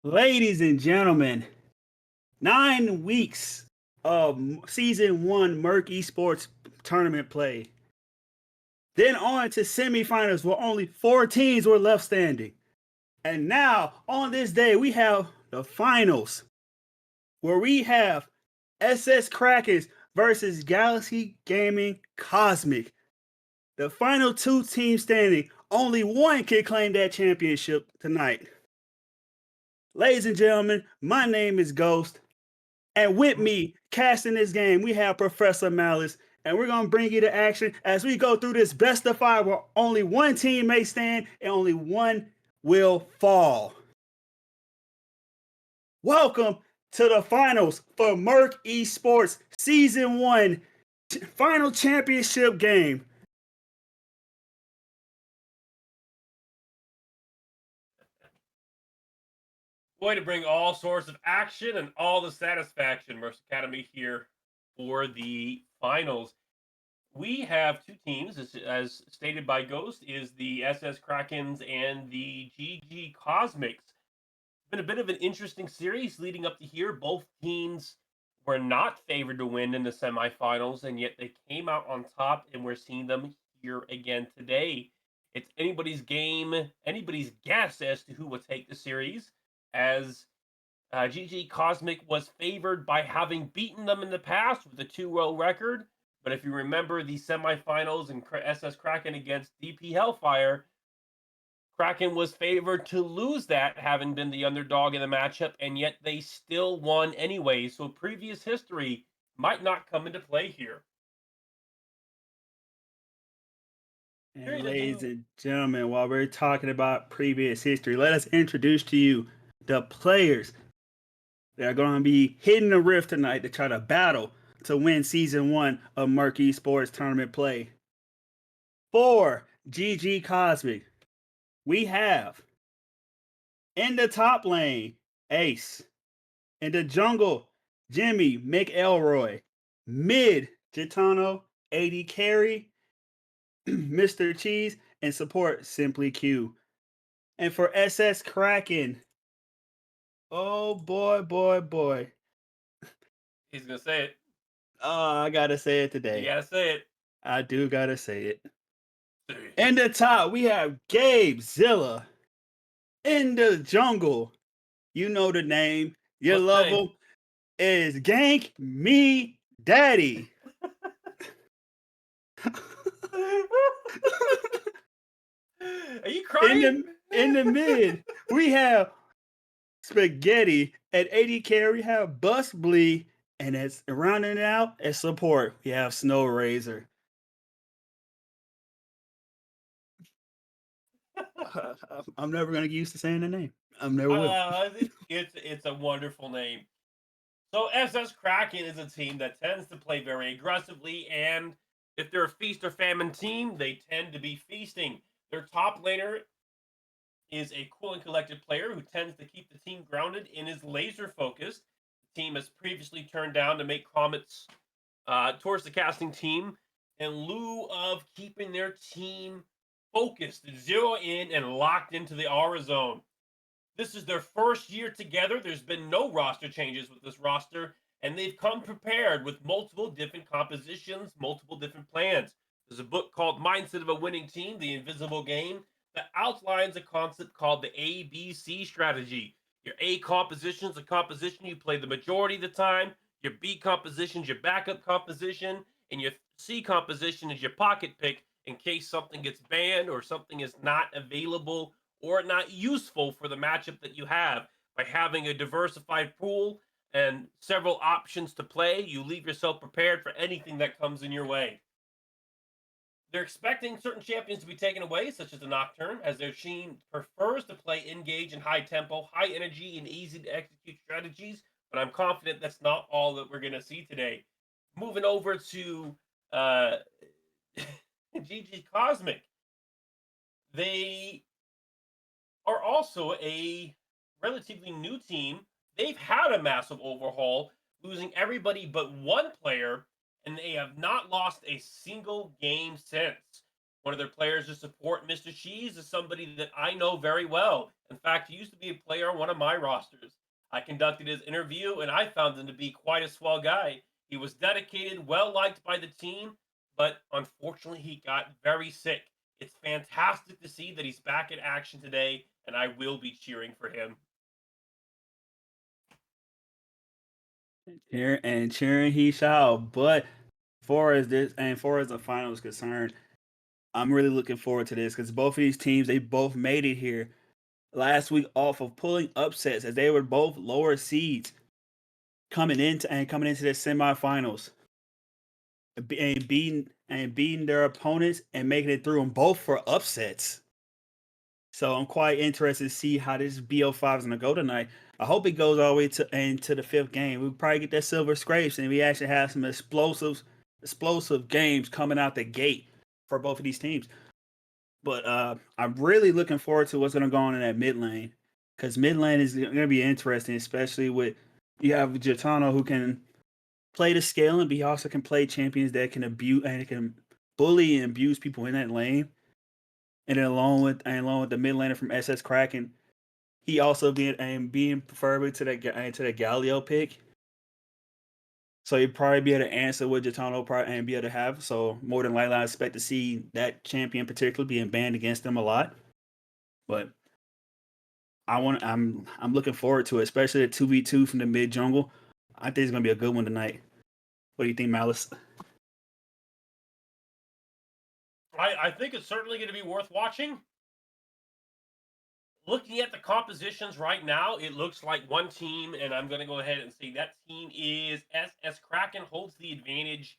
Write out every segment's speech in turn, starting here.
Ladies and gentlemen, 9 weeks of season one Merc Esports tournament play. Then on to semifinals where only 4 teams were left standing. And now, on this day, we have the finals where we have SS Krakens versus Galaxy Gaming Cosmic. The final 2 teams standing, only one can claim that championship tonight. Ladies and gentlemen, my name is Ghost. And with me, casting this game, we have Professor Malice. And we're going to bring you to action as we go through this best of 5 where only one team may stand and only one will fall. Welcome to the finals for Merc Esports Season 1 Final Championship Game. Going to bring all sorts of action and all the satisfaction. Merc Academy here for the finals. We have 2 teams, as stated by Ghost, is the SS Krakens and the GG Cosmics. It's been a bit of an interesting series leading up to here. Both teams were not favored to win in the semifinals, and yet they came out on top, and we're seeing them here again today. It's anybody's game, anybody's guess as to who will take the series, as GG Cosmic was favored by having beaten them in the past with a 2-0 record. But if you remember the semifinals in SS Kraken against DP Hellfire, Kraken was favored to lose that, having been the underdog in the matchup, and yet they still won anyway. So previous history might not come into play here. And ladies and gentlemen, while we're talking about previous history, let us introduce to you the players that are going to be hitting the rift tonight to try to battle to win Season 1 of Merc Esports Tournament play. For GG Cosmic, we have in the top lane, Ace. In the jungle, Jimmy McElroy. Mid, Gitano, AD Carry, Mr. Cheese, and support Simply Q. And for SS Kraken, oh boy. He's going to say it. Oh, I gotta say it today. You gotta say it. I do gotta say it. In the top, we have Gabe Zilla. In the jungle, you know the name. You love him. Is Gank Me Daddy. Are you crying? In the mid, we have Spaghetti. At AD we have Bus Blee. And as rounding it out as support, we have Snow Razor. I'm never going to get used to saying the name. I'm never will. It's a wonderful name. So SS Kraken is a team that tends to play very aggressively, and if they're a feast or famine team, they tend to be feasting. Their top laner is a cool and collected player who tends to keep the team grounded and is laser focused. The team has previously turned down to make comments towards the casting team in lieu of keeping their team focused, zero in, and locked into the aura zone. This is their first year together. There's been no roster changes with this roster, and they've come prepared with multiple different compositions, multiple different plans. There's a book called Mindset of a Winning Team, The Invisible Game, that outlines a concept called the ABC strategy. Your A composition is a composition you play the majority of the time. Your B composition is your backup composition, and your C composition is your pocket pick in case something gets banned or something is not available or not useful for the matchup that you have. By having a diversified pool and several options to play, you leave yourself prepared for anything that comes in your way. They're expecting certain champions to be taken away, such as the Nocturne, as their team prefers to play engage in high tempo, high energy, and easy to execute strategies, but I'm confident that's not all that we're going to see today. Moving over to GG Cosmic. They are also a relatively new team. They've had a massive overhaul, losing everybody but one player, and they have not lost a single game since. One of their players to support, Mr. Cheese, is somebody that I know very well. In fact, he used to be a player on one of my rosters. I conducted his interview and I found him to be quite a swell guy. He was dedicated, well liked by the team, but unfortunately he got very sick. It's fantastic to see that he's back in action today, and I will be cheering for him. Cheering he shall. But far as the final is concerned, I'm really looking forward to this because both of these teams, they both made it here last week off of pulling upsets as they were both lower seeds coming into the semifinals and beating their opponents and making it through them both for upsets. So I'm quite interested to see how this BO5 is gonna go tonight. I hope it goes all the way to into the fifth game. We'll probably get that silver scrapes and we actually have some explosive games coming out the gate for both of these teams. But I'm really looking forward to what's gonna go on in that mid lane. Because mid lane is gonna be interesting, especially with you have Gitano who can play the scale and he also can play champions that can abuse and can bully and abuse people in that lane. And then along with the mid laner from SS Kraken, he also being preferably to the Galio pick. So he'd probably be able to answer what Gitano probably and be able to have. So more than likely, I expect to see that champion particularly being banned against them a lot. But I'm looking forward to it, especially the 2v2 from the mid jungle. I think it's gonna be a good one tonight. What do you think, Malice? I think it's certainly going to be worth watching. Looking at the compositions right now, it looks like one team, and I'm going to go ahead and say that team is SS Kraken holds the advantage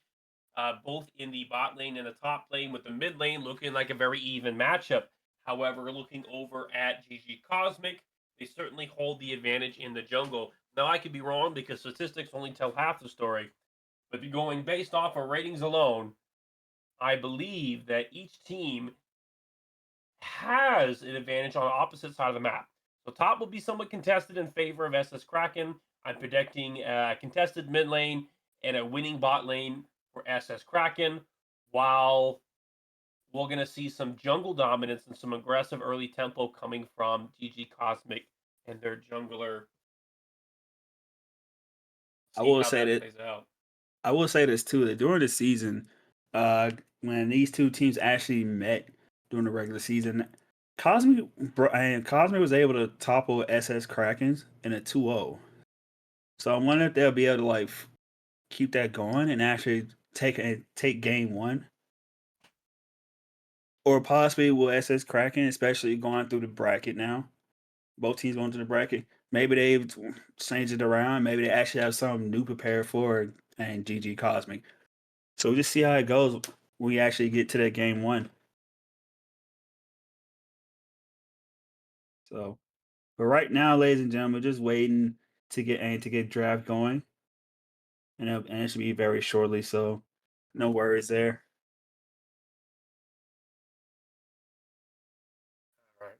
both in the bot lane and the top lane, with the mid lane looking like a very even matchup. However, looking over at GG Cosmic, they certainly hold the advantage in the jungle. Now, I could be wrong because statistics only tell half the story, but going based off of ratings alone, I believe that each team has an advantage on the opposite side of the map. So top will be somewhat contested in favor of SS Kraken. I'm predicting a contested mid lane and a winning bot lane for SS Kraken, while we're going to see some jungle dominance and some aggressive early tempo coming from GG Cosmic and their jungler. I See will how say that that plays out. I will say this too that during the season, when these two teams actually met during the regular season, Cosmic was able to topple SS Krakens in a 2-0. So I wonder if they'll be able to keep that going and actually take game one, or possibly will SS Kraken, especially going through the bracket now. Both teams going to the bracket. Maybe they've changed it around. Maybe they actually have something new prepared for and GG Cosmic. So we'll just see how it goes when we actually get to that game one. So, but right now, ladies and gentlemen, just waiting to get draft going, and it should be very shortly. So, no worries there. All right.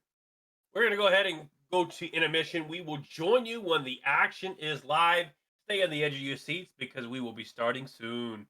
We're going to go ahead and go to intermission. We will join you when the action is live. Stay on the edge of your seats because we will be starting soon.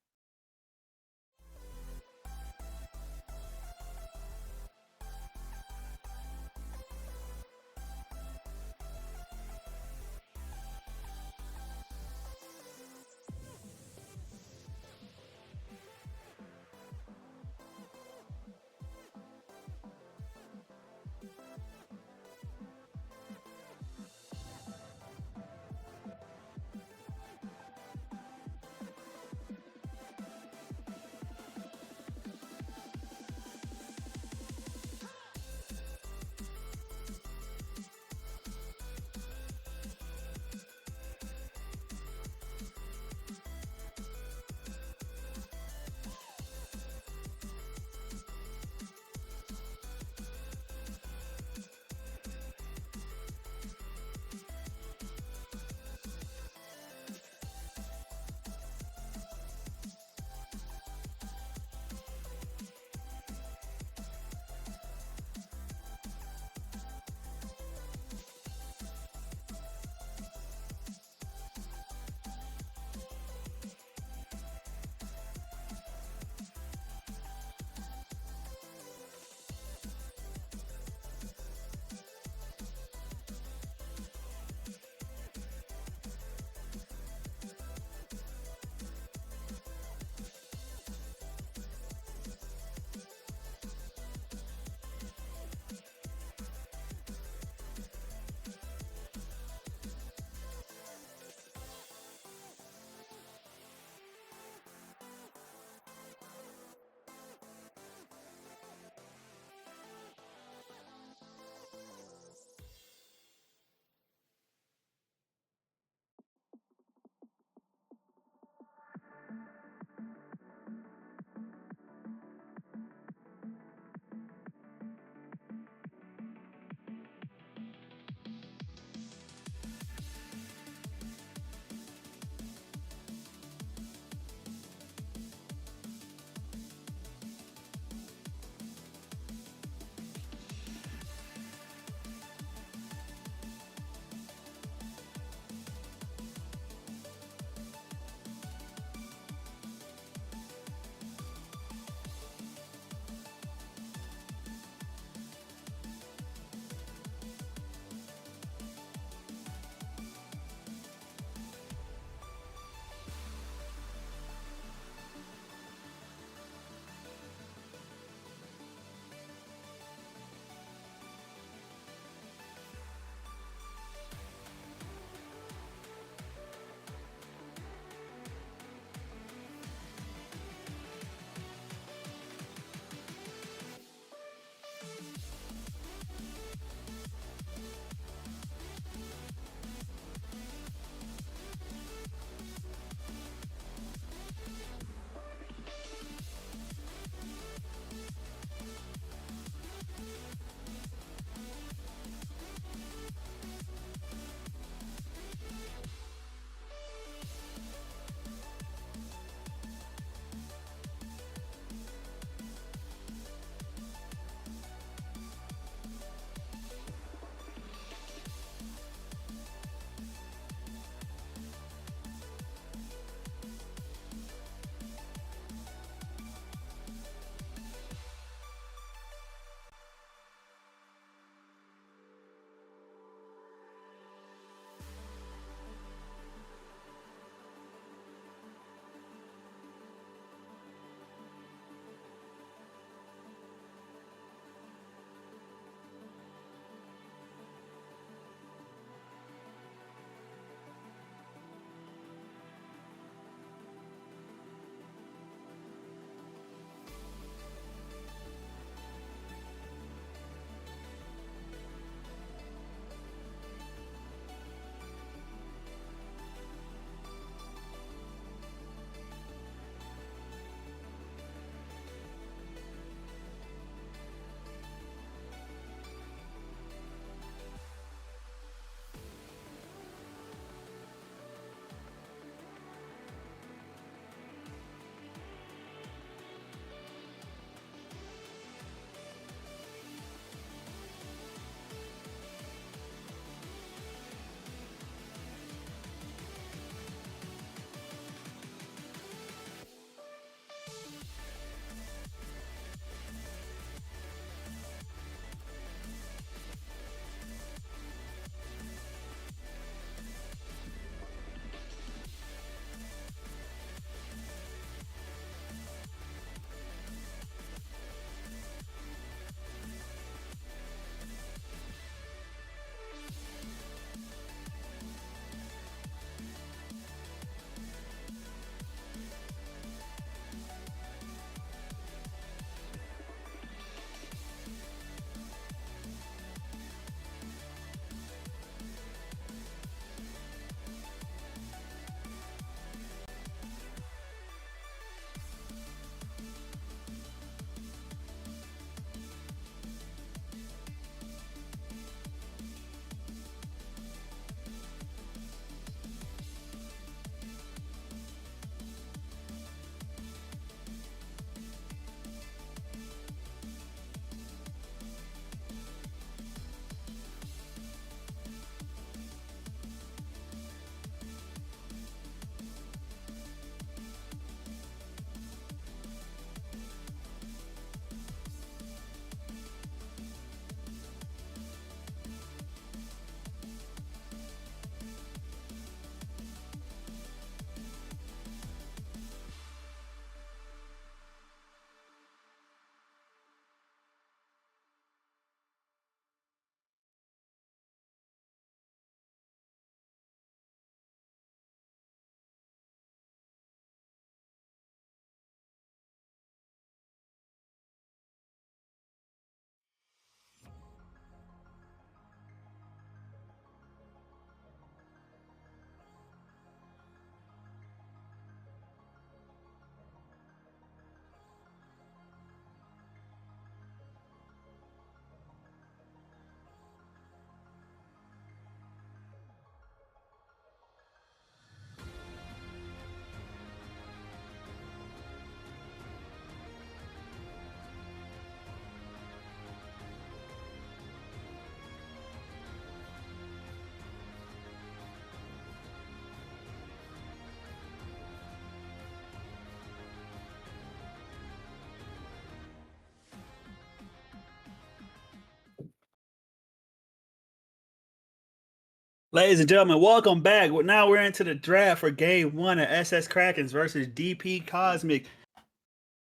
Ladies and gentlemen, welcome back. Now we're into the draft for Game 1 of SS Krakens versus DP Cosmic.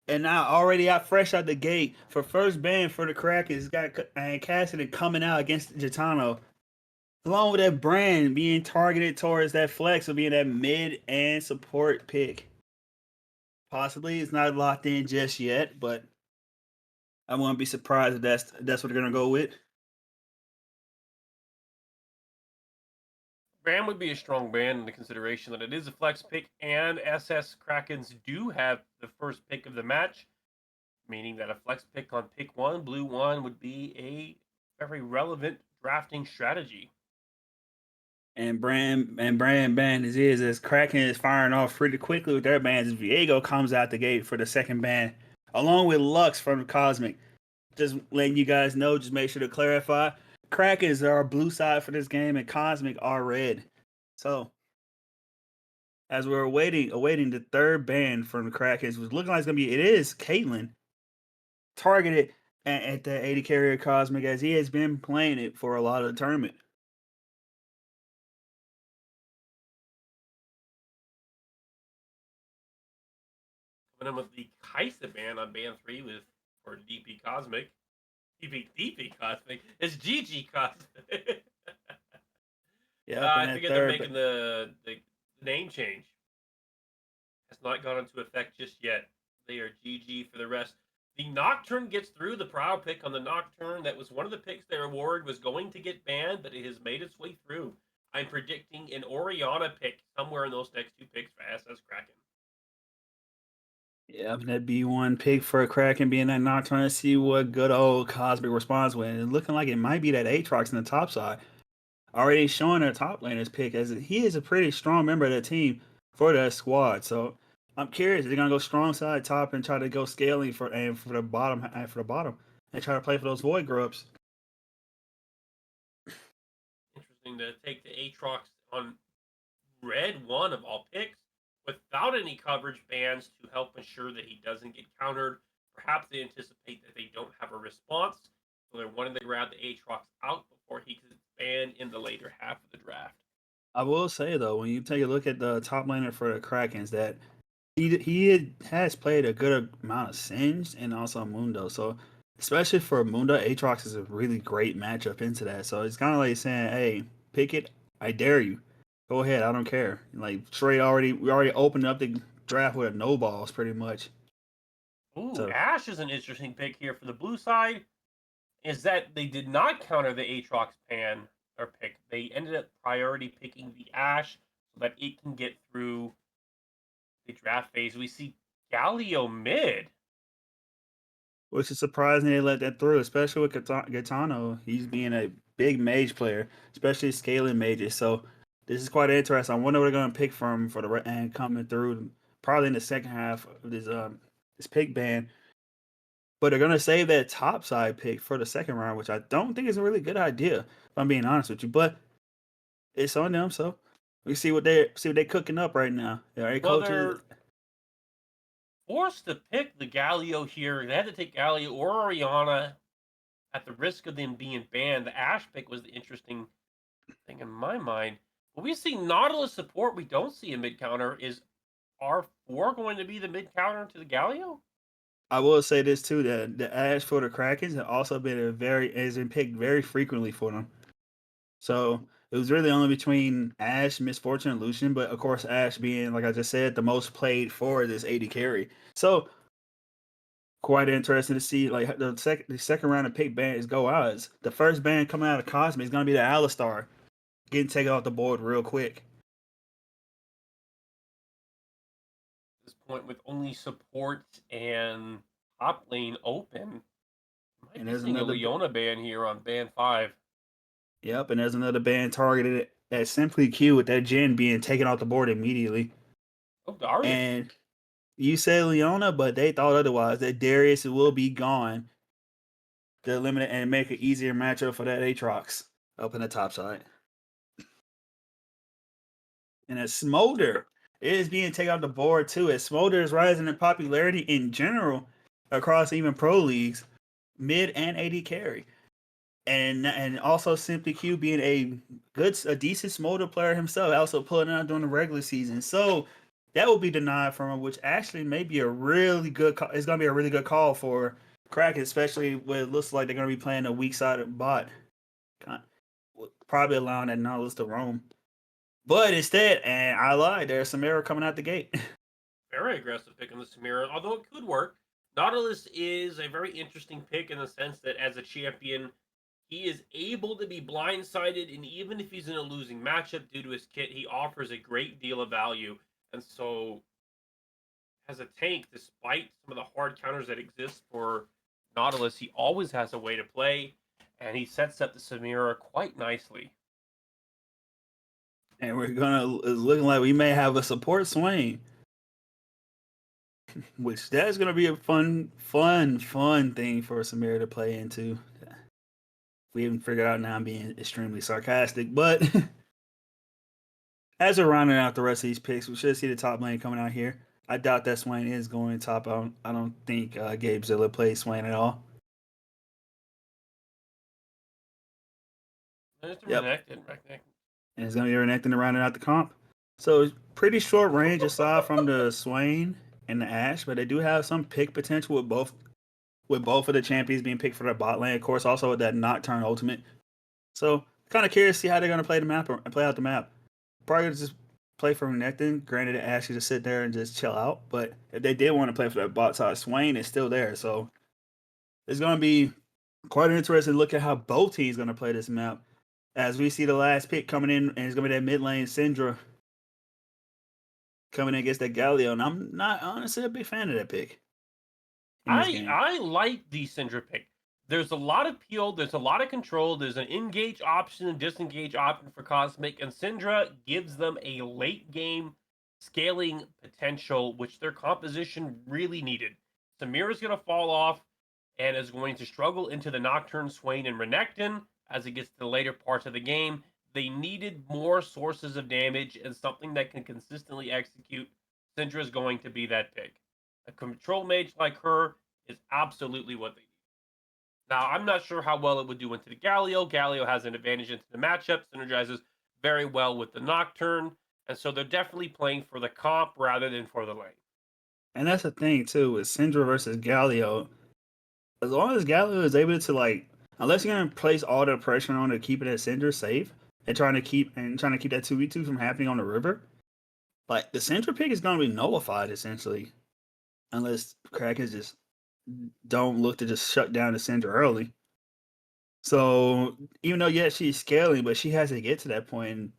And now already out fresh out the gate for first ban for the Krakens, got Cassidy coming out against Gitano. Along with that brand being targeted towards that flex of being that mid and support pick. Possibly it's not locked in just yet, but I wouldn't be surprised if that's what they're gonna go with. Brand would be a strong brand in the consideration that it is a flex pick, and SS Krakens do have the first pick of the match, meaning that a flex pick on pick one, blue one, would be a very relevant drafting strategy. And brand ban is as Kraken is firing off pretty quickly with their bans. Viego comes out the gate for the second ban, along with Lux from Cosmic. Just letting you guys know, just make sure to clarify. Krakens are blue side for this game and Cosmic are red. So as we're awaiting the third ban from the Krakens, was looking like it's gonna be, it is Caitlyn targeted at the 80 carrier Cosmic, as he has been playing it for a lot of the tournament. Coming in with the Kaisa ban on ban 3 for DP Cosmic. DP Cosmic. It's GG Cosmic. Yeah, I figured they're making the name change. Has not gone into effect just yet. They are GG for the rest. The Nocturne gets through. The proud pick on the Nocturne, that was one of the picks their award was going to get banned, but it has made its way through. I'm predicting an Oriana pick somewhere in those next two picks for SS Kraken. Yeah, that B1 pick for a Kraken being that Nocturne to see what good old Cosmic responds with. And looking like it might be that Aatrox in the top side. Already showing their top laner's pick, as he is a pretty strong member of the team for that squad. So I'm curious, they're gonna go strong side top and try to go scaling for the bottom and try to play for those void grubs. Interesting to take the Aatrox on red one of all picks without any coverage bans to help ensure that he doesn't get countered. Perhaps they anticipate that they don't have a response, so they're wanting to grab the Aatrox out before he gets banned in the later half of the draft. I will say though, when you take a look at the top laner for the Krakens, that he has played a good amount of Singed and also Mundo. So especially for Mundo, Aatrox is a really great matchup into that. So it's kind of like saying, "Hey, pick it. I dare you. Go ahead. I don't care." Like we already opened up the draft with no balls, pretty much. Ooh, So Ash is an interesting pick here for the blue side. Is that they did not counter the Aatrox pan or pick. They ended up priority picking the Ash so that it can get through the draft phase. We see Galio mid. which is surprising they let that through, especially with Gaetano. He's being a big mage player, especially scaling mages. So this is quite interesting. I wonder what they're going to pick from for the and coming through probably in the second half of this pick ban. But they're going to save that top side pick for the second round, which I don't think is a really good idea, if I'm being honest with you. But it's on them, so we see what they're cooking up right now. All right, Well, coaches. they're forced to pick the Galio here. They had to take Galio or Oriana at the risk of them being banned. The Ash pick was the interesting thing in my mind. When we see Nautilus support, we don't see a mid counter. Is R4 going to be the mid counter to the Galio? I will say this too: that the Ash for the Krakens has also been has been picked very frequently for them. So it was really only between Ash, Misfortune, and Lucian, but of course Ash being, like I just said, the most played for this 80 carry. So quite interesting to see like the second round of pick bans go out. The first ban coming out of Cosmic is gonna be the Alistar getting taken off the board real quick. At this point, with only support and top lane open, might And be there's seeing a another Leona ban here on ban 5. Yep, and there's another ban targeted at Simply Q with that Jin being taken off the board immediately. Oh, Darius. And you said Leona, but they thought otherwise. That Darius will be gone to eliminate and make an easier matchup for that Aatrox up in the top side. And as Smolder is being taken off the board too, as Smolder is rising in popularity in general across even pro leagues, mid and AD carry. and also Simply Q being a decent smolder player himself, also pulling out during the regular season. So that will be denied from him, which actually may be a really good. It's going to be a really good call for Kraken, especially when it looks like they're going to be playing a weak sided bot, probably allowing that Nautilus to roam. But instead, and I lied, there's some error coming out the gate. Very aggressive pick on the Samira, although it could work. Nautilus is a very interesting pick in the sense that as a champion, he is able to be blindsided, and even if he's in a losing matchup due to his kit, he offers a great deal of value. And so, as a tank, despite some of the hard counters that exist for Nautilus, he always has a way to play, and he sets up the Samira quite nicely. And it's looking like we may have a support Swain, which that's gonna be a fun thing for Samira to play into. We haven't figured out now I'm being extremely sarcastic, but as we're rounding out the rest of these picks, we should see the top lane coming out here. I doubt that Swain is going top. I don't think Gabe Zilla plays Swain at all. Yep. And it's going to be Renekton to round out the comp. So it's pretty short range aside from the Swain and the Ashe, but they do have some pick potential with both of the champions being picked for their bot lane. Of course, also with that Nocturne ultimate. So kind of curious to see how they're going to play the map or play out the map. Probably gonna just play for Renekton. Granted, it asks you to sit there and just chill out, but if they did want to play for that bot side, Swain is still there. So it's going to be quite interesting to look at how both teams going to play this map. As we see the last pick coming in, and it's going to be that mid lane Syndra coming in against that Galio, and I'm not honestly a big fan of that pick. I like the Syndra pick. There's a lot of peel, there's a lot of control, there's an engage option and disengage option for Cosmic, and Syndra gives them a late game scaling potential, which their composition really needed. Samira's going to fall off and is going to struggle into the Nocturne, Swain, and Renekton as it gets to the later parts of the game. They needed more sources of damage and something that can consistently execute. Syndra is going to be that pick. A control mage like her is absolutely what they need. Now, I'm not sure how well it would do into the Galio. Galio has an advantage into the matchup, synergizes very well with the Nocturne, and so they're definitely playing for the comp rather than for the lane. And that's the thing too with Syndra versus Galio. As long as Galio is able to unless you're gonna place all the pressure on to keep it at Syndra safe and trying to keep that 2v2 from happening on the river, like the Syndra pick is gonna be nullified essentially, unless Krakens just don't look to just shut down the Syndra early. So even though yes she's scaling, but she has to get to that point. And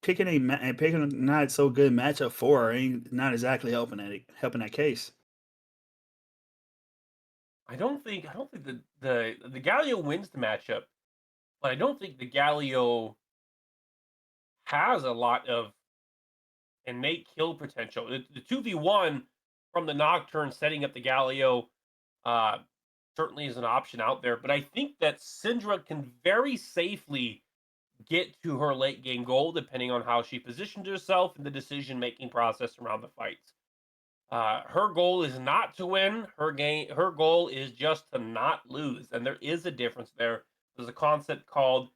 picking a not so good matchup for her ain't not exactly helping that case. I don't think the Galio wins the matchup, but I don't think the Galio has a lot of innate kill potential. The 2v1 from the Nocturne setting up the Galio uh, certainly is an option out there, but I think that Syndra can very safely get to her late game goal depending on how she positions herself in the decision making process around the fights. Her goal is not to win. Her goal is just to not lose, and there is a difference there. There's a concept called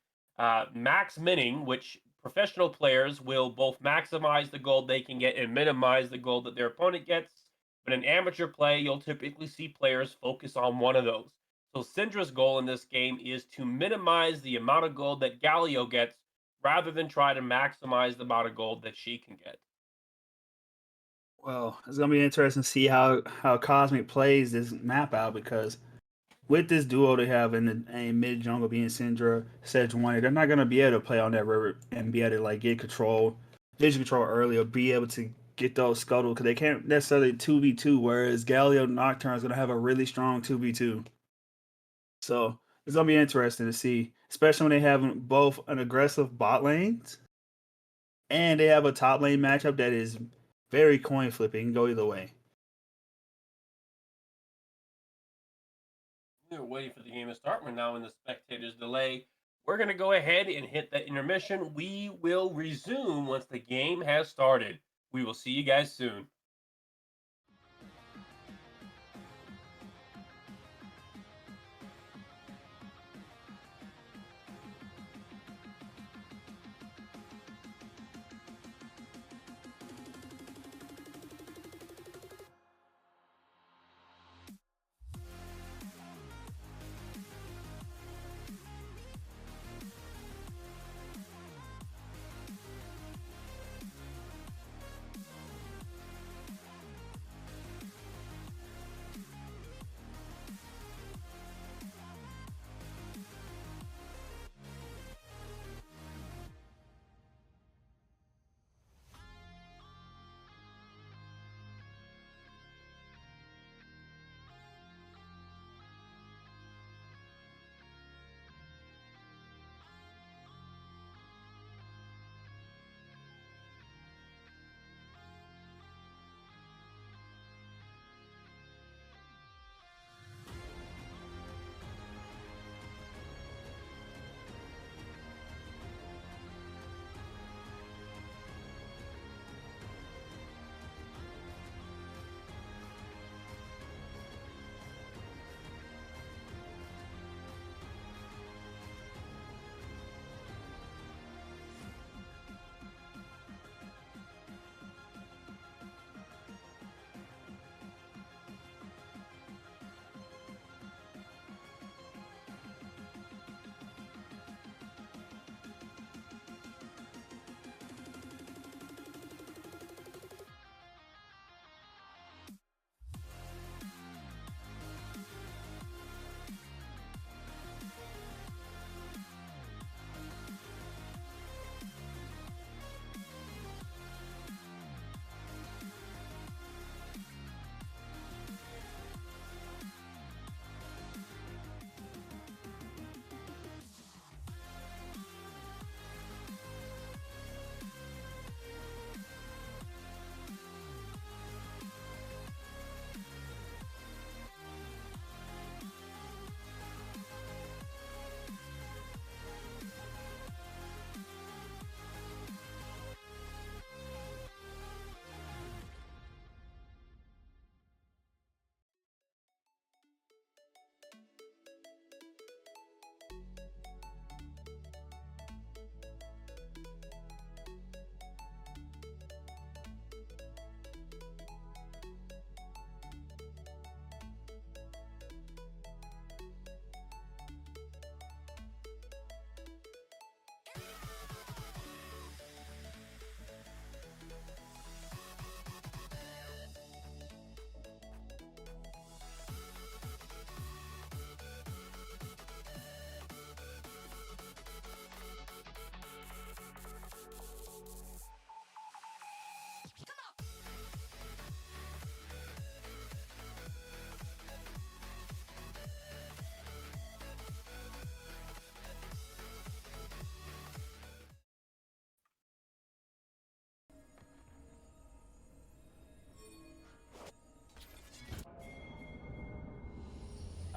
max minning, which professional players will both maximize the gold they can get and minimize the gold that their opponent gets. But in amateur play, you'll typically see players focus on one of those. So Syndra's goal in this game is to minimize the amount of gold that Galio gets rather than try to maximize the amount of gold that she can get. Well, it's gonna be interesting to see how Cosmic plays this map out because with this duo they have in the mid jungle being Syndra, Sejuani, they're not gonna be able to play on that river and be able to get vision control early, or be able to get those scuttled because they can't necessarily 2v2. Whereas Galio Nocturne is gonna have a really strong 2v2. So it's gonna be interesting to see, especially when they have both an aggressive bot lanes and they have a top lane matchup that is very coin flipping, can go either way. We're waiting for the game to start. We're now in the spectators delay. We're going to go ahead and hit that intermission. We will resume once the game has started. We will see you guys soon.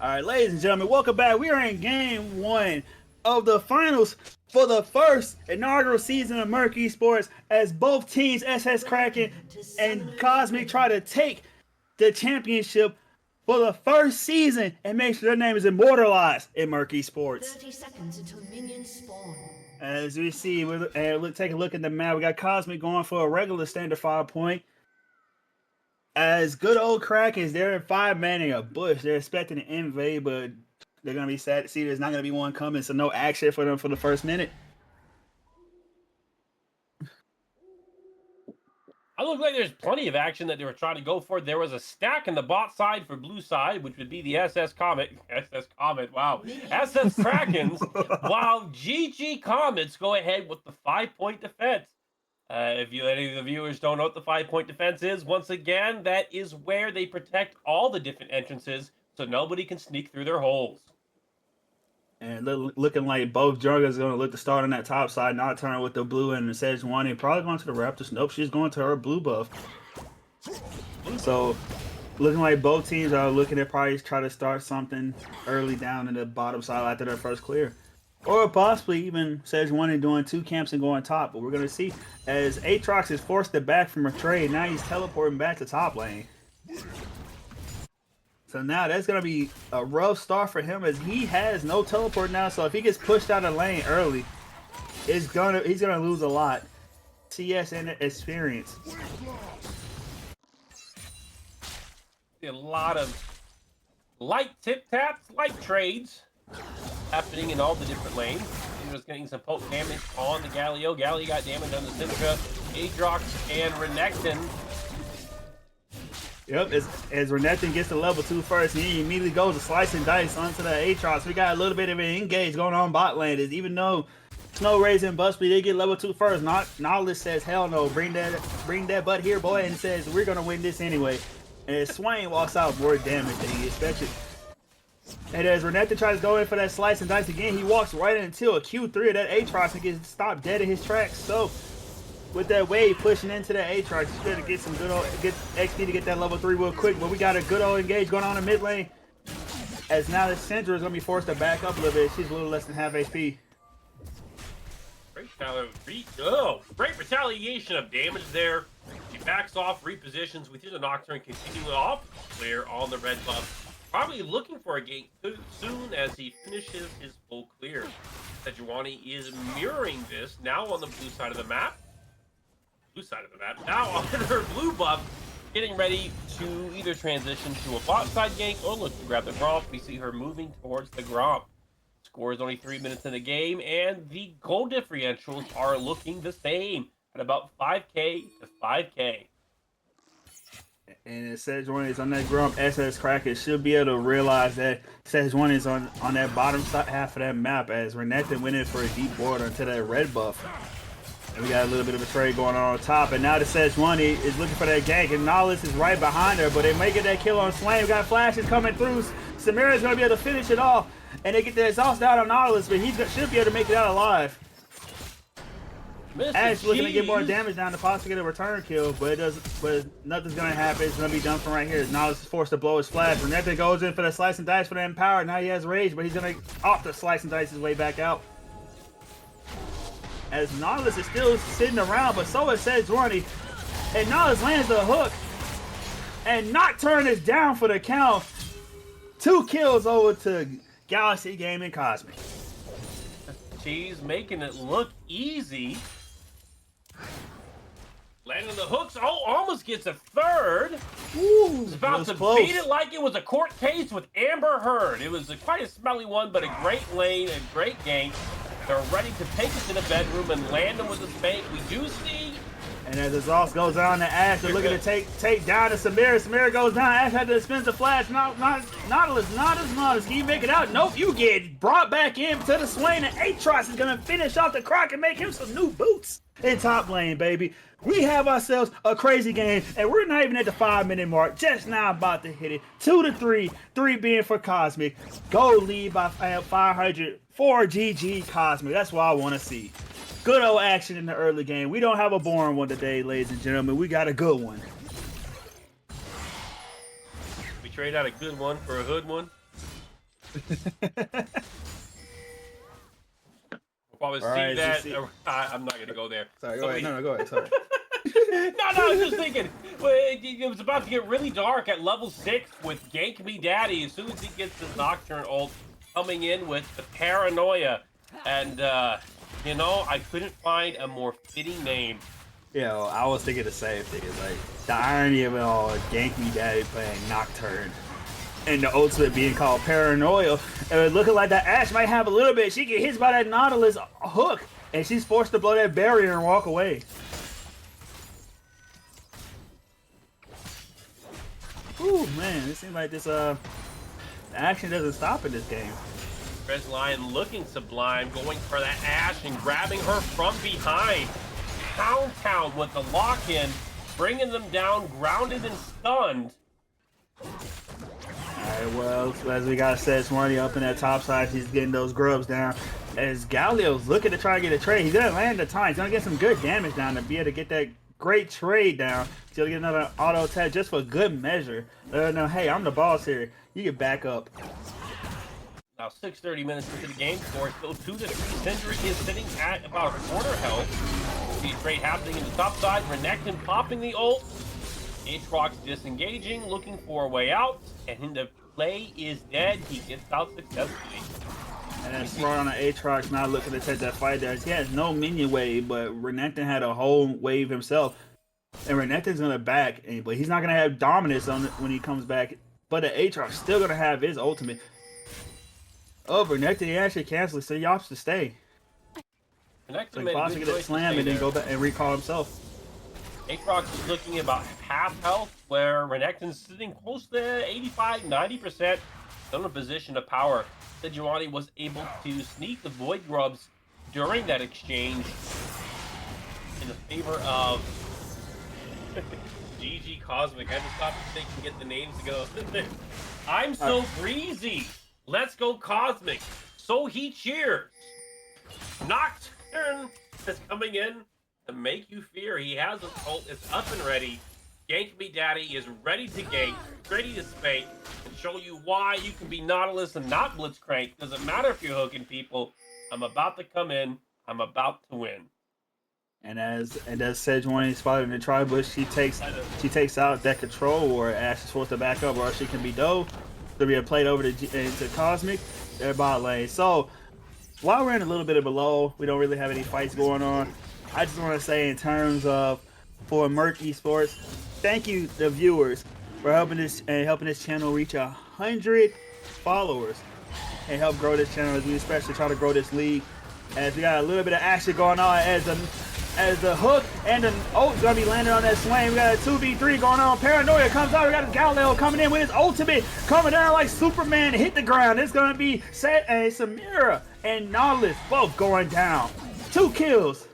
All right, ladies and gentlemen, welcome back. We are in game 1 of the finals for the first inaugural season of Merc Esports as both teams, SS Kraken and Cosmic, try to take the championship for the first season and make sure their name is immortalized in Merc Esports. 30 seconds until minions spawn. As we see, take a look at the map. We got Cosmic going for a regular standard 5-point. As good old Krakens, they're 5-manning a bush. They're expecting an invade, but they're going to be sad to see there's not going to be one coming, so no action for them for the first minute. I look like there's plenty of action that they were trying to go for. There was a stack in the bot side for blue side, which would be the SS Comet, wow, SS Krakens, while GG Comets go ahead with the 5-point defense. If any of the viewers don't know what the 5-point defense is, once again, that is where they protect all the different entrances so nobody can sneak through their holes. And looking like both Juggas going to look to start on that top side, not turn with the blue and the Sejuani, and probably going to the Raptors. Nope, she's going to her blue buff. So, looking like both teams are looking to probably try to start something early down in the bottom side after their first clear. Or possibly even Sejuani doing 2 camps and going top. But we're going to see as Aatrox is forced it back from a trade. Now he's teleporting back to top lane. So now that's going to be a rough start for him as he has no teleport now. So if he gets pushed out of lane early, he's going to lose a lot. CS and experience. A lot of light tip taps, light trades happening in all the different lanes. He was getting some poke damage on the Galio. Galio got damage on the Citra, Aatrox, and Renekton. Yep, as Renekton gets to level 2 first, and he immediately goes to slice and dice onto the Aatrox. We got a little bit of an engage going on bot lane. Is even though Snow Rays and Busby, they get level 2 first. Nautilus says, hell no, bring that butt here, boy, and says, we're going to win this anyway. And Swain walks out more damage than he expected. And as Renekton tries to go in for that slice and dice again, he walks right into a Q3 of that Aatrox and gets stopped dead in his tracks. So, with that wave pushing into that Aatrox, he's going to get some good XP to get that level 3 real quick. But we got a good old engage going on in mid lane. As now the Syndra is going to be forced to back up a little bit. She's a little less than half HP. Great retaliation of damage there. She backs off, repositions. We see the Nocturne continuing off clear on the red buff. Probably looking for a gate soon as he finishes his full clear. Sejuani is mirroring this now on the blue side of the map. Now on her blue buff, getting ready to either transition to a bot side gank or look to grab the Gromp. We see her moving towards the Gromp. Score is only 3 minutes in the game, and the goal differentials are looking the same at about 5K to 5K. And Sejuani is on that Grump. SS Kraken should be able to realize that Sejuani is on that bottom half of that map as Renekton went in for a deep ward onto that red buff. And we got a little bit of a trade going on top. And now the Sejuani is looking for that gank, and Nautilus is right behind her, but they may get that kill on Swain. We got flashes coming through. Samira's going to be able to finish it off. And they get the exhaust out on Nautilus, but he should be able to make it out alive. Ash looking to get more damage down to possibly get a return kill, but nothing's gonna happen. It's gonna be done from right here. Nautilus is forced to blow his flash. Renekton goes in for the slice and dice for the empower. Now he has rage, but he's gonna opt to slice and dice his way back out. As Nautilus is still sitting around, but so is Sejuani. And Nautilus lands the hook. And Nocturne is down for the count. 2 kills over to Galaxy Gaming Cosmic. She's making it look easy. Landing the hooks. Oh, almost gets a third. Ooh, was about to close. beat it like it was a court case with Amber Heard. It was quite a smelly one, but a great lane, a great gank. They're ready to take it to the bedroom and land them with a spank. We do see. And as the exhaust goes down to Ash, they're looking to take down to Samira. Samira goes down. Ash had to dispense the flash. Nautilus. Can you make it out? Nope, you get brought back in to the Swain, and Aatrox is going to finish off the Croc and make him some new boots in top lane, baby. We have ourselves a crazy game, and we're not even at the 5-minute mark. Just now about to hit it. 2-3, 3 being for Cosmic. Gold lead by 500 for GG Cosmic. That's what I want to see. Good old action in the early game. We don't have a boring one today, ladies and gentlemen. We got a good one. We trade out a good one for a hood one. We'll probably see Alright, that. so see- I'm not gonna go there. Sorry, So go ahead. we- No, go ahead. Sorry. no, I was just thinking. Well, it was about to get really dark at level 6 with Gank Me Daddy. As soon as he gets his Nocturne ult coming in with the Paranoia. And, you know, I couldn't find a more fitting name. Yeah, well, I was thinking the same thing. It's like the irony of it all, Gank Me Daddy playing Nocturne. And the ultimate being called Paranoia. And looking like that Ashe might have a little bit. She get hit by that Nautilus hook. And she's forced to blow that barrier and walk away. Ooh, man, it seems like this action doesn't stop in this game. Red Lion looking sublime, going for that Ashe and grabbing her from behind. Town with the lock-in, bringing them down, grounded and stunned. Alright, well, as we got said, Smarty up in that top side, he's getting those grubs down. As Galio's looking to try to get a trade, he's gonna land the time. He's gonna get some good damage down to be able to get that great trade down. He'll get another auto attack just for good measure. Let her know, hey, I'm the boss here. You can back up. Now 6:30 minutes into the game, score still 2-3. Syndra is sitting at about a quarter health. See a trade happening in the top side. Renekton popping the ult. Aatrox disengaging, looking for a way out, and the play is dead. He gets out successfully. And then Smart on the Aatrox not looking to take that fight there. He has no minion wave, but Renekton had a whole wave himself. And Renekton's gonna back, but he's not gonna have dominance on when he comes back. But the Aatrox still gonna have his ultimate. Oh, Renekton, he actually canceled, so he opts to stay. Renekton So he made a possibly good get a choice to slam stay and then there. go back and recall himself. Aatrox is looking about half health, where Renekton's sitting close to 85-90%. Still in a position of power. Sejuani was able to sneak the Void Grubs during that exchange in the favor of GG Cosmic. I just thought they can get the names to go. I'm so breezy. Let's go Cosmic. So he cheers. Nocturne is coming in to make you fear. He has his ult. It's up and ready. Gank Me Daddy is ready to gank, ready to spank, and show you why you can be Nautilus and not Blitzcrank. Doesn't matter if you're hooking people. I'm about to come in. I'm about to win. And as Sejuani spotted in the tri bush, she takes out that control war. Ashe is forced to back up, or she can be dove. There'll be a plate over to Cosmic. They're bot lane. So while we're in a little bit of below, we don't really have any fights going on. I just want to say, in terms of for Merc Esports, thank you the viewers for helping this channel reach 100 followers and help grow this channel as we especially try to grow this league. As we got a little bit of action going on as the hook and the ult gonna be landing on that swing. We got a 2v3 going on. Paranoia comes out. We got Galileo coming in with his ultimate, coming down like Superman to hit the ground. It's gonna be Set and Samira and Nautilus both going down. 2 kills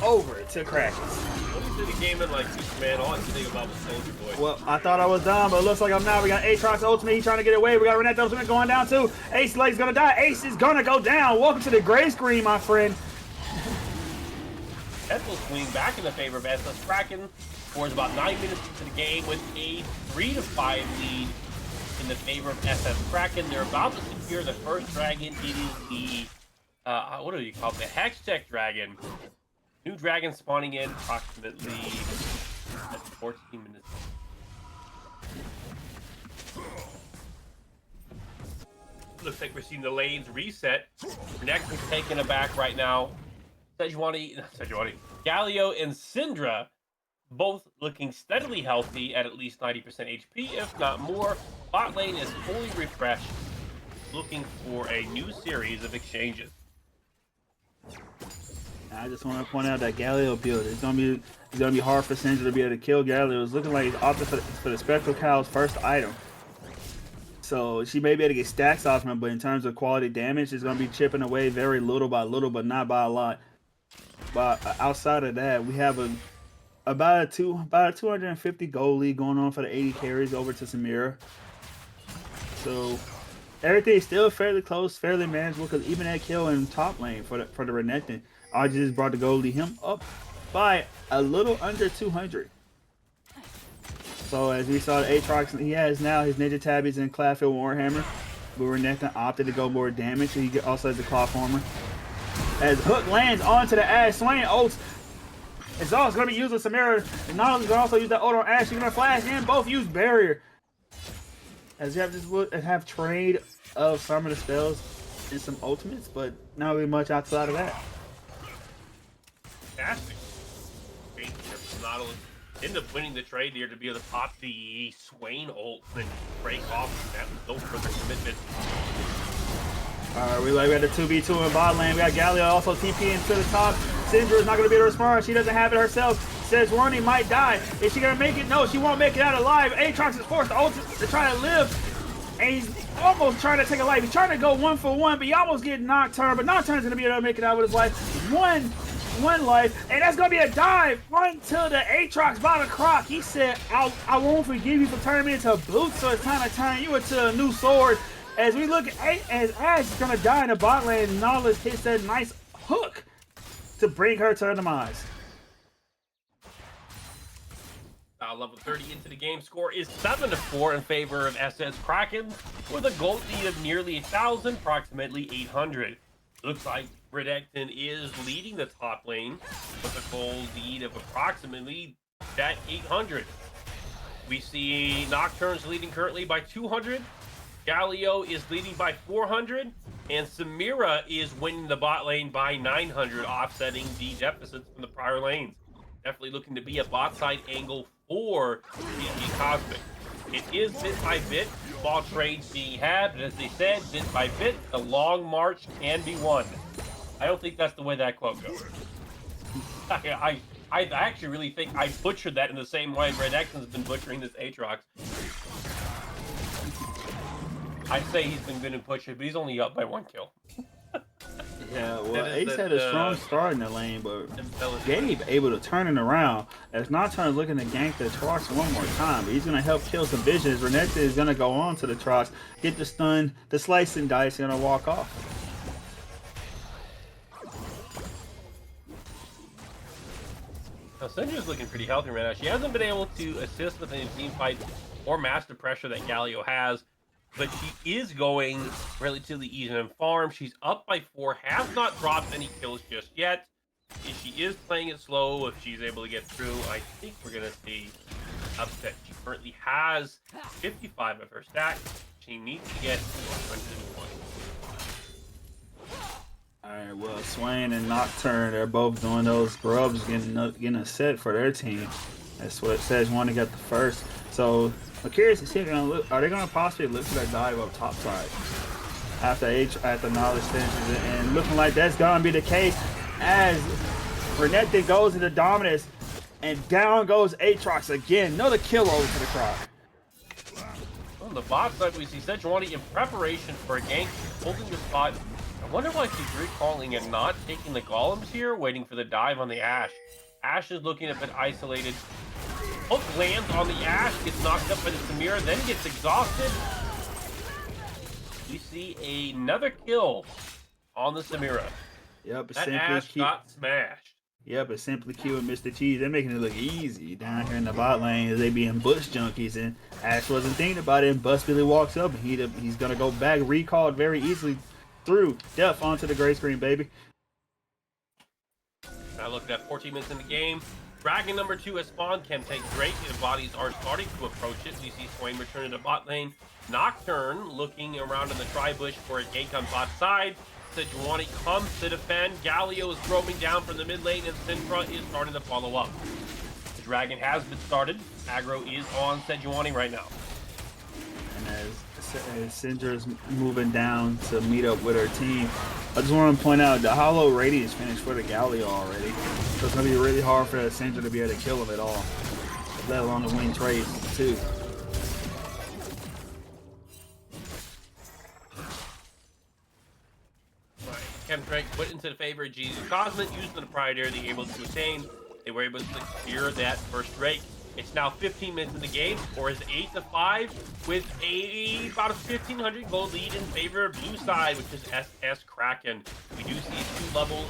over to Krakens. What do you see the game in like Superman? All I can think about was Soldier Boy. Well, I thought I was done, but it looks like I'm not. We got Aatrox ultimate. He's trying to get away. We got Renekton ultimate going down too. Ace Lake's gonna die. Ace is gonna go down. Welcome to the gray screen, my friend. Pencil swing back in the favor of SS Kraken. Scores about 9 minutes into the game with a 3-5 lead in the favor of SS Kraken. They're about to secure the first dragon. It is the, what do you call it? The Hextech Dragon. New dragon spawning in approximately at 14 minutes. Looks like we're seeing the lanes reset. Next, we're taking it back right now. Sejuani, Galio and Syndra both looking steadily healthy at least 90% HP, if not more. Bot lane is fully refreshed, looking for a new series of exchanges. I just want to point out that Galileo build. It's gonna be hard for Syndra to be able to kill Galileo. It's looking like he's opted for the Spectral Cow's first item. So she may be able to get stacks off him, but in terms of quality damage, it's gonna be chipping away very little by little, but not by a lot. But outside of that, we have about a 250 goal lead going on for the 80 carries over to Samira. So everything's still fairly close, fairly manageable, because even that kill in top lane for the Renekton, I just brought the goal lead him up by a little under 200. So as we saw, the Aatrox, he has now his Ninja Tabbies and Cladfield Warhammer. but Renekton opted to go more damage, so he also has the Claw Former. As Hook lands onto the Ash, Swain ults. Exhaust going to be used with Samira. And not only going to also use that ult on Ash, she's going to flash in. Both use Barrier. As you have just trade of some of the spells and some ultimates, but not really much outside of that. Fantastic. Great. Nautilus end up winning the trade here to be able to pop the Swain ult and break off that with no further commitment. Alright, we got the 2v2 in bot lane. We got Galio also TPing to the top. Syndra is not going to be able to respond. She doesn't have it herself. Sejuani might die. Is she going to make it? No, she won't make it out alive. Aatrox is forced to try to live. And he's almost trying to take a life. He's trying to go 1-for-1, but he almost gets Nocturne. But Nocturne's going to be able to make it out with his life. One life. And that's going to be a dive until the Aatrox bottom croc. He said, I won't forgive you for turning me into a boot, so it's time to turn you into a new sword. As we look at as Ash is going to die in the bot lane, Nautilus hits that nice hook to bring her to her demise. Level 30 into the game. Score is 7-4 in favor of SS Krakens with a gold lead of nearly 1,000, approximately 800. Looks like Renekton is leading the top lane with a gold lead of approximately that 800. We see Nocturne's leading currently by 200. Galio is leading by 400, and Samira is winning the bot lane by 900, offsetting the deficits from the prior lanes. Definitely looking to be a bot side angle for GG Cosmic. It is bit by bit, small trades being had, but as they said, bit by bit, the long march can be won. I don't think that's the way that quote goes. I actually really think I butchered that in the same way Renekton's been butchering this Aatrox. I say he's been good and pushing, but he's only up by 1 kill. Yeah, well, Ace had a strong start in the lane, but Gabe able to turn it around. As Nocturne looking to gank the Trox one more time, but he's going to help kill some visions. Renekton is going to go on to the Trox, get the stun, the slice and dice, going to walk off. Now, Syndra's looking pretty healthy right now. She hasn't been able to assist with any team fight or master pressure that Galio has, but she is going relatively easy on farm. She's up by 4, has not dropped any kills just yet. If she is playing it slow, if she's able to get through, I think we're going to see upset. She currently has 55 of her stack. She needs to get 120. Alright, well, Swain and Nocturne, they're both doing those grubs, getting a set for their team. That's what it says. One to get the first. So I'm curious to see if are they going to possibly look for that dive up top side after Knowledge finishes it, and looking like that's going to be the case as Renekton goes into Dominus, and down goes Aatrox again. Another kill over to the Croc. On the bot side, we see Sejuani in preparation for a gank, holding the spot. I wonder why she's recalling and not taking the golems here, waiting for the dive on the Ashe. Ashe is looking a bit isolated. Hook lands on the Ashe, gets knocked up by the Samira, then gets exhausted. We see another kill on the Samira. Yep, that Ashe got smashed. Yep, it's Simply Q and Mr. Cheese. They're making it look easy down here in the bot lane as they being bush junkies, and Ashe wasn't thinking about it, and Bust Billy walks up, and he's going to go back, recalled very easily through Def onto the gray screen, baby. Now looking at 14 minutes in the game. Dragon number 2 has spawned. Can take Drake, and bodies are starting to approach it. We see Swain returning to bot lane. Nocturne looking around in the tri-bush for a gank on bot side. Sejuani comes to defend. Galio is roaming down from the mid lane, and Syndra is starting to follow up. The Dragon has been started. Aggro is on Sejuani right now. And as Syndra is moving down to meet up with her team, I just want to point out the hollow radius finished for the Galio already. So it's going to be really hard for Syndra to be able to kill him at all, let alone to win trades too. Drake put into the favor of Jesus Cosmic, using the priority they were able to attain. They were able to secure that first Drake. It's now 15 minutes in the game, or is 8-5 with about a 1,500 gold lead in favor of blue side, which is SS Kraken. We do see a 2-level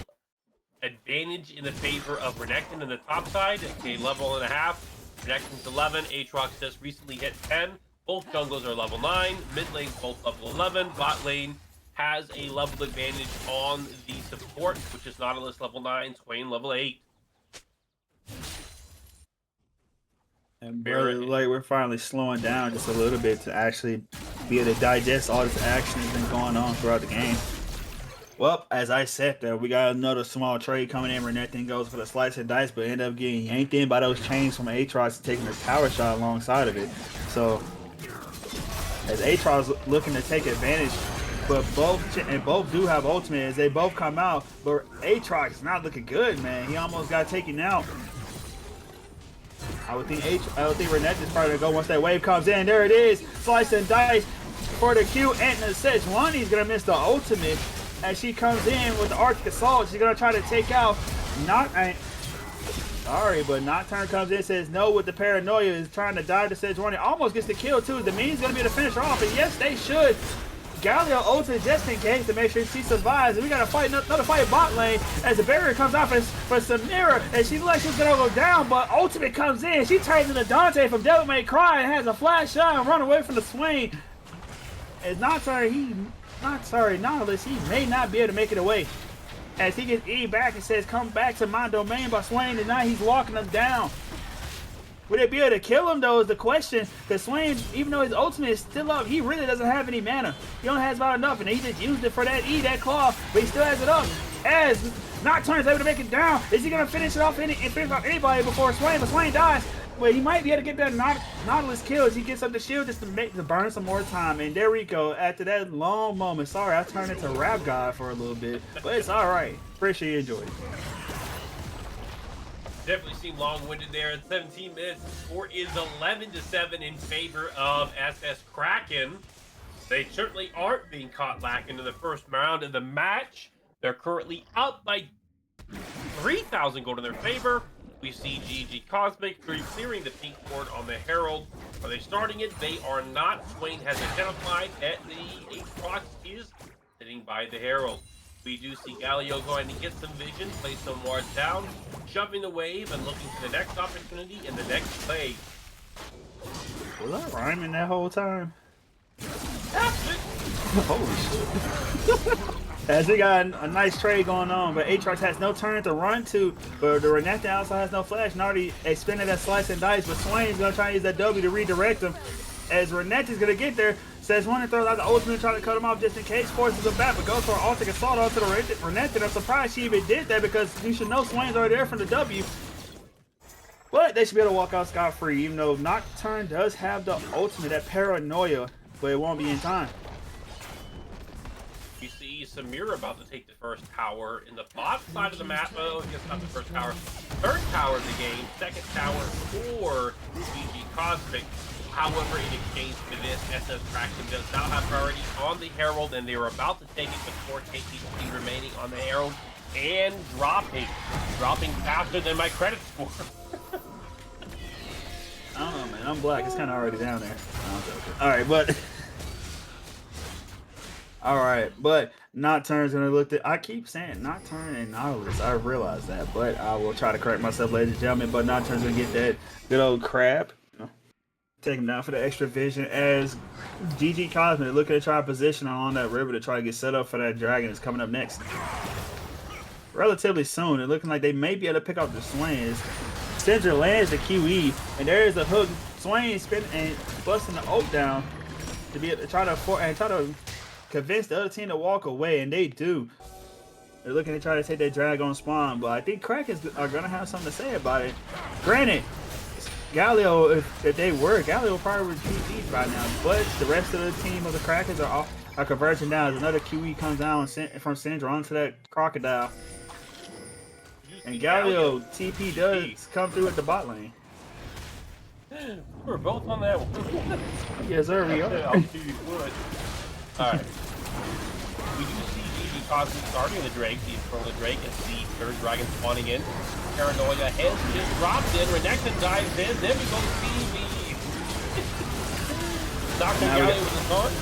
advantage in the favor of Renekton in the top side. It's a level and a half. Renekton's 11. Aatrox just recently hit 10. Both junglers are level 9, mid lane both level 11, bot lane has a level advantage on the support, which is Nautilus level 9, Swain level 8. And brother, like we're finally slowing down just a little bit to actually be able to digest all this action that's been going on throughout the game. Well, as I said there, we got another small trade coming in where Nathan goes for the slice and dice, but end up getting yanked in by those chains from Aatrox taking his power shot alongside of it. So as Aatrox looking to take advantage, but both do have ultimate as they both come out, but Aatrox is not looking good, man. He almost got taken out. I would think Renette is probably gonna go once that wave comes in. There it is, slice and dice for the Q and the Sejuani's gonna miss the ultimate as she comes in with the Arctic Assault. She's gonna try to take out Nocturne comes in, says no with the paranoia, is trying to dive to Sejuani. Almost gets the kill too. The Dominion's gonna be able to finish her off, and yes, they should. Galio ulted just in case to make sure she survives. And we gotta fight another fight bot lane as the barrier comes out for Samira, and she looks like she's gonna go down, but ultimate comes in. She turns into Dante from Devil May Cry and has a flash shot and run away from the Swain. As Nautilus, he may not be able to make it away. As he gets E back and says, come back to my domain by Swain, and now he's walking them down. Would they be able to kill him though is the question, because Swain, even though his ultimate is still up, he really doesn't have any mana. He only has about enough, and he just used it for that E, that claw, but he still has it up. As Nocturne's able to make it down, is he going to finish it off anybody before Swain? But Swain dies, but he might be able to get that Nautilus kill as he gets up the shield just to burn some more time. And there we go, after that long moment. Sorry, I turned into Rap God for a little bit, but it's alright. Appreciate you enjoyed it. Definitely seemed long-winded there. At 17 minutes, the score is 11-7 in favor of SS Kraken. They certainly aren't being caught lacking in the first round of the match. They're currently up by 3,000 gold in their favor. We see GG Cosmic clearing the pink board on the Herald. Are they starting it? They are not. Swain has identified that the Aatrox is sitting by the Herald. We do see Galio going to get some vision, place some wards down, shoving the wave, and looking for the next opportunity in the next play. Was I rhyming that whole time? Holy shit. As we got a nice trade going on, but Aatrox has no turn to run to, but the Renekton also has no flash, and already expended that slice and dice, but Swain's going to try to use that W to redirect him. As Renekton's going to get there, Sejuani throws out the ultimate, trying to cut him off just in case, forces him back, but goes for an Arctic Assault onto the Renekton. I'm surprised she even did that because you should know Swain's already there from the W. But they should be able to walk out scot-free, even though Nocturne does have the ultimate, that paranoia, but it won't be in time. You see Samira about to take the first tower in the bot side of the map. Oh, I guess not the first tower. Third tower of the game, second tower for GG Cosmic. However, in exchange for this, SS Kraken does now have priority on the Herald, and they were about to take it with 4 KTC remaining on the Herald, and dropping faster than my credit score. I don't know, man. I'm black. It's kind of already down there. All right, but Nocturne's gonna look at. I keep saying Nocturne and Nautilus. I realize that, but I will try to correct myself, ladies and gentlemen. But Nocturne's gonna get that good old crab. Take him down for the extra vision as GG Cosmic looking to try to position along that river to try to get set up for that dragon that's coming up next. Relatively soon, it's looking like they may be able to pick up the Swains. Syndra lands the QE, and there is a hook. Swain spinning and busting the ult down to be able to try to convince the other team to walk away, and they do. They're looking to try to take that drag on spawn, but I think Krakens are gonna have something to say about it. Granted, Galio, if they were, Galio probably would GG by now, but the rest of the team of the Krakens are converging down as another QE comes down from Syndra onto that crocodile. And Galio TP does come through at the bot lane. We're both on that one. Yes, sir, we are. Alright. We do see GG Cosmic starting the Drake, the Infernal Drake, and the third dragon spawning in. Paranoia has just dropped in. Renekton dives in. Then we go see the Dr. Galio with the taunt.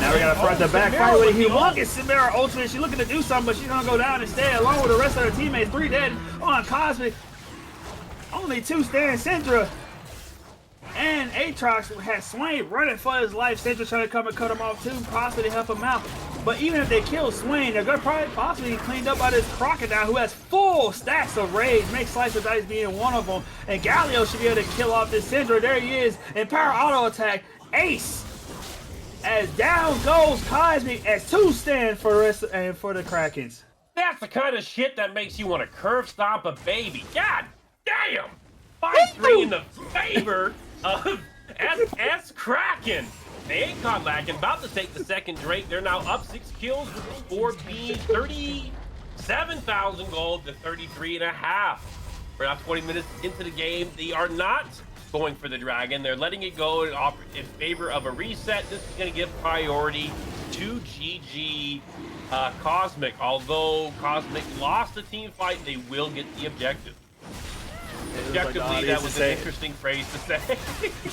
Now we got a front to back fight with a humongous Samira ultimate. She's looking to do something, but she's gonna go down instead, along with the rest of her teammates. 3 dead on Cosmic. Only 2 stand Syndra. And Aatrox had Swain running for his life. Central trying to come and cut him off too, possibly to help him out. But even if they kill Swain, they're gonna probably possibly be cleaned up by this Crocodile who has full stacks of rage. Make Slice of Dice being one of them. And Galio should be able to kill off this Syndra. There he is. And power auto attack. Ace. As down goes Cosmic as 2 stand for the Krakens. That's the kind of shit that makes you want to curve stomp a baby. God damn! 5-3 in the favor of SS Kraken. They ain't caught lacking. About to take the second Drake. They're now up 6 kills with the score being 37,000 gold to 33.5. We're now 20 minutes into the game. They are not going for the dragon. They're letting it go in favor of a reset. This is going to give priority to GG Cosmic. Although Cosmic lost the team fight, they will get the objective. Objectively, that was an interesting phrase to say.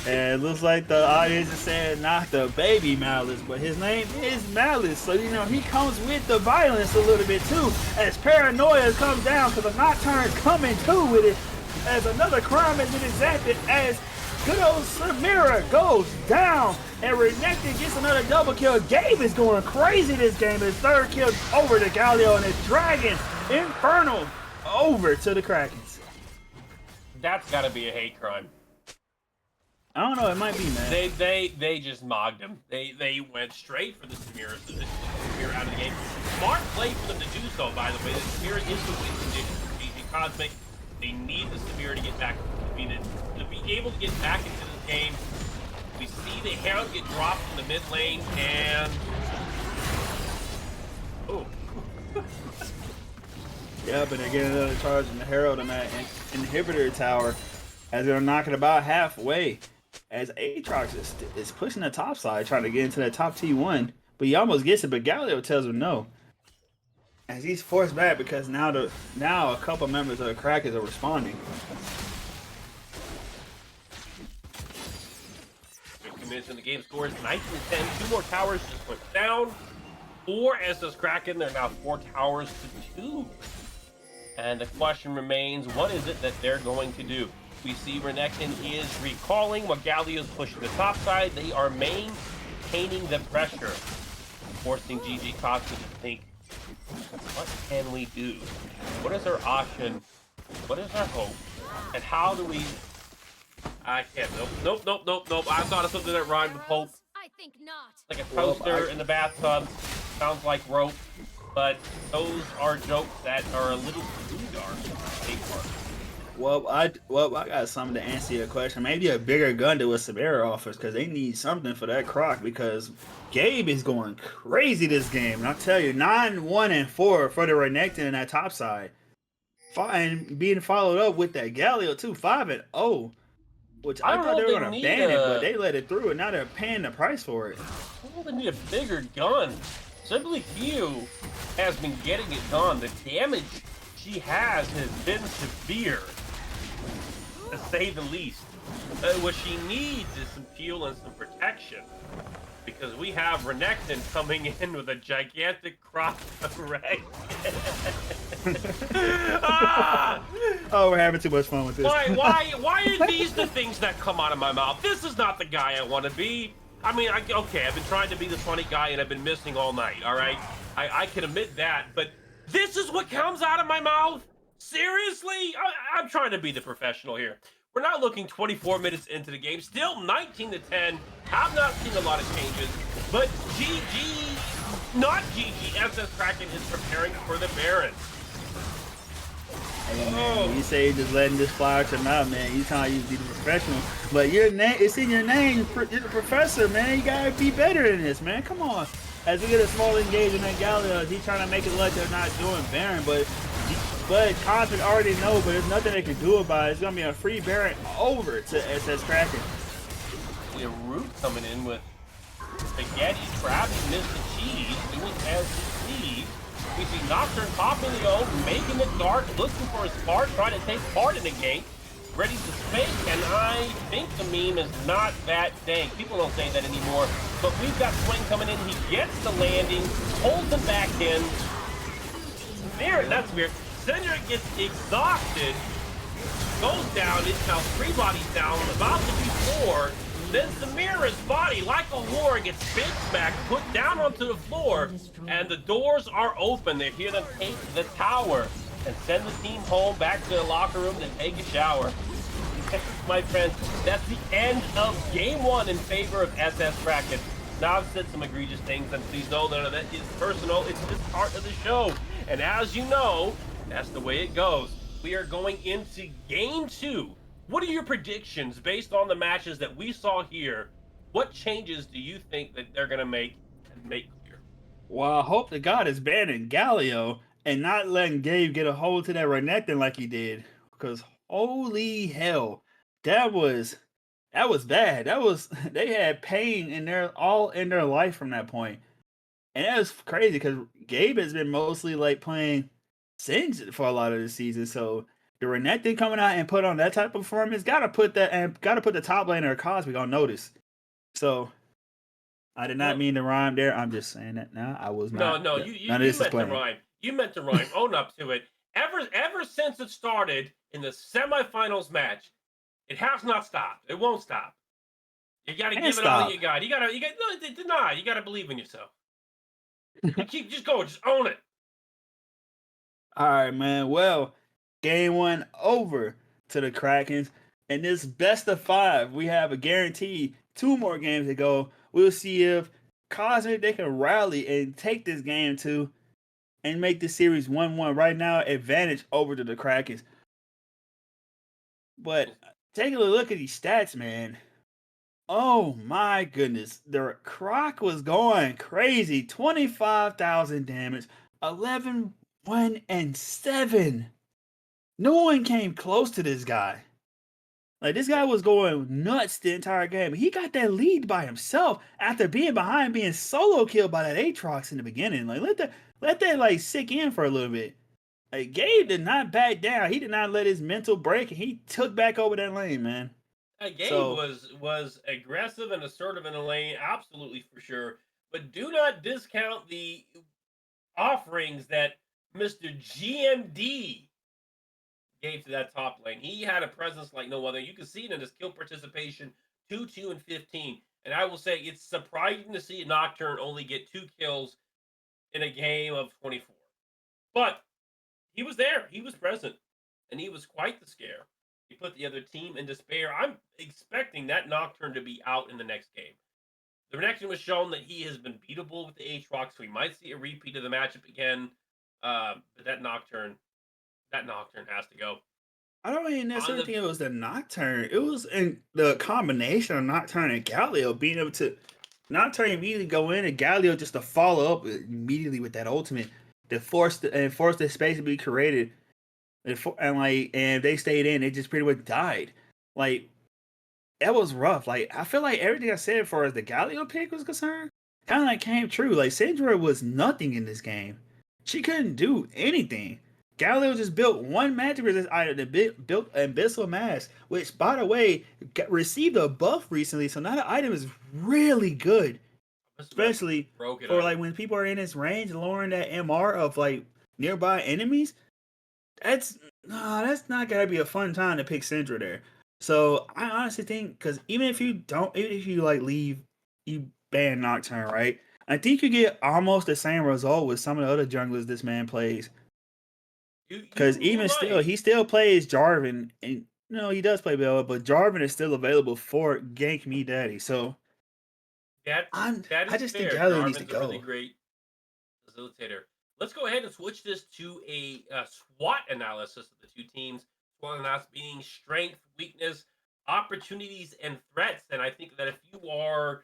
And it looks like the audience is saying not the baby Malice, but his name is Malice. So, you know, he comes with the violence a little bit too. As Paranoia comes down, because the Nocturne's coming too with it. As another crime has been exacted, as good old Samira goes down. And Renekton gets another double kill. Gabe is going crazy this game. His 3rd kill over to Galio and his Dragon Infernal over to the Krakens. That's got to be a hate crime. I don't know. It might be, man. They just mogged him. They went straight for the Samira, so this is Samira out of the game. Smart play for them to do so, by the way. The Samira is the win condition for GG Cosmic. They need the Samira to get back to be able to get back into this game. We see the Hound get dropped in the mid lane, and yeah, but they're getting another charge in the Herald on that inhibitor tower as they're knocking about halfway. As Aatrox is pushing the top side, trying to get into the top T1, but he almost gets it, but Galio tells him no. As he's forced back because now a couple members of the Krakens are responding. 15 minutes in the game, scores 19-10. 2 more towers just went down. 4 SS Kraken, they're now 4 towers to 2. And the question remains, what is it that they're going to do? We see Renekton is recalling while Galio's pushing the top side. They are maintaining the pressure, forcing GG Cosmic to think, what can we do? What is our option? What is our hope? And how do we... I can't. Nope. I thought of something that rhymed with hope. I think not. Like a toaster in the bathtub. Sounds like rope. But those are jokes that are a little too dark. Well, I got something to answer your question. Maybe a bigger gun to what Samara offers, because they need something for that Croc, because Gabe is going crazy this game. And I'll tell you, 9-1-4 for the Renekton in that top side. And being followed up with that Galio too, 5-0. Which I thought they were going to ban it, but they let it through, and now they're paying the price for it. I don't think they need a bigger gun. Simply Q has been getting it done. The damage she has been severe, to say the least. What she needs is some fuel and some protection, because we have Renekton coming in with a gigantic crop of red. Oh, we're having too much fun with this. Why are these the things that come out of my mouth? This is not the guy I want to be. I mean, okay, I've been trying to be the funny guy and I've been missing all night, all right? I can admit that, but this is what comes out of my mouth? Seriously? I'm trying to be the professional here. We're now looking 24 minutes into the game, still 19-10. Have not seen a lot of changes, but SS Kraken is preparing for the Baron. Hey, man, you say you're just letting this fly out your mouth, man. You trying to be the professional, but your name, it's in your name. You're the professor, man. You gotta be better than this, man. Come on. As we get a small engagement at Galio, he's trying to make it like they're not doing Baron, but Cosmic already know, but there's nothing they can do about it. It's gonna be a free Baron over to SS Kraken. We have Root coming in with spaghetti, traps, missed the cheese, doing as he sees. We see Nocturne popping the O, making it dark, looking for a spark, trying to take part in the game, ready to spake, and I think the meme is not that dank. People don't say that anymore, but we've got Swing coming in. He gets the landing, holds him back in. Weird, that's weird. Syndra gets exhausted, goes down. down. It's now 3 bodies down, about to be 4. Then Samira's body, like a horror, gets spin smacked, put down onto the floor, and the doors are open. They hear them take the tower and send the team home, back to the locker room to take a shower. My friends, that's the end of game 1 in favor of SS Krakens. Now, I've said some egregious things, and please know that that is personal. It's just part of the show. And as you know, that's the way it goes. We are going into game 2. What are your predictions based on the matches that we saw here? What changes do you think that they're going to make and make clear? Well, I hope to God is banning Galio and not letting Gabe get a hold to that Renekton like he did. Because holy hell, that was bad. That was they had pain in their life from that point. And that was crazy because Gabe has been mostly like playing Singed for a lot of the season. So the Renekton coming out and put on that type of performance gotta put the top laner of Cosmic on notice. So I did not mean to rhyme there. I'm just saying that now. I was not. No, None of you this is meant to planned. rhyme. You meant to rhyme. Own up to it. Ever since it started in the semifinals match, it has not stopped. It won't stop. You got to give it all you got. You got no deny. You got to believe in yourself. You keep just go, just own it. All right, man. Well, game 1 over to the Krakens. And this best of 5, we have a guaranteed 2 more games to go. We'll see if Cosmic they can rally and take this game 2 and make the series 1-1. Right now, advantage over to the Krakens. But taking a look at these stats, man. Oh my goodness. The Croc was going crazy. 25,000 damage, 11, 1, and 7. No one came close to this guy. Like, this guy was going nuts the entire game. He got that lead by himself after being behind, being solo killed by that Aatrox in the beginning. Like, let that like sink in for a little bit. Like, Gabe did not back down. He did not let his mental break, and he took back over that lane, man. Gabe was aggressive and assertive in the lane, absolutely for sure. But do not discount the offerings that Mr. GMD gave to that top lane. He had a presence like no other. You can see it in his kill participation, 2, 2, and 15. And I will say it's surprising to see a Nocturne only get 2 kills in a game of 24. But he was there. He was present. And he was quite the scare. He put the other team in despair. I'm expecting that Nocturne to be out in the next game. The Renekton was shown that he has been beatable with the Aatrox, so we might see a repeat of the matchup again. But that Nocturne has to go. I don't even necessarily think it was the Nocturne. It was in the combination of Nocturne and Galio being able to Nocturne immediately go in and Galio just to follow up immediately with that ultimate to force the space to be created. And they stayed in, they just pretty much died. Like, that was rough. Like, I feel like everything I said as far as the Galio pick was concerned kind of like came true. Like, Syndra was nothing in this game. She couldn't do anything. Galio just built one magic resist item that built Abyssal Mass, which, by the way, received a buff recently. So now the item is really good, especially for like when people are in its range, lowering that MR of like nearby enemies. That's not gonna be a fun time to pick Syndra there. So I honestly think because even if you like leave, you ban Nocturne, right? I think you get almost the same result with some of the other junglers this man plays. Because even still, he still plays Jarvan, and he does play Bella, but Jarvan is still available for Gank Me Daddy. So I just think Galio needs to go. A really great facilitator. Let's go ahead and switch this to a SWOT analysis of the two teams. SWOT analysis being strength, weakness, opportunities, and threats. And I think that if you are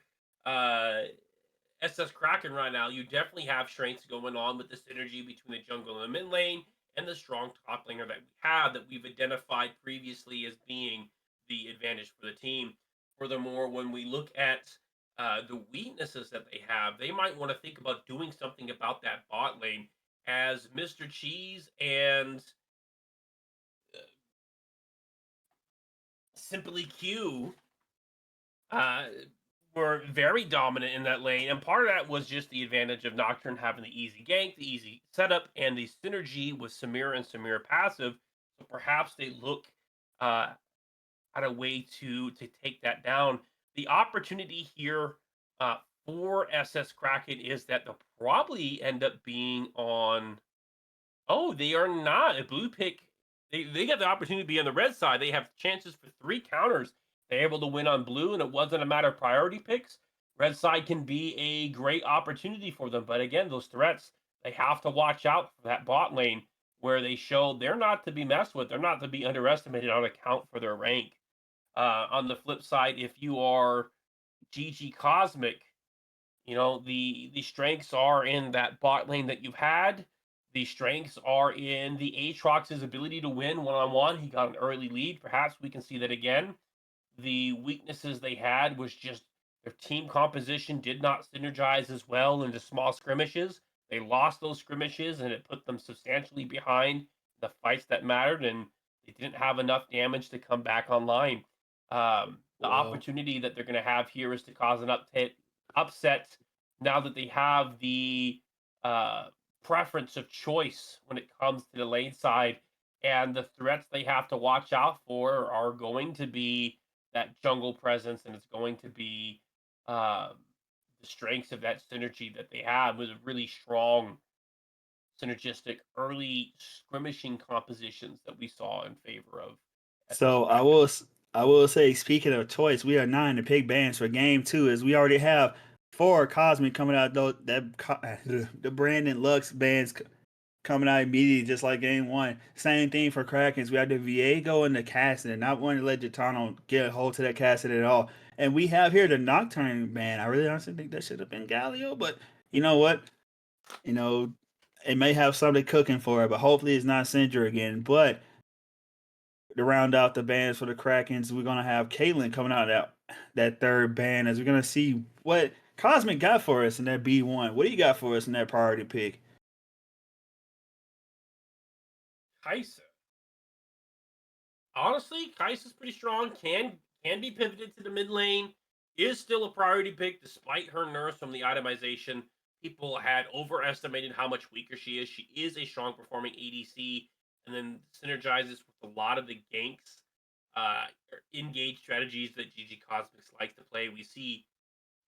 SS Kraken right now, you definitely have strengths going on with the synergy between the jungle and the mid lane and the strong top laner that we have that we've identified previously as being the advantage for the team. Furthermore, when we look at the weaknesses that they have, they might want to think about doing something about that bot lane, as Mr. Cheese and Simply Q were very dominant in that lane, and part of that was just the advantage of Nocturne having the easy gank, the easy setup, and the synergy with Samira and Samira passive. So perhaps they look had a way to take that down. The opportunity here uh, for SS Kraken is that they'll probably end up being on. Oh, they are not a blue pick. They got the opportunity to be on the red side. They have chances for 3 counters. They're able to win on blue, and it wasn't a matter of priority picks. Red side can be a great opportunity for them, but again, those threats they have to watch out for that bot lane where they show they're not to be messed with. They're not to be underestimated on account for their rank. On the flip side, if you are GG Cosmic, the strengths are in that bot lane that you've had. The strengths are in the Aatrox's ability to win one on one. He got an early lead. Perhaps we can see that again. The weaknesses they had was just their team composition did not synergize as well into small skirmishes. They lost those skirmishes and it put them substantially behind the fights that mattered, and they didn't have enough damage to come back online. The Well, opportunity that they're going to have here is to cause an upset now that they have the uh, preference of choice when it comes to the lane side. And the threats they have to watch out for are going to be that jungle presence, and it's going to be um, the strengths of that synergy that they have with a really strong synergistic early skirmishing compositions that we saw in favor of SS so Kraken. I will say, speaking of choice, we are not in the pick bands for game two, as we already have four Cosmic coming out. Though the Brandon Lux bands coming out immediately, just like game one. Same thing for Krakens. We have the Viego and the Cassidy, not wanting to let Gitano get a hold to that Cassidy at all. And we have here the Nocturne band. I really honestly think that should have been Galio, but you know what? You know, it may have something cooking for it, but hopefully it's not Cinder again. But to round out the bands for the Krakens, we're gonna have Caitlyn coming out of that third band as we're gonna see what Cosmic got for us in that B1. What do you got for us in that priority pick? Kaisa. Honestly, Kaisa's pretty strong. Can be pivoted to the mid lane. Is still a priority pick despite her nerfs from the itemization. People had overestimated how much weaker she is. She is a strong performing ADC, and then synergizes with a lot of the ganks, engage strategies that GG Cosmics likes to play. We see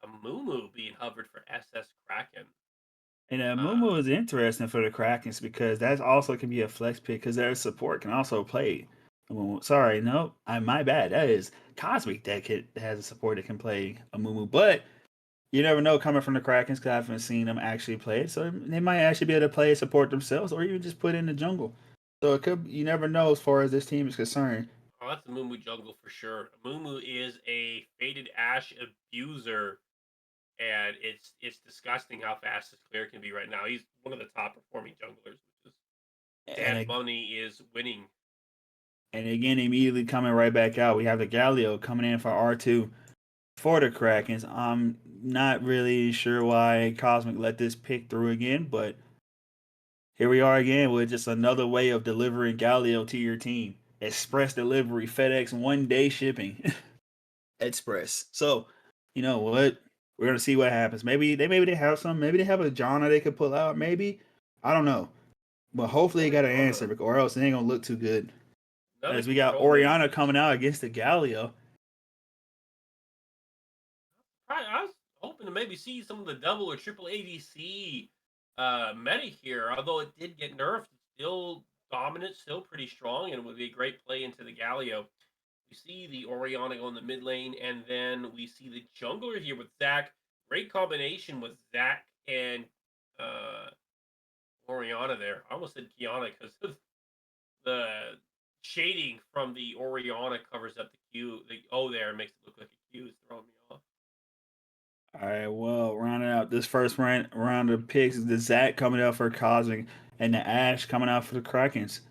a Mumu being hovered for SS Kraken. And Uh, Mumu is interesting for the Krakens because that also can be a flex pick because their support can also play. Well, sorry, no, my bad. That is Cosmic that has a support that can play a Mumu, but you never know coming from the Krakens because I haven't seen them actually play it. So they might actually be able to play support themselves or even just put it in the jungle. So it could you never know as far as this team is concerned. oh, that's a Mumu jungle for sure. Mumu is a faded ash abuser, and it's disgusting how fast this player can be right now. He's one of the top performing junglers, which is And sad. Money is winning. and again, immediately coming right back out, we have the Galio coming in for R2 for the Krakens. I'm not really sure why Cosmic let this pick through again, but here we are again with just another way of delivering Galio to your team. Express delivery, FedEx 1 day shipping. Express. So, you know what? We're gonna see what happens. Maybe they have some. Maybe they have a genre they could pull out. Maybe I don't know. But hopefully they got an answer, or else it ain't gonna look too good. Another As we got control Oriana mages. coming out against the Galio. I was hoping to maybe see some of the double or triple ADC meta here, although it did get nerfed. It's still dominant, still pretty strong, and it would be a great play into the Galio. We see the Oriana go in the mid lane, and then we see the jungler here with Zac. Great combination with Zac and uh, Oriana there. I almost said Kiana because the shading from the Oriana covers up the Q. The O there makes it look like a Q is throwing me off. All right, well, rounding out this first round of picks is the Zach coming out for Cosmic and the Ash coming out for the Krakens.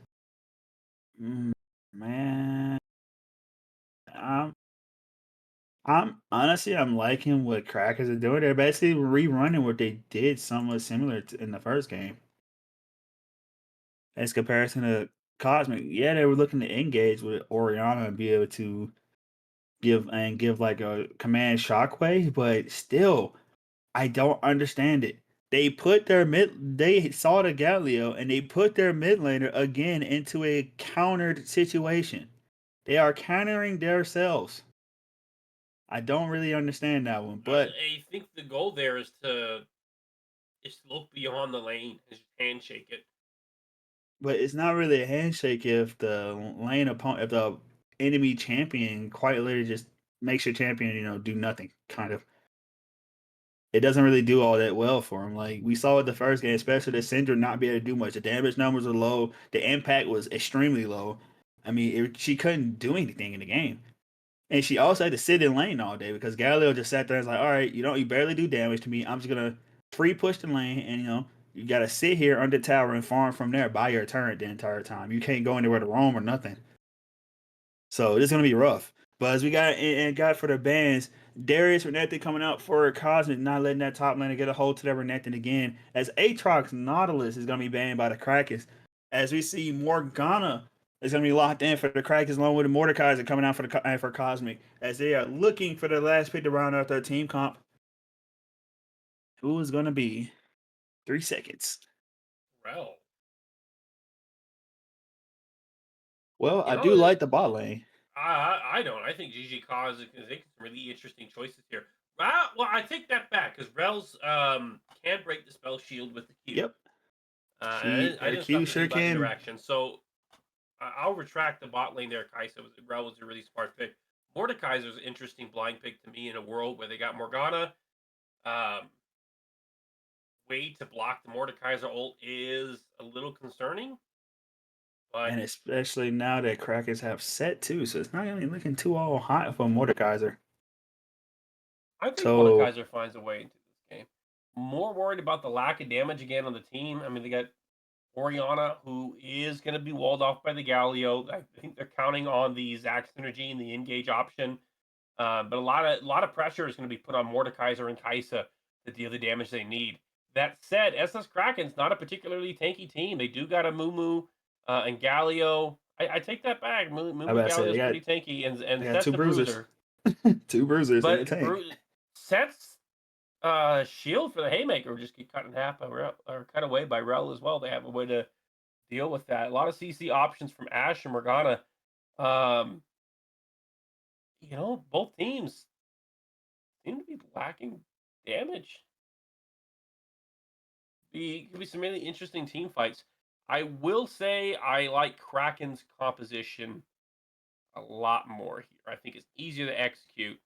Man, I'm I'm honestly I'm liking what Krakens are doing. They're basically rerunning what they did somewhat similar in the first game. As comparison to Cosmic, yeah, they were looking to engage with Oriana and be able to give like a command shockwave, but still, I don't understand it. They saw the Galio and they put their mid laner again into a countered situation. They are countering themselves. I don't really understand that one, but I think the goal there is to just look beyond the lane and just handshake it. it's not really a handshake if if the enemy champion quite literally just makes your champion, do nothing, kind of. It doesn't really do all that well for him. Like we saw with the first game, especially the Syndra not be able to do much. The damage numbers were low. The impact was extremely low. I mean, she couldn't do anything in the game. And she also had to sit in lane all day because Galileo just sat there and was like, all right, you barely do damage to me. I'm just gonna free push the lane and you gotta sit here under tower and farm from there by your turret the entire time. You can't go anywhere to roam or nothing. So it's gonna be rough. But as we got for the bans, Darius Renekton coming out for Cosmic, not letting that top laner get a hold to that Renekton again. As Aatrox Nautilus is gonna be banned by the Krakens. As we see Morgana is gonna be locked in for the Krakens along with the Mordekaiser coming out for Cosmic. As they are looking for the last pick to round out their team comp. Who is gonna be 3 seconds? Rel. Well, You I know, do like the bot lane. I don't. I think GG Cause is making some really interesting choices here. Well, I take that back because Rel's can break the spell shield with the Q. Yep. I Her didn't Q stop to sure think about can. interaction. So I'll retract the bot lane there. Kaisa Rel was a really smart pick. Mordekaiser's an interesting blind pick to me in a world where they got Morgana. Um, Way to block the Mordekaiser ult is a little concerning. But And especially now that Krakens have set too, so it's not really looking too all hot for Mordekaiser. I think So Mordekaiser finds a way into this game. More worried about the lack of damage again on the team. I mean, they got Oriana, who is going to be walled off by the Galio. I think they're counting on the Zac synergy and the engage option. But a lot of pressure is going to be put on Mordekaiser and Kaisa to deal the damage they need. That said, SS Kraken's not a particularly tanky team. They do got a Mumu and Galio. I take that back. I Mumu about to say Galio is pretty tanky, and they got Set's two a bruisers. bruiser. Two bruisers in the But tank. Set's shield for the Haymaker would just get cut in half by Rel, or cut away by Rel as well. They have a way to deal with that. A lot of CC options from Ashe and Morgana. Um, both teams seem to be lacking damage. Could be some really interesting team fights. I will say I like Kraken's composition a lot more here. I think it's easier to execute,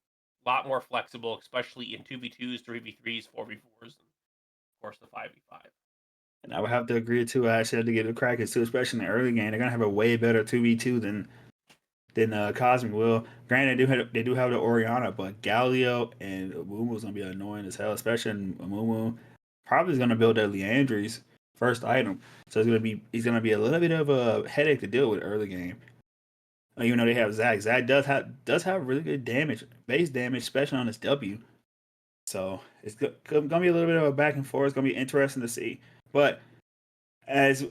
a lot more flexible, especially in 2v2s, 3v3s, 4v4s, and of course the 5v5. And I would have to agree too. I actually had to give the Krakens too, especially in the early game. They're gonna have a way better 2v2 than Cosmic will. Granted, they do have the Oriana, but Galio and Amumu's gonna be annoying as hell, especially in Amumu. Probably is gonna build their Leandry's first item, so he's gonna be a little bit of a headache to deal with early game. Even though they have Zac, Zac does have really good damage, base damage, especially on his W. So it's gonna be a little bit of a back and forth. It's gonna be interesting to see. But as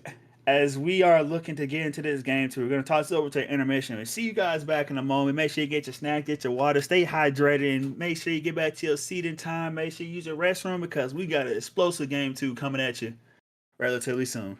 as we are looking to get into this game too, we're gonna toss it over to intermission and see you guys back in a moment. Make sure you get your snack, get your water, stay hydrated, and make sure you get back to your seat in time. Make sure you use your restroom because we got an explosive game too coming at you relatively soon.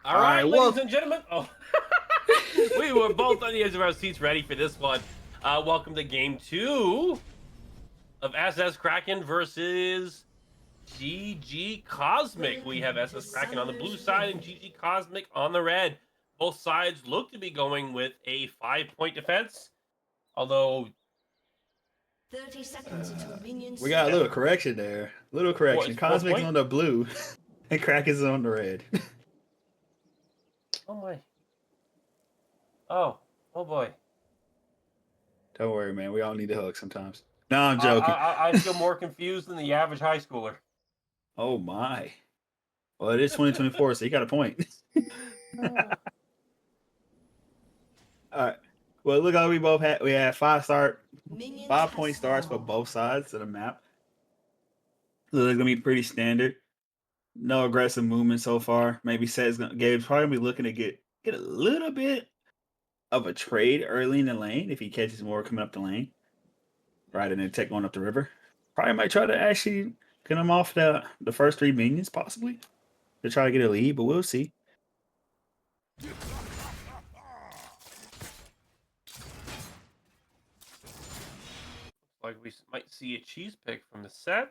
All right, well, ladies and gentlemen. Oh, we were both on the edge of our seats ready for this one. Welcome to game 2 of SS Kraken versus GG Cosmic. We have SS Kraken on the blue side and GG Cosmic on the red. Both sides look to be going with a 5-point defense, although 30 seconds until minions. we got a little correction there. Little correction. it's Cosmic's 4 on the blue, and Kraken's on the red. oh my. Oh boy. Don't worry, man. We all need a hug sometimes. No, I'm joking. I feel more confused than the average high schooler. Oh my. Well, it is 2024, so you got a point. All right. Well, look how we both had. We had 5-point starts for both sides of the map. So they're gonna be pretty standard. No aggressive movement so far. Maybe Gabe's probably gonna be looking to get a little bit of a trade early in the lane if he catches more coming up the lane, rather than take one up the river. Probably might try to actually get him off the first 3 minions, possibly, to try to get a lead, but we'll see. Like we might see a cheese pick from the set.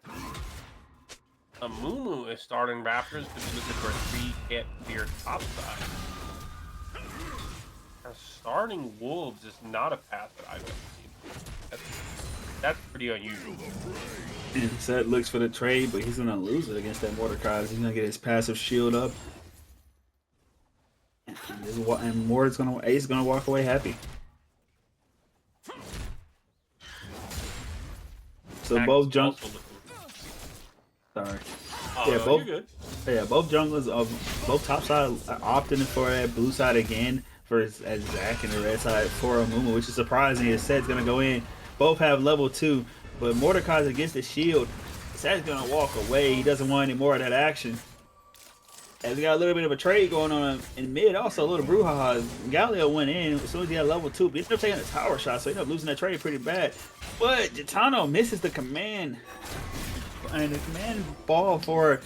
A Moo is starting Raptors to be looking for a 3-hit clear top side. Now, starting Wolves is not a path that I've ever seen. That's pretty unusual. And Set looks for the trade, but he's gonna lose it against that Mordecai. He's gonna get his passive shield up, and Mord's gonna walk away happy. So both junk. Sorry. Oh, Yeah, no, both. you're good. Yeah, both junglers of both top side are opting for that blue side again for Zach and the red side for Amumu, which is surprising. His Set's gonna go in. Both have level 2, but Mordecai's against the shield. Set's gonna walk away. He doesn't want any more of that action. And we got a little bit of a trade going on in mid. Also, a little brouhaha. Galio went in as soon as he had level 2, but he ended up taking a tower shot, so he ended up losing that trade pretty bad. But Gitano misses the command. And the command ball for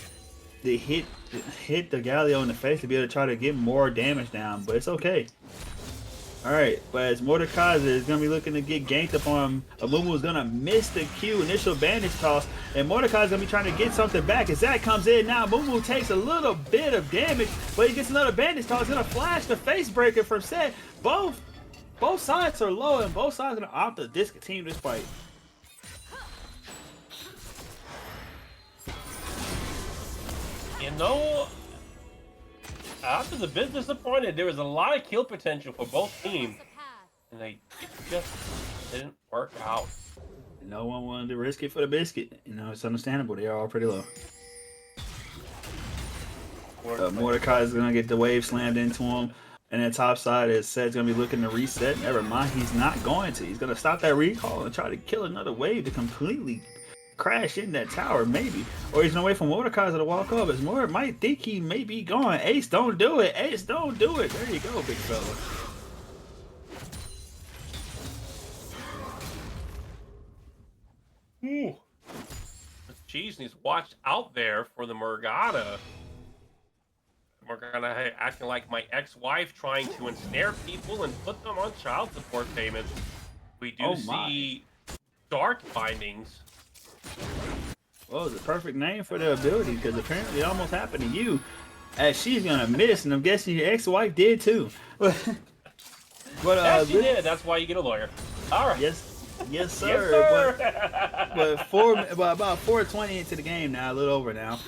the hit the Galio in the face to be able to try to get more damage down, but it's okay. Alright, but as Mordecai is going to be looking to get ganked upon him, Amumu is going to miss the Q initial bandage toss, and Mordecai is going to be trying to get something back. As that comes in now, Amumu takes a little bit of damage, but he gets another bandage toss. He's going to flash the face breaker from Set. Both sides are low, and both sides are going to opt to discontinue this fight. You know, I was a bit disappointed. There was a lot of kill potential for both teams, and it just didn't work out. No one wanted to risk it for the biscuit. You know, it's understandable. They are all pretty low. Mordecai is going to get the wave slammed into him. And then top side is Set's going to be looking to reset. Never mind, he's not going to. He's going to stop that recall and try to kill another wave to completely crash in that tower, maybe. Or he's going to wait for Mordecai to walk up. As Mord might think he may be gone. Ace, don't do it. Ace, don't do it. There you go, big fella. Ooh. Cheese needs watch out there for the Morgana. Morgana acting like my ex-wife, trying to ensnare people and put them on child support payments. We do see dark bindings. Well, it's a perfect name for the ability, because apparently it almost happened to you. As she's gonna miss, and I'm guessing your ex-wife did too. But yeah, she did. That's why you get a lawyer. All right. Yes, sir. Yes, sir. But about 4:20 into the game now, a little over now.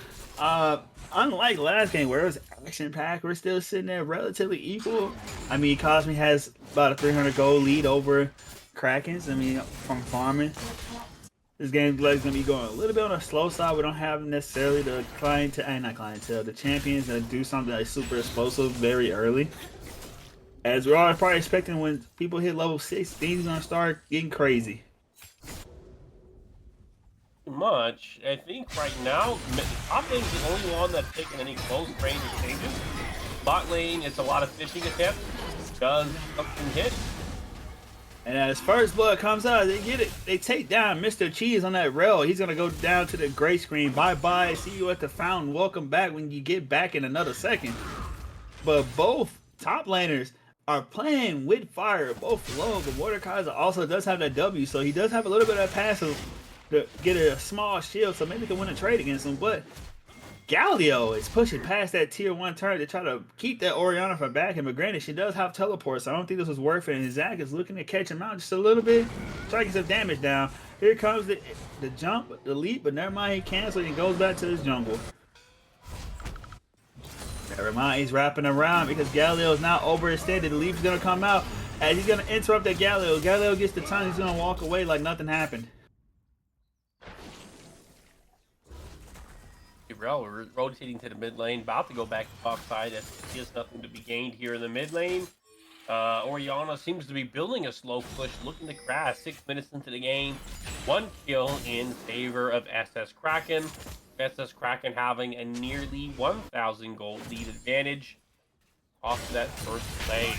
Unlike last game where it was action-packed, we're still sitting there relatively equal. I mean, Cosme has about a 300 gold lead over Krakens. I mean, from farming. This game is going to be going a little bit on the slow side. We don't have necessarily the the champions that do something like super explosive very early. As we're all probably expecting when people hit level 6, things are going to start getting crazy. Much. I think right now, top lane is the only one that's taking any close range changes. Bot lane, it's a lot of fishing attempts. Does something hit? And as first blood comes out, they get it. They take down Mr. Cheese on that rail. He's gonna go down to the gray screen. Bye bye. See you at the fountain. Welcome back when you get back in another second. but both top laners are playing with fire, both low. The Mordekaiser also does have that W, so he does have a little bit of passive to get a small shield, so maybe he can win a trade against him. But Galio is pushing past that tier 1 turn to try to keep that Orianna from back him. But granted, she does have teleport, so I don't think this was worth it. And Zach is looking to catch him out just a little bit, striking some damage down. Here comes the jump, the leap, but never mind, he cancels and goes back to his jungle. Never mind, he's wrapping around because Galio is now overextended. The leap is going to come out as he's going to interrupt that Galio. Galio gets the time, he's going to walk away like nothing happened. We're rotating to the mid lane, about to go back to top side as he has nothing to be gained here in the mid lane. Orianna seems to be building a slow push, looking to crash. 6 minutes into the game, 1 kill in favor of SS Kraken. SS Kraken having a nearly 1,000 gold lead advantage off that first play.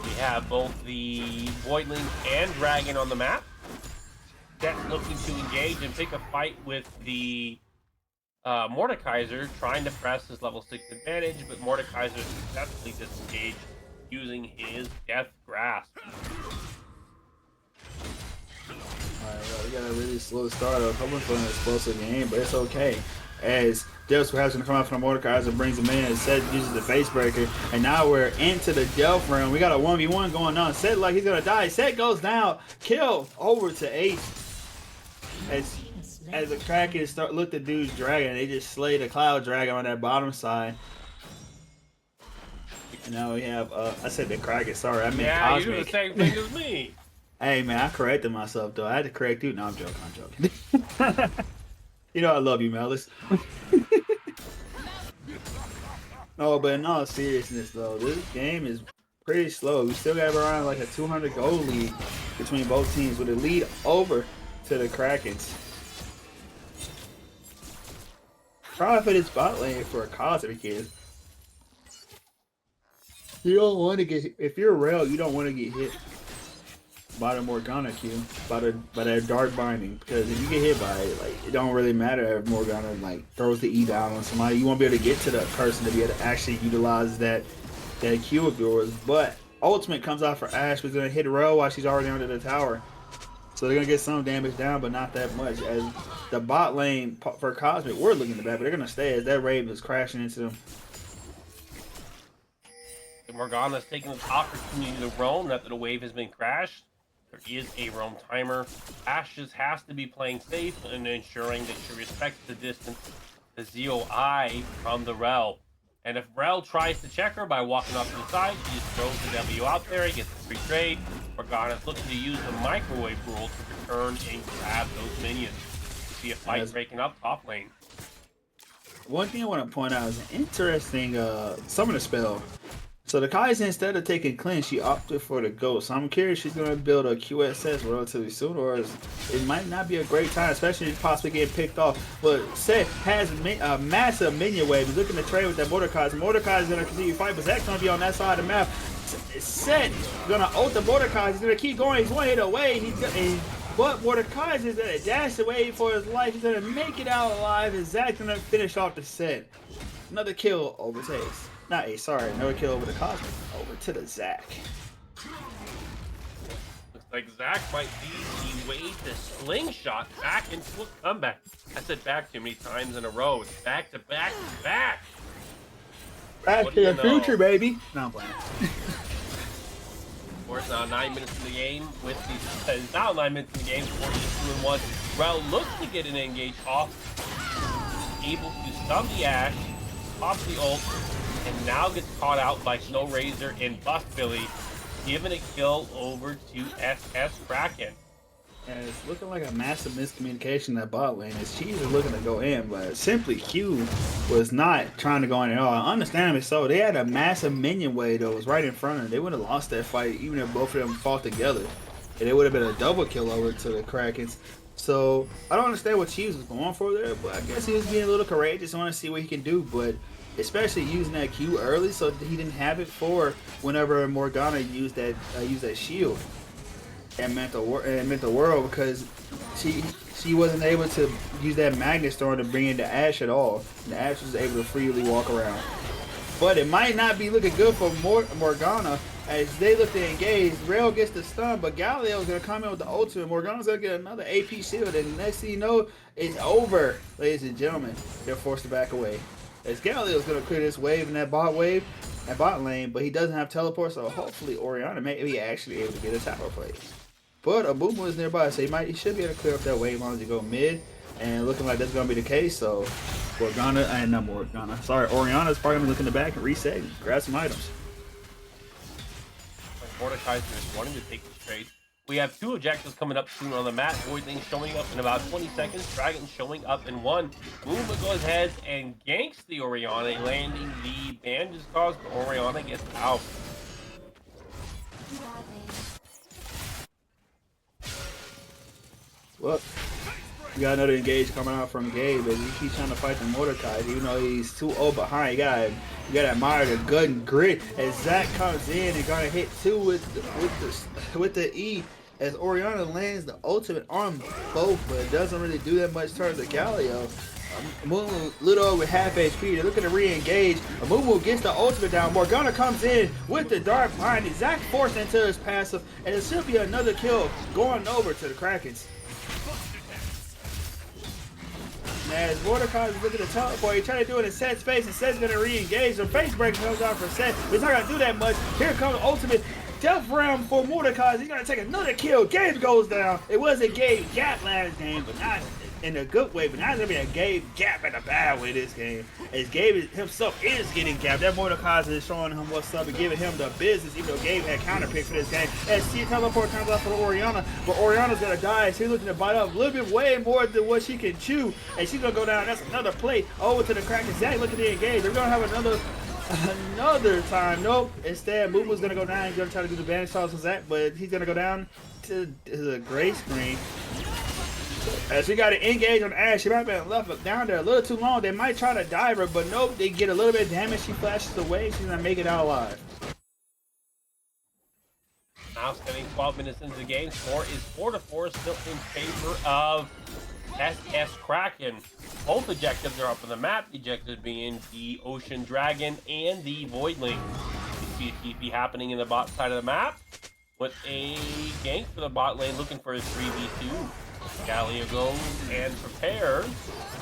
We have both the Voidling and Dragon on the map. That's looking to engage and pick a fight with the Mordekaiser, trying to press his level 6 advantage, but Mordekaiser successfully disengaged using his Death Grasp. Alright, we got a really slow start. I was hoping for an explosive game, but it's okay. As Delph perhaps going to come out from the Mordekaiser and brings him in, and Seth uses the face breaker, and now we're into the Delph round. We got a 1v1 going on. Seth like he's going to die. Seth goes down. Kill over to 8. As the Kraken look the dude's dragon, they just slay the Cloud Dragon on that bottom side. And now we have, I said the Kraken, sorry, I meant Cosmic. You do the same thing as me. Hey man, I corrected myself though. I had to correct you. No, I'm joking, You know I love you, Malice. No, but in all seriousness though, this game is pretty slow. We still got around like a 200 goal lead between both teams with a lead over to the Krakens. Try for this bot lane for a Cosmic is. You don't want to get, if you're a rail, you don't want to get hit by the Morgana Q, by that Dark Binding, because if you get hit by it, like, it don't really matter if Morgana like throws the E down on somebody. You won't be able to get to that person to be able to actually utilize that Q of yours. But ultimate comes out for Ashe, who's gonna hit rail while she's already under the tower. So they're gonna get some damage down, but not that much. As the bot lane for Cosmic, we're looking at that, but they're gonna stay as that Raven is crashing into them. Morgana's taking this opportunity to roam after the wave has been crashed. There is a roam timer. Ashe just has to be playing safe and ensuring that she respects the distance, the ZOI from the Rel. And if Rel tries to check her by walking off to the side, she just throws the W out there, he gets a free trade. Morgana's looking to use the microwave rule to return and grab those minions. We see a fight breaking up top lane. One thing I want to point out is an interesting summoner spell. So the Kaizen, instead of taking cleanse, she opted for the ghost. So I'm curious she's going to build a QSS relatively soon, or it might not be a great time, especially if possibly getting picked off. But Seth has a massive minion wave. He's looking to trade with that Mordekaiser. Mordekaiser's going to continue to fight, but Zach's going to be on that side of the map. Seth going to ult the Mordekaiser. He's going to keep going. He's one hit away. But Mordekaiser is going to dash away for his life. He's going to make it out alive, and Zach's going to finish off the set. Another kill over to Ace. Not Ace, sorry. Another kill over the Cosmic. Over to the Zach. Looks like Zach might be the way to slingshot back into a comeback. I said back too many times in a row. It's back to back to back. Back to the future, baby. No, I'm playing. Of course, now 9 minutes in the game with the now 9 minutes in the game. 4-2-1. Rel looks to get an engage off. Able to stun the Ashe, pop the ult, and now gets caught out by Snow Razor and Bust Billy, giving a kill over to SS Kraken. And it's looking like a massive miscommunication in that bot lane. As Cheese is looking to go in, but Simply Q was not trying to go in at all. Understandably so. They had a massive minion wave that was right in front of them. They would have lost that fight even if both of them fought together. And it would have been a double kill over to the Krakens. So I don't understand what Cheese was going for there, but I guess he was being a little courageous. I want to see what he can do, but especially using that Q early, so he didn't have it for whenever Morgana used that shield. It meant the world because she wasn't able to use that Magnet Storm to bring in the Ashe at all. And the Ashe was able to freely walk around. But it might not be looking good for Morgana as they look to engage. Rail gets the stun, but Galileo's going to come in with the ultimate. Morgana's going to get another AP shield, and next thing you know, it's over, ladies and gentlemen. They're forced to back away. As Galileo's going to clear this wave in that bot lane, but he doesn't have teleport, so hopefully Orianna may be actually able to get a tower play. But Abumu is nearby, so he should be able to clear up that wave as long as he go mid. And looking like that's going to be the case, so Orianna's probably going to look in the back and reset and grab some items. Mordekaiser is wanting to take the trade. We have 2 objectives coming up soon on the map. Voidling showing up in about 20 seconds. Dragon showing up in 1. Moomba goes ahead and ganks the Orianna, landing the bandage cause, but Orianna gets out. Well, you got another engage coming out from Gabe, but he keeps trying to fight the Mordecai, even though he's too old behind. You gotta admire the gut and grit as Zach comes in and gonna hit 2 with the E as Orianna lands the ultimate on both, but it doesn't really do that much towards the Galio. Amumu little over half HP. They're looking to re-engage. Amumu gets the ultimate down. Morgana comes in with the dart behind it. Zach forced into his passive, and it should be another kill going over to the Krakens. As Mordecai is looking to teleport, he's trying to do it in Set's face, and Set's going to re-engage. The face break comes out for Set, but he's not going to do that much. Here comes the ultimate death round for Mordecai. He's going to take another kill. Gabe goes down. It was a Gabe gap last game, but not in a good way, but now it's going to be a Gabe gap in a bad way this game. As Gabe himself is getting gapped. That Mordecai is showing him what's up and giving him the business, even though Gabe had counter picks for this game. As she teleport turns out for Orianna, but Orianna's going to die. She's looking to bite up a little bit way more than what she can chew, and she's going to go down. That's another play over to the Krakens. Zach looking to engage. They're going to have another time. Nope. Instead, Muba's going to go down. He's going to try to do the bandage toss with Zach, but he's going to go down to the gray screen. As we got to engage on Ash, she might have been left down there a little too long. They might try to dive her, but nope, they get a little bit of damage. She flashes away. She's going to make it out alive. Now spending 12 minutes into the game, score is 4-4, still in favor of SS Kraken. Both objectives are up on the map, the objectives being the Ocean Dragon and the Voidling. You see a TP happening in the bot side of the map with a gank for the bot lane looking for a 3v2. Galio goes and prepares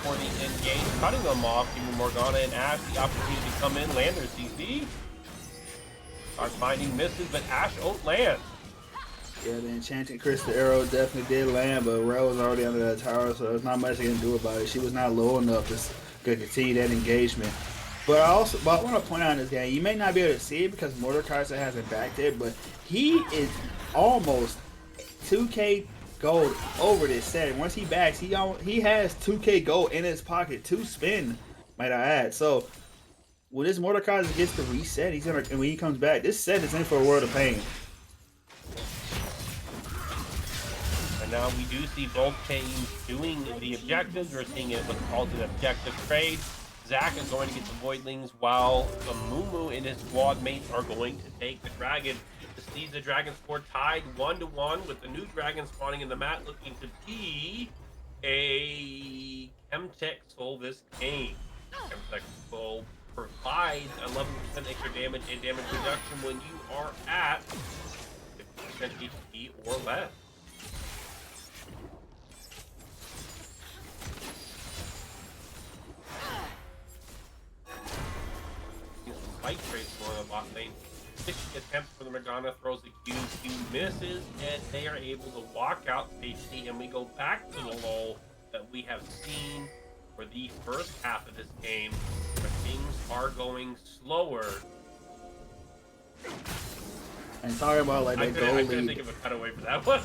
for the engage, cutting them off, giving Morgana and Ash the opportunity to come in, land their CC. Start finding misses, but Ash won't land. Yeah, the Enchanted Crystal Arrow definitely did land, but Rel was already under that tower, so there's not much they can do about it. She was not low enough to continue that engagement. But I want to point out in this game, you may not be able to see it because Mordekaiser hasn't backed it, but he is almost 2K gold over this set. Once he backs, he has 2K gold in his pocket to spend, might I add. So when this Mordekaiser gets the reset, and when he comes back, this set is in for a world of pain. And now we do see both teams doing the objectives. We're seeing it what's called an objective trade. Zach is going to get the Voidlings while the Mumu and his squad mates are going to take the Dragon. This sees the Dragon score tied 1-1 with the new Dragon spawning in the map looking to be a Chemtech Soul this game. Chemtech Soul provides 11% extra damage and damage reduction when you are at 50% HP or less. Fight trades for the bot lane. 60 attempts for the Morgana, throws the Q misses, and they are able to walk out safely, and we go back to the lull that we have seen for the first half of this game, where things are going slower. And talking about like that goal lead. I couldn't think of a cutaway for that one.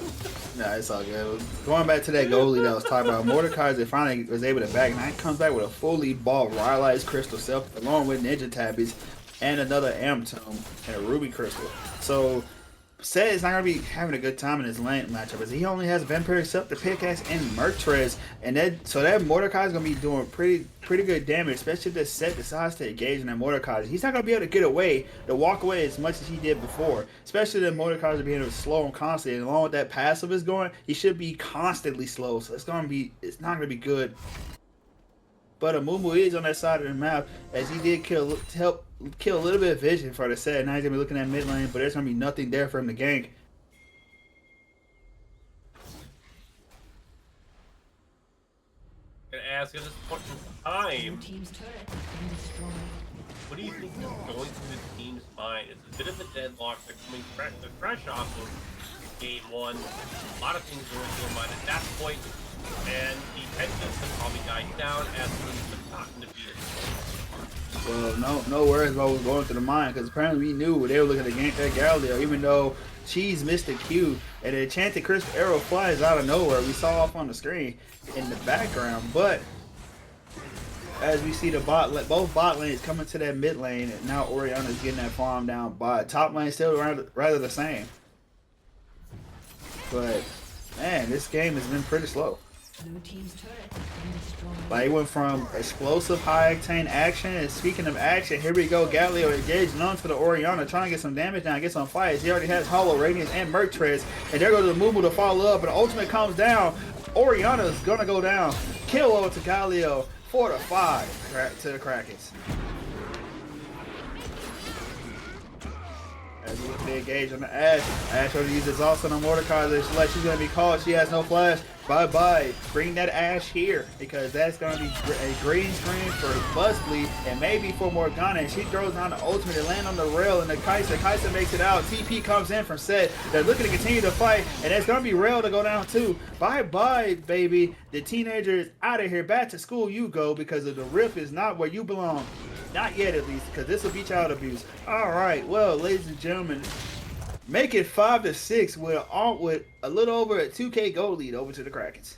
Nah, it's all good. Going back to that goal lead I was talking about, Mordekaiser finally was able to back. Now he comes back with a fully bought Rylai's Crystal Self along with Ninja Tabbies and another Am Tomb and a Ruby Crystal. So Set is not going to be having a good time in his lane matchup as he only has Vampiric Self, the Pickaxe, and Mertrez. And that Mordekaiser is going to be doing pretty good damage, especially if the Set decides to engage in that Mordekaiser. He's not going to be able to get away, to walk away as much as he did before, especially the Mordekaiser being slow and constant. And along with that passive is going, he should be constantly slow. So it's not going to be good. But Amumu is on that side of the map, as he did help kill a little bit of vision for the set. Now he's gonna be looking at mid lane, but there's gonna be nothing there for him to gank. Gonna ask at this point in time, Team's turret has been destroyed. what do you think is going through the team's mind? It's a bit of a deadlock. They're coming fresh off of game one. A lot of things going through their mind at that point, and the tensions have probably died down as things have gotten defeated. Well, no worries about what's going through the mind, because apparently we knew they were looking to gank that Galileo, even though Cheese missed the cue, and the enchanted crisp arrow flies out of nowhere. We saw off on the screen in the background, but as we see both bot lanes coming to that mid lane, and now Orianna's getting that farm down bot. Top lane still rather the same. But man, this game has been pretty slow. Blue team's turret has been destroyed. Like, it went from explosive high octane action, and speaking of action, here we go. Galileo engaged onto the Orianna, trying to get some damage down, get some fights. He already has Hollow Radiance and Merc Treads, and there goes the Mumu to follow up, and the ultimate comes down. Orianna's gonna go down. Kill over to Galileo, 4-5 to the Krakens. As we look to engage on the Ashe. Ashe already uses also on Mordecai. Like she's going to be called. She has no flash. Bye-bye. Bring that Ashe here, because that's going to be a green screen for Buzzbly and maybe for Morgana. And she throws down the ultimate to land on the rail, and the Kai'Sa. Kai'Sa makes it out. TP comes in from set. They're looking to continue to fight, and it's going to be rail to go down too. Bye-bye, baby. The teenager is out of here. Back to school you go, because of the rift is not where you belong. Not yet, at least, because this will be child abuse. All right, well, ladies and gentlemen, make it 5-6 with a little over a 2K goal lead over to the Krakens.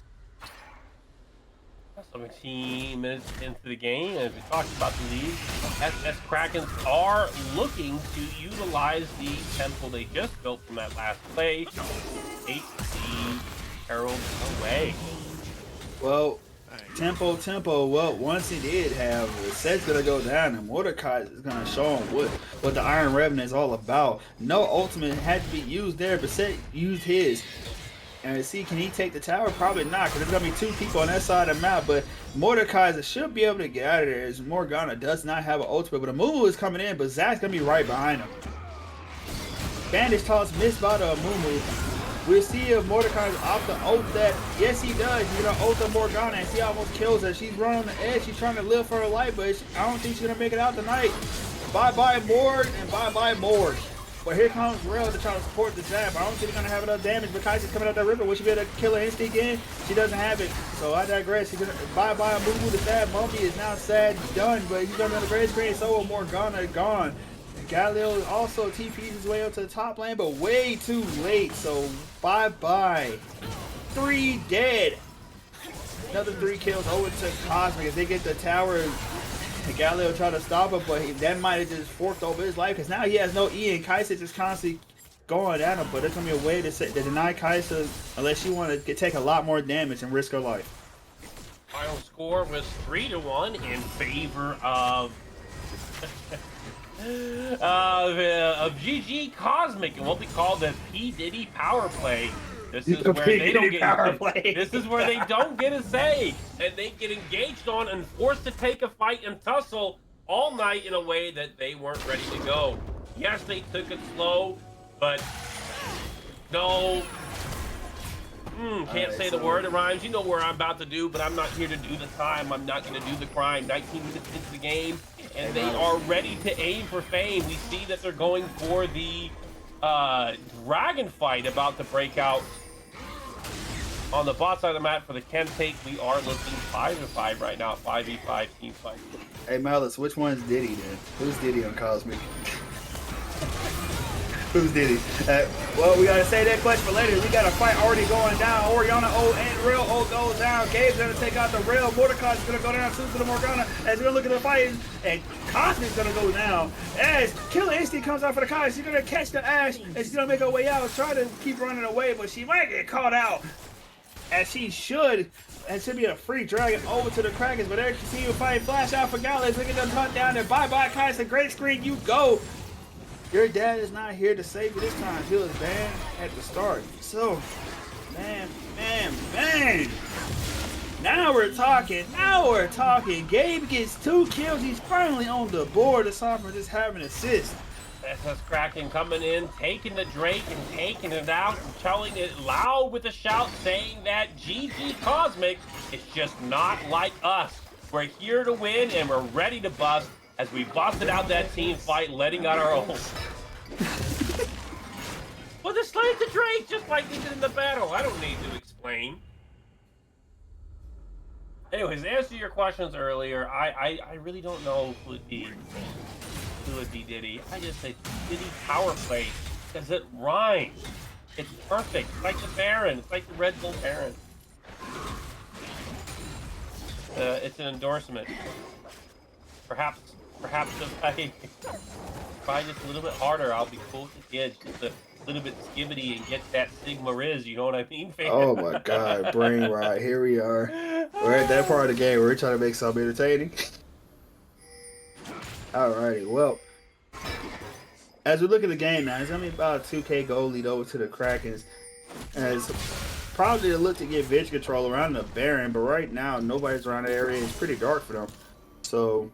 17 minutes into the game, and as we talked about the lead, SS Krakens are looking to utilize the temple they just built from that last play. 8 the Herald away. Well, tempo. Well, once he did have, the set's gonna go down, and Mordecai is gonna show him what the Iron Revenant is all about. No ultimate had to be used there, but Set used his. And see, can he take the tower? Probably not, because there's gonna be two people on that side of the map. But Mordecai should be able to get out of there, as Morgana does not have an ultimate. But Amumu is coming in, but Zach's gonna be right behind him. Bandage toss missed by the Amumu. We'll see if Mordecai is off the ult that, yes he does, you know, ult of Morgana, and she almost kills her. She's running on the edge, she's trying to live for her life, but I don't think she's going to make it out tonight. Bye-bye Mord, and bye-bye Mord. But here comes Rail to try to support the jab. I don't think he's going to have enough damage, but Kai'Sa's coming out that river. Will she be able to kill her instinct again? She doesn't have it, so I digress. She's gonna bye-bye Mumu. The sad Monkey is now sad, done, but he's going to be on the great screen, so Morgana gone. Galileo also TP's his way up to the top lane, but way too late, so bye-bye. 3 dead. Another 3 kills over to Cosmic as they get the tower. And Galileo tried to stop it, but that might have just forked over his life, because now he has no E, and Kai'Sa just constantly going at him, but there's going to be a way to deny Kai'Sa unless you want to take a lot more damage and risk her life. Final score was 3-1 in favor of GG Cosmic, and what we call the P Diddy power play. This is where they don't get this is where they don't get a say, and they get engaged on and forced to take a fight and tussle all night in a way that they weren't ready to go. Yes, they took it slow, but no. Can't say the word, it rhymes. You know where I'm about to do, but I'm not here to do the time. I'm not going to do the crime. 19 minutes into the game, and they are ready to aim for fame. We see that they're going for the dragon fight about to break out on the bot side of the map for the Ken take. We are looking 5-5 right now, 5v5 team fight. Hey Malice, which one's Diddy then? Who's Diddy on Cosmic? Who's Diddy? Well, we gotta say that question for later. We got a fight already going down. Orianna ult and Rail ult goes down. Gabe's gonna take out the Rail. Mordecai's gonna go down to the Morgana as we're looking at the fight, and Cosmic's gonna go down. As Killer Instinct comes out for the Kai, she's gonna catch the Ashe and she's gonna make her way out. Try to keep running away, but she might get caught out, as she should. And should be a free dragon over to the Krakens, but they're continuing fighting. Flash out for Gallus. Look at them hunt down there. Bye-bye, Kai'Sa. Great screen. You go. Your dad is not here to save you this time. He was banned at the start. So, man. Now we're talking. Now we're talking. Gabe gets 2 kills. He's finally on the board aside from just having an assist. SS Kraken coming in, taking the Drake and taking it out and telling it loud with a shout saying that GG Cosmic is just not like us. We're here to win and we're ready to bust as we busted out that team fight, letting out our own. Well, just slay the Drake just like we did in the battle. I don't need to explain. Anyways, to answer your questions earlier, I really don't know who would be Diddy. I just say Diddy power play because it rhymes. It's perfect. It's like the Baron. It's like the Red Bull Baron. It's an endorsement. Perhaps if I try just a little bit harder, I'll be cool with the kids. Just a little bit skibbity and get that Sigma Riz. You know what I mean, fam? Oh my God, brain rot. Here we are. We're at that part of the game where we're trying to make something entertaining. Alrighty, well, as we look at the game now, it's gonna be about a 2K goal lead over to the Krakens. As probably to look to get vision control around the Baron, but right now nobody's around the area. It's pretty dark for them. So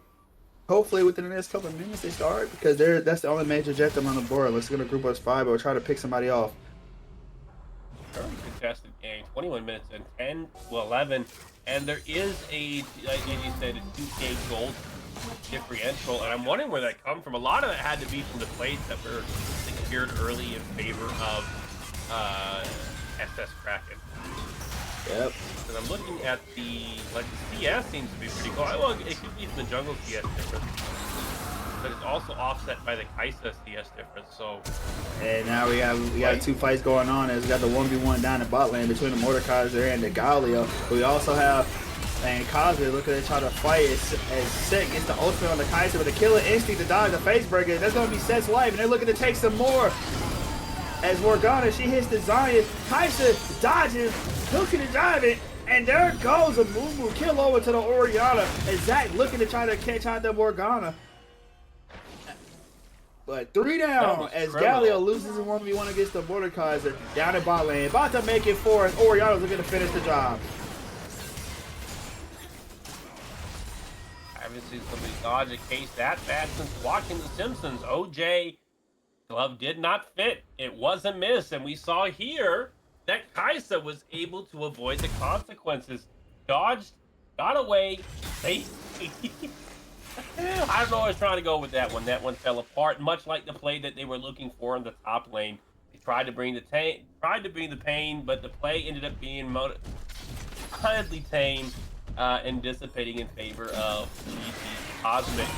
hopefully within the next couple of minutes they start because that's the only major objective on the board. Let's get a group us 5 or try to pick somebody off. Very contested game. 21 minutes and 10 to 11, and there is like you said, a 2K gold differential, and I'm wondering where that come from. A lot of it had to be from the plays that were secured early in favor of SS Kraken. Yep. And I'm looking at the CS seems to be pretty cool. Well, it could be from the jungle CS difference, but it's also offset by the Kaisa CS difference. So, and now we got 2 fights going on. As we got the 1v1 down in bot lane between the Mordekaiser and the Galio. We also have Cosmic looking to try to fight as Set gets the ultimate on the Kaiser with a killer instinct to dodge the face breaker. That's going to be Set's life, and they're looking to take some more. As Morgana, she hits the Zion. Kaiser dodges, looking to drive it, and there goes a Moo kill over to the Orianna. And Zach looking to try to catch out the Morgana. But 3 down as Galio loses in 1v1 against the Mordekaiser down in bot lane. About to make it 4 as Orianna's looking to finish the job. I haven't seen somebody dodge a case that bad since watching The Simpsons. OJ glove did not fit. It was a miss, and we saw here that Kaisa was able to avoid the consequences. Dodged, got away, safely. I don't know. I was trying to go with that one. That one fell apart, much like the play that they were looking for in the top lane. They tried to bring the pain, but the play ended up being mildly tame and dissipating in favor of GG Cosmic.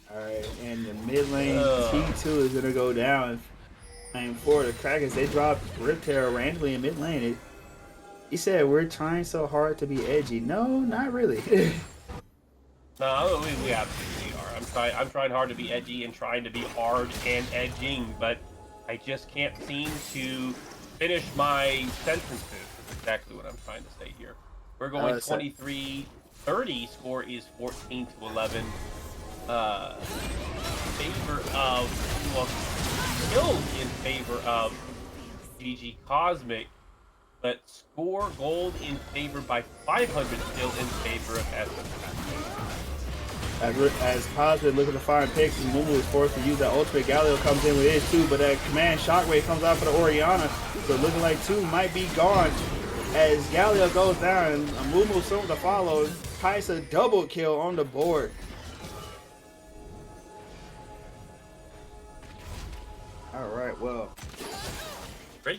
Alright, and the mid lane T2 is gonna go down. And for the Krakens, they dropped Rip Terror randomly in mid lane. He said, "We're trying so hard to be edgy." No, not really. No, we absolutely are. I'm trying hard to be edgy and trying to be hard and edging, but I just can't seem to finish my sentences. That's exactly what I'm trying to say here. We're going 23-30. Score is 14 to 11. Favor of killed in favor of GG Cosmic. But score gold in favor by 500 still in favor of SS. As Cosmic looking to find picks, and Mumu is forced to use that ultimate. Galio comes in with his too, but that command shockwave comes out for the Orianna. So looking like 2 might be gone as Galio goes down and Mumu soon to follow. Kaisa double kill on the board. Alright, well.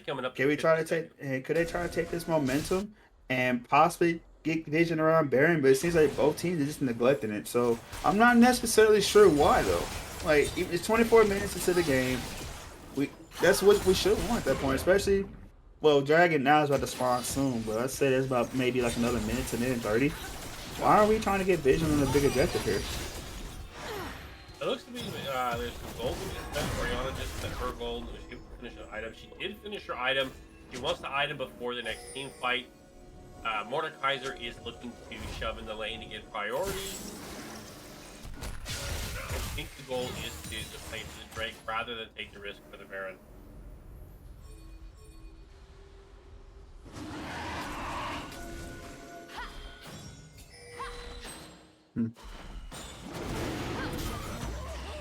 Coming up. Can we try to take? Could they try to take this momentum and possibly get vision around Baron? But it seems like both teams are just neglecting it. So I'm not necessarily sure why though. Like it's 24 minutes into the game. That's what we should want at that point, especially. Well, Dragon now is about to spawn soon, but I'd say there's about maybe like another minute to minute 30. Why are we trying to get vision on the big objective here? It looks to be there's some gold to get spent. Orianna just spent her gold. She finish an item. She did finish her item. She wants the item before the next team fight. Mordekaiser is looking to shove in the lane to get priority. I think the goal is to play for the Drake rather than take the risk for the Baron.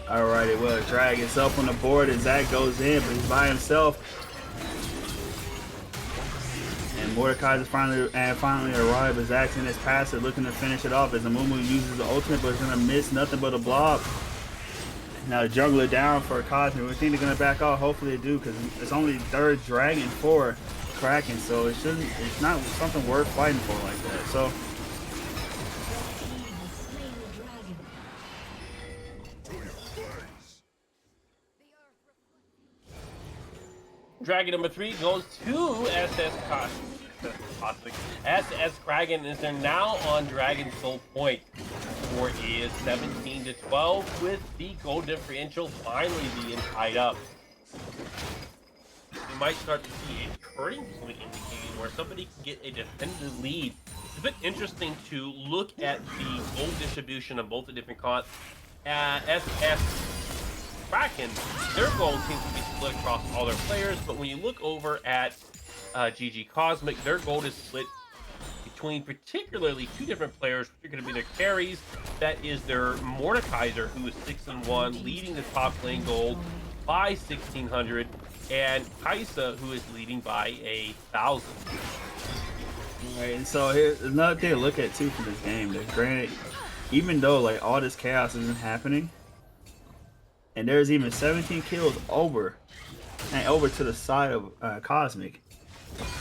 Alrighty, well, drag itself on the board and Zach goes in, but he's by himself. And Mordekaiser finally arrived as Zach's in his passer looking to finish it off as Amumu uses the ultimate, but is going to miss nothing but a blob. Now the jungler down for Cosmic. We think they're going to back off. Hopefully they do, because it's only third dragon for Kraken, so it's not something worth fighting for like that. So Dragon number 3 goes to SS Cosmic. SS Kraken is there now on Dragon Soul Point. Score is 17-12 with the goal differential finally being tied up. We might start to see a turning point indicating where somebody can get a definitive lead. It's a bit interesting to look at the goal distribution of both the different costs. SS Kraken, their goal seems to be split across all their players, but when you look over at GG Cosmic, their goal is split between particularly two different players, which are going to be their carries. That is their Mordekaiser, who is 6-1, leading the top lane gold by 1,600, and Kaisa, who is leading by 1,000. Right, and so here's another thing to look at too from this game. That granted, even though like all this chaos isn't happening, and there's even 17 kills over to the side of Cosmic,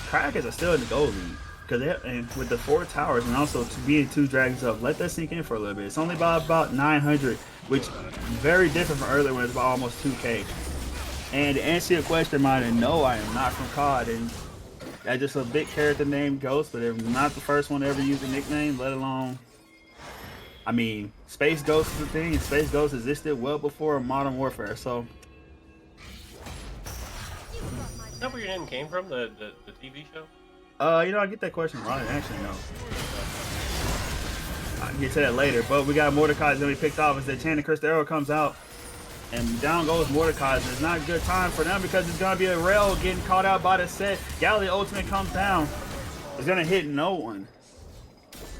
Krakens are still in the gold lead. Because with the 4 towers and also to being 2 dragons up, let that sink in for a little bit. It's only about 900, which is very different from earlier when it's about almost 2K. And to answer your question, Martin, no, I am not from COD, and I just a big character named Ghost, but I'm not the first one to ever use a nickname, let alone. I mean, Space Ghost is a thing, and Space Ghost existed well before Modern Warfare, so. Is that where your name came from, the TV show? You know, I get that question a lot. Actually, no. I'll get to that later. But we got Mordekaiser that we picked off as the Enchanted Crystal Arrow comes out. And down goes Mordekaiser. It's not a good time for them because it's going to be a rail getting caught out by the set. Galley ultimate comes down. It's going to hit no one.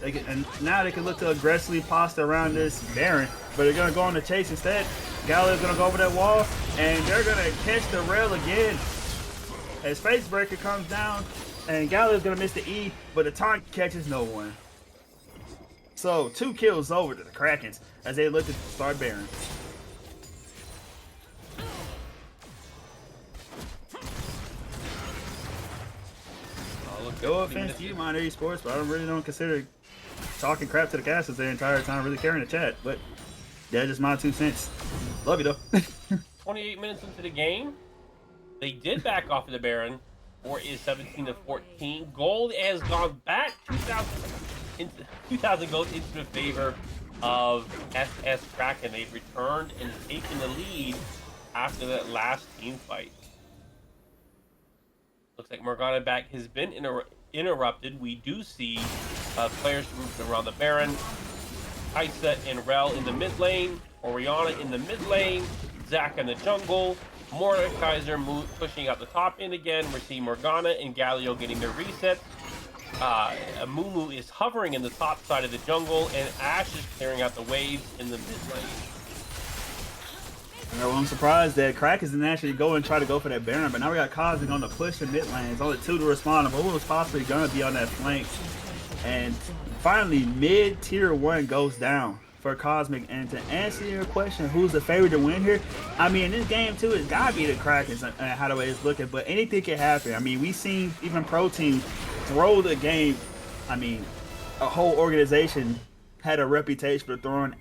And now they can look to aggressively pasta around this Baron. But they're going to go on the chase instead. Galley is going to go over that wall. And they're going to catch the rail again. As Facebreaker comes down. And Galley's gonna miss the E, but the taunt catches no one. So 2 kills over to the Krakens as they look to start Baron. No offense to you, Minor Esports, but I don't consider talking crap to the casters the entire time really caring the chat. But that's just my 2 cents. Love you though. 28 minutes into the game, they did back off of the Baron. Score is 17-14. Gold has gone back 2,000 gold into the favor of SS Kraken. They've returned and taken the lead after that last team fight. Looks like Morgana back has been interrupted. We do see players moving around the Baron. Kaisa and Rel in the mid lane. Oriana in the mid lane. Zac in the jungle. Mordekaiser pushing out the top end again. We're seeing Morgana and Galio getting their reset. Mumu is hovering in the top side of the jungle, and Ashe is clearing out the waves in the mid lane. Well, I'm surprised that Krakens didn't actually go and try to go for that Baron, but now we got Cosmic on the push in mid lane. It's only 2 to respond. Mumu was possibly going to be on that flank. And finally, mid tier 1 goes down for Cosmic. And to answer your question, who's the favorite to win here? I mean, in this game too, it's gotta be the Krakens and how the way it's looking, but anything can happen. I mean, we seen even Pro Team throw the game. I mean, a whole organization had a reputation for throwing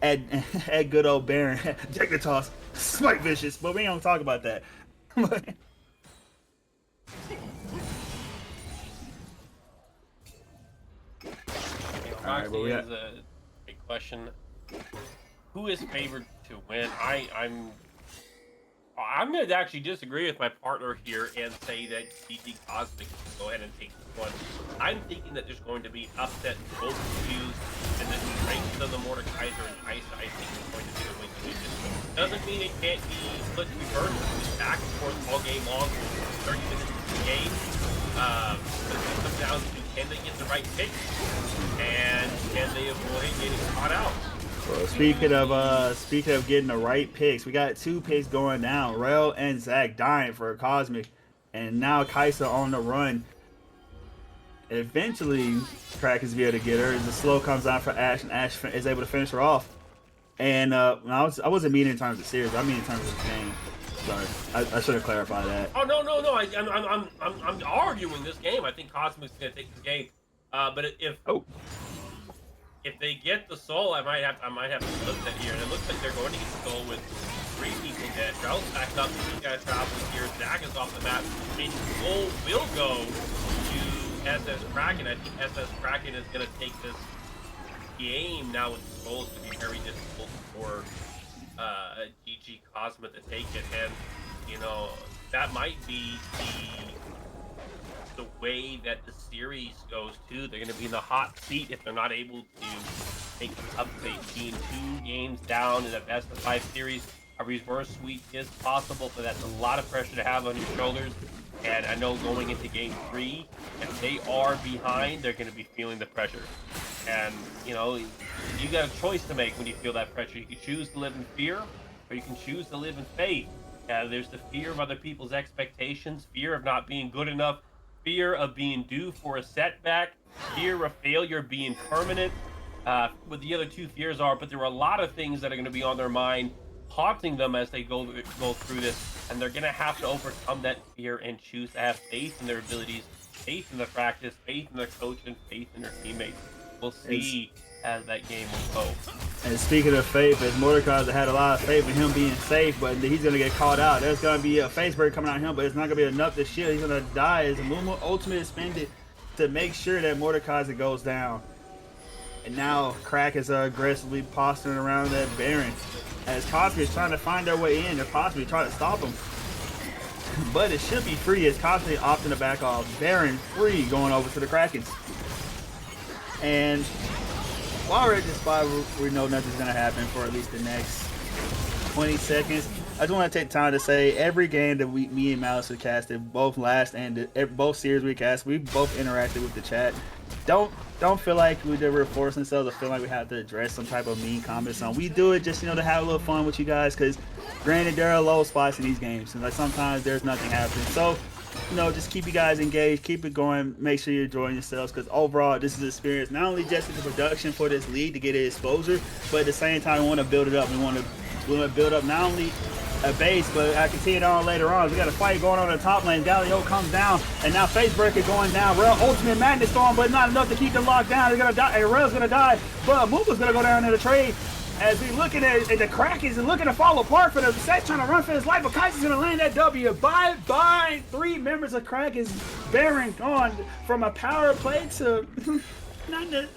at good old Baron. Jack the toss, Smite Vicious, but we don't talk about that. Alright, but we got question: who is favored to win? I'm going to actually disagree with my partner here and say that GG Cosmic can go ahead and take this one. I'm thinking that there's going to be an upset in both views, and that the strength of the Mordekaiser and Kaisa, I think, is going to be the win division. Doesn't mean it can't be split and reversed. It's back and forth all game long, 30 minutes into the game. But it comes down to, can they get the right pick? And can they avoid getting caught out. Well, speaking of getting the right picks, we got 2 picks going down. Rel and Zach dying for a Cosmic, and now Kaisa on the run. Eventually, Krakens be able to get her. The slow comes out for Ash, and Ash is able to finish her off. And I wasn't meaning in terms of series. I mean in terms of the game. Sorry, I should have clarified that. Oh no! I'm arguing this game. I think Cosmic's gonna take this game. But if they get the soul, I might have to flip that here. And it looks like they're going to get the soul with 3 people dead. Rel's back up. He's got to travel here. Zach is off the map. And soul will go to SS Kraken. I think SS Kraken is going to take this game now with the soul. It's going to be very difficult for GG Cosmic to take it. And, you know, that might be the way that the series goes too. They're going to be in the hot seat if they're not able to make the update. Being 2 games down in a best of 5 series, a reverse sweep is possible, but that's a lot of pressure to have on your shoulders. And I know going into game 3, if they are behind, they're going to be feeling the pressure. And you know, you got a choice to make when you feel that pressure. You can choose to live in fear, or you can choose to live in faith. There's the fear of other people's expectations, fear of not being good enough, fear of being due for a setback, fear of failure being permanent. What the other 2 fears are, but there are a lot of things that are going to be on their mind, haunting them as they go through this, and they're going to have to overcome that fear and choose to have faith in their abilities, faith in the practice, faith in their coach, and faith in their teammates. We'll see as that game will go. And speaking of faith, as Mordecai had a lot of faith in him being safe, but he's going to get caught out. There's going to be a face break coming out of him, but it's not going to be enough to shield. He's going to die as Mumu ultimate is spended to make sure that Mordecai goes down. And now Krak is aggressively posturing around that Baron. As Cosby is trying to find their way in, they're possibly trying to stop him. But it should be free as Cosby opting to back off. Baron free going over to the Krakens. And while we're at this spot, we know nothing's going to happen for at least the next 20 seconds. I just want to take time to say every game that me and Malice have casted, both last and both series we cast, we both interacted with the chat. Don't feel like we were forcing ourselves to feel like we have to address some type of mean comments on. We do it just, you know, to have a little fun with you guys, because granted there are low spots in these games and like sometimes there's nothing happening. So, you know, just keep you guys engaged, keep it going, make sure you're enjoying yourselves, because overall this is an experience not only just the production for this league to get it exposure, but at the same time we want to build it up. We want to build up not only a base, but I can see it on later on. We got a fight going on in the top lane. Galio comes down, and now Facebreaker going down. Rel ultimate madness storm, but not enough to keep them locked down. They're gonna die. And Rel's gonna die, but Muba's gonna go down in the trade. As we looking at the Krakens and looking to fall apart for the set, trying to run for his life, but Kaiser's gonna land that W. Bye. 3 members of Krakens. Baron gone from a power play to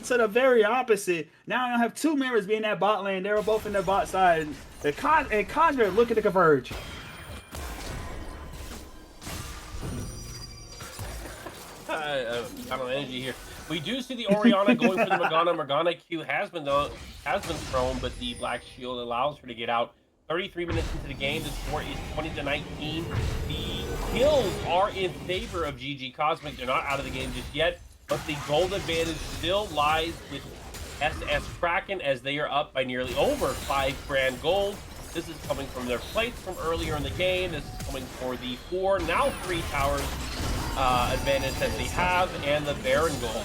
to the very opposite. Now I don't have 2 members being that bot lane. They were both in the bot side. And Cosmo looking to converge. I don't know energy here. We do see the Orianna going for the Morgana. Morgana Q has been thrown, but the Black Shield allows her to get out. 33 minutes into the game, the score is 20-19. The kills are in favor of GG Cosmic. They're not out of the game just yet, but the gold advantage still lies with SS Kraken, as they are up by nearly over 5 grand gold. This is coming from their plates from earlier in the game. This is coming for the 4, now 3 towers advantage that they have, and the Baron gold.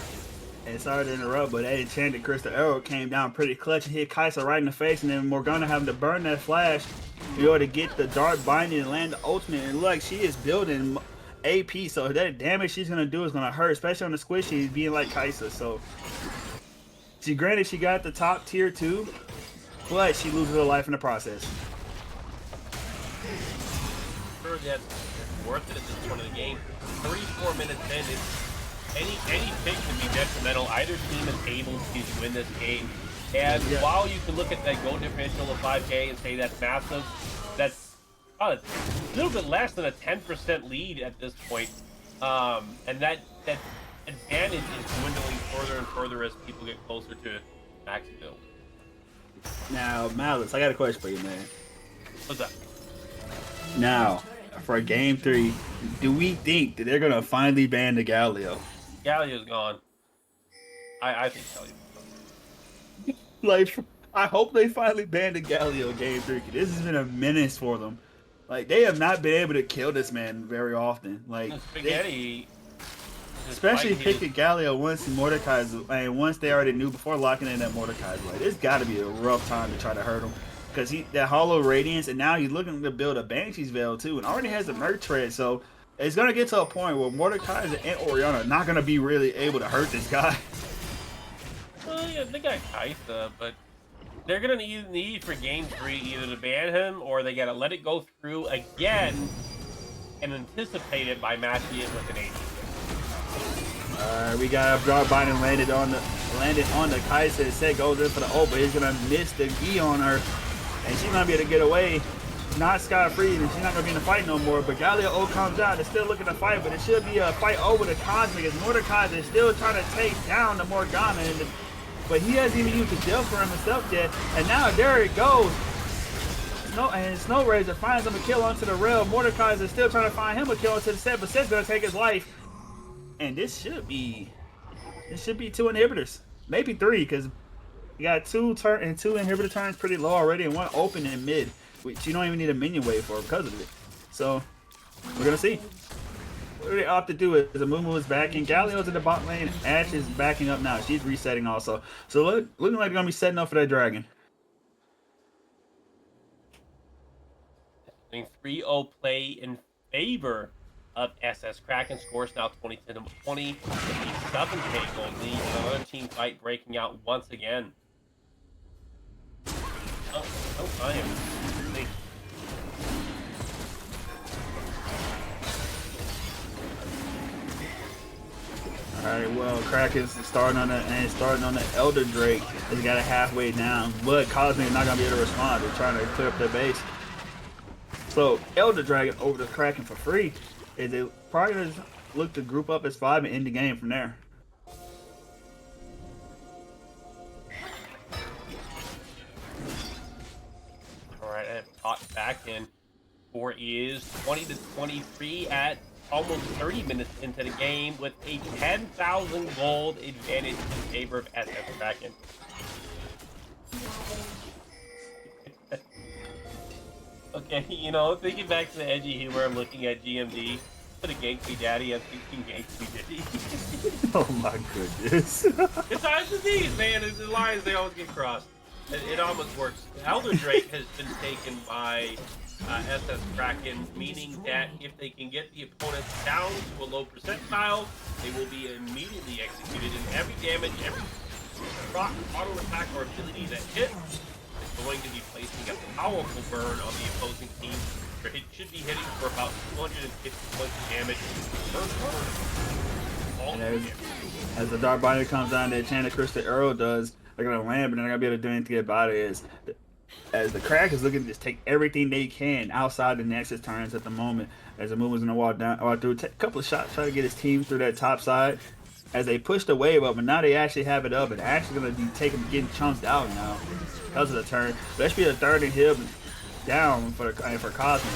And sorry to interrupt, but that enchanted crystal arrow came down pretty clutch and hit Kaisa right in the face, and then Morgana having to burn that flash in order to get the dart binding and land the ultimate. And look, she is building AP, so that damage she's gonna do is gonna hurt, especially on the squishy being like Kaisa. So granted she got the top tier 2, but she loses her life in the process. Sure, that's worth it at this point of the game. 34 minutes in, any pick can be detrimental. Either team is able to win this game. And while you can look at that goal differential of 5K and say that's massive, that's a little bit less than a 10% lead at this point. And that advantage is dwindling further and further as people get closer to max build. Now, Malice, I got a question for you, man. What's up? Now, for game 3, do we think that they're gonna finally ban the Galio? Galio's gone. I think Galio's gone. Like, I hope they finally banned the Galio game 3. This has been a menace for them. Like, they have not been able to kill this man very often. Like, The Spaghetti. especially despite his- picking Galio once Mordecai's, and once they already knew before locking in that Mordecai's. Like, it's got to be a rough time to try to hurt him. Because that Hollow Radiance, and now he's looking to build a Banshee's Veil too, and already has a Merc Tread, so it's going to get to a point where Mordecai and Oriana are not going to be really able to hurt this guy. Well, yeah, they got Kaisa, but they're gonna need for game 3 either to ban him or they gotta let it go through again and anticipate it by matching it with an AD. We got Biden landed on the Kaisa. Set goes in for the O, but he's gonna miss the E on her, and she's gonna be able to get away, not scot free, and she's not gonna be in the fight no more. But Galio O comes out. They're still looking to fight, but it should be a fight over the Cosmic as Mordecai is still trying to take down the Morgana, but he hasn't even used the gel for himself yet. And now there it goes. Snow Razor finds him a kill onto the rail. Mordecai is still trying to find him a kill onto the set, but Set's gonna take his life. And this should be 2 inhibitors, maybe 3, because you got 2 inhibitor turns pretty low already, and 1 open in mid, which you don't even need a minion wave for because of it. So we're gonna see. What they opt to do is Amumu is backing, Galio's in the bot lane, Ashe is backing up now. She's resetting also. So looking like they're gonna be setting up for that dragon. 3-0 play in favor of SS Kraken. Scores now 20 to 20. The 7K gold lead. Another team fight breaking out once again. Oh, I am. Alright, well, Kraken's starting on the Elder Drake. He's got it halfway down, but Cosmic is not gonna be able to respond. They're trying to clear up their base. So Elder Dragon over the Kraken for free. Is they probably gonna look to group up as 5 and end the game from there. Alright, I have caught back in. Score is 20 to 23 at almost 30 minutes into the game with a 10,000 gold advantage in favor of SS Kraken. Okay, you know, thinking back to the edgy humor, I'm looking at GMD. For the Gank Me Daddy, I'm thinking Gank Me Daddy. Oh my goodness. It's times of these, man. It's the lines, they always get crossed. It almost works. Elder Drake has been taken by SS Kraken, meaning that if they can get the opponents down to a low percentile, they will be immediately executed, and every damage, every auto attack or ability that hits is going to be placing a powerful burn on the opposing team. It should be hitting for about 250 points of damage per turn. As the Dark Binder comes down, the Enchanted Crystal Arrow does, they're gonna land, but they're not gonna be able to do anything about it. As the Crack is looking to just take everything they can outside the Nexus turns at the moment. As the movement's gonna walk through, take a couple of shots, try to get his team through that top side. As they push the wave up, but now they actually have it up, and actually gonna be getting chunked out now because of the turn. But that should be the 3rd inhib down for Cosmic.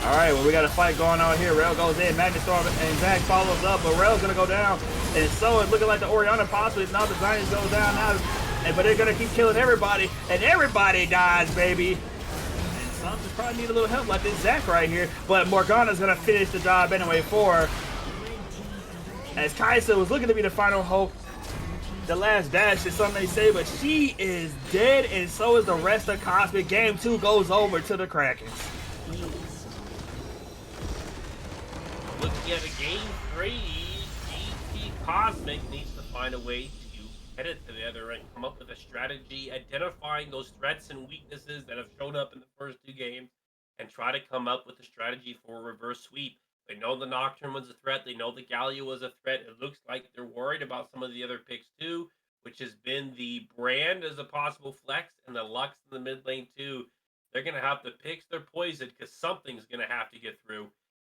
Alright, well, we got a fight going on here. Rail goes in, Storm and Zach follows up, but Rail's gonna go down. And so it's looking like the Oriana possibly now the Giants goes down now. But they're gonna keep killing everybody, and everybody dies, baby. And some just probably need a little help like this Zach right here. But Morgana's gonna finish the job anyway for her. As Kaisa was looking to be the final hope. The last dash is something they say, but she is dead, and so is the rest of Cosmic. Game 2 goes over to the Krakens. Looking at a game 3, GT Cosmic needs to find a way to head it together and come up with a strategy, identifying those threats and weaknesses that have shown up in the first 2 games, and try to come up with a strategy for a reverse sweep. They know the Nocturne was a threat. They know the Galio was a threat. It looks like they're worried about some of the other picks too, which has been the Brand as a possible flex and the Lux in the mid lane too. They're going to have to pick their poison because something's going to have to get through.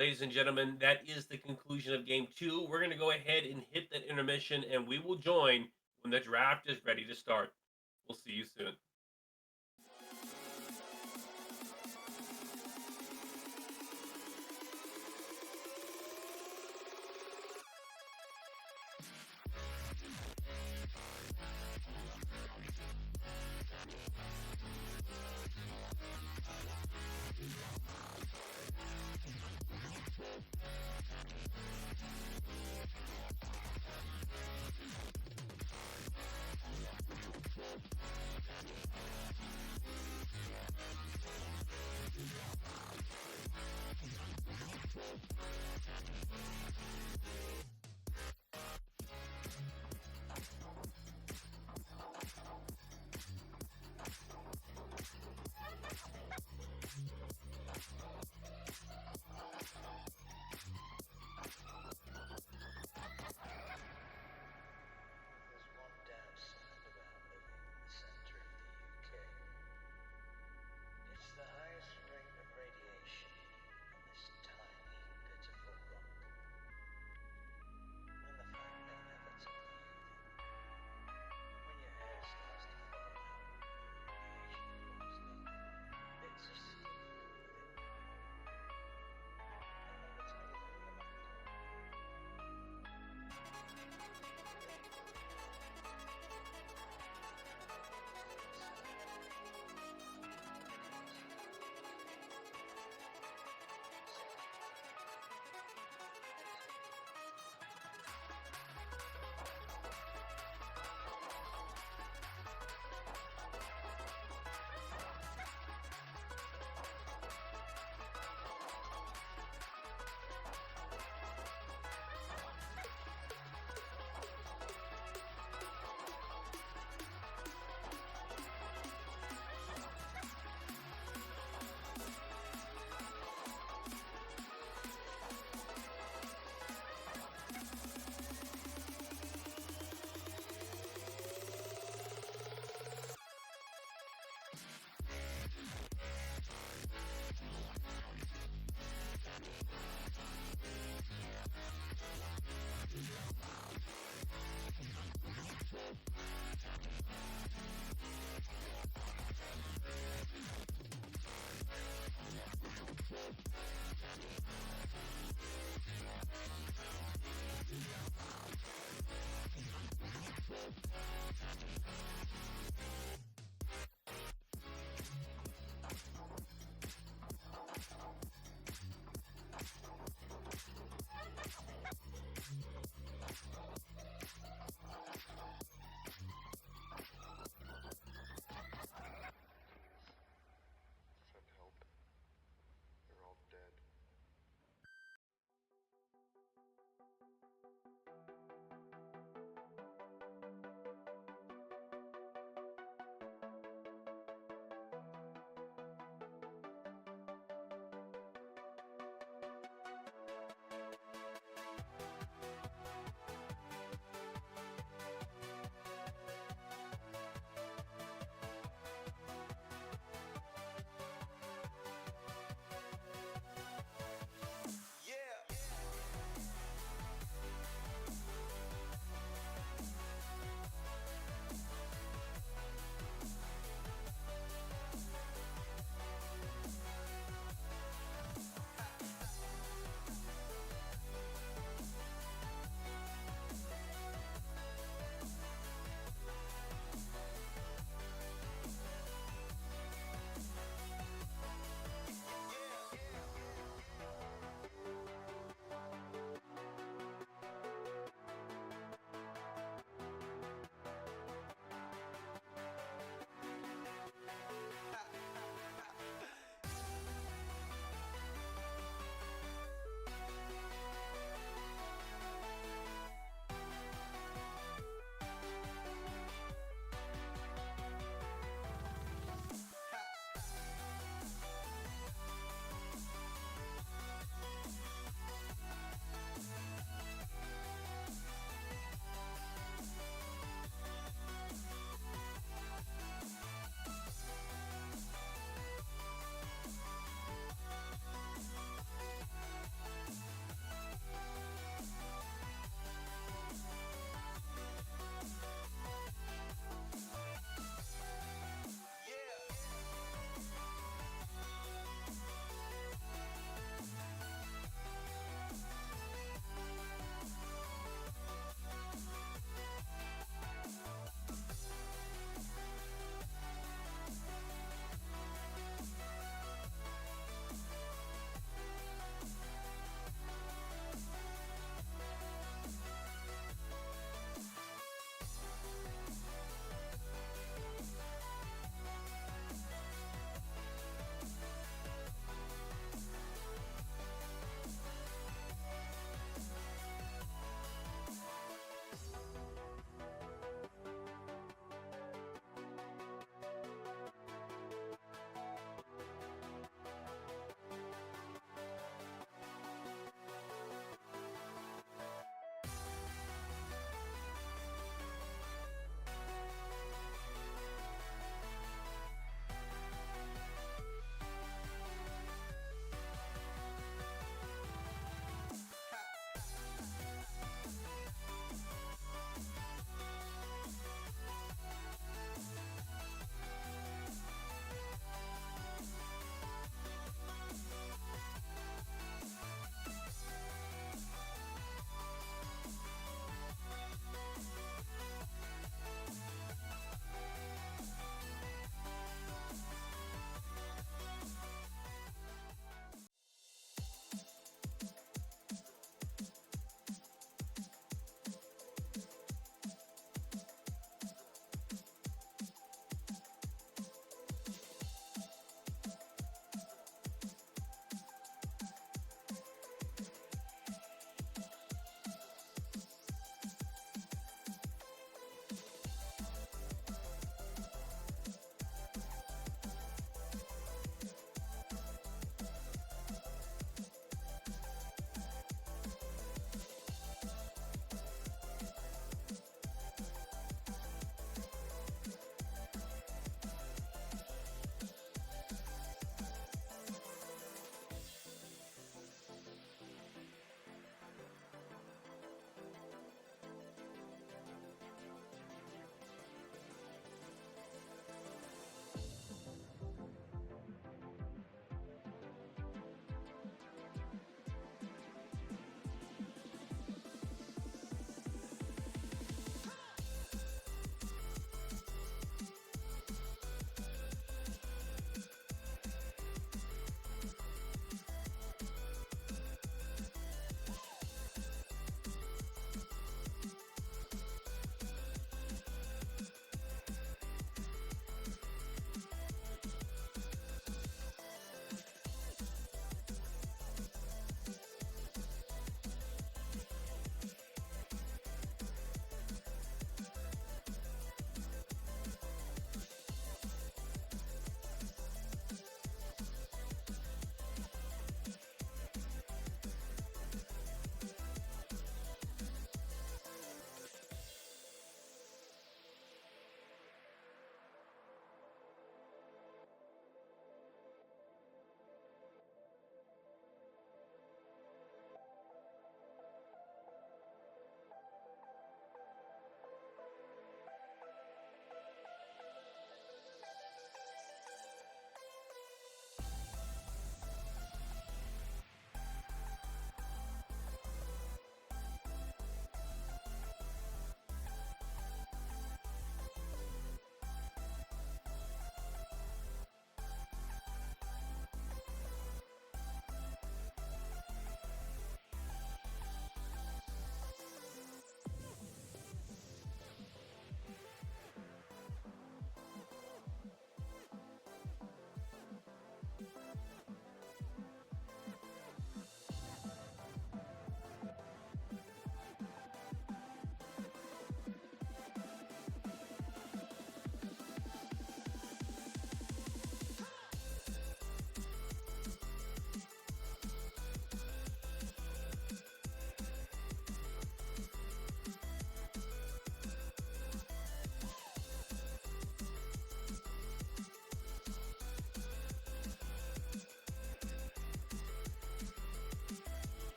Ladies and gentlemen, that is the conclusion of Game 2. We're going to go ahead and hit that intermission, and we will join when the draft is ready to start. We'll see you soon.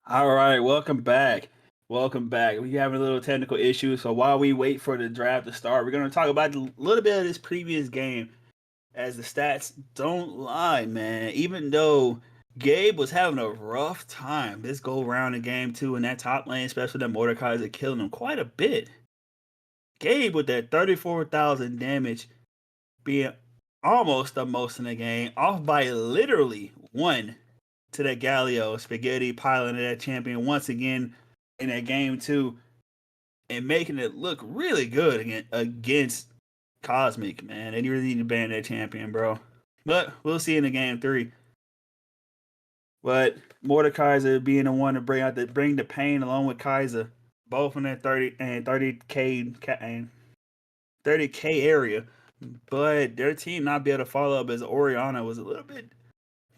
All right, welcome back. Welcome back. We having a little technical issue, so while we wait for the draft to start, we're gonna talk about a little bit of this previous game. As the stats don't lie, man. Even though Gabe was having a rough time this go round in game two in that top lane, especially that Mordekaiser killing him quite a bit. Gabe with that 34,000 damage being almost the most in the game, off by literally one to that Galio Spaghetti piling that champion once again in that game two and making it look really good against Cosmic, man. They really need to ban that champion, bro. But we'll see in the game three. But Mordekaiser being the one to bring the pain along with Kaiser, both in that 30k and 30k area. But their team not be able to follow up as Oriana was a little bit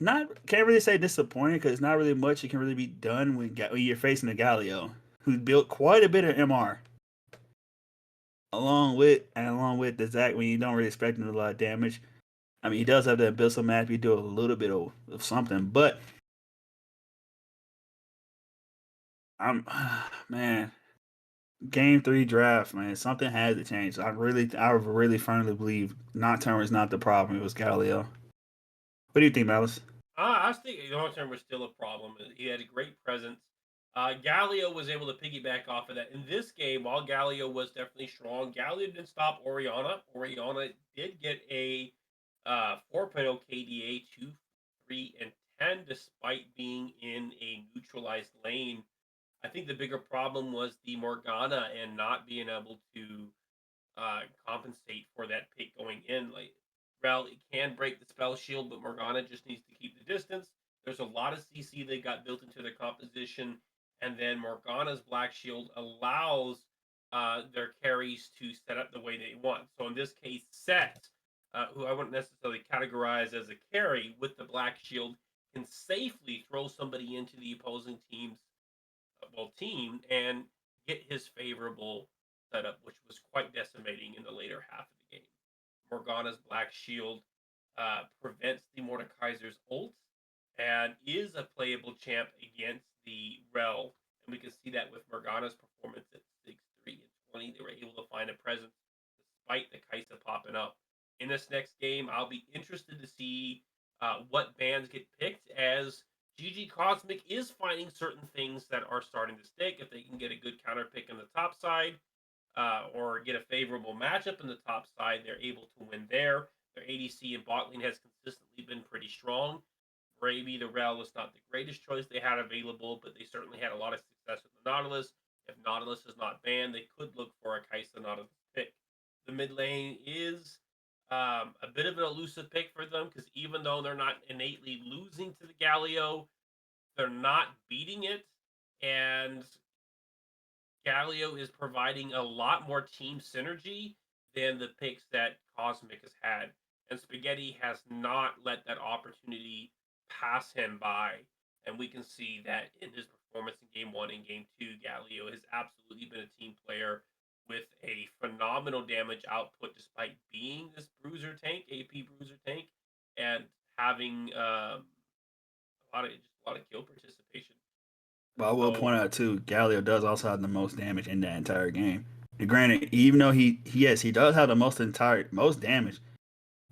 not can't really say disappointing because not really much can really be done when you're facing a Galio who built quite a bit of MR along with the Zac when you don't really expect him to do a lot of damage. I mean, he does have that Abyssal map. You do a little bit of something, but I'm man, game three draft, man. Something had to change. I really firmly believe Nocturne was not the problem. It was Galileo. What do you think, Malice? I think long term was still a problem. He had a great presence. Galio was able to piggyback off of that. In this game, while Galio was definitely strong, Galio didn't stop Oriana. Oriana did get a 4.0 KDA, 2, 3, and 10, despite being in a neutralized lane. I think the bigger problem was the Morgana and not being able to compensate for that pick going in. Like, Rel can break the spell shield, but Morgana just needs to keep the distance. There's a lot of CC they got built into their composition, and then Morgana's Black Shield allows their carries to set up the way they want. So in this case, Set, who I wouldn't necessarily categorize as a carry with the Black Shield, can safely throw somebody into the opposing team and get his favorable setup, which was quite decimating in the later half of the game. Morgana's Black Shield prevents the Mordekaiser's ult and is a playable champ against the Rel. And we can see that with Morgana's performance at 6, 3, and 20. They were able to find a presence despite the Kaisa popping up. In this next game, I'll be interested to see what bans get picked as GG Cosmic is finding certain things that are starting to stick. If they can get a good counter pick on the top side, or get a favorable matchup in the top side, they're able to win there. Their ADC and bot lane has consistently been pretty strong. Maybe the Rel was not the greatest choice they had available, but they certainly had a lot of success with the Nautilus. If Nautilus is not banned, they could look for a Kaisa Nautilus pick. The mid lane is a bit of an elusive pick for them because even though they're not innately losing to the Galio, they're not beating it. And Galio is providing a lot more team synergy than the picks that Cosmic has had. And Spaghetti has not let that opportunity pass him by. And we can see that in his performance in game one and game two, Galio has absolutely been a team player with a phenomenal damage output despite being this bruiser tank, AP bruiser tank, and having a lot of kill participation. But I will point out too, Galio does also have the most damage in that entire game. And granted, even though he does have the most damage,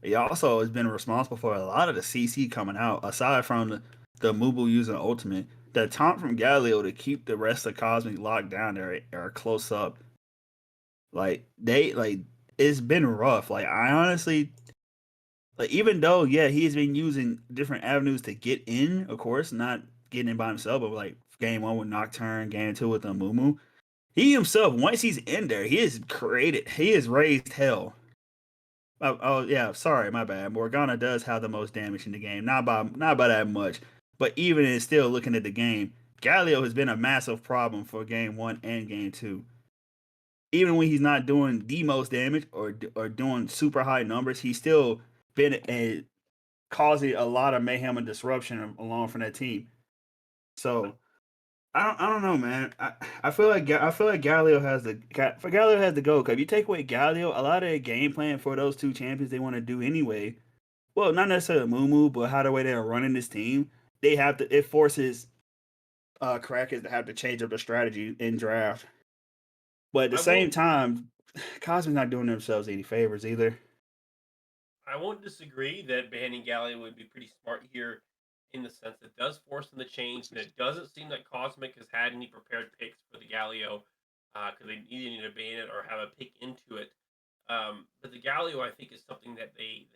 he also has been responsible for a lot of the CC coming out, aside from the Mubu using ultimate. The taunt from Galio to keep the rest of Cosmic locked down there or close up. It's been rough. Like I honestly even though he's been using different avenues to get in, of course, not getting in by himself, but like game one with Nocturne, game two with the Mumu. He himself, once he's in there, he has raised hell. Oh yeah, sorry, my bad. Morgana does have the most damage in the game, not by that much, but even in still looking at the game, Galio has been a massive problem for game one and game two. Even when he's not doing the most damage or doing super high numbers, he's still been causing a lot of mayhem and disruption along from that team. So I don't know, man. I feel like Galio has the go. Cause if you take away Galio, a lot of the game plan for those two champions they want to do anyway. Well, not necessarily Mumu, but how the way they're running this team, they have to. It forces Krakens to have to change up the strategy in draft. But at the I same won't time, Cosmic not doing themselves any favors either. I won't disagree that banning Galio would be pretty smart here in the sense it does force them to change, and it doesn't seem that Cosmic has had any prepared picks for the Galio because they either need to ban it or have a pick into it. But the Galio, I think, is something that they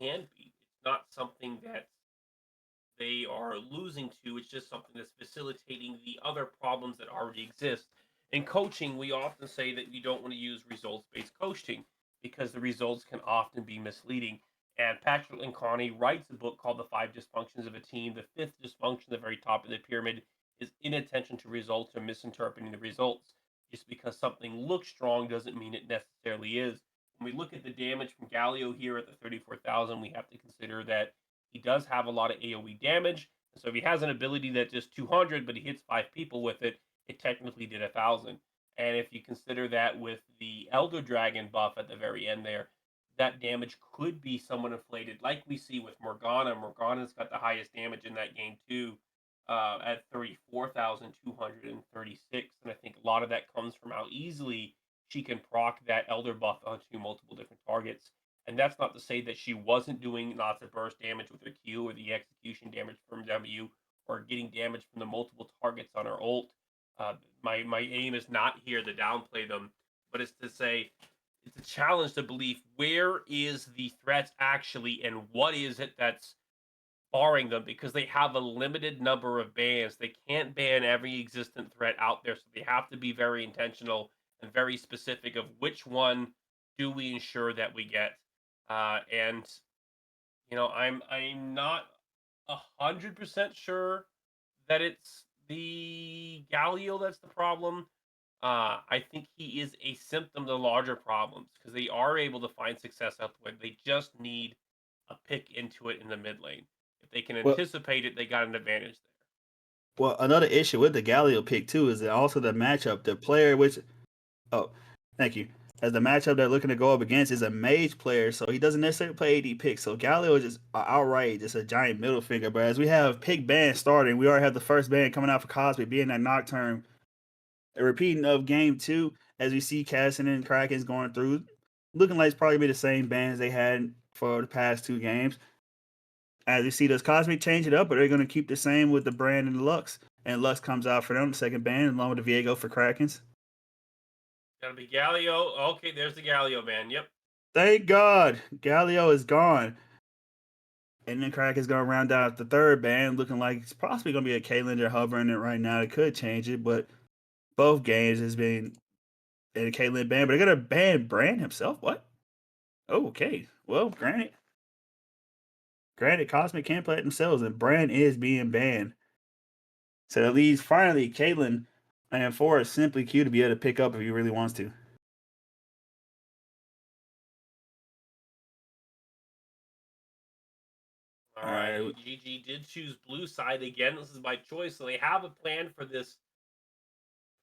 can beat. It's not something that they are losing to. It's just something that's facilitating the other problems that already exist. In coaching, we often say that you don't want to use results based coaching because the results can often be misleading. And Patrick Lencioni writes a book called The Five Dysfunctions of a Team. The fifth dysfunction, the very top of the pyramid, is inattention to results or misinterpreting the results. Just because something looks strong doesn't mean it necessarily is. When we look at the damage from Galio here at the 34,000, we have to consider that he does have a lot of AoE damage. So if he has an ability that just 200, but he hits 5 people with it, it technically did 1,000. And if you consider that with the Elder Dragon buff at the very end there, that damage could be somewhat inflated, like we see with Morgana. Morgana's got the highest damage in that game too, at 34,236. And I think a lot of that comes from how easily she can proc that Elder buff onto multiple different targets. And that's not to say that she wasn't doing lots of burst damage with her Q or the execution damage from W or getting damage from the multiple targets on her ult. My aim is not here to downplay them, but it's to say it's a challenge to believe where is the threat actually and what is it that's barring them because they have a limited number of bans. They can't ban every existent threat out there, so they have to be very intentional and very specific of which one do we ensure that we get. And I'm not 100% sure that it's the Galio that's the problem. I think he is a symptom to larger problems because they are able to find success out the way. They just need a pick into it in the mid lane. If they can Well, anticipate it, they got an advantage there. well, another issue with the Galio pick too is that also the matchup. The player which, oh, thank you. As the matchup they're looking to go up against is a mage player, so he doesn't necessarily play AD pick. So Galio is just outright just a giant middle finger. But as we have pick ban starting, we already have the first ban coming out for Cosmic being that Nocturne. A repeating of game two, as we see Casson and Krakens going through, looking like it's probably be the same bans they had for the past two games. As you see, does Cosmic change it up, or are they going to keep the same with the Brand and the Lux? And Lux comes out for them, the second ban, along with the Viego for Krakens. Gotta be Galio. Okay, there's the Galio man. Yep. Thank God, Galio is gone. And then Kraken's going to round out the third ban, looking like it's possibly going to be a Caitlyn. They're hovering it right now. It could change it, but both games has been in a Caitlyn ban. But they're going to ban Brand himself? What? Oh, okay. Well, granted, Cosmic can't play it themselves, and Brand is being banned. So that leaves finally Caitlyn and Forrest simply Q to be able to pick up if he really wants to. All All right. right. GG did choose blue side again. This is by choice, so they have a plan for this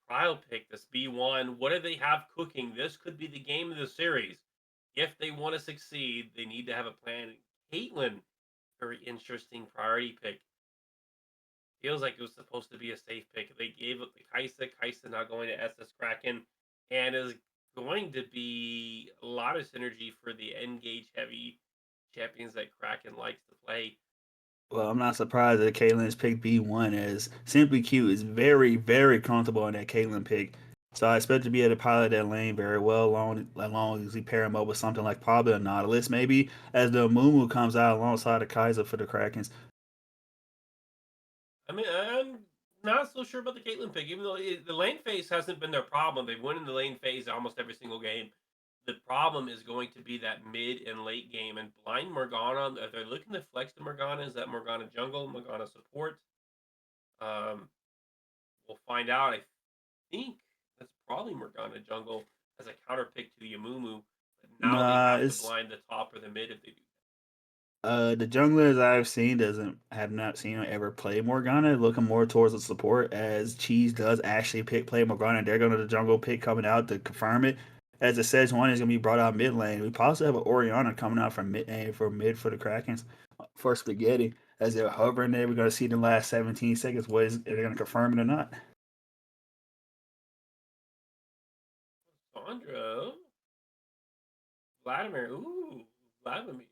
trial pick, this B1. What do they have cooking? This could be the game of the series. If they want to succeed, they need to have a plan. Caitlyn, very interesting priority pick. Feels like it was supposed to be a safe pick. They gave up the Kaisa. Kaisa now going to SS Kraken, and is going to be a lot of synergy for the engage heavy champions that Kraken likes to play. Well, I'm not surprised that Caitlin's picked B1 as Simply Q is very, very comfortable in that Caitlyn pick. So I expect to be able to pilot that lane very well long as we pair him up with something like probably a Nautilus, maybe as the Mumu comes out alongside the Kaiser for the Krakens. I mean, I'm not so sure about the Caitlyn pick, even though the lane phase hasn't been their problem. They've won in the lane phase almost every single game. The problem is going to be that mid and late game. And blind Morgana, if they're looking to flex the Morgana, is that Morgana jungle, Morgana support? Um, we'll find out. I think that's probably Morgana jungle as a counter pick to Yamumu. But now they Nah, have to it's blind the top or the mid if they do. the junglers I've seen doesn't have not seen him ever play Morgana. Looking more towards the support as Cheese does actually play Morgana. They're going to the jungle pick coming out to confirm it. As the Sedge one is going to be brought out mid lane. We possibly have an Oriana coming out from mid for the Krakens for Spaghetti. as they're hovering there. We're going to see in the last 17 seconds if they're going to confirm it or not. Sandra. Vladimir. Ooh, Vladimir.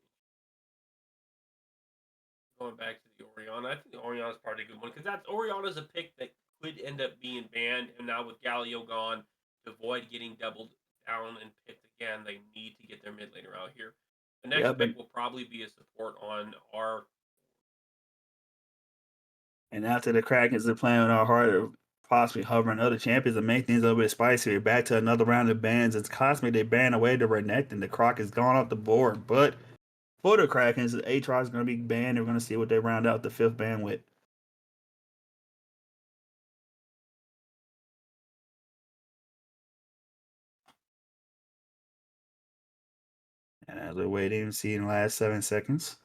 Going back to the Oriana. I think the Oriana's probably a good one because Oriana's a pick that could end up being banned. And now with Galio gone, to avoid getting doubled down and picked again, they need to get their mid laner out here. The next pick will probably be a support on our. And after the Krakens are playing with our heart of possibly hovering other champions to make things a little bit spicier, back to another round of bans. It's Cosmic. They ban away the Renekton, and the Croc is gone off the board. But for the Krakens, the Aatrox is going to be banned. We're going to see what they round out the 5th ban with. And as we're waiting, see in the last 7 seconds.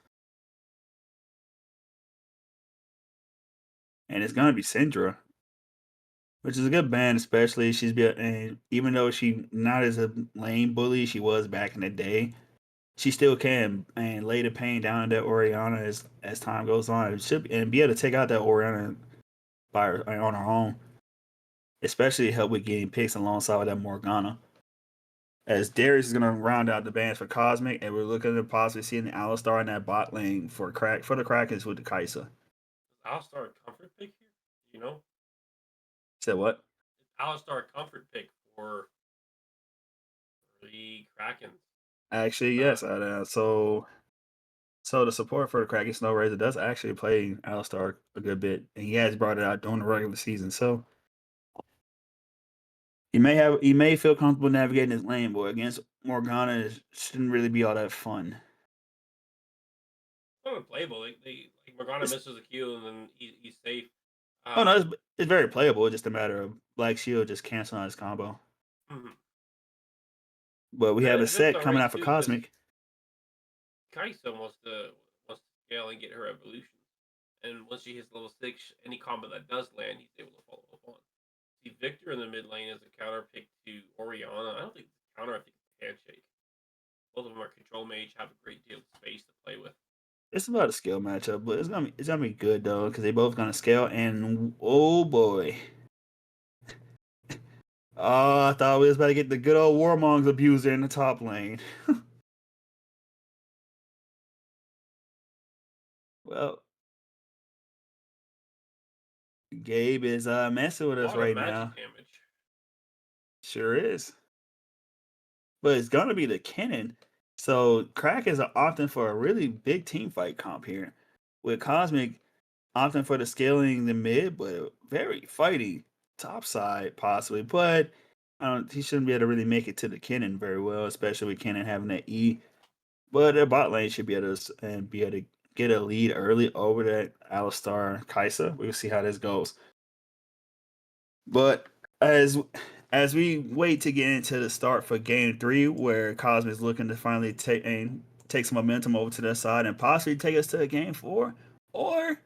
And it's going to be Syndra, which is a good ban, especially and even though she not as a lane bully she was back in the day, she still can and lay the pain down to that Oriana as time goes on. It should and be able to take out that Oriana on her own, especially help with getting picks alongside with that Morgana. As Darius is going to round out the bans for Cosmic, and we're looking at possibly seeing the Alistar in that bot lane for the Krakens with the Kai'Sa. Alistar a comfort pick here? You know? Said what? Alistar a comfort pick for the Krakens. Actually, yes. So the support for the Kraken Snow Razor does actually play Alistar a good bit, and he has brought it out during the regular season. So he may feel comfortable navigating his lane, but against Morgana, it shouldn't really be all that fun. It's unplayable. Like Morgana misses a Q and then he's safe. No, it's very playable. It's just a matter of Black Shield just canceling his combo. Mm-hmm. But we have a set coming out for Cosmic. Kai'Sa wants to scale and get her evolution, and once she hits level 6, any combo that does land, he's able to follow up on. See, Victor in the mid lane is a counter pick to Oriana. I don't think it's a counter. I think it's a handshake. Both of them are control mage, have a great deal of space to play with. It's about a skill matchup, but it's gonna be good though because they both gonna scale. And oh boy, oh, I thought we was about to get the good old Warmongs abuser in the top lane. Well, Gabe is messing with us right now. Damage. Sure is. But it's gonna be the Kennen. So Krakens are opting for a really big team fight comp here, with Cosmic opting for the scaling the mid, but very fighty top side possibly. But he shouldn't be able to really make it to the Kennen very well, especially with Kennen having that E. But their bot lane should be able to get a lead early over that Alistar Kai'Sa. We'll see how this goes. But as we wait to get into the start for Game 3, where Cosmic is looking to finally take some momentum over to their side and possibly take us to Game 4, or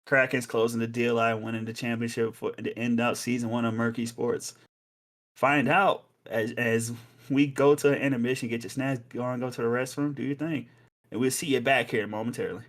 Kraken's closing the deal line, winning the championship for the end out Season 1 of Murky Sports. Find out as we go to an intermission, get your snacks, go to the restroom, do your thing. And we'll see you back here momentarily.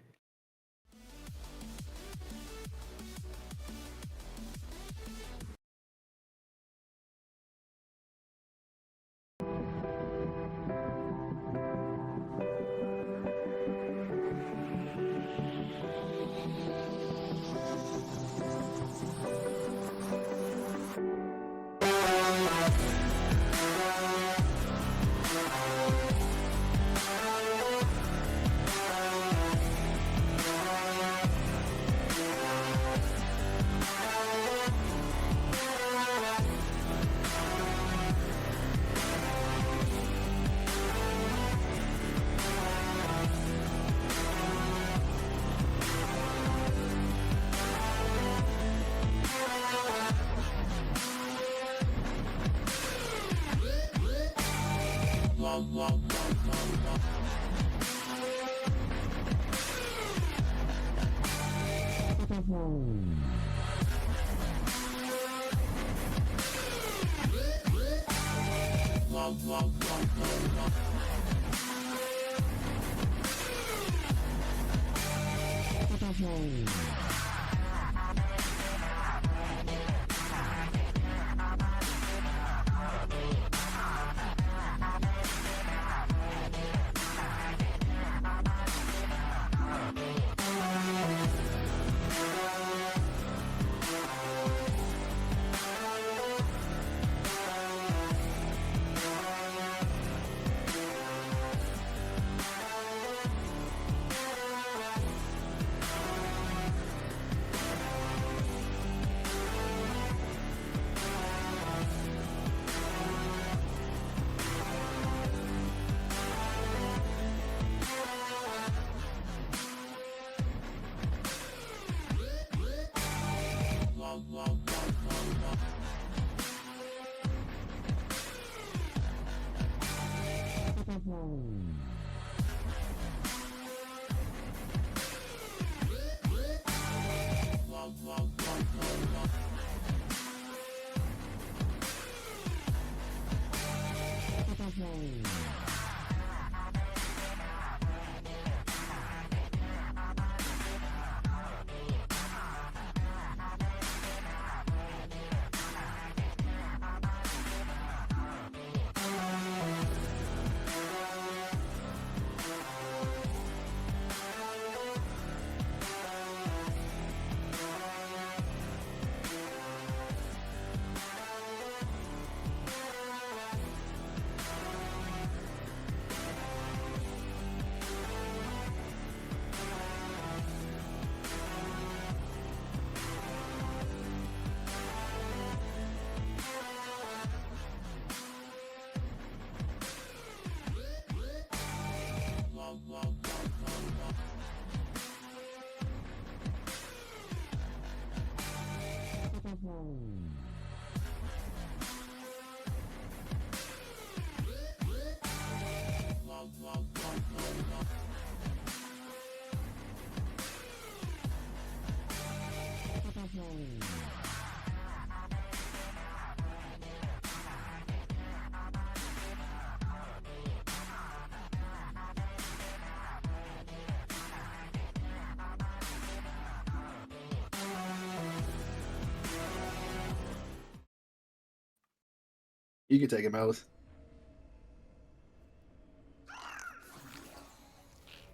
You can take it, Malice.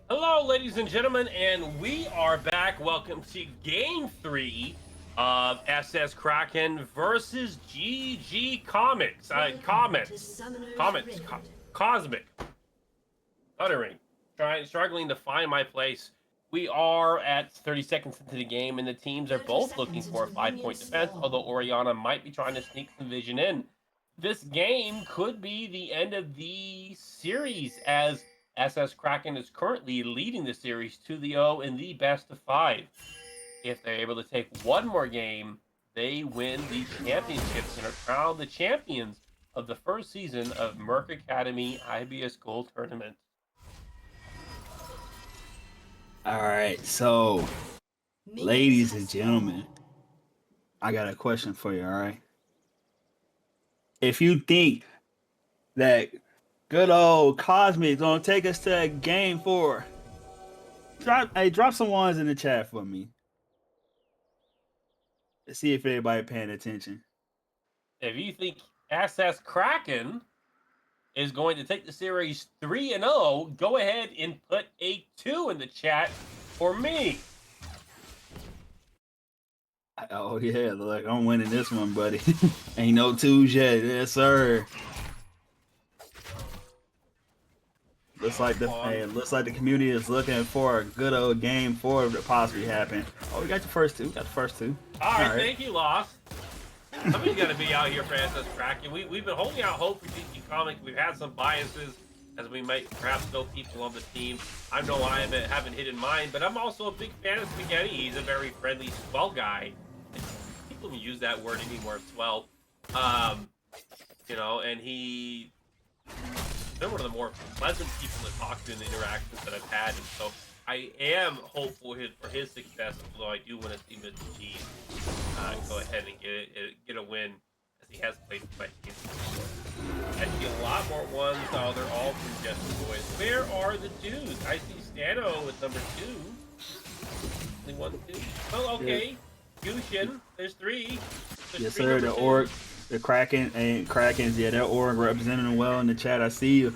Hello, ladies and gentlemen, and we are back. Welcome to Game 3 of SS Kraken versus GG Comics. Cosmic. Stuttering. Struggling to find my place. We are at 30 seconds into the game, and the teams are both looking for a 5-point defense, although Oriana might be trying to sneak some vision in. This game could be the end of the series, as SS Kraken is currently leading the series 2-0 in the best of 5. If they're able to take one more game, they win the championships and are crowned the champions of the first season of Merc Academy IBS Gold Tournament. All right, so, ladies and gentlemen, I got a question for you, all right? If you think that good old Cosmic gonna take us to game 4, drop some ones in the chat for me. Let's see if everybody paying attention. If you think SS Kraken is going to take the series 3-0, go ahead and put a 2 in the chat for me. Oh yeah, look, I'm winning this one, buddy. Ain't no 2s yet, yes sir. Looks like the community is looking for a good old game 4 to possibly happen. Oh, we got the first 2. All right, thank you, Lost. Somebody's got to be out here for SS Kraken. We've been holding out hope for GG Comics. We've had some biases, as we might perhaps know people on the team. I know I haven't hidden mine, but I'm also a big fan of Spaghetti. He's a very friendly, swell guy. People don't use that word anymore, swell. You know, and they're one of the more pleasant people to talk to in the interactions that I've had, and so I am hopeful for his success, although I do want to see Mr. G go ahead and get a win, as he has played for my team before. I see a lot more ones. Oh, they're all from Jester Boys. Where are the 2s? I see Stano with number 2. Only 1, 2. Oh, okay. Fusion. There's 3. There's Yes, 3 sir. number The 2s. org, the Krakens, yeah, their org representing them well in the chat. I see you.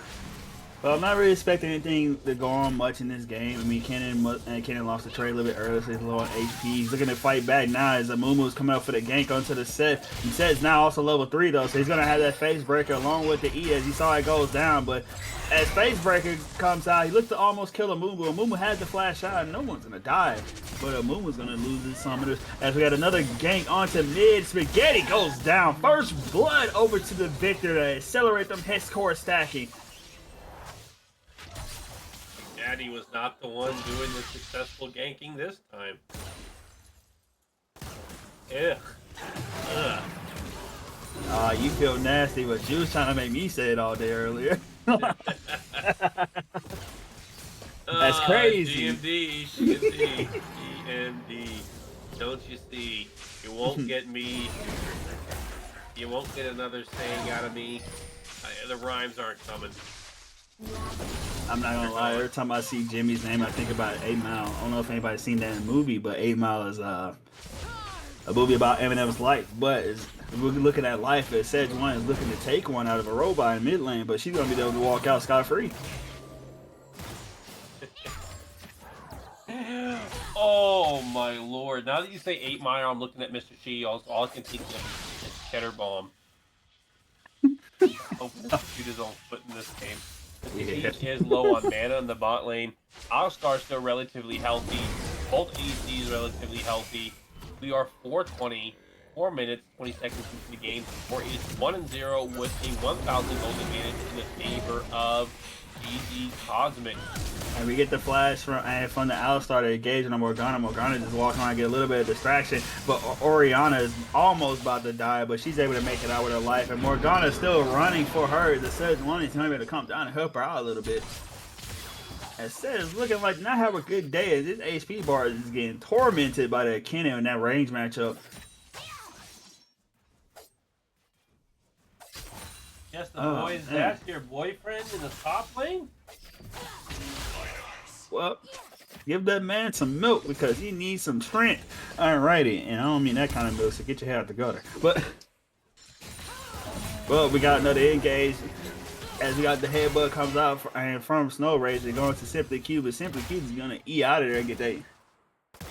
But I'm not really expecting anything to go on much in this game. I mean, Kennen lost the trade a little bit earlier, so he's low on HP. He's looking to fight back now as Amumu's coming up for the gank onto the set. And Set's now also level 3 though, so he's gonna have that face breaker along with the E as you saw it goes down. But as face breaker comes out, he looked to almost kill Amumu. Amumu has the flash out, and no one's gonna die. But Amumu's gonna lose his summoners as we got another gank onto mid. Spaghetti goes down. First blood over to the Victor to accelerate them hex core stacking. Daddy was not the one doing the successful ganking this time. Ugh. Ugh. You feel nasty, but you was trying to make me say it all day earlier. That's crazy. GMD, GMD, GMD. Don't you see? You won't get me. You won't get another saying out of me. The rhymes aren't coming. I'm not gonna lie, every time I see Jimmy's name, I think about 8 Mile. I don't know if anybody's seen that in the movie, but 8 Mile is a movie about Eminem's life. But if we're looking at life, it says one is looking to take one out of a robot in mid lane, but she's gonna be able to walk out scot-free. Oh my lord! Now that you say 8 Mile, I'm looking at Mr. Shi. All I can think of is Cheddar Bomb. Hoping to shoot his own foot in this game. Yeah. He is low on mana in the bot lane. Alistar's still relatively healthy. Both ADCs relatively healthy. We are 4 minutes, 20 seconds into the game. Score is 1-0 with a 1,000 gold advantage in the favor of GG Cosmic. And we get the flash from the Alistar to engage on Morgana. Morgana just walking around and get a little bit of distraction. But Orianna is almost about to die, but she's able to make it out with her life. And Morgana is still running for her. The Surge One is going to be able to come down and help her out a little bit. As Seth is looking like not have a good day as this HP bar is just getting tormented by the Kennen in that range matchup. Yes, the boy, is that your boyfriend in the top lane? Well, give that man some milk because he needs some strength. Alrighty, and I don't mean that kind of milk, so get your head out the gutter. But, well, we got another engage as we got the headbutt comes out from Snow Racer going to Simply Q, but Simply Q is gonna E out of there and get that.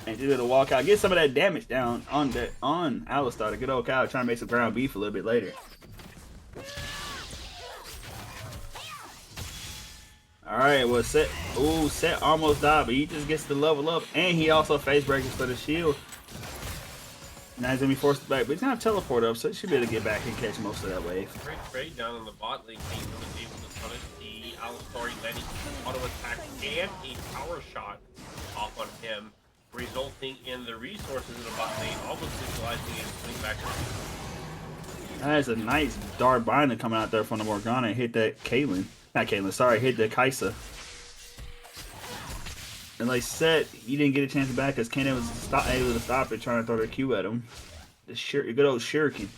And she's gonna walk out, get some of that damage down on Alistar to get old Kyle trying to make some ground beef a little bit later. Alright, well, Set almost died, but he just gets to level up, and he also face breaks for the shield. Now he's gonna be forced back, but he's gonna teleport up, so he should be able to get back and catch most of that wave. Great trade down on the bot lane. Kane was able to punish the Alistar landing auto attack and a power shot off on him, resulting in the resources in the bot lane almost visualizing and swing back. That's a nice dart binder coming out there from the Morgana and hit that Caitlyn. Not Caitlyn, sorry, hit the Kaisa. And like said, he didn't get a chance to back because Kennen was able to stop it trying to throw their Q at him. The good old Shuriken.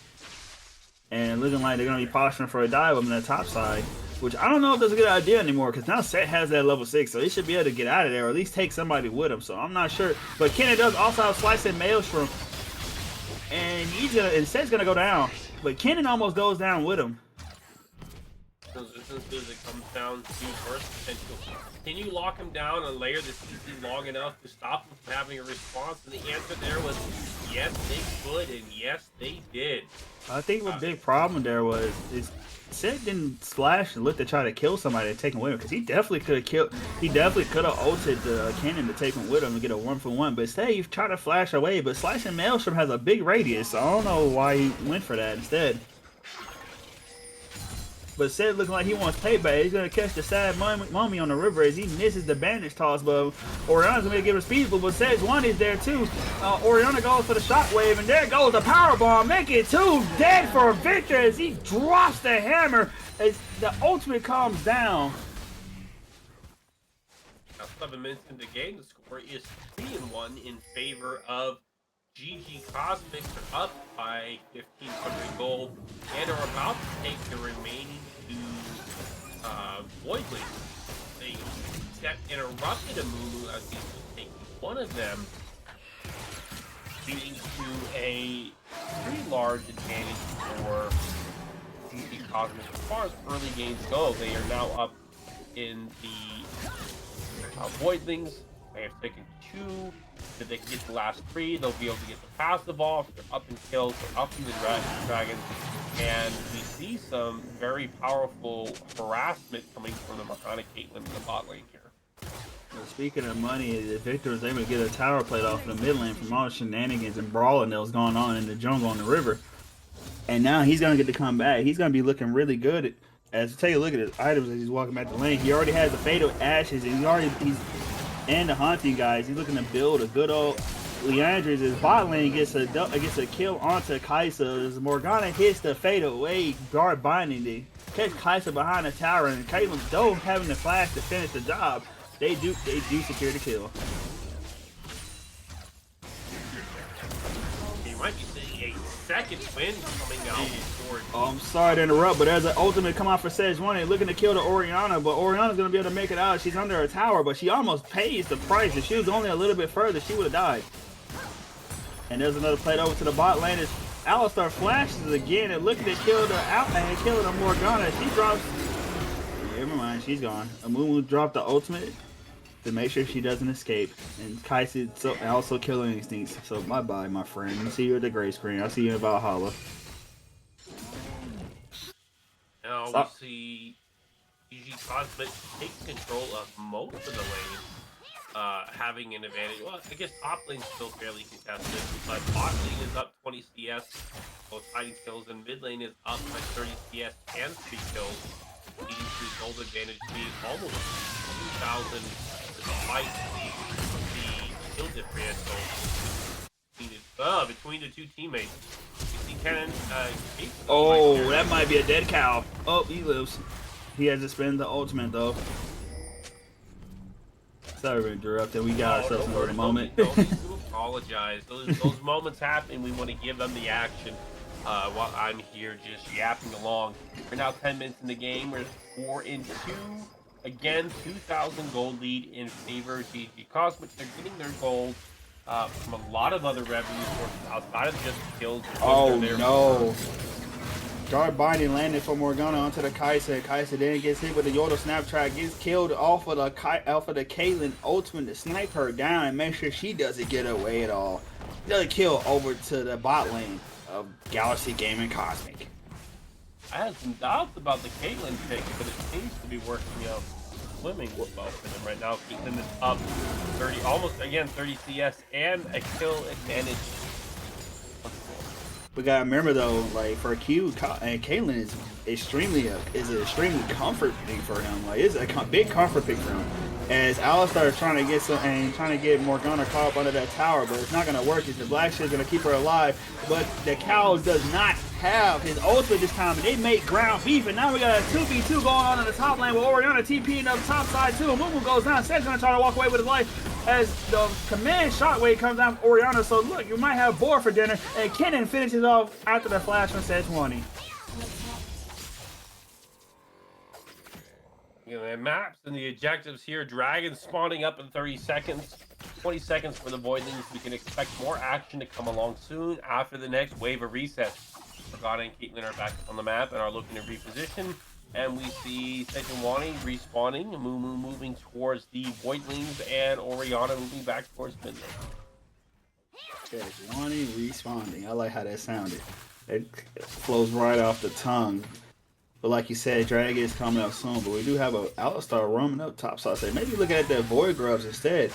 And looking like they're going to be posturing for a dive on the top side. Which I don't know if that's a good idea anymore because now Set has that level 6. So he should be able to get out of there or at least take somebody with him. So I'm not sure. But Kennen does also have Slice and Maelstrom. And Set's going to go down. But Kennen almost goes down with him. Those instances, it comes down to burst potential. Can you lock him down and layer the CC long enough to stop him from having a response? And the answer there was yes, they could, and yes, they did. I think the big problem there was Set didn't splash and look to try to kill somebody and take him with him because he definitely could have killed. He definitely could have ulted the Kennen to take him with him and get a 1-for-1. But instead, he tried to flash away. But Slice and Maelstrom has a big radius, so I don't know why he went for that instead. But Set looking like he wants payback. He's going to catch the sad mummy on the river as he misses the bandage toss. But Orianna's going to give a speed, but Set's one is there too. Orianna goes for the shockwave, and there goes the powerbomb. Make it 2 dead for Victor as he drops the hammer as the ultimate comes down. Now, 7 minutes into the game, the score is 3-1 in favor of GG Cosmic. Are up by 1,500 gold and are about to take the remaining 2 Void Leads. They interrupted Amumu as he was taking one of them, leading to a pretty large advantage for GG Cosmic. As far as early games go, they are now up in the Voidlings. They have taken 2. If they can get the last 3, they'll be able to get the passive off. They're up in kills, they're up in the Dragons. And we see some very powerful harassment coming from the Morgana Caitlyn in the bot lane here. Well, speaking of money, Victor was able to get a tower plate off in the mid lane from all the shenanigans and brawling that was going on in the jungle on the river. And now he's going to get to come back. He's going to be looking really good. As you take a look at his items as he's walking back the lane, he already has the Fatal Ashes, and he's and the Haunting guys. He's looking to build a good old Leandre's. His bot lane gets a kill onto Kaisa. As Morgana hits the Fatal Wave, guard binding to catch Kaisa behind the tower, and Caitlyn, though having the flash to finish the job, they do secure the kill. You might be seeing a second win coming out for I'm sorry to interrupt, but there's an ultimate come out for Sejuani looking to kill the Orianna, but Orianna's going to be able to make it out. She's under a tower, but she almost pays the price. If she was only a little bit further, she would have died. And there's another plate over to the bot lane. As Alistar flashes again and looking to kill the outlane, killing the Morgana. She drops... Never mind, she's gone. Amumu dropped the ultimate to make sure she doesn't escape. And Kaisi also killing instincts. So bye-bye, my friend. I'll see you at the gray screen. I'll see you in Valhalla. Now Stop. we see GG Cosmic take control of most of the lane, having an advantage. Well, I guess top lane's still fairly contested, but bot lane is up 20 CS, both hiding kills, and mid lane is up by 30 CS and 3 kills, leading to gold advantage being almost 2,000 despite the kill differential between the two teammates. Cannon, oh, that might be a dead cow. Oh, he lives. He has to spend the ultimate, though. Sorry to interrupt. We got ourselves in a moment. Don't need to apologize. Those moments happen. We want to give them the action while I'm here just yapping along. We're now 10 minutes in the game. We're 4-2. Again, 2,000 gold lead in favor of GG Cosmic. They're getting their gold from a lot of other revenue sources outside of just kills. Oh no! Guard binding landed for Morgana onto the Kaisa. Kaisa then gets hit with the Yordle snap track, gets killed off of the Caitlyn ultimate to snipe her down and make sure she doesn't get away at all. Another kill over to the bot lane of Galaxy Gaming Cosmic. I had some doubts about the Caitlyn pick, but it seems to be working out swimming with both of them right now. Caitlyn is up 30, almost again 30 CS and a kill advantage. We gotta remember though, like for Q, and Caitlyn is extremely comforting for him. Like it's a big comfort pick for him. As Alistar is trying to get Morgana caught up under that tower, but it's not gonna work. It's the Black Shield's gonna keep her alive, but the Cows does not have his ultimate this time, and they make ground beef. And now we got a 2v2 going on in the top lane with Orianna TPing up the top side too. And Mumu goes down. Sed's gonna try to walk away with his life as the command shockwave comes down from Orianna. So look, you might have boar for dinner. And Kennen finishes off after the flash from Sejuani. You know, the maps and the objectives here. Dragons spawning up in 30 seconds. 20 seconds for the Voidlings. We can expect more action to come along soon after the next wave of resets. Morgana and Caitlyn are back on the map and are looking to reposition. And we see Sejuani respawning, Mumu moving towards the Voidlings, and Orianna moving back towards mid lane. Sejuani responding. I like how that sounded. It flows right off the tongue. But like you said, Dragon is coming up soon. But we do have a Alistar roaming up top. So I said maybe look at that Void Grubs instead.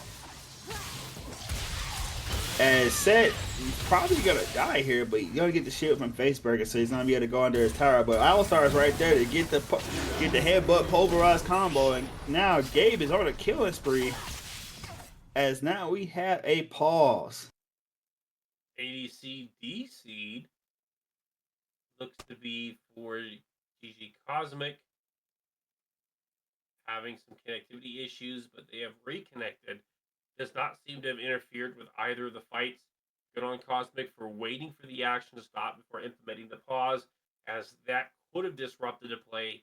And Set, he's probably gonna die here, but he's gonna get the shield from Faceburger, so he's gonna be able to go under his tower. But Alistar is right there to get the headbutt pulverized combo, and now Gabe is on a killing spree. As now we have a pause. ADC D-Seed looks to be for GG Cosmic, having some connectivity issues, but they have reconnected. Does not seem to have interfered with either of the fights. Good on Cosmic for waiting for the action to stop before implementing the pause, as that could have disrupted a play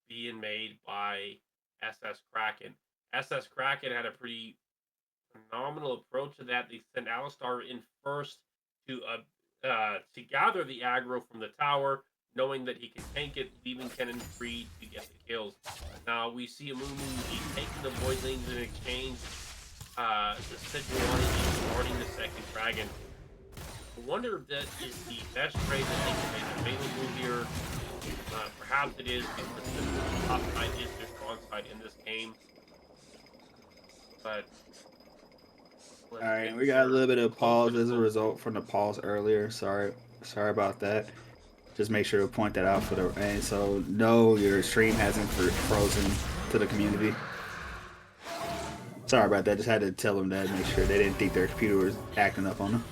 being made by SS Kraken. SS Kraken had a pretty phenomenal approach to that. They send Alistar in first to gather the aggro from the tower, knowing that he can tank it, leaving Kennen free to get the kills. Now we see Amumu, he's taking the Voidlings in exchange. The Sejuani is starting the second dragon. I wonder if that is the best trade that they can make available here. Perhaps it is because the top side is their strong side in this game. But all right, we got a little bit of pause as a result from the pause earlier. Sorry about that. Just make sure to point that out for the and so no, your stream hasn't frozen to the community. Sorry about that. Just had to tell them that, make sure they didn't think their computer was acting up on them.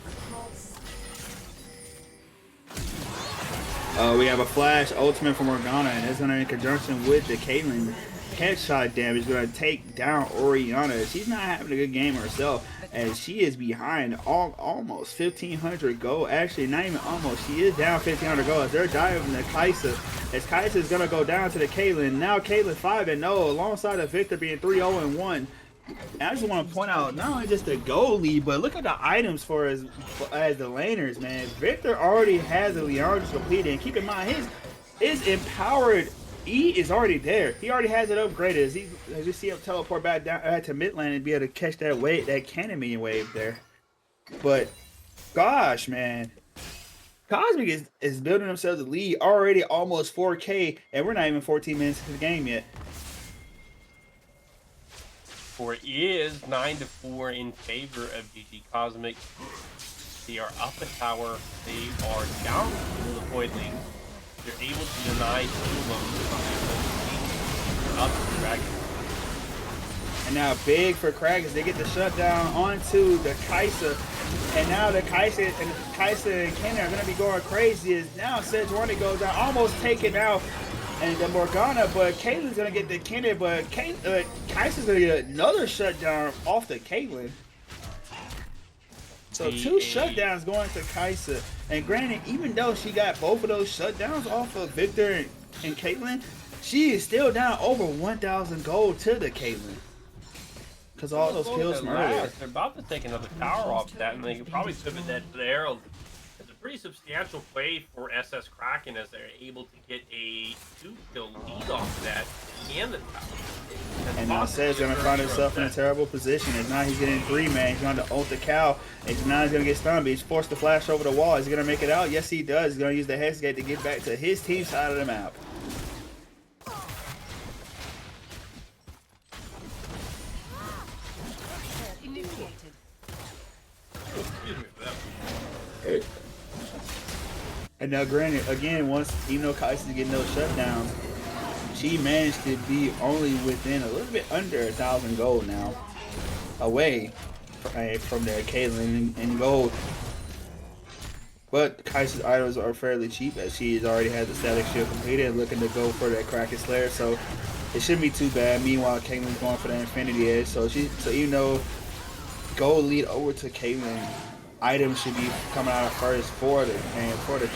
We have a flash ultimate from Morgana, and it's gonna, in conjunction with the Caitlyn headshot damage, gonna take down Orianna. She's not having a good game herself, as she is behind almost 1,500 gold. Actually, not even almost. She is down 1,500 gold as they're diving the Kai'Sa. As Kai'Sa is gonna go down to the Caitlyn. Now Caitlyn 5-0, alongside of Victor being 3-0-1. And I just want to point out not only just the goal lead, but look at the items for as the laners, man. Victor already has a Leandros completed, and keep in mind his empowered E is already there. He already has it upgraded. As you see him teleport back down to mid lane and be able to catch that wave, that cannon minion wave there. But gosh, man, Cosmic is building themselves a lead already, almost 4K, and we're not even 14 minutes into the game yet. For it is 9-4 in favor of GG Cosmic. They are up the tower. They are down to the Voidling. They're able to deny two of them. Up the Dragon. And now big for Krakens. They get the shutdown onto the Kai'Sa. And now the Kai'Sa and Kennen are going to be going crazy. As now Sejuani goes down, almost taken out. And the Morgana, but Caitlyn's gonna get the Kennen, but Kai'Sa's gonna get another shutdown off the Caitlyn. So two shutdowns going to Kai'Sa. And granted, even though she got both of those shutdowns off of Victor and Caitlyn, she is still down over 1,000 gold to the Caitlyn. Because all those kills from earlier. They're about to take another tower off that, and they can probably pivot that to the Herald. It's a pretty substantial play for SS Kraken as they're able to get a 2-kill lead off that and the tower. And now Sed's gonna find himself in a terrible position. And now he's getting 3-man. He's going to ult the cow. And now he's gonna get stunned. But he's forced to flash over the wall. Is he gonna make it out? Yes, he does. He's gonna use the Hexgate to get back to his team side of the map. And now, granted, again, once even though Kai'Sa's getting those shutdowns, she managed to be only within a little bit under 1,000 gold now, away from their Caitlyn and gold. But Kai'Sa's items are fairly cheap, as she has already had the static shield completed and looking to go for that Kraken Slayer, so it shouldn't be too bad. Meanwhile, Caitlyn's going for that Infinity Edge, so even though gold lead over to Caitlyn, items should be coming out first for the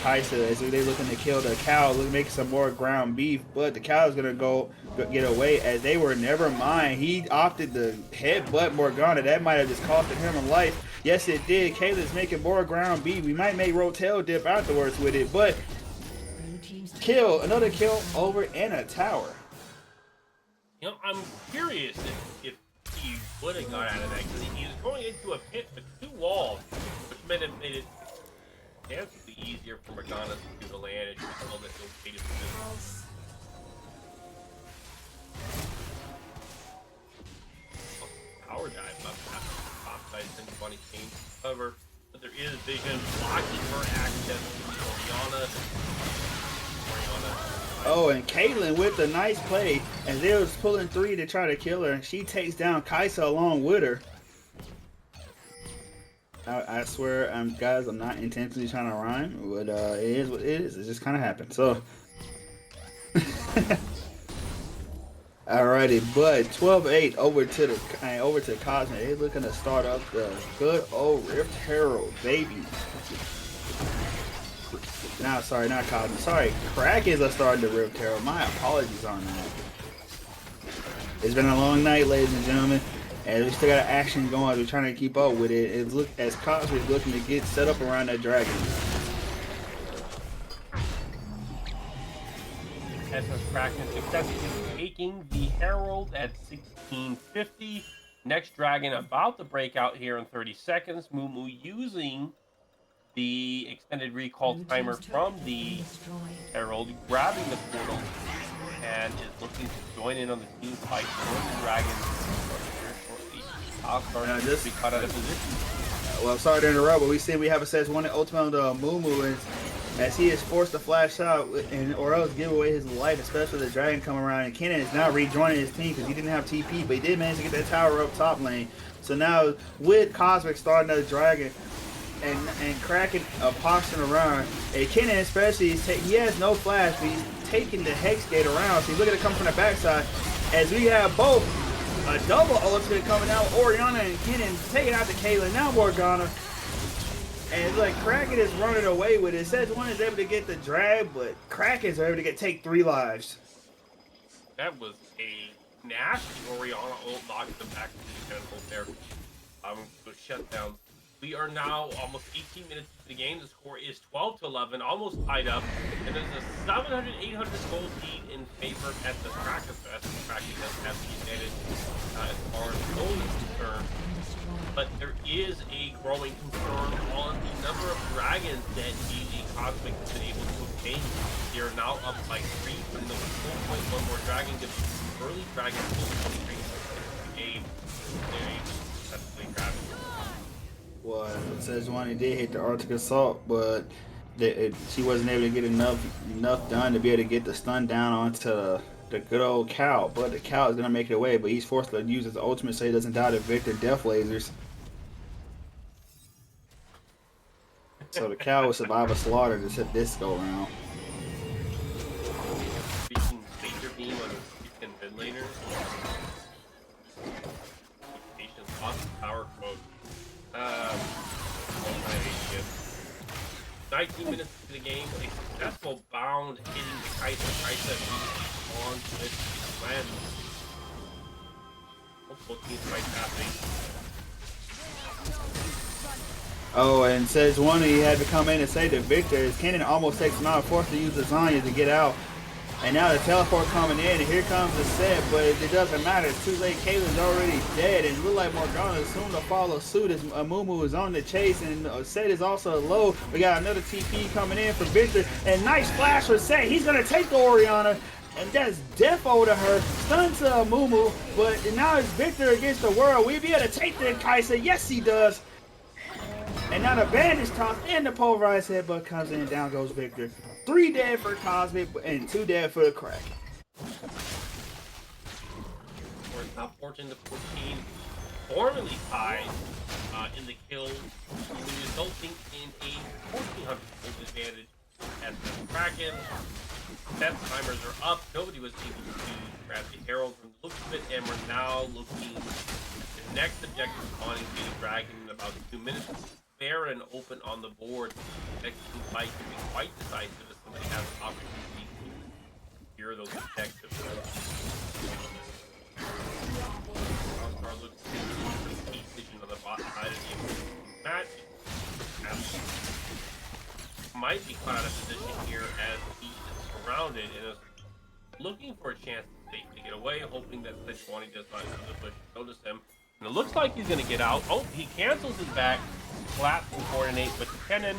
Kai'Sa as they're looking to kill the cow, making some more ground beef. But the cow is gonna go get away as they were never mind. He opted to headbutt Morgana. That might have just costed him a life. Yes, it did. Kayla's making more ground beef. We might make Rotel dip afterwards with it, but another kill over in a tower. You know, I'm curious if he would have got out of that, because he was going into a pit with 2 walls, which made it substantially easier for Morgana to do the land and just hold it to the power dive up top side and funny change cover, but there is vision blocking her access to Orianna. Oh, and Caitlyn with a nice play, and they was pulling 3 to try to kill her, and she takes down Kai'Sa along with her. I swear, guys, I'm not intentionally trying to rhyme, but it is what it is. It just kind of happened. So, alrighty, but 12-8 over to Cosmic. They're looking to start up the good old Rift Herald, baby. Now, sorry, not Cosmic. Sorry, Krakens are starting to Rift Herald. My apologies on that. It's been a long night, ladies and gentlemen. And we still got action going. We're trying to keep up with it. It look as Cosmic looking to get set up around that dragon. SS Kraken successfully taking the Herald at 1650. Next dragon about to break out here in 30 seconds. Mumu using the extended recall Blue timer team's from turret has the been destroyed. Herald, grabbing the portal, and is looking to join in on the team fight for the dragons here shortly. I'll start to be caught out of position. Well, I'm sorry to interrupt, but we see we have a says one ultimate Mumu as he is forced to flash out or else give away his life, especially the dragon coming around. And Kenan is now rejoining his team because he didn't have TP, but he did manage to get that tower up top lane. So now with Cosmic starting the dragon and Kraken posturing around, and Kenan especially, he has no flash, but he's taking the Hex Gate around. So he's looking to come from the backside as we have both a double ultimate coming out, Orianna and Kenan taking out the Caitlyn, now Morgana. And it's like Kraken is running away with it. It says one is able to get the drag, but Krakens are able to take 3 lives. That was a nasty Orianna ult, knocked them back to the tentacles there. Those shutdowns. We are now almost 18 minutes into the game. The score is 12-11, almost tied up. And there's a 700, 800 goal lead in favor at the Kraken Fest. Kraken does have the advantage as far as goal is concerned. But there is a growing concern on the number of dragons that GG Cosmic has been able to obtain. They are now up by 3 from the 4.1 more dragon gives early dragon full 23 game. They successfully grabbed it. Well, it says one did hit the Arctic Assault, but she wasn't able to get enough done to be able to get the stun down onto the good old cow. But the cow is gonna make it away, but he's forced to use his ultimate so he doesn't die to Victor Death Lasers. So the cow will survive a slaughter this go around. Speaking laser beam on the freaking mid laner. Patience, awesome power quote. 19 minutes into the game, a successful bound hitting the Kai'Sa on this land. Multiple teams fight happening. Oh, and says one he had to come in and save the Victor. As Kenan almost takes him out, forced to use the Zanya to get out. And now the teleport coming in, and here comes the set, but it doesn't matter. It's too late. Caitlyn's already dead, and it looks like Morgana is soon to follow suit as Mumu is on the chase, and Set is also low. We got another TP coming in for Victor, and nice flash for Set. He's going to take the Orianna, and that's death over to her. Stun to Mumu, but now it's Victor against the world. We'll be able to take the Kai'Sa. Yes, he does. And now the bandage tossed and the pulverized headbutt comes in, down goes Victor. 3 dead for Cosmic and 2 dead for the Kraken. We're top 14 to 14, formally tied in the kills, resulting in a 1,400 gold advantage as the Kraken. Set timers are up. Nobody was able to grab the Herald from the looks of it, and we're now looking at the next objective spawning to the Dragon in about 2 minutes. Fair and open on the board. Next fight can be quite decisive as somebody has an opportunity to secure those objectives. All-Star looks to the key vision on the bot side of the match. Might be caught out of position here as he is surrounded and is looking for a chance to get away, hoping that Sejuani does not notice him. And it looks like he's going to get out. Oh, he cancels his back, collapse and coordinate with the Kenan.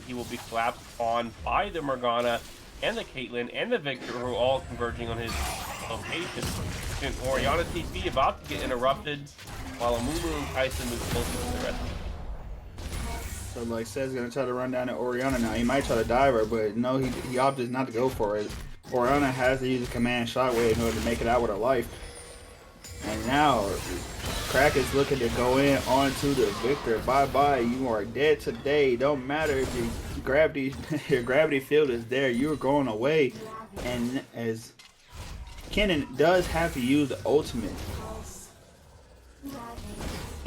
He will be collapsed on by the Morgana and the Caitlyn and the Victor, who are all converging on his location. And Orianna TP about to get interrupted, while Mumu and Kai'Sa move closer to the rest. So like Seth's gonna try to run down at Orianna now. He might try to dive her, but no, he opted not to go for it. Orianna has to use a command shockwave in order to make it out with her life. And now Kraken's looking to go in onto the Victor. Bye-bye. You are dead today. Don't matter if your gravity field is there. You're going away. And as Kenan does have to use the ultimate.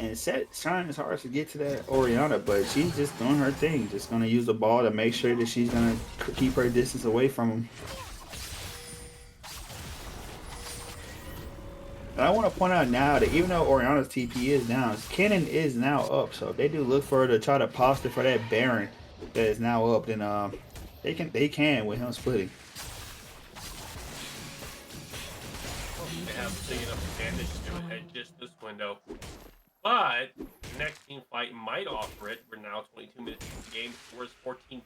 And Seth's trying his hardest to get to that Orianna, but she's just doing her thing. Just going to use the ball to make sure that she's going to keep her distance away from him. And I want to point out now that even though Oriana's TP is down, Kennen is now up. So if they do look for her to try to posture for that Baron that is now up, then they can with him splitting. They have a big enough advantage to at just this window. But the next team fight might offer it. We're now 22 minutes into the game. Score is 14-15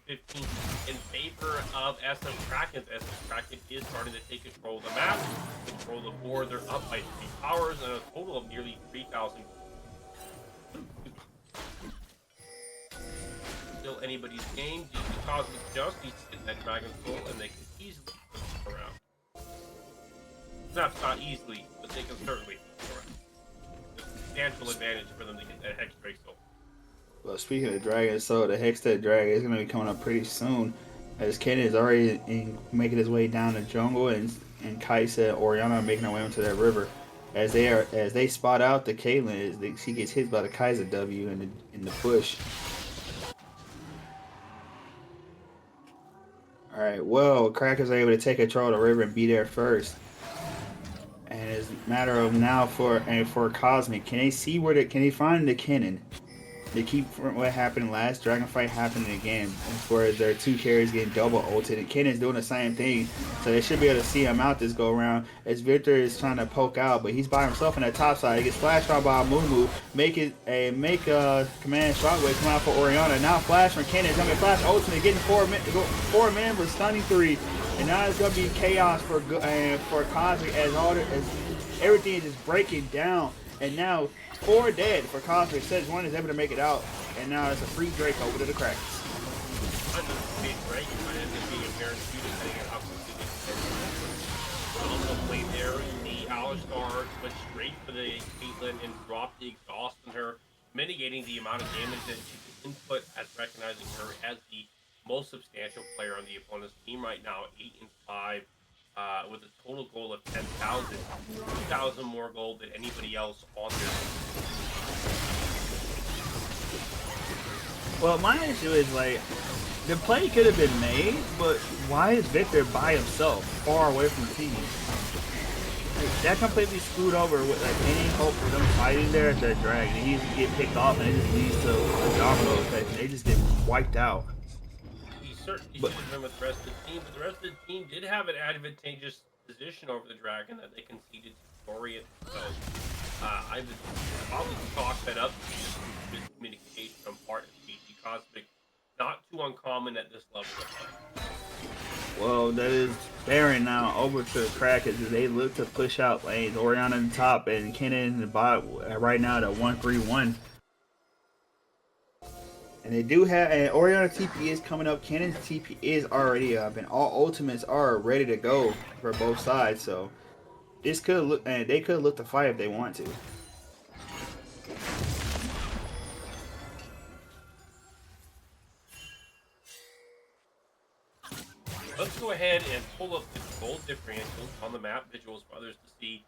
in favor of SF Krakens. SF Kraken is starting to take control of the map, control the board. They're up by 3 powers and a total of nearly 3,000. Still anybody's game. DC Cosmic just needs to get that Dragon Soul and they can easily flip it around. Perhaps not easily, but they can certainly flip it around. Substantial advantage for them to get that Hex Drake Soul. Well, speaking of Dragon Soul, the Hextech Dragon is going to be coming up pretty soon. As Kennen is already making his way down the jungle, and Kaisa and Oriana are making their way into that river. As they spot out the Caitlyn, she gets hit by the Kaiser W in the bush. All right, well, Krakens are able to take control of the river and be there first. And it's a matter of now for Cosmic, can they find the Kennen? They keep from what happened last Dragon Fight happening again, as far as their 2 carries getting double ulted, and Kennen's doing the same thing, so they should be able to see him out this go around. As Victor is trying to poke out, but he's by himself on that top side. He gets flash shot by Mumu, make a command shockwave come out for Oriana. Now flash from Kennen, it's gonna be flash ultimate, getting 4 men for stunning 3, and now it's gonna be chaos for Cosmic as everything is just breaking down, and now 4 dead for Cosmic. Says 1 is able to make it out, and now it's a free Drake over to the Krakens. I just made Drake might end up being a fair shooter depending on how quickly they can. Also played there, the Alistar went straight for the Caitlyn and dropped the exhaust on her, mitigating the amount of damage that she can input as recognizing her as the most substantial player on the opponent's team right now, 8-5. With a total goal of 10,000, 2,000 more gold than anybody else on their team. Well, my issue is, like, the play could have been made, but why is Victor by himself, far away from the team? Like, that completely screwed over with, like, any hope for them fighting there at that drag. And he just get picked off, and it just leads to a domino effect, and they just get wiped out. Certainly should have been with the rest of the team, but the rest of the team did have an advantageous position over the Dragon that they conceded to Dorian. So I would probably chalk that up to just miscommunication on part of BG Cosmic. Not too uncommon at this level of play. Well, that is Baron now over to the Krakens as they look to push out lanes. Oriana in the top and Kennen in the bot right now at 1-3-1. And they do have, and Oriana TP is coming up. Kennen's TP is already up, and all ultimates are ready to go for both sides. So this could look, and they could look to fight if they want to. Let's go ahead and pull up the gold differentials on the map visuals for others to see.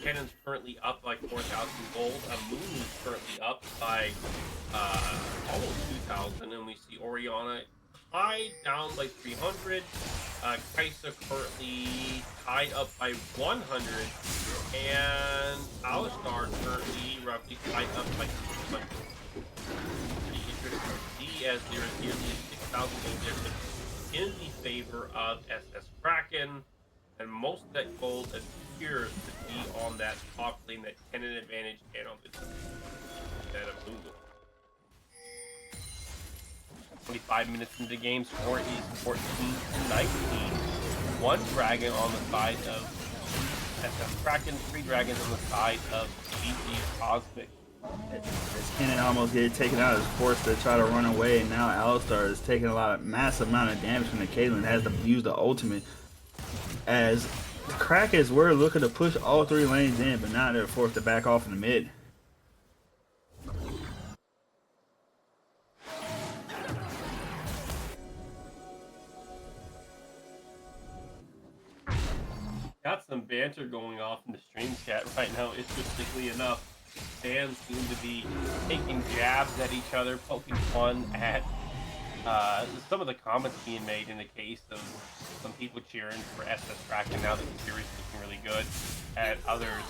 Kennen's currently up by 4,000 gold. Moon's currently up by almost 2,000, and we see Oriana tied down by 300. Kaisa currently tied up by 100, and Alistar currently roughly tied up by 200. Pretty interesting to see as there is nearly a 6,000 gold difference in the favor of SS Kraken. And most of that gold appears to be on that top lane, that Kennen advantage, and on the that of Google. 25 minutes into the game, score is 14-19. 1 dragon on the side of SF Kraken, 3 dragons on the side of BG Cosmic. As Kennen almost get taken out, is forced to try to run away, and now Alistar is taking massive amount of damage from the Caitlyn, has to use the ultimate. As the Krakens were looking to push all 3 lanes in, but now they're forced to back off in the mid. Got some banter going off in the stream chat right now, interestingly enough. Fans seem to be taking jabs at each other, poking fun at some of the comments being made in the case of some people cheering for SS Kraken now that the series is looking really good, and others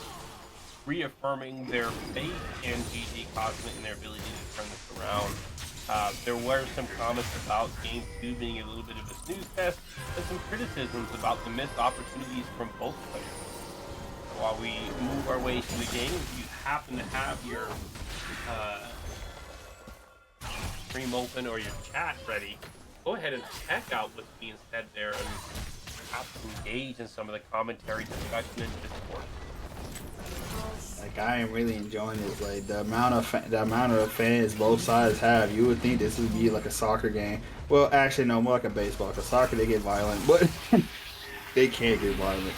reaffirming their faith in GG Cosmic and their ability to turn this around. There were some comments about Game 2 being a little bit of a snooze fest, and some criticisms about the missed opportunities from both players. So while we move our way through the game, if you happen to have your stream open or your chat ready, go ahead and check out what's being said there and perhaps engage in some of the commentary, discussion, and Discord. Like, I am really enjoying this. Like, the amount of fans both sides have, you would think this would be like a soccer game. Well, actually, no, more like a baseball. Because soccer, they get violent, but they can't get violent.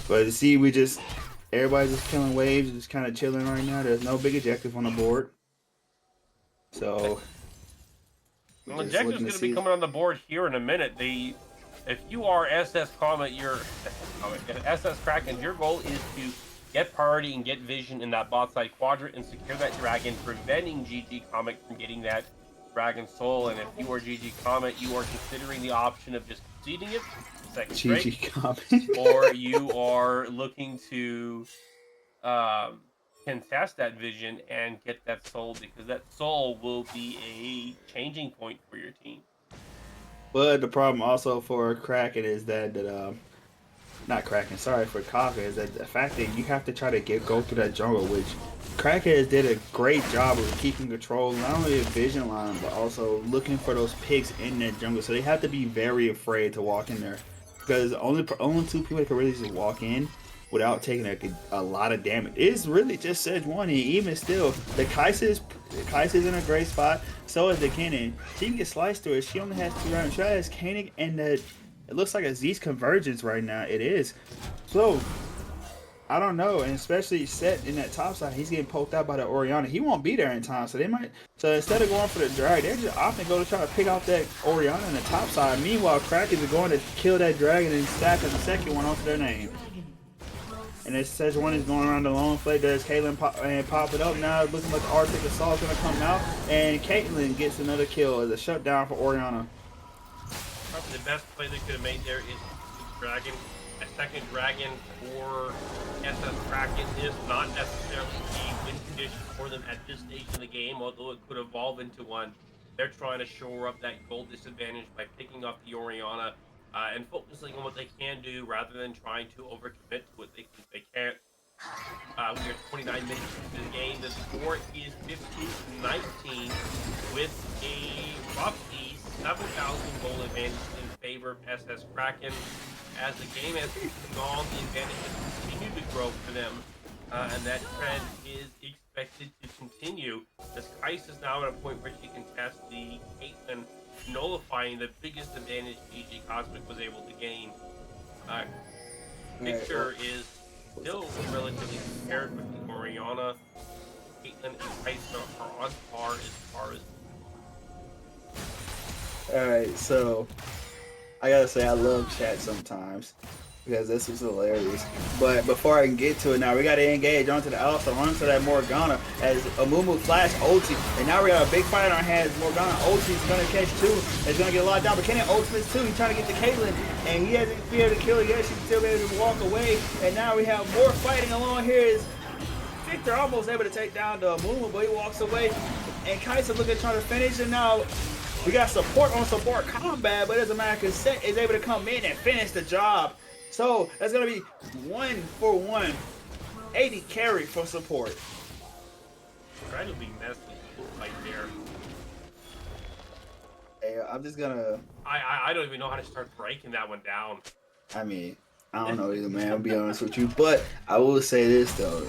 But you see, everybody's just killing waves, just kind of chilling right now. There's no big objective on the board. So, well, objective's going to be coming on the board here in a minute. If you are SS Krakens, your goal is to get priority and get vision in that bot side quadrant and secure that dragon, preventing GG Comet from getting that dragon soul. And if you are GG Comet, you are considering the option of just conceding it, second straight, GG Comet, or you are looking to contest that vision and get that soul, because that soul will be a changing point for your team. But the problem also for Kraken is that not Kraken, sorry, for Kafka, is that the fact that you have to try to go through that jungle, which Kraken did a great job of keeping control, not only of vision line, but also looking for those picks in that jungle. So they have to be very afraid to walk in there, because only two people that can really just walk in without taking a lot of damage. It's really just Sejuani, and even still, the Kai'Sa's in a great spot. So is the Kennen. She can get sliced through it. She only has 2 rounds. She has Koenig and it looks like a Z's convergence right now. It is. So, I don't know. And especially Set in that top side, he's getting poked out by the Orianna. He won't be there in time. So instead of going for the drag, they just often go to try to pick out that Orianna in the top side. Meanwhile, Krakens are going to kill that dragon and stack the second one onto their name. And as Sejuani is going around the long flank, there's Caitlyn pop it up now. Looking like the Arctic Assault is going to come out. And Caitlyn gets another kill as a shutdown for Orianna. Probably the best play they could have made there is Dragon. A second Dragon for SS Kraken is not necessarily the win condition for them at this stage in the game, although it could evolve into one. They're trying to shore up that goal disadvantage by picking up the Orianna. And focusing on what they can do rather than trying to overcommit to what they think they can't. We are 29 minutes into the game. The score is 15-19 with a roughly 7,000 goal advantage in favor of SS Kraken. As the game has gone, the advantage has continued to grow for them. And that trend is expected to continue. As Kais is now at a point where she can test the Caitlyn, nullifying the biggest advantage GG Cosmic was able to gain. Picture is still relatively compared with the Orianna. Caitlyn and Kai'Sa are on par as far as. Alright, so I gotta say I love chat sometimes, because this was hilarious. But before I can get to it now, we gotta engage onto the Alpha, onto that Morgana as Amumu flash ulti. And now we got a big fight on our hands. Morgana ulti is gonna catch 2. It's gonna get locked down, but Kennen ultimates too. He's trying to get to Caitlyn, and he hasn't been able to kill her yet. She's still able to walk away. And now we have more fighting along here. Is Victor almost able to take down the Amumu, but he walks away. And Kai'Sa looking to try to finish, and now we got support on support combat, but it doesn't matter because Set is able to come in and finish the job. So that's gonna be 1-for-1, 80 carry for support. Try to be messy right there. Hey, I'm just gonna. I don't even know how to start breaking that one down. I mean, I don't know either, man. I'll be honest with you, but I will say this though,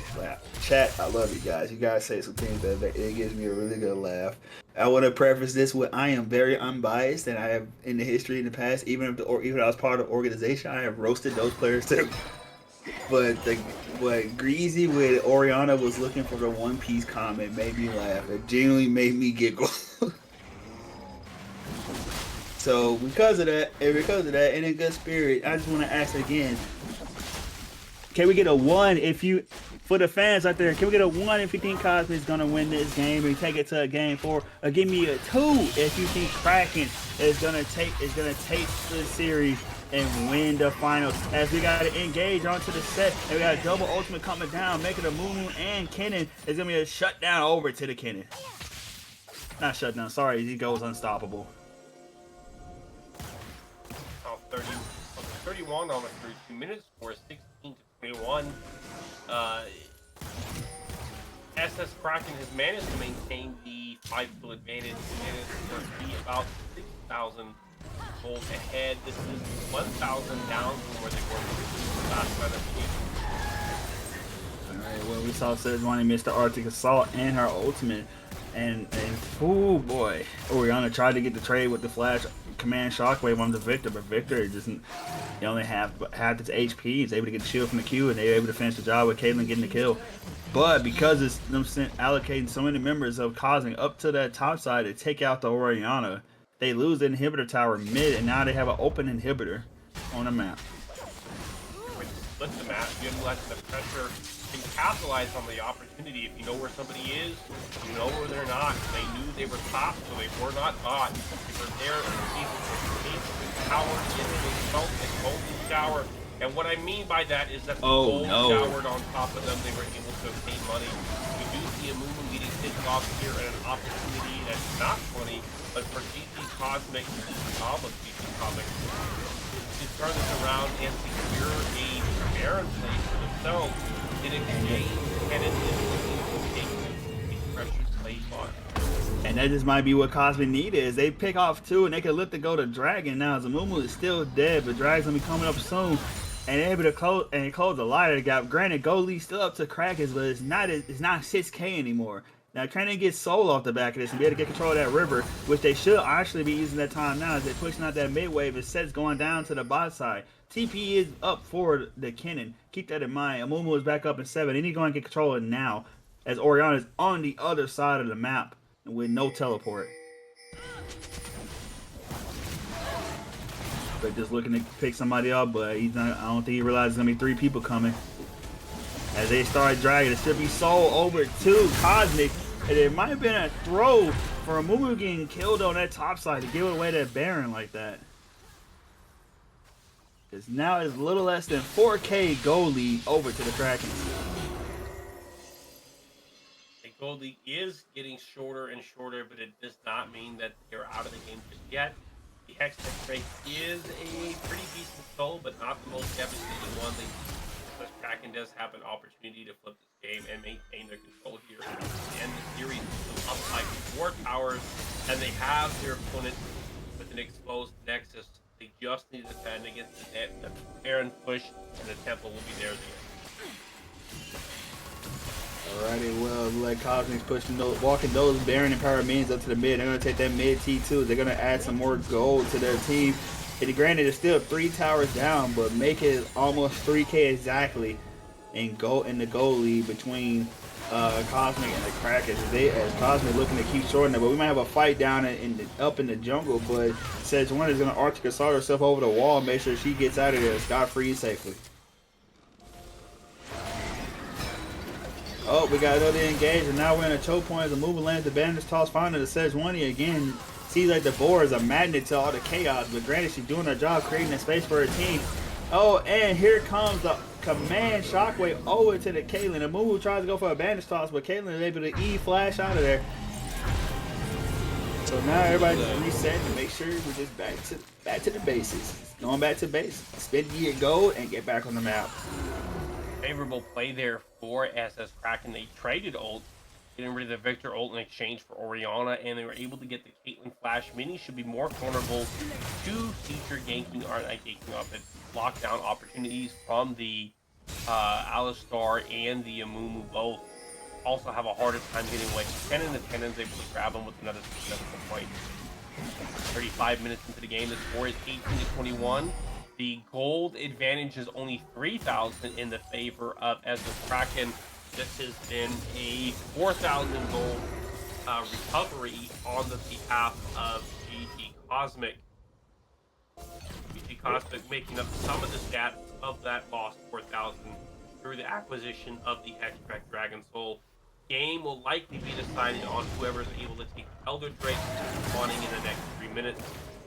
chat. I love you guys. You guys say some things that it gives me a really good laugh. I want to preface this with I am very unbiased, and I have in the history in the past, even if I was part of the organization, I have roasted those players too. But what Greasy with Orianna was looking for the One Piece comment made me laugh. It genuinely made me giggle. So because of that, and in good spirit, I just want to ask again: can we get a 1 if you, for the fans out there? Can we get a 1 if you think Cosmic is gonna win this game and take it to a game 4? Or give me a 2 if you think Kraken is gonna take the series and win the finals. As we got to engage onto the set, and we got a double ultimate coming down, making a Moo and Kennen is gonna be a shutdown over to the Kennen. Not shutdown, sorry, he goes unstoppable. 31 on the 32 minutes, score 16-21. SS Kraken has managed to maintain the 5-kill advantage and to be about 6,000 gold ahead. This is 1,000 down from where they were last round of the game. Alright, well, we saw Sejuani miss the Arctic Assault and her ultimate. And oh boy, Orianna tried to get the trade with the flash command shockwave on the Victor, but Victor doesn't. He only half his HP. He's able to get the shield from the Q, and they're able to finish the job with Caitlyn getting the kill. But because it's them allocating so many members of Cosmic up to that top side to take out the Orianna, they lose the inhibitor tower mid, and now they have an open inhibitor on the map. When you split the map, you utilize the pressure and capitalize on the opportunity. If you know where somebody is, you know where they're not. They knew they were top, so they were not bought. They were there to see the power in the smoke and golden shower. And what I mean by that is that the gold showered on top of them, they were able to obtain money. We do see a movement getting taken off here and an opportunity that's not funny, but for GT Cosmic, almost GT Cosmic, to turn this around and secure a Baron place for themselves. In exchange, and it is a pressure play on. And that just might be what Cosmic need is. They pick off 2 and they can look to go to Dragon. Now Zamumu is still dead, but Dragon's gonna be coming up soon. And they're able to close the light of the gap. Granted, Gold Lee's still up to Krakens, but it's not 6K anymore. Now Krakens gets soul off the back of this and be able to get control of that river, which they should actually be using that time now as they're pushing out that mid wave. It sets going down to the bot side. TP is up for the Kennen. Keep that in mind. Amumu is back up in 7. They need to go and get control of it now, as Orianna is on the other side of the map with no teleport. But just looking to pick somebody up, but he's not. I don't think he realizes there's gonna be 3 people coming. As they start dragging, it should be soul over to Cosmic, and it might have been a throw for Amumu getting killed on that top side to give away that Baron like that. Because now it's a little less than 4K gold lead over to the Krakens. The gold lead is getting shorter and shorter, but it does not mean that they're out of the game just yet. The Hextech rate is a pretty decent soul, but not the most devastating one. The Kraken does have an opportunity to flip this game and maintain their control here. And the series is up like 4 towers, and they have their opponent with an exposed Nexus. They just need to defend against the Baron push, and the Temple will be there. Alrighty, well, like Cosmic's pushing those, walking those Baron and Power Minions up to the mid. They're going to take that mid T2. They're going to add some more gold to their team. And granted, it's still 3 towers down, but make it almost 3K exactly and go in the gold lead between Cosmic and the Krakens. As Cosmic looking to keep shorting it, but we might have a fight down up in the jungle. But Sejuani is going to Arctic Assault herself over the wall, make sure she gets out of there scot-free safely. Oh, we got another engage, and now we're in a choke point as the movement lands the bandage toss finally to Sejuani again. Seems like the board is a magnet to all the chaos, but granted, she's doing her job, creating a space for her team. Oh, and here comes the command shockwave over to the Caitlyn. Amumu tries to go for a bandage toss, but Caitlyn is able to E-flash out of there. So now everybody's just resetting to make sure we're just back to the basics. Going back to basics. Spend your gold and get back on the map. Favorable play there for SS Kraken. They traded ult, getting rid of the Victor ult in exchange for Orianna, and they were able to get the Caitlyn flash. Mini should be more vulnerable to future ganking or not ganking up and lockdown opportunities from the Alistar and the Amumu both. Also have a harder time getting away. Kennen, the Kennen's able to grab them with another successful point. 35 minutes into the game, the score is 18-21. The gold advantage is only 3,000 in the favor of SS Kraken. This has been a 4,000 gold recovery on the behalf of GT Cosmic. GT Cosmic making up some of the stats of that lost 4,000 through the acquisition of the Extract Dragon Soul. Game will likely be decided on whoever is able to take Elder Drake spawning in the next 3 minutes.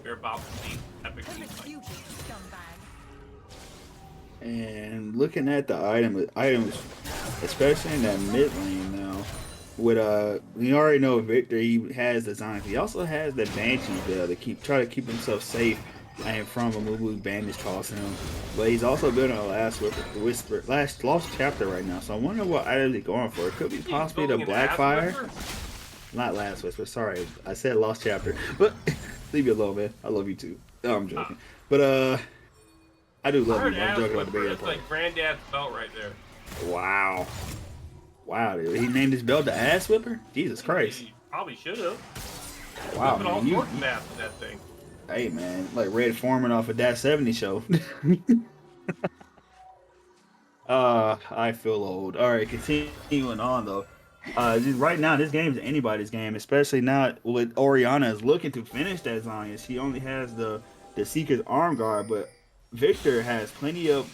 we're about to see epic team fight. You scumbag. And looking at the items, especially in that mid lane now, with we already know Victor, he has the Sonic. He also has the Banshee there to try to keep himself safe and from a Mumu bandage tossing him. But he's also building a last lost chapter right now. So I wonder what items he's going for. It could be possibly the Blackfire. Not last whisper. Sorry, I said lost chapter. But leave me alone, man. I love you too. No, I'm joking. But I do love you. I'm joking about the beta That's part. like Granddad's belt right there. Wow. Wow, dude. He named his belt the Ass Whipper? Jesus Christ. He probably should have. Wow, All man. sorts of ass with that thing. Hey, man. Like Red Foreman off of That 70 Show. I feel old. All right, continuing on, though. Just right now, this game is anybody's game, especially now with Orianna is looking to finish that Zarya. She only has the Seeker's arm guard, but Victor has plenty of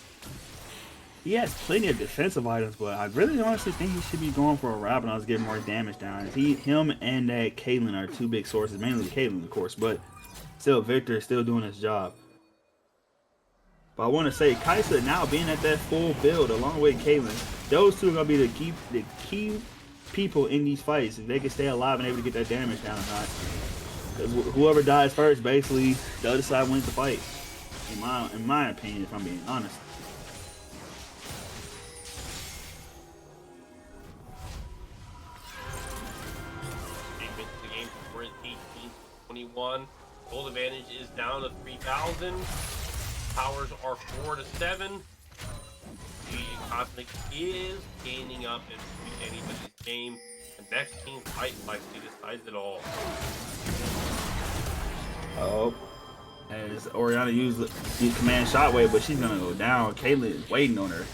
defensive items, but I really honestly think he should be going for a Rabadon to get more damage down. Him and that Caitlyn are two big sources, mainly Caitlyn, of course, but still Victor is still doing his job. But I want to say Kai'Sa now being at that full build along with Caitlyn, those two are gonna be the key people in these fights if they can stay alive and able to get that damage down or not. Because whoever dies first, basically the other side wins the fight. In my opinion, if I'm being honest. The game we're at 18-21. Gold advantage is down to 3,000. Powers are 4 to 7. The Cosmic is gaining up in anybody's game. The next team fight likely decides it all. Oh, as Orianna used command shockwave, but she's gonna go down. Caitlyn is waiting on her.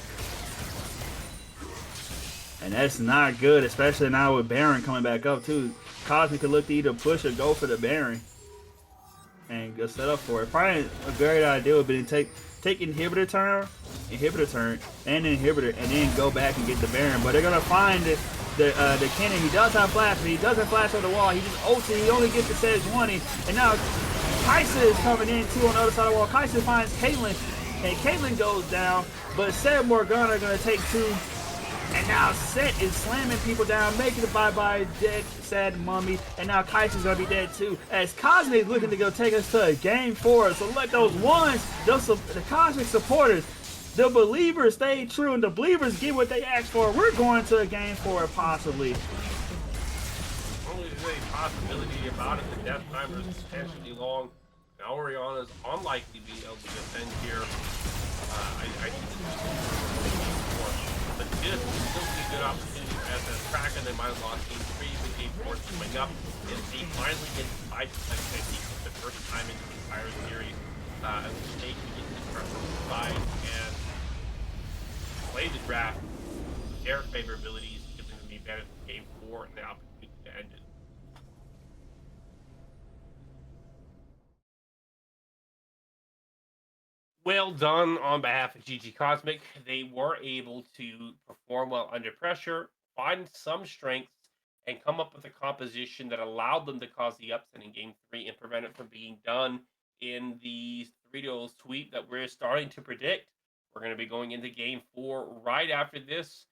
And that's not good, especially now with Baron coming back up too. Cosmic could look to either push or go for the Baron. And go set up for it. Probably a great idea would be to take inhibitor turn, and inhibitor, and then go back and get the Baron. But they're gonna find the cannon. He does have flash, but he doesn't flash on the wall. He just ults it. He only gets the Sedge 20. And now Kai'Sa is coming in too on the other side of the wall. Kai'Sa finds Caitlyn, and Caitlyn goes down. But Set and Morgana are gonna take two. And now Set is slamming people down, making it bye-bye, dead, sad mummy. And now Kai'Sa's gonna be dead too. As Cosmic is looking to go take us to game 4. So let those ones, the Cosmic supporters, the believers stay true, and the believers get what they asked for. We're going to a game 4 possibly. Only there's any possibility about it. The death timer is potentially long. Now Orianna's unlikely to be able to defend here. I think but this will still be a good opportunity for SS Kraken. They might have lost game 3, but game 4 is coming up. And they finally get 5% for the first time in the entire series. And they can get this preference side and play the draft. Their favorabilities give them the advantage in game 4 and the opportunity to end it. Well done on behalf of GG Cosmic. They were able to perform well under pressure, find some strengths, and come up with a composition that allowed them to cause the upset in Game 3 and prevent it from being done in the 3-0 sweep that we're starting to predict. We're going to be going into Game 4 right after this,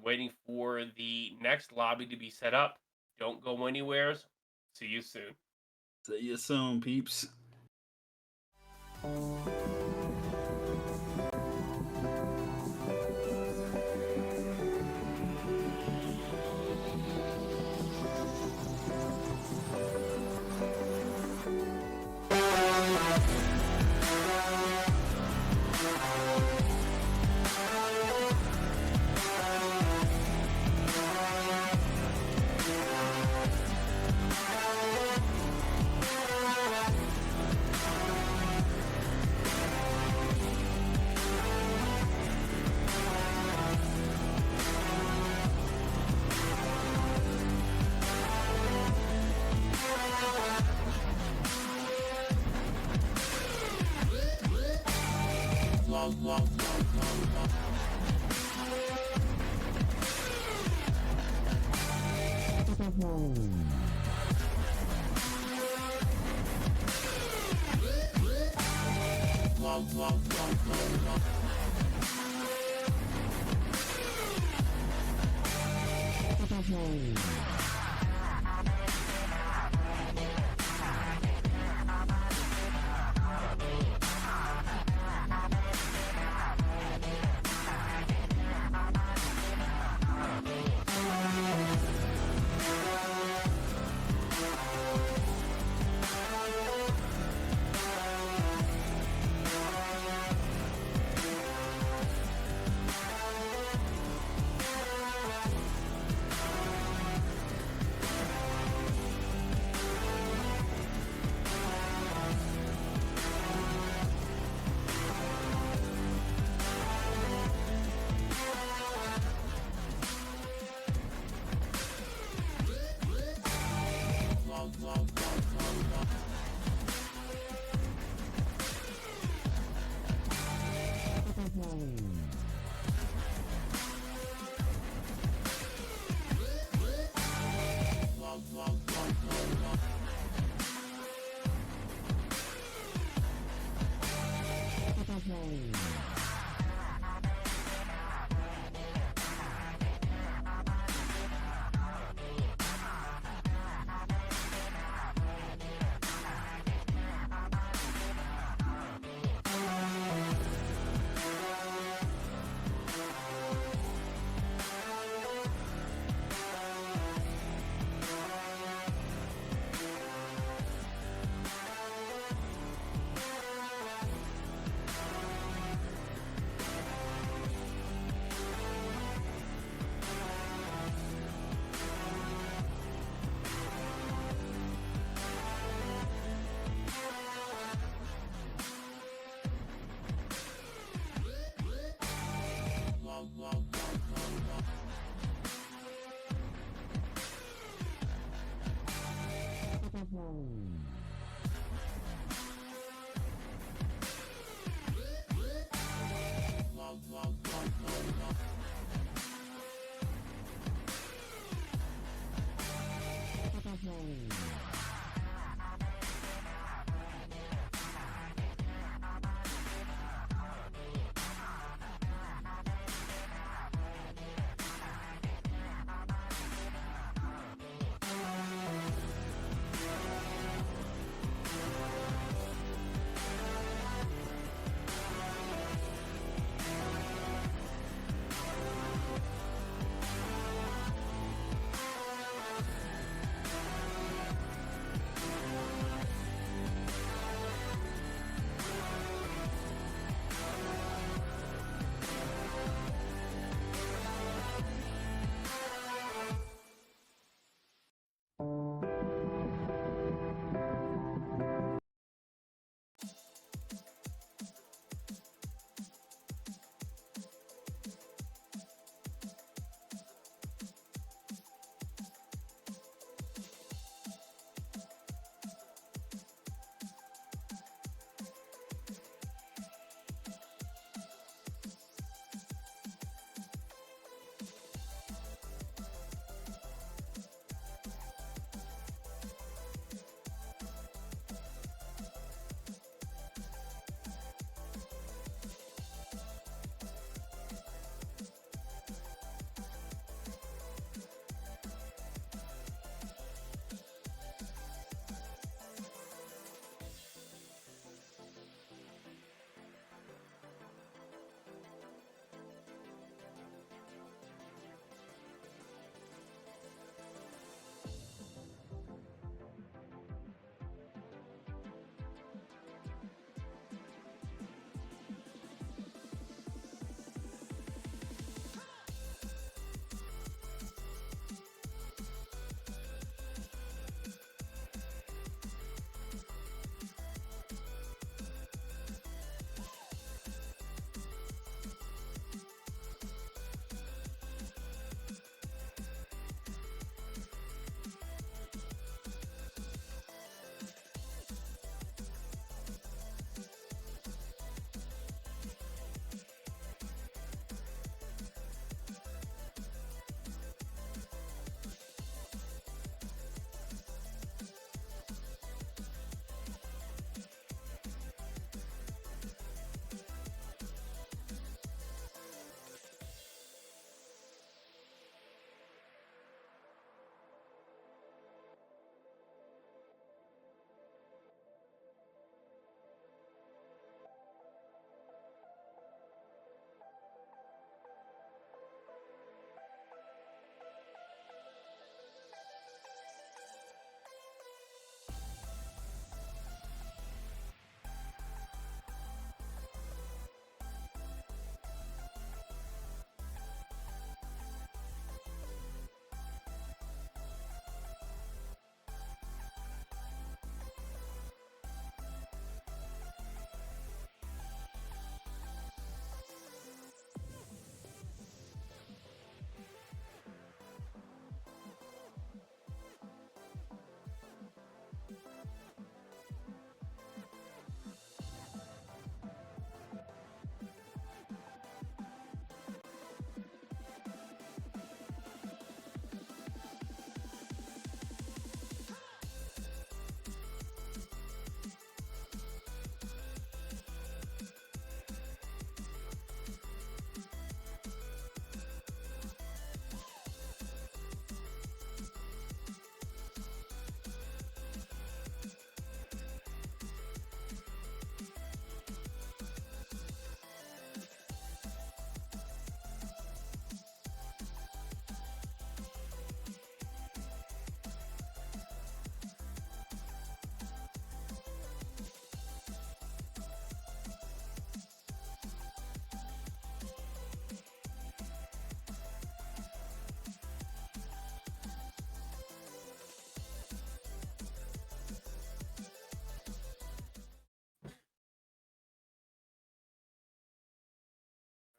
waiting for the next lobby to be set up. Don't go anywhere. See you soon. See you soon, peeps.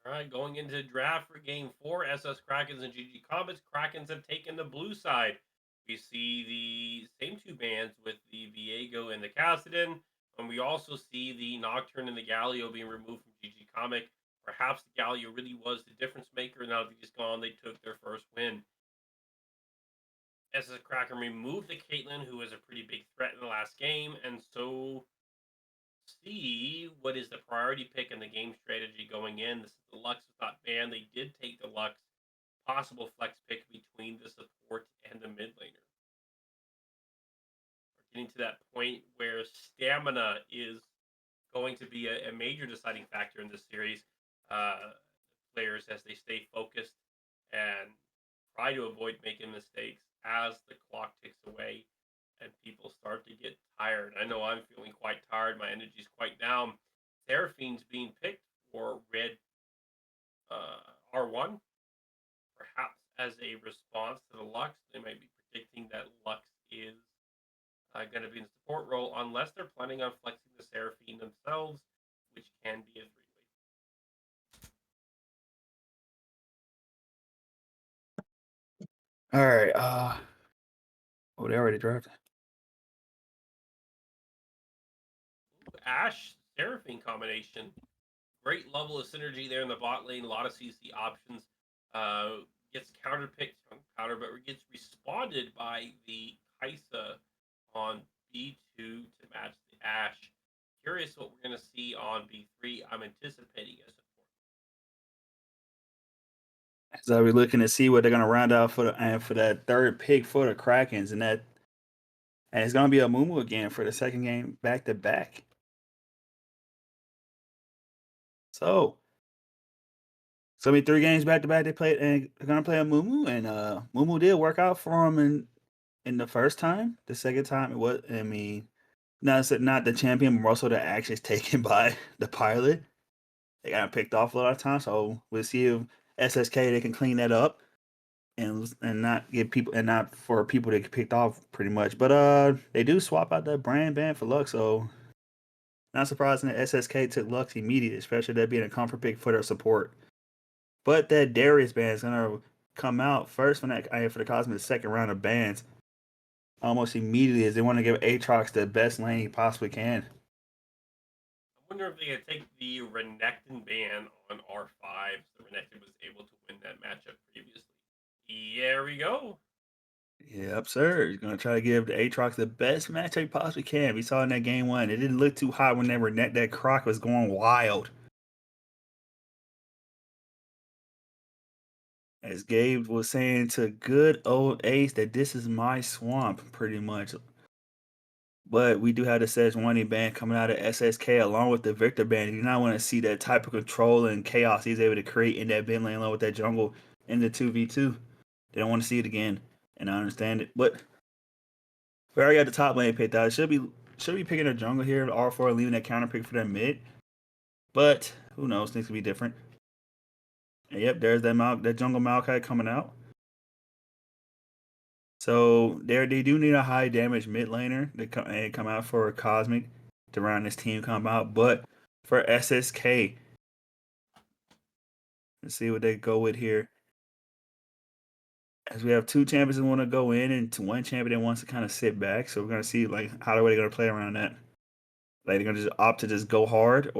All right, going into the draft for game 4, SS Krakens and GG Comets. Krakens have taken the blue side. We see the same two bands with the Viego and the Cassidon, and we also see the Nocturne and the Galio being removed from GG Comic. Perhaps the Galio really was the difference maker. Now that he's gone, they took their first win. SS Kraken removed the Caitlyn, who was a pretty big threat in the last game, and so see what is the priority pick in the game strategy going in. This is the Lux was not banned. They did take the Lux possible flex pick between the support and the mid laner. We're getting to that point where stamina is going to be a major deciding factor in this series. Players, as they stay focused and try to avoid making mistakes as the clock ticks away and people start to get tired. I know I'm feeling quite tired. My energy's quite down. Seraphine's being picked for red R1, perhaps as a response to the Lux. They might be predicting that Lux is going to be in the support role unless they're planning on flexing the Seraphine themselves, which can be a three-way. All right. Oh, they already drafted. Ashe Seraphine combination. Great level of synergy there in the bot lane. A lot of CC options. Gets counter picked on counter, but gets responded by the Kaisa on B2 to match the Ashe. Curious what we're going to see on B3. I'm anticipating a support. So we're looking to see what they're going to round out for that third pick for the Krakens, and it's going to be a Mumu again for the second game back to back. So it's going to be 3 games back to back. They played and they're going to play a Mumu, and Mumu did work out for him in the first time. The second time it was, I mean, not the champion, but also the actions taken by the pilot. They got picked off a lot of times, so we'll see if SSK they can clean that up and not get people and not for people to get picked off pretty much. But they do swap out that brand ban for Lux, so not surprising that SSK took Lux immediately, especially that being a comfort pick for their support. But that Darius ban is gonna come out first for the Cosmic second round of bans almost immediately as they want to give Aatrox the best lane he possibly can. I wonder if they could take the Renekton ban on R5. So Renekton was able to win that matchup previously. Here we go. Yep, sir. He's gonna try to give the Aatrox the best match he possibly can. We saw in that game 1. It didn't look too hot when that Croc was going wild. As Gabe was saying to good old Ace that this is my swamp, pretty much. But we do have the Sejuani band coming out of SSK along with the Victor band. You do not want to see that type of control and chaos he's able to create in that mid lane along with that jungle in the 2v2. They don't want to see it again, and I understand it. But we already got the top lane picked out. Should be picking a jungle here, R4, leaving that counter pick for that mid. But who knows? Things could be different. And yep, there's that jungle Maokai coming out. So they do need a high damage mid laner to come out for a Cosmic to round this team come out. But for SSK, let's see what they go with here. As we have 2 champions that want to go in and 1 champion that wants to kind of sit back. So we're gonna see how are they gonna play around that. Like they're gonna just opt to just go hard,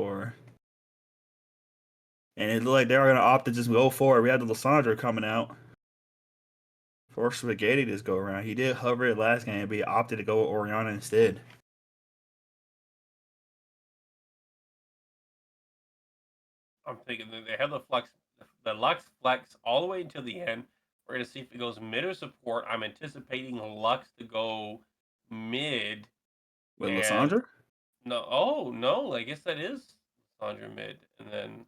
and it looks like they're gonna opt to just go forward. We had the Lissandra coming out for Spaghetti this go around. He did hover it last game, but he opted to go with Orianna instead. I'm thinking that they have the Lux flex all the way until the end. We're going to see if it goes mid or support. I'm anticipating Lux to go mid. With Lissandra? No. I guess that is Lissandra mid. And then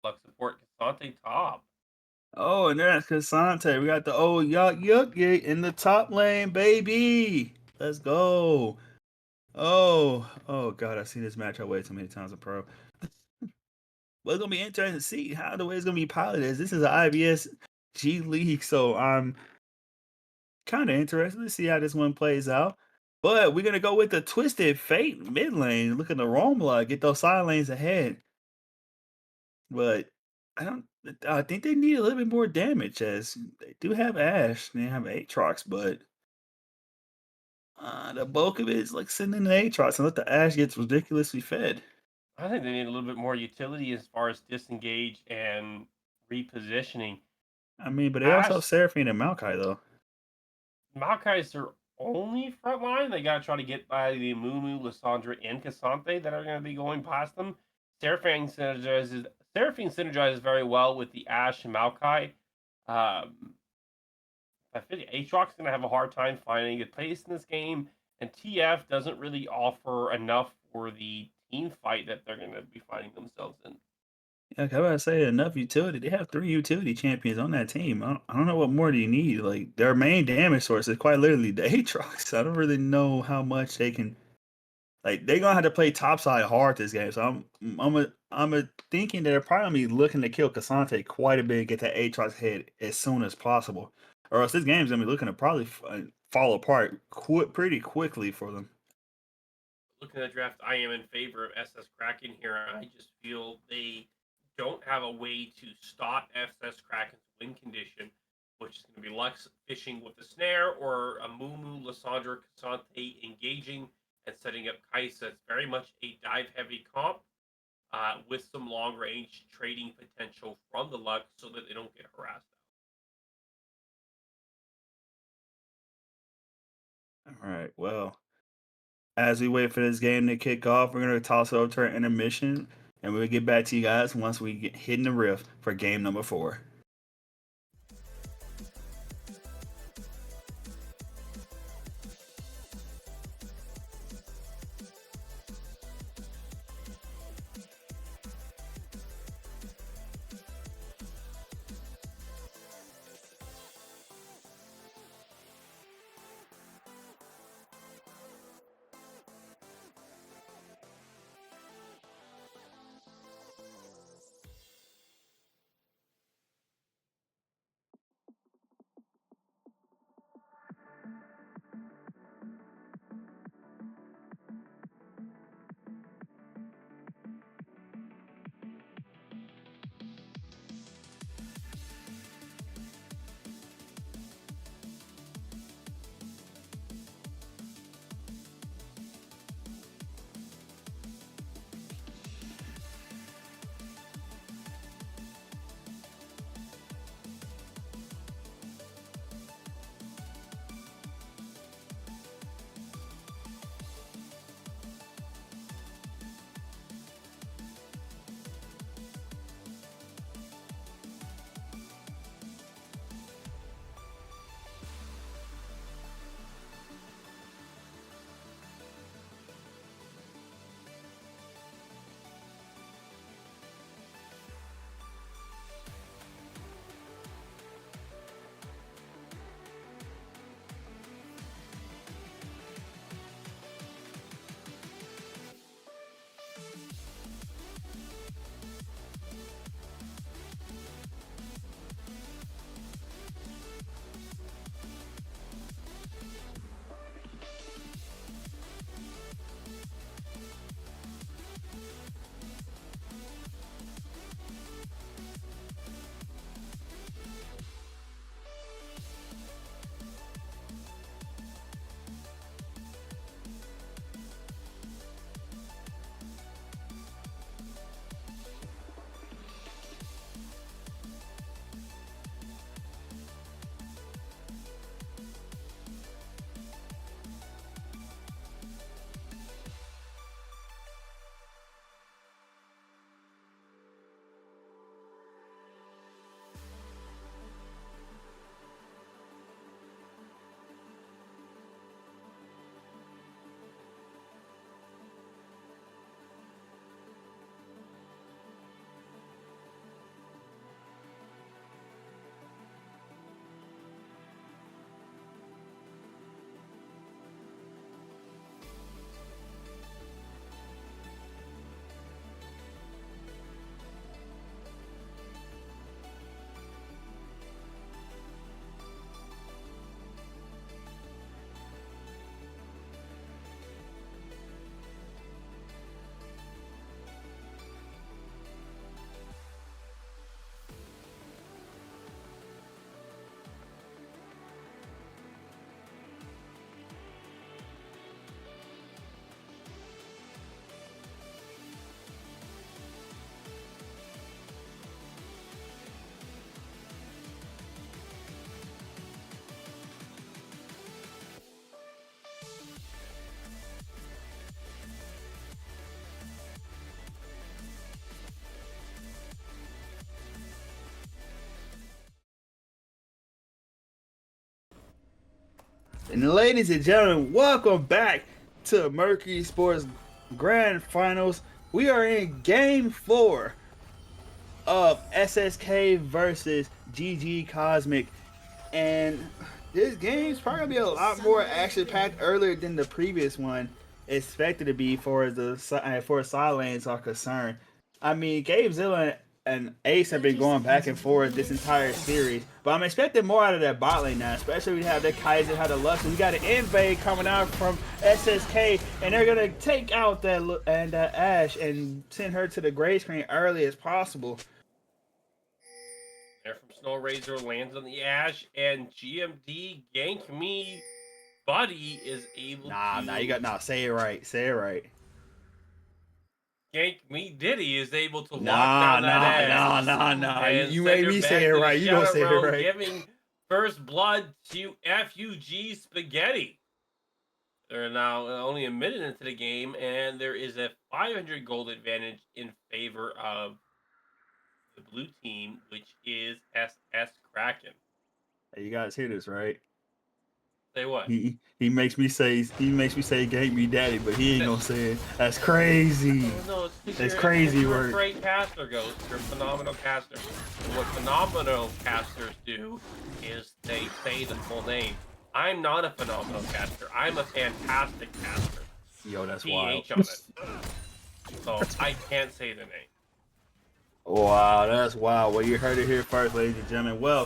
Lux support, Cassante top. Oh, and that's Cassante. We got the old yuck in the top lane, baby. Let's go. Oh God, I've seen this matchup way too many times in pro. Well, it's gonna be interesting to see how the way it's gonna be piloted. This is an IBS G League, so I'm kind of interested to see how this one plays out. But we're gonna go with the Twisted Fate mid lane. Look at the Roamla, get those side lanes ahead. But I don't. I think they need a little bit more damage, as they do have Ash, they have Aatrox, but the bulk of it is like sending in the Aatrox and let the Ash gets ridiculously fed. I think they need a little bit more utility as far as disengage and repositioning. I mean, but they also have Ash, Seraphine and Maokai though. Maokai's their only front line. They got to try to get by the Mumu, Lissandra, and Cassante that are going to be going past them. Seraphine synergizes very well with the Ash and Maokai. Um, I think Aatrox going to have a hard time finding a place in this game, and TF doesn't really offer enough for the team fight that they're going to be finding themselves in. Yeah, like I was about to say enough utility. They have 3 utility champions on that team. I don't know what more do you need. Like their main damage source is quite literally the Aatrox. I don't really know how much they can. Like they're gonna have to play topside hard this game. So I'm thinking that they're probably looking to kill Cassante quite a bit and get that Aatrox head as soon as possible, or else this game's gonna be looking to probably fall apart pretty quickly for them. Looking at the draft, I am in favor of SS Kraken here. I just feel they don't have a way to stop SS Kraken's win condition, which is going to be Lux fishing with the snare or a Mumu, Lissandra, Cassante engaging and setting up Kaisa. It's very much a dive heavy comp with some long range trading potential from the Lux so that they don't get harassed. All right, well, as we wait for this game to kick off, we're gonna toss it over to our intermission, and we'll get back to you guys once we get hit in the rift for game number 4. And ladies and gentlemen, welcome back to Mercury Sports Grand Finals. We are in Game 4 of SSK versus GG Cosmic. And this game's probably going to be a lot more action-packed earlier than the previous one expected to be for side lanes are concerned. I mean, Gabe Zilla and Ace have been going back and forth this entire series, but I'm expecting more out of that bot lane now, especially we have the Kaiser, have the Lux, and we got an invade coming out from SSK, and they're gonna take out that Ashe and send her to the gray screen early as possible. There from Snow Razor lands on the Ashe, and GMD Gank Me Buddy is able to. Say it right. Say it right. Gank Me Diddy is able to lock down that Ashe. You made me say it right. You gonna say it right. Giving first blood to FUG Spaghetti. They're now only a minute into the game, and there is a 500 gold advantage in favor of the blue team, which is SS Kraken. Hey, you guys hear this, right? Say what? He makes me say "Gank me, daddy," but he ain't gonna say it. That's crazy. No, That's crazy you're work. a great caster, Ghost. You're a phenomenal caster. And what phenomenal casters do is they say the full name. I'm not a phenomenal caster. I'm a fantastic caster. Yo, that's PH wild. on it. So I can't say the name. Wow, that's wild. Well, you heard it here first, ladies and gentlemen. Well,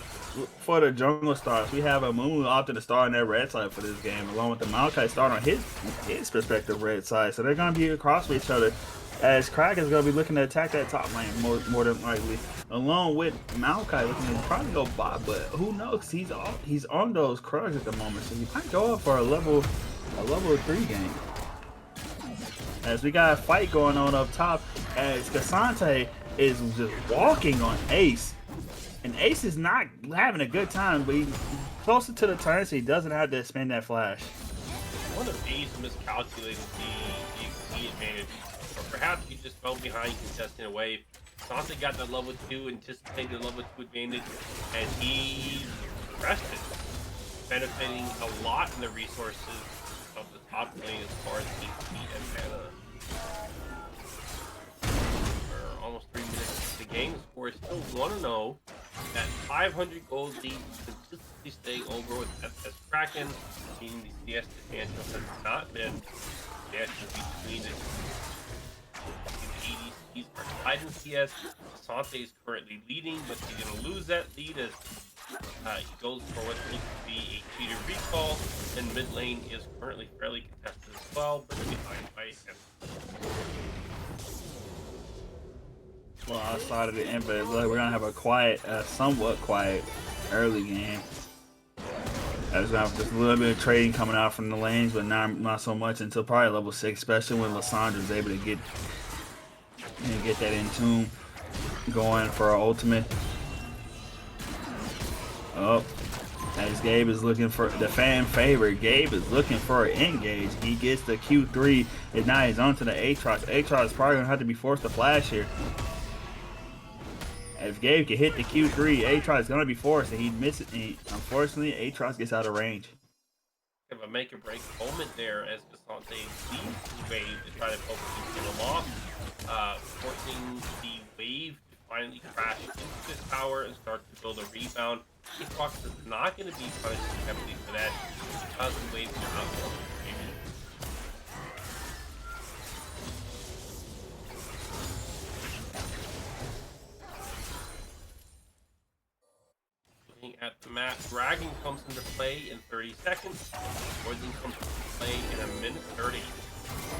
for the jungle stars, we have a Mumu opted to start on their red side for this game, along with the Maokai start on his perspective red side. So they're going to be across from each other, as Kraken is going to be looking to attack that top lane more than likely, along with Maokai looking to probably go bot, but who knows? He's on those crugs at the moment, so he might go up for a level 3 game. As we got a fight going on up top, as Cassante is just walking on Ace, and Ace is not having a good time, but he's closer to the turn, so he doesn't have to spend that flash. One of Ace miscalculated the advantage, or perhaps he just fell behind contesting a wave. Cassante got that level 2, anticipated the level 2 advantage, and he rested, benefiting a lot in the resources of the top lane as far as HP and mana. Almost 3 minutes into the game. The score is still 1-0. That 500 gold lead consistently staying over with SS Kraken, meaning the CS differential has not been matched between the ADCs are tied in CS. Asante is currently leading, but he's going to lose that lead as he goes for what looks to be a cheater recall, and mid lane is currently fairly contested as well, but behind by him. Well, outside of the invade, we're gonna have a quiet, somewhat quiet early game. There's gonna have just a little bit of trading coming out from the lanes, but not so much until probably level 6, especially when Lysandre's able to get that in tune going for our ultimate. Oh, as Gabe is looking for the fan favorite, Gabe is looking for an engage. He gets the Q3, and now he's onto the Aatrox. Aatrox is probably gonna have to be forced to flash here. If Gabe can hit the Q3, Aatrox is going to be forced, and he misses it. Unfortunately, Aatrox gets out of range. Have a make or break moment there as Cassante leaves his wave to try to focus and kill him off, forcing the wave to finally crash into his tower and start to build a rebound. Aatrox is not going to be punished heavily for that because the waves are not going to at the map. Dragon comes into play in 30 seconds. Poison comes into play in a minute 30.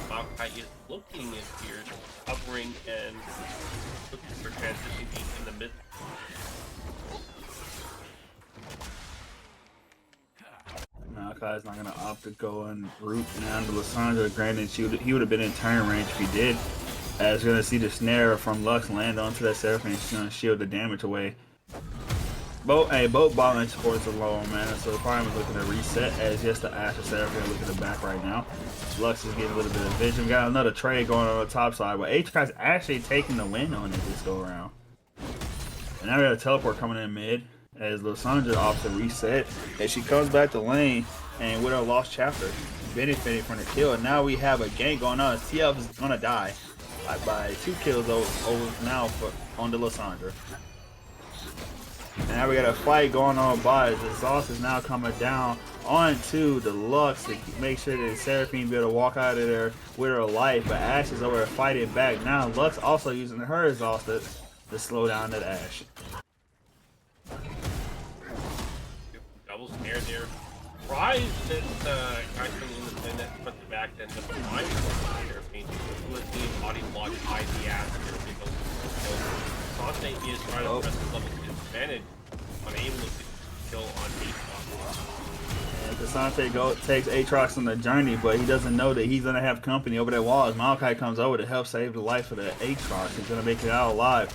Maokai is looking at Spears, hovering and looking for transition deep in the mid. Maokai's not going to opt to go and root down to Lysandre. Granted, he would have been in turn range if he did. As you're going to see the snare from Lux land onto that Seraphine, she's going to shield the damage away. Both ball lane supports are low on mana, so the Prime is looking to reset as just the Ashe and Seraphine looking to back right now. Lux is getting a little bit of vision. We got another trade going on the top side, but Aatrox actually taking the win on it this go around. And now we have a teleport coming in mid. as Lysandra off the reset, and she comes back to lane and with her lost chapter, benefiting from the kill. And now we have a gank going on. TF is gonna die by 2 kills over now on the Lysandra. And now we got a fight going on by as Exhaust is now coming down onto the Lux to make sure that Seraphine be able to walk out of there with her life, but Ashe is over there fighting back. Now Lux also using her Exhaust to slow down that Ashe. Double snare there. Surprised that Krakens in the net front to back then just behind Seraphine. Was being body blocked by the Ashe. Sante is trying to press the level to his advantage, unable to kill on Aatrox. And Cassante takes Aatrox on the journey, but he doesn't know that he's gonna have company over that wall. As Maokai comes over to help save the life of the Aatrox, he's gonna make it out alive.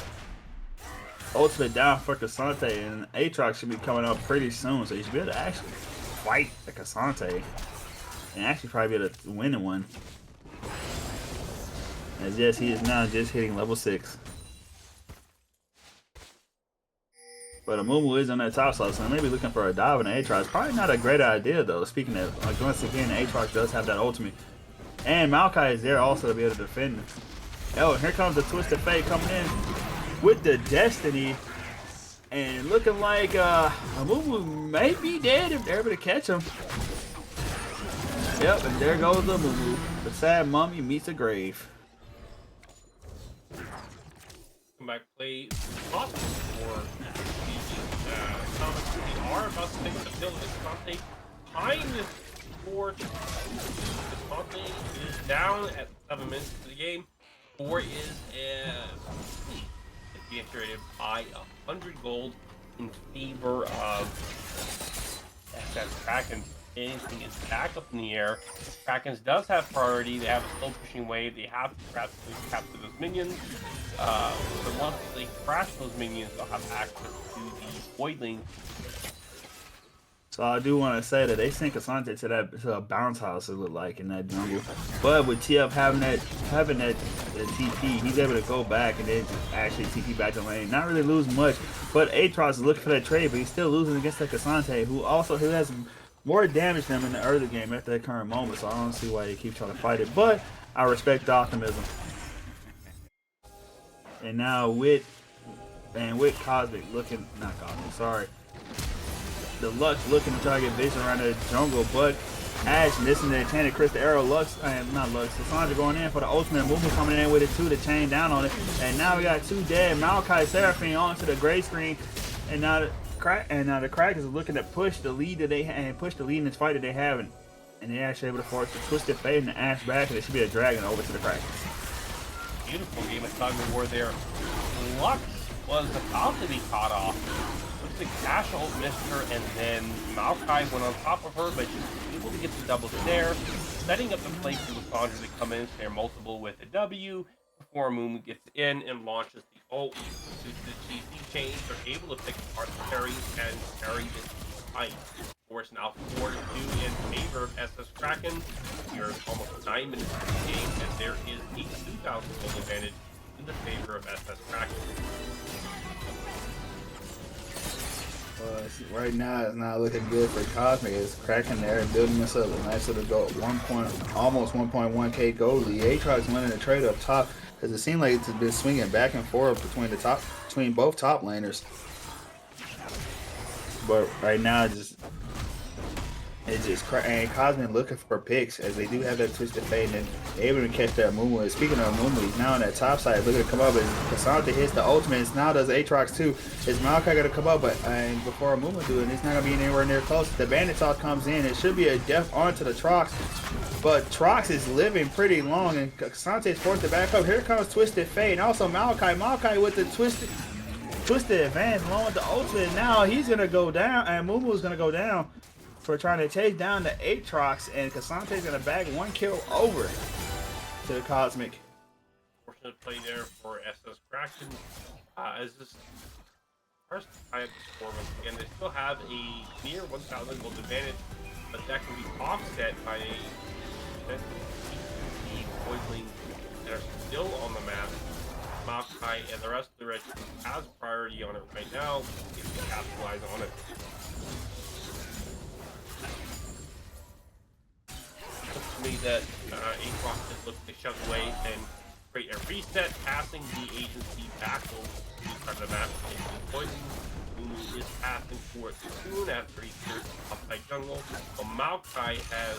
Ultimate down for Cassante, and Aatrox should be coming up pretty soon, so he should be able to actually fight the Cassante and actually probably be able to win in one. As yes, he is now just hitting level 6. But Amumu is on that top slot, so maybe looking for a dive in the Aatrox. Probably not a great idea, though. Speaking of, like, once again, Aatrox does have that ultimate. And Maokai is there also to be able to defend him. Oh, here comes the Twisted Fate coming in with the Destiny. And looking like Amumu may be dead if they're able to catch him. Yep, and there goes Amumu. The sad mummy meets a grave. Come back, play possible for Thomas. We are about to take the field with Conte behind this board. Conte is down at 7 minutes of the game. 4 is differentiated by 100 gold in favor of SS Krakens. Anything is back up in the air. Krakens does have priority. They have a slow pushing wave. They have to capture those minions. But once they crash those minions, they'll have access to the Voidling. So I do want to say that they sent Cassante to a bounce house, it looked like, in that jungle. But with TF having that TP, he's able to go back and then actually TP back to lane. Not really lose much, but Aatrox is looking for that trade, but he's still losing against that Cassante, who has more damage than him in the early game at that current moment. So I don't see why he keeps trying to fight it. But I respect the optimism. And now with Cosmic looking, not Cosmic, sorry. The Lux looking to try to get vision around the jungle, but Ashe missing the enchanted crystal arrow. Not Lux, Lysandra going in for the ultimate movement, coming in with it too to chain down on it. And now we got 2 dead. Maokai Seraphine onto the gray screen, and now the Krakens are looking to push the lead that they and push the lead in this fight that they have, and they're actually able to force the Twisted Fate and the Ashe back, and it should be a dragon over to the Krakens. Beautiful game of tug of war there. Lux was about to be caught off. The Ashe ult missed her, and then Maokai went on top of her, but she was able to get the double snare, setting up the play for Lysandra to come in, snare multiple with a W before Mumu gets in and launches the ult. Due to the GC change, they're able to pick apart the parries and carry this fight. Force now 4-2 in favor of SS Kraken. You're almost 9 minutes into the game, and there is a 2,000 gold advantage in the favor of SS Kraken. Right now, it's not looking good for Cosmic. It's cracking there and building this up a nice little gold, almost 1.1k gold lead. Aatrox winning the trade up top because it seemed like it's been swinging back and forth between both top laners. But right now, and Cosmic looking for picks as they do have that Twisted Fate and able to catch that Mumu. And speaking of Mumu, he's now on that top side looking to come up, and Cassante hits the ultimate, and now does Aatrox too. Is Maokai gonna come up, but before Mumu do it, it's not gonna be anywhere near close. The Bandit Toss comes in, it should be a death onto the Trox, but Trox is living pretty long, and Cassante is forced to back up. Here comes Twisted Fate, and also Maokai with the Twisted Advance along with the ultimate. Now he's gonna go down, and Mumu's gonna go down for trying to chase down the Aatrox, and Cassante's gonna bag 1 kill over to the Cosmic. Fortunate play there for SS Kraken. As this first high performance, again, they still have a near 1,000 gold advantage, but that can be offset by the Voidlings that are still on the map. Maokai Maokai, and the rest of the red team has priority on it right now. If you capitalize on it. Looks to me that Aatrox just looks to shove away and create a reset, passing the agency back over to the start of the map. Poison is passing for it soon after he clears the upside jungle. So Maokai has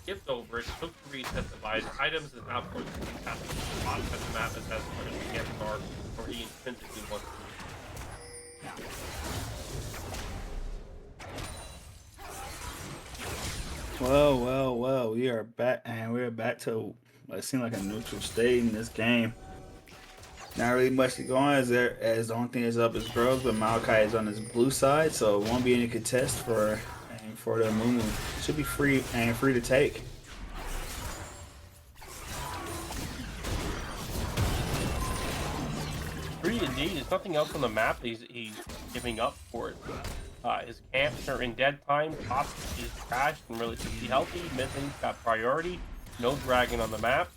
skipped over it, took to reset the buys items, and now forced to pass the bottom of the map as that's where the camps are, or he intrinsically wants to. Well, we are back, and we're back to what seemed like a neutral state in this game. Not really much to go on as the only thing is up is girls, but Maokai is on his blue side, so it won't be any contest for the Mumu. Should be free to take. Free indeed. There's nothing else on the map he's giving up for it. His camps are in dead time. Top is crashed and relatively healthy. Midlane's got priority. No dragon on the map.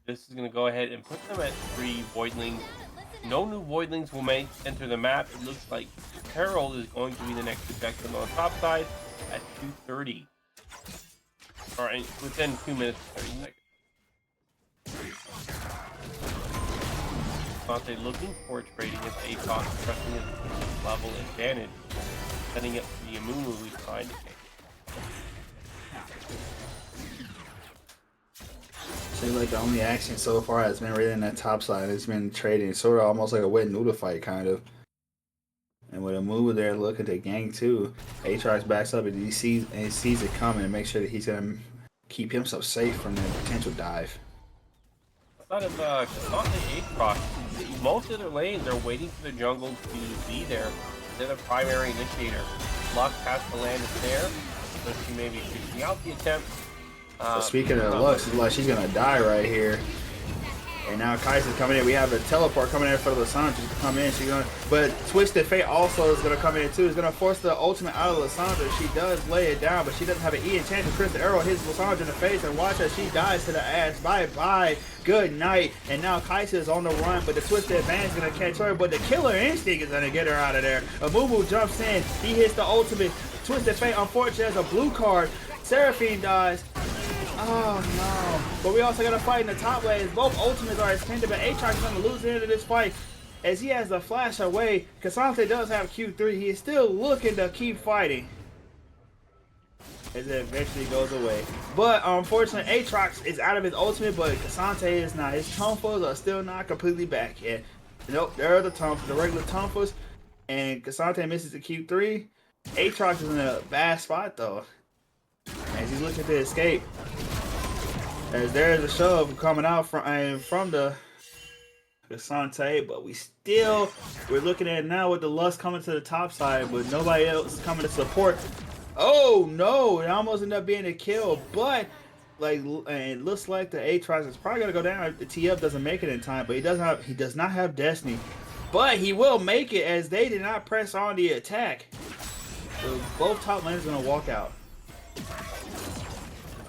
This is going to go ahead and put them at 3 voidlings. No new voidlings will enter the map. It looks like Herald is going to be the next objective on the top side at 2:30. Or within 2 minutes and 30 seconds. Conte looking for a trade against Aatrox, pressing his level advantage, setting up the Amumu we find to take. Seems like the only action so far has been really in that top side. It's been trading, sort of almost like a wet noodle fight, kind of. And with a move there, looking to gank too. Aatrox backs up and he sees it coming and makes sure that he's gonna keep himself safe from that potential dive. Outside of Kasante Aatrox, most of their lanes are waiting for the jungle to be there. They're the primary initiator. Luck has to land it there, so she may be fixing out the attempt. So speaking of Lux, it's like she's gonna die right here. And now Kaiser's coming in. We have a teleport coming in for Lissandra to come in. She's gonna, but Twisted Fate also is gonna come in too. It's gonna force the ultimate out of Lissandra. She does lay it down, but she doesn't have an E enchant. Crystal Arrow hits Lissandra in the face, and watch as she dies to the ass. Bye bye. Good night. And now Kaiser is on the run, but the Twisted Advance is gonna catch her. But the Killer Instinct is gonna get her out of there. Amumu jumps in. He hits the ultimate. Twisted Fate unfortunately has a blue card. Seraphine dies. Oh no. But we also got a fight in the top lanes. Both ultimates are extended, but Aatrox is going to lose the end of this fight as he has the flash away. Kasante does have Q3. He is still looking to keep fighting as it eventually goes away. But unfortunately, Aatrox is out of his ultimate, but Kasante is not. His Tumfos are still not completely back yet. Nope, there are the Tumfos, the regular Tumfos, and Kasante misses the Q3. Aatrox is in a bad spot though, as he's looking to escape. As there is a shove coming out from the Kasante, but we're looking at it now with the Lust coming to the top side, but nobody else is coming to support. Oh no, it almost ended up being a kill, but and it looks like the Aatrox is probably gonna go down if the TF doesn't make it in time, but he does not have Destiny. But he will make it as they did not press on the attack. So both top laners are gonna walk out.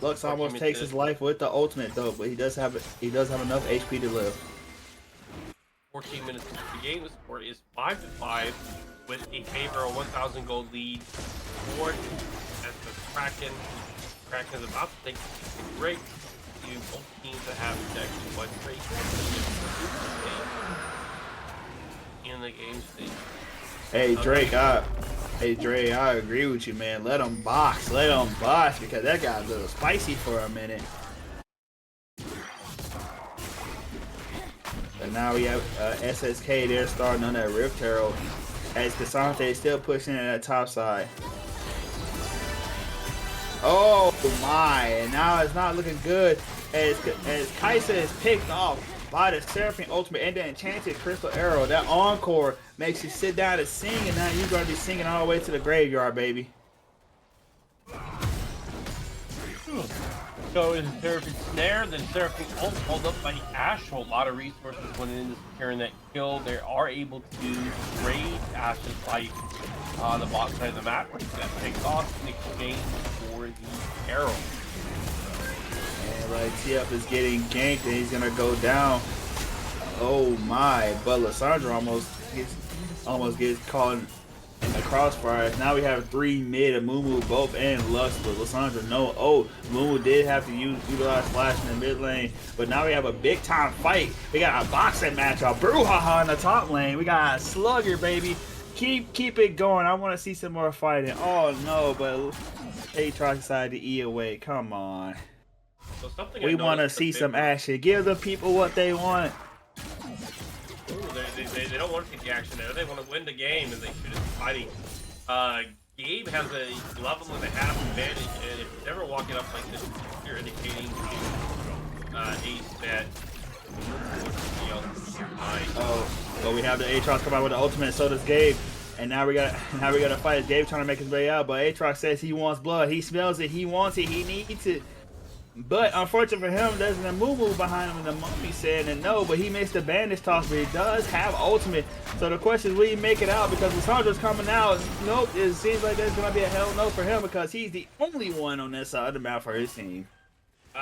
Lux almost takes his life with the ultimate though, but he does have enough HP to live. 14 minutes into the game, the score is 5-5 with a favor 1,000 gold lead for as the Kraken is about to take a break. You both teams that have actually one break in the game stage. Hey Drake, I agree with you, man. Let him box, because that got a little spicy for a minute. And now we have SSK there starting on that Rift Herald, as Kasante is still pushing in that top side. Oh my, and now it's not looking good as Kaisa is picked off by the Seraphine Ultimate and the Enchanted Crystal Arrow. That encore makes you sit down and sing, and now you're going to be singing all the way to the graveyard, baby. So is Seraphine Snare, then Seraphine Ult pulled up by Ash. A lot of resources went into securing that kill. They are able to trade Ash's life on the bottom side of the map, which that takes off in exchange for the arrow. And like TF is getting ganked and he's gonna go down. Oh my! But Lissandra almost gets caught in the crossfire. Now we have 3 mid and Mumu both and Lux, but Lissandra no. Oh, Mumu did have to utilize Flash in the mid lane, but now we have a big time fight. We got a boxing match, a brouhaha in the top lane. We got a slugger, baby. Keep it going. I want to see some more fighting. Oh no, but Aatrox decided to E away. Come on. So something We want to see some action. Give the people what they want. Ooh, they don't want to take the action there. They want to win the game, and they should be fighting. Gabe has a level and a half advantage, and if he's ever walking up like this, you're indicating to Ace that Oh, so we have the Aatrox come out with the ultimate, so does Gabe. And now we gotta fight Gabe trying to make his way out, but Aatrox says he wants blood. He smells it, he wants it, he needs it. But unfortunately for him, there's an Amumu behind him, and the Mummy saying that no, but he makes the bandage toss, but he does have ultimate. So the question is, will he make it out? Because Lissandra's coming out. Nope, it seems like there's gonna be a hell no for him because he's the only one on that side of the map for his team.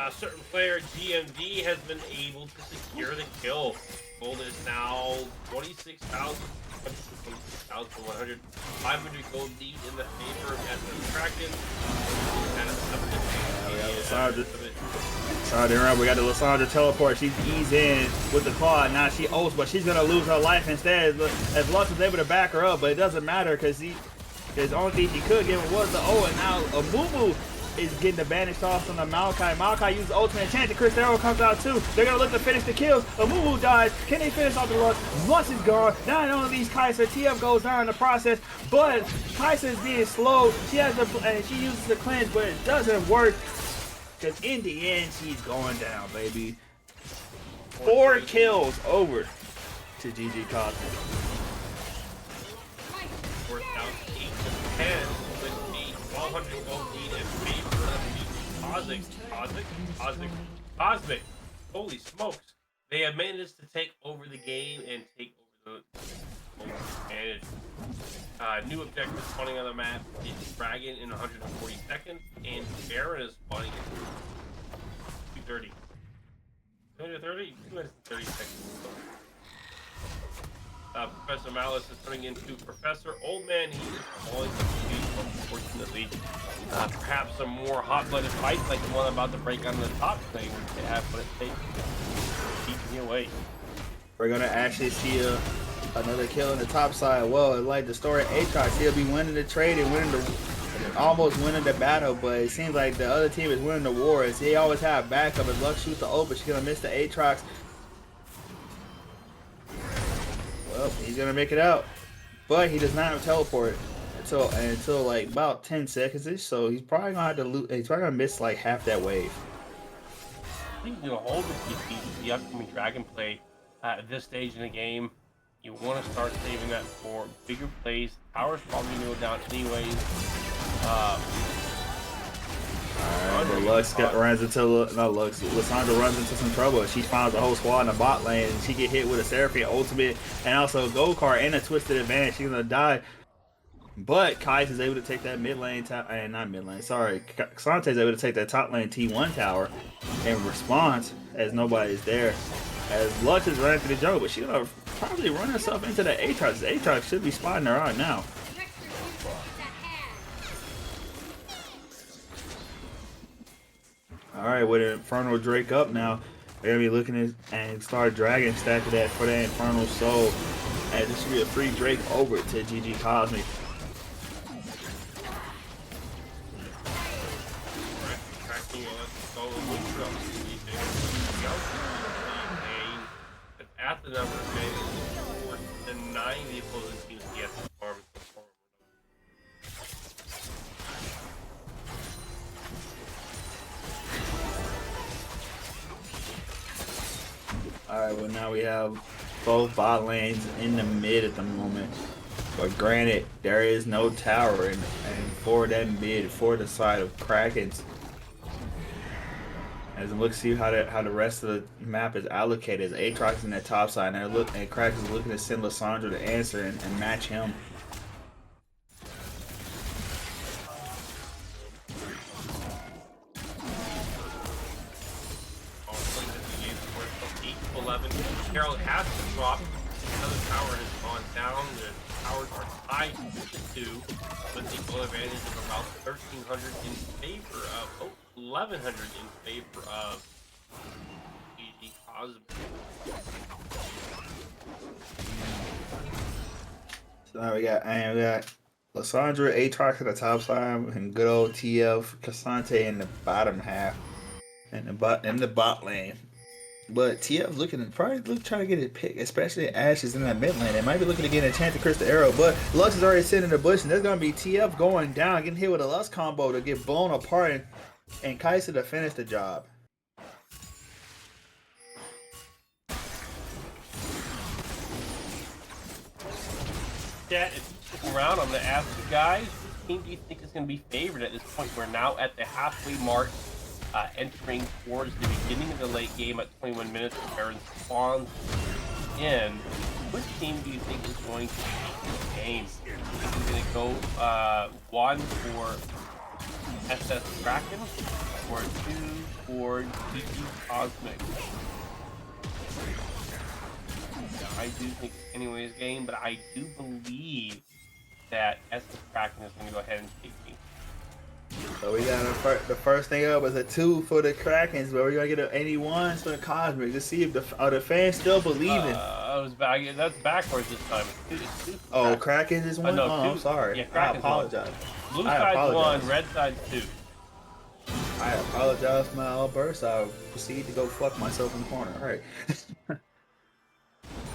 Certain player GMD has been able to secure the kill. Gold is now 26,100. 500 gold lead in the favor of SS Krakens. We got the Lissandra teleport. She's eased in with the claw. Now she ults, but she's gonna lose her life instead. As Lux was able to back her up, but it doesn't matter because the only thing he could give was the ult, and now Amumu is getting the bandage tossed on the Maokai. Maokai uses the ultimate chance, and Chris Darrow comes out too. They're gonna look to finish the kills. Amumu dies. Can they finish off the Lux? Lux is gone. Not only these Kaiser, TF goes down in the process, but Kaiser is being slow. She has and she uses the cleanse, but it doesn't work. Because in the end, she's going down, baby. 4 kills over to GG Cosmic. We're down 8 to 10 with the 1,200 gold lead in favor of the Cosmic. Holy smokes. They have managed to take over the game and take over the advantage. New objective spawning on the map is Dragon in 140 seconds, and Baron is spawning in 230. 230? 230 seconds. Professor Malice is turning into Professor Oldman. He is falling to speed, unfortunately. Perhaps some more hot-blooded fights like the one about to break on the top thing they have, but it takes keeping me away. We're gonna actually see another kill on the top side. Well, like the story of Aatrox, he'll be winning the trade and almost winning the battle, but it seems like the other team is winning the war. As they always have backup, and Lux shoots the ult, but she's gonna miss the Aatrox. Well, he's gonna make it out, but he does not have teleport until like about 10 seconds ish. So he's probably gonna have to lose. He's probably gonna miss like half that wave. I think you're gonna hold the upcoming Dragon play at this stage in the game. You want to start saving that for bigger plays. Power's probably gonna go down anyways. Lissandra runs into some trouble. She finds the whole squad in the bot lane, and she get hit with a Seraphine ultimate and also a gold card and a twisted advantage. She's gonna die. But Kais is able to take that mid lane not mid lane. Sorry, Xante is able to take that top lane T1 tower in response as nobody's there. As Lux is running through the jungle, but she's gonna probably run herself into the Aatrox. The Aatrox should be spotting her out now. Alright, with Infernal Drake up now, they're gonna be looking at and start dragging stack of that for that Infernal Soul. And this should be a free Drake over to GG Cosmic. At the number of days, we're denying the opposing teams to get the farm. Alright, well now we have both bot lanes in the mid at the moment. But granted, there is no tower and for that mid, for the side of Krakens. As we look see how the rest of the map is allocated. As Aatrox is in that top side, and Krakens is looking to send Lissandra to answer and match him. 11. Carroll has to drop. Another tower has gone down. The towers are tied to 2 with the goal advantage of about 1,300 in favor of 1,100 in favor of GG Cosmic. So we got Lysandra, Aatrox at the top side, and good old TF Cassante in the bottom half, in the bot lane. But TF trying to get it pick, especially Ashe is in that mid lane. They might be looking to get a chance to Crystal Arrow, but Lux is already sitting in the bush, and there's gonna be TF going down, getting hit with a Lux combo to get blown apart, and Kai'Sa to finish the job. Chat, if you stick around, I'm going to ask you guys, which team do you think is going to be favored at this point? We're now at the halfway mark, entering towards the beginning of the late game at 21 minutes. Baron spawns in. Which team do you think is going to take this game? Do you think he's going to go 1 for SS Kraken or 2 for GG Cosmic? I do think it's anyways game, but I do believe that SS Kraken is going to go ahead and take me. So we got the first thing up was a 2 for the Krakens, but we're gonna get an 81 for the Cosmic to see if the fans still believing. That's backwards this time. It's two Oh, Krakens is one. no, oh, I'm 2. sorry. Yeah, I Kraken's apologize. 1. Blue I side's apologize. 1, red side's 2. I apologize for my outburst. I'll proceed to go fuck myself in the corner. All right.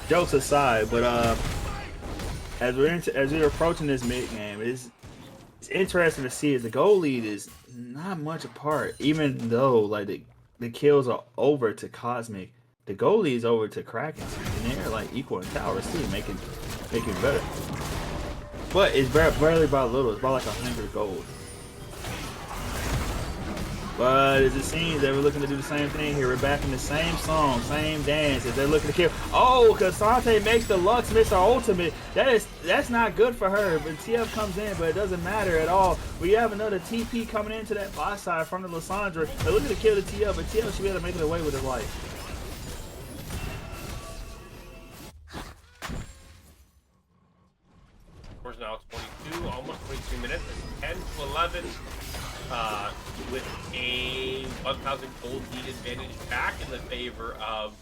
Jokes aside, but as we're approaching this mid game, it's interesting to see as the goal lead is not much apart. Even though like the kills are over to Cosmic, the goal lead is over to Kraken, and they're like equal in towers too, making it better. But it's barely by little. It's about like 100 gold. But as it seems, they were looking to do the same thing here. We're back in the same song, same dance. As they're looking to kill. Oh, Cassante makes the Lux miss her ultimate. That's not good for her. But TF comes in, but it doesn't matter at all. We have another TP coming into that bot side from the Lysandra. They're looking to kill the TF, but TF should be able to make it away with his life. Of course, now it's 22, almost 22 minutes. It's 10 to 11. With a 1,000 gold lead advantage back in the favor of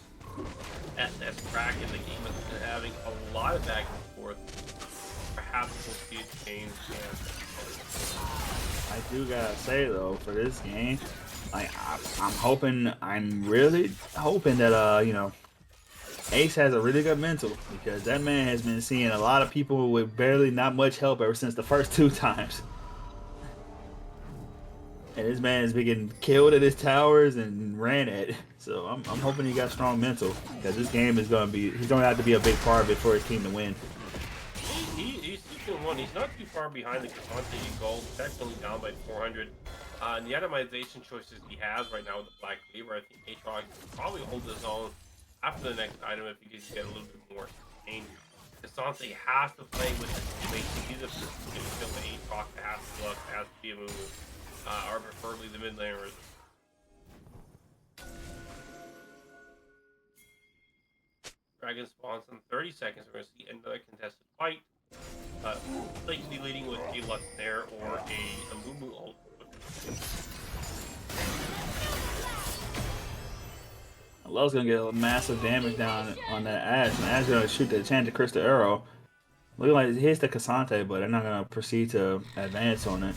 SS Kraken. The game has been having a lot of back and forth. Perhaps we'll see a change. I do gotta say though, for this game, like I'm really hoping that Ace has a really good mental, because that man has been seeing a lot of people with barely not much help ever since the first 2 times. And this man has been getting killed at his towers and ran at. So I'm hoping he got strong mental, because this game is he's gonna have to be a big part of it for his team to win. He's 2-1. He's not too far behind the Cassante in gold. He's actually down by 400. And the itemization choices he has right now with the Black Cleaver, I think Aatrox will probably hold his own after the next item if he can get a little bit more sustained. Cassante has to play with his teammates. He's a going to kill the Aatrox, has to look, has to be a move. Or preferably the mid laners. Dragon spawns in 30 seconds. We're going to see another contested fight. Likely leading with a Lux there or a Mumu ult. Love's gonna get a massive damage down on that Ashe, and Ashe gonna shoot the enchanted crystal arrow. Looking like it hits the Cassante, but they're not gonna proceed to advance on it.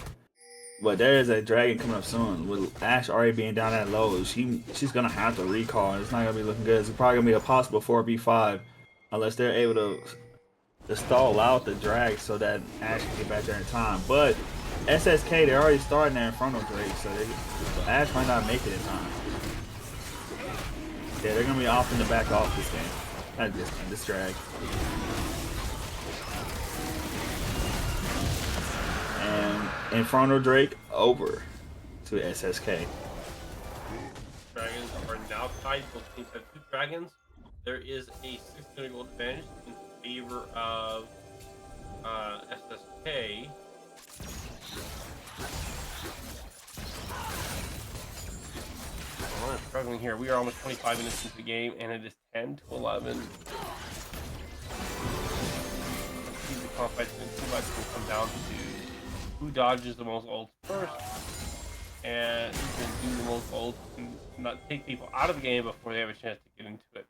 But there is a dragon coming up soon. With Ashe already being down that low, she's gonna have to recall. It's not gonna be looking good. It's probably gonna be a possible 4v5 unless they're able to stall out the drag so that Ashe can get back there in time. But SSK, they're already starting there in front of Drake, so Ashe might not make it in time. Yeah, they're gonna be opting to back off this game. Not this game, this drag. And Inferno Drake over to SSK. Dragons are now tied. Both teams have 2 dragons. There is a 600 gold advantage in favor of SSK. we're struggling here. We are almost 25 minutes into the game, and it is 10-11. The competition too much will come down to who dodges the most ults first, and who can do the most ults to not take people out of the game before they have a chance to get into it.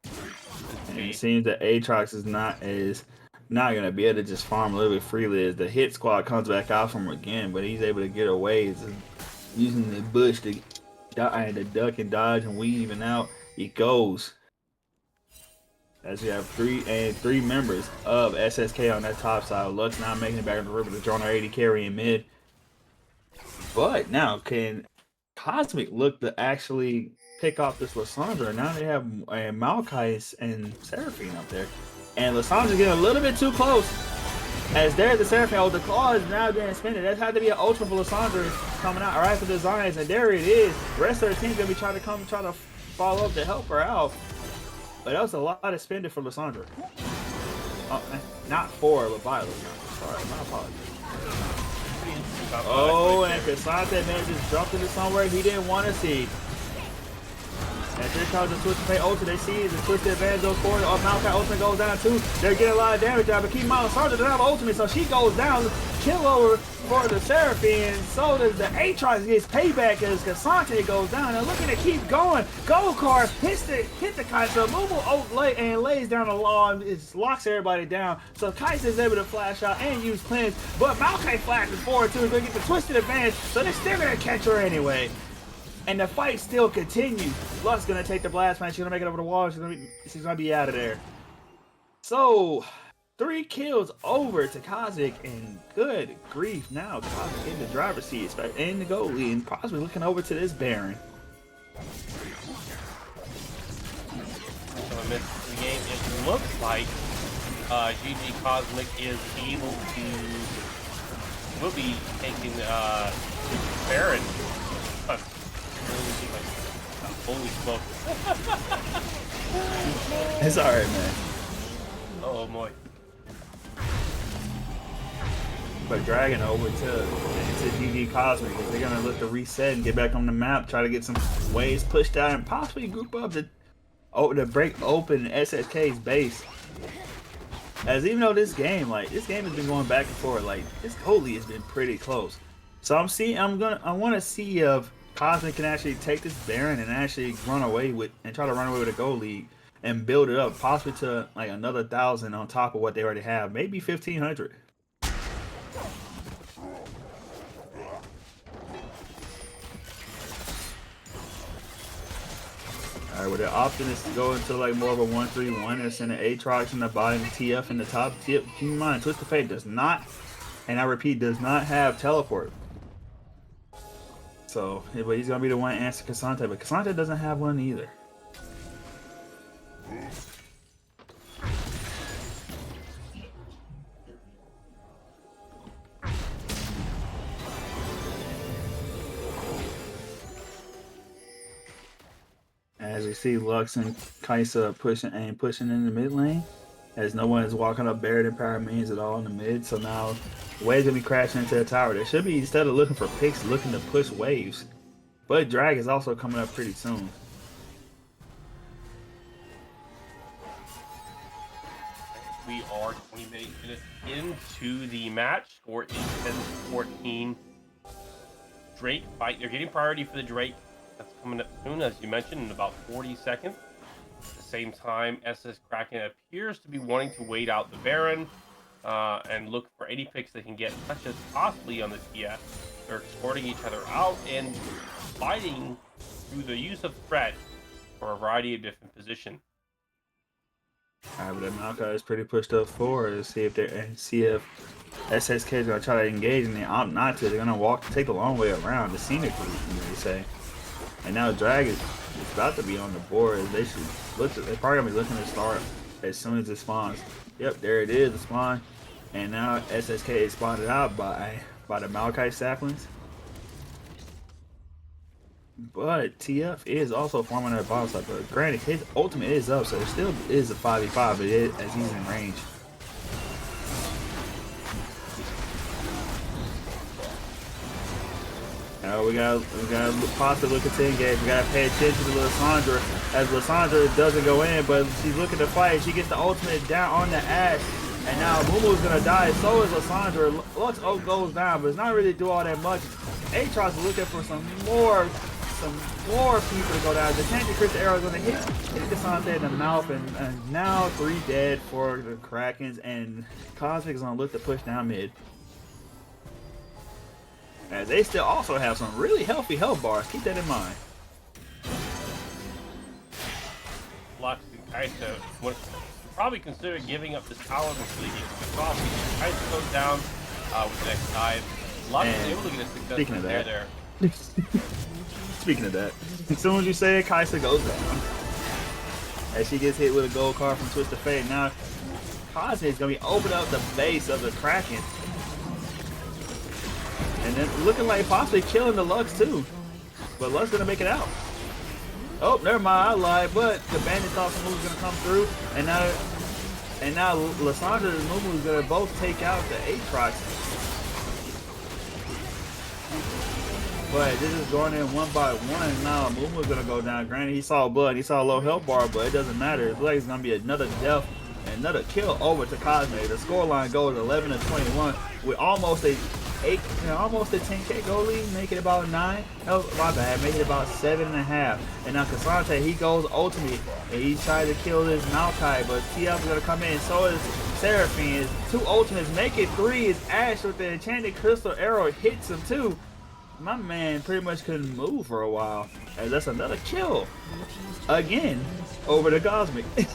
And it seems that Aatrox is not gonna be able to just farm a little bit freely as the hit squad comes back out from him again, but he's able to get away using the bush to duck and dodge and weave, and out he goes. As we have three members of SSK on that top side. Lux now making it back in the river to join our 80 carry in mid. But now can Cosmic look to actually pick off this Lissandra? Now they have Maokai and Seraphine up there. And Lissandra's getting a little bit too close. As there's the Seraphine. Oh, the claw is now getting spinning. That had to be an ultra for Lissandra coming out right for designs. And there it is. The rest of the team's going to be trying to follow up to help her out. But that was a lot of spending for Lissandra. Oh, not for, but by Lissandra. Sorry, my apologies. Oh, and Cassante man just jumped into somewhere he didn't want to see. And here comes the Twisted Fate ultimate. They see the Twisted Advantage goes forward. Oh, Maokai ultimate goes down too. They're getting a lot of damage down, but keep in mind, Lissandra doesn't have ultimate, so she goes down. Kill over for the Seraphine, and so does the Aatrox gets payback as Cassante goes down. And looking to keep going. Gold card hit the Kai'Sa. Mumu and lays down the law and it locks everybody down. So Kai'Sa is able to flash out and use cleanse, but Maokai flashes forward too. He's gonna get the Twisted Advantage, so they're still gonna catch her anyway. And the fight still continues. Lux gonna take the blast man. She's gonna make it over the wall. She's gonna be out of there. So 3 kills over to Cosmic, and good grief, now Cosmic in the driver's seat, in the goalie, and possibly looking over to this Baron. So amidst the game, it looks like GG Cosmic is able to will be taking Baron. Holy smoke. It's alright, man. Oh boy. But dragging over to GG Cosmic, because they're gonna look to reset and get back on the map, try to get some waves pushed out, and possibly group up to break open SSK's base. As even though this game has been going back and forth, like this goalie has been pretty close. So I want to see if Cosmic can actually take this Baron and actually try to run away with a gold league and build it up, possibly to like another 1,000 on top of what they already have, maybe 1,500. All right, well, the option is to go into like more of a 1-3-1 and send an Aatrox in the bottom, TF in the top. Keep in mind, Twisted Fate does not, and I repeat, does not have teleport. So, but he's gonna be the one to answer Cassante, but Cassante doesn't have one either. As we see Lux and Kai'Sa pushing in the mid lane, as no one is walking up buried in power means at all in the mid. So now Waves gonna be crashing into the tower. They should be, instead of looking for picks, looking to push Waves. But Drag is also coming up pretty soon. We are 20 minutes into the match. Score is 10-14. Drake fight. They're getting priority for the Drake. That's coming up soon, as you mentioned, in about 40 seconds. At the same time, SS Kraken appears to be wanting to wait out the Baron and look for any picks they can get, such as possibly on the TF. They're escorting each other out and fighting through the use of threat for a variety of different positions. Alright, but the Maokai is pretty pushed up forward to see if SSK is gonna try to engage, and they opt not to. They're gonna take the long way around, the scenic route, they say. And now Drag is about to be on the board. They're probably gonna be looking to start as soon as it spawns. Yep, there it is, the spawn. And now SSK is spawned out by the Maokai saplings. But TF is also farming at bottom side. But granted, his ultimate is up, so there still is a 5v5 as he's in range. We gotta possibly look at 10 games. We gotta pay attention to Lissandra as Lissandra doesn't go in, but she's looking to fight. She gets the ultimate down on the Ashe, and now Moomoo's gonna die. So is Lissandra. Lux Oak goes down, but it's not really do all that much. Aatrox is looking for some more people to go down. The Candy Crystal Arrow is gonna hit Cassante in the mouth, and now 3 dead for the Krakens, and Cosmic is gonna look to push down mid. As they still also have some really healthy health bars. Keep that in mind. Lux and Kaisa would probably consider giving up this tower before they get kicked off. Kaisa goes down with the next dive. Lux is able to get a successful there. Speaking of that, as soon as you say it, Kaisa goes down. As she gets hit with a gold card from Twist of Fate. Now, Cosmic is going to be opening up the base of the Kraken. And then looking like possibly killing the Lux too. But Lux gonna make it out. Oh, never mind, I lied, but the bandit thought some moves gonna come through, and now Lissandra and Mumu is gonna both take out the Aatrox. But this is going in one by one, and now Mumu's gonna go down. Granted, he saw blood, he saw a low health bar, but it doesn't matter. It's like it's gonna be another death and another kill over to Cosmic. The scoreline goes 11-21 with almost a 10k goal lead, make it about 9. Oh, my bad, make it about 7.5. And now Cassante, he goes ultimate, and he tried to kill this Maokai, but TF is gonna come in. So is Seraphine. 2 ultimates, make it 3. Is Ashe with the enchanted crystal arrow hits him too. My man pretty much couldn't move for a while, and that's another kill again over the Cosmic. You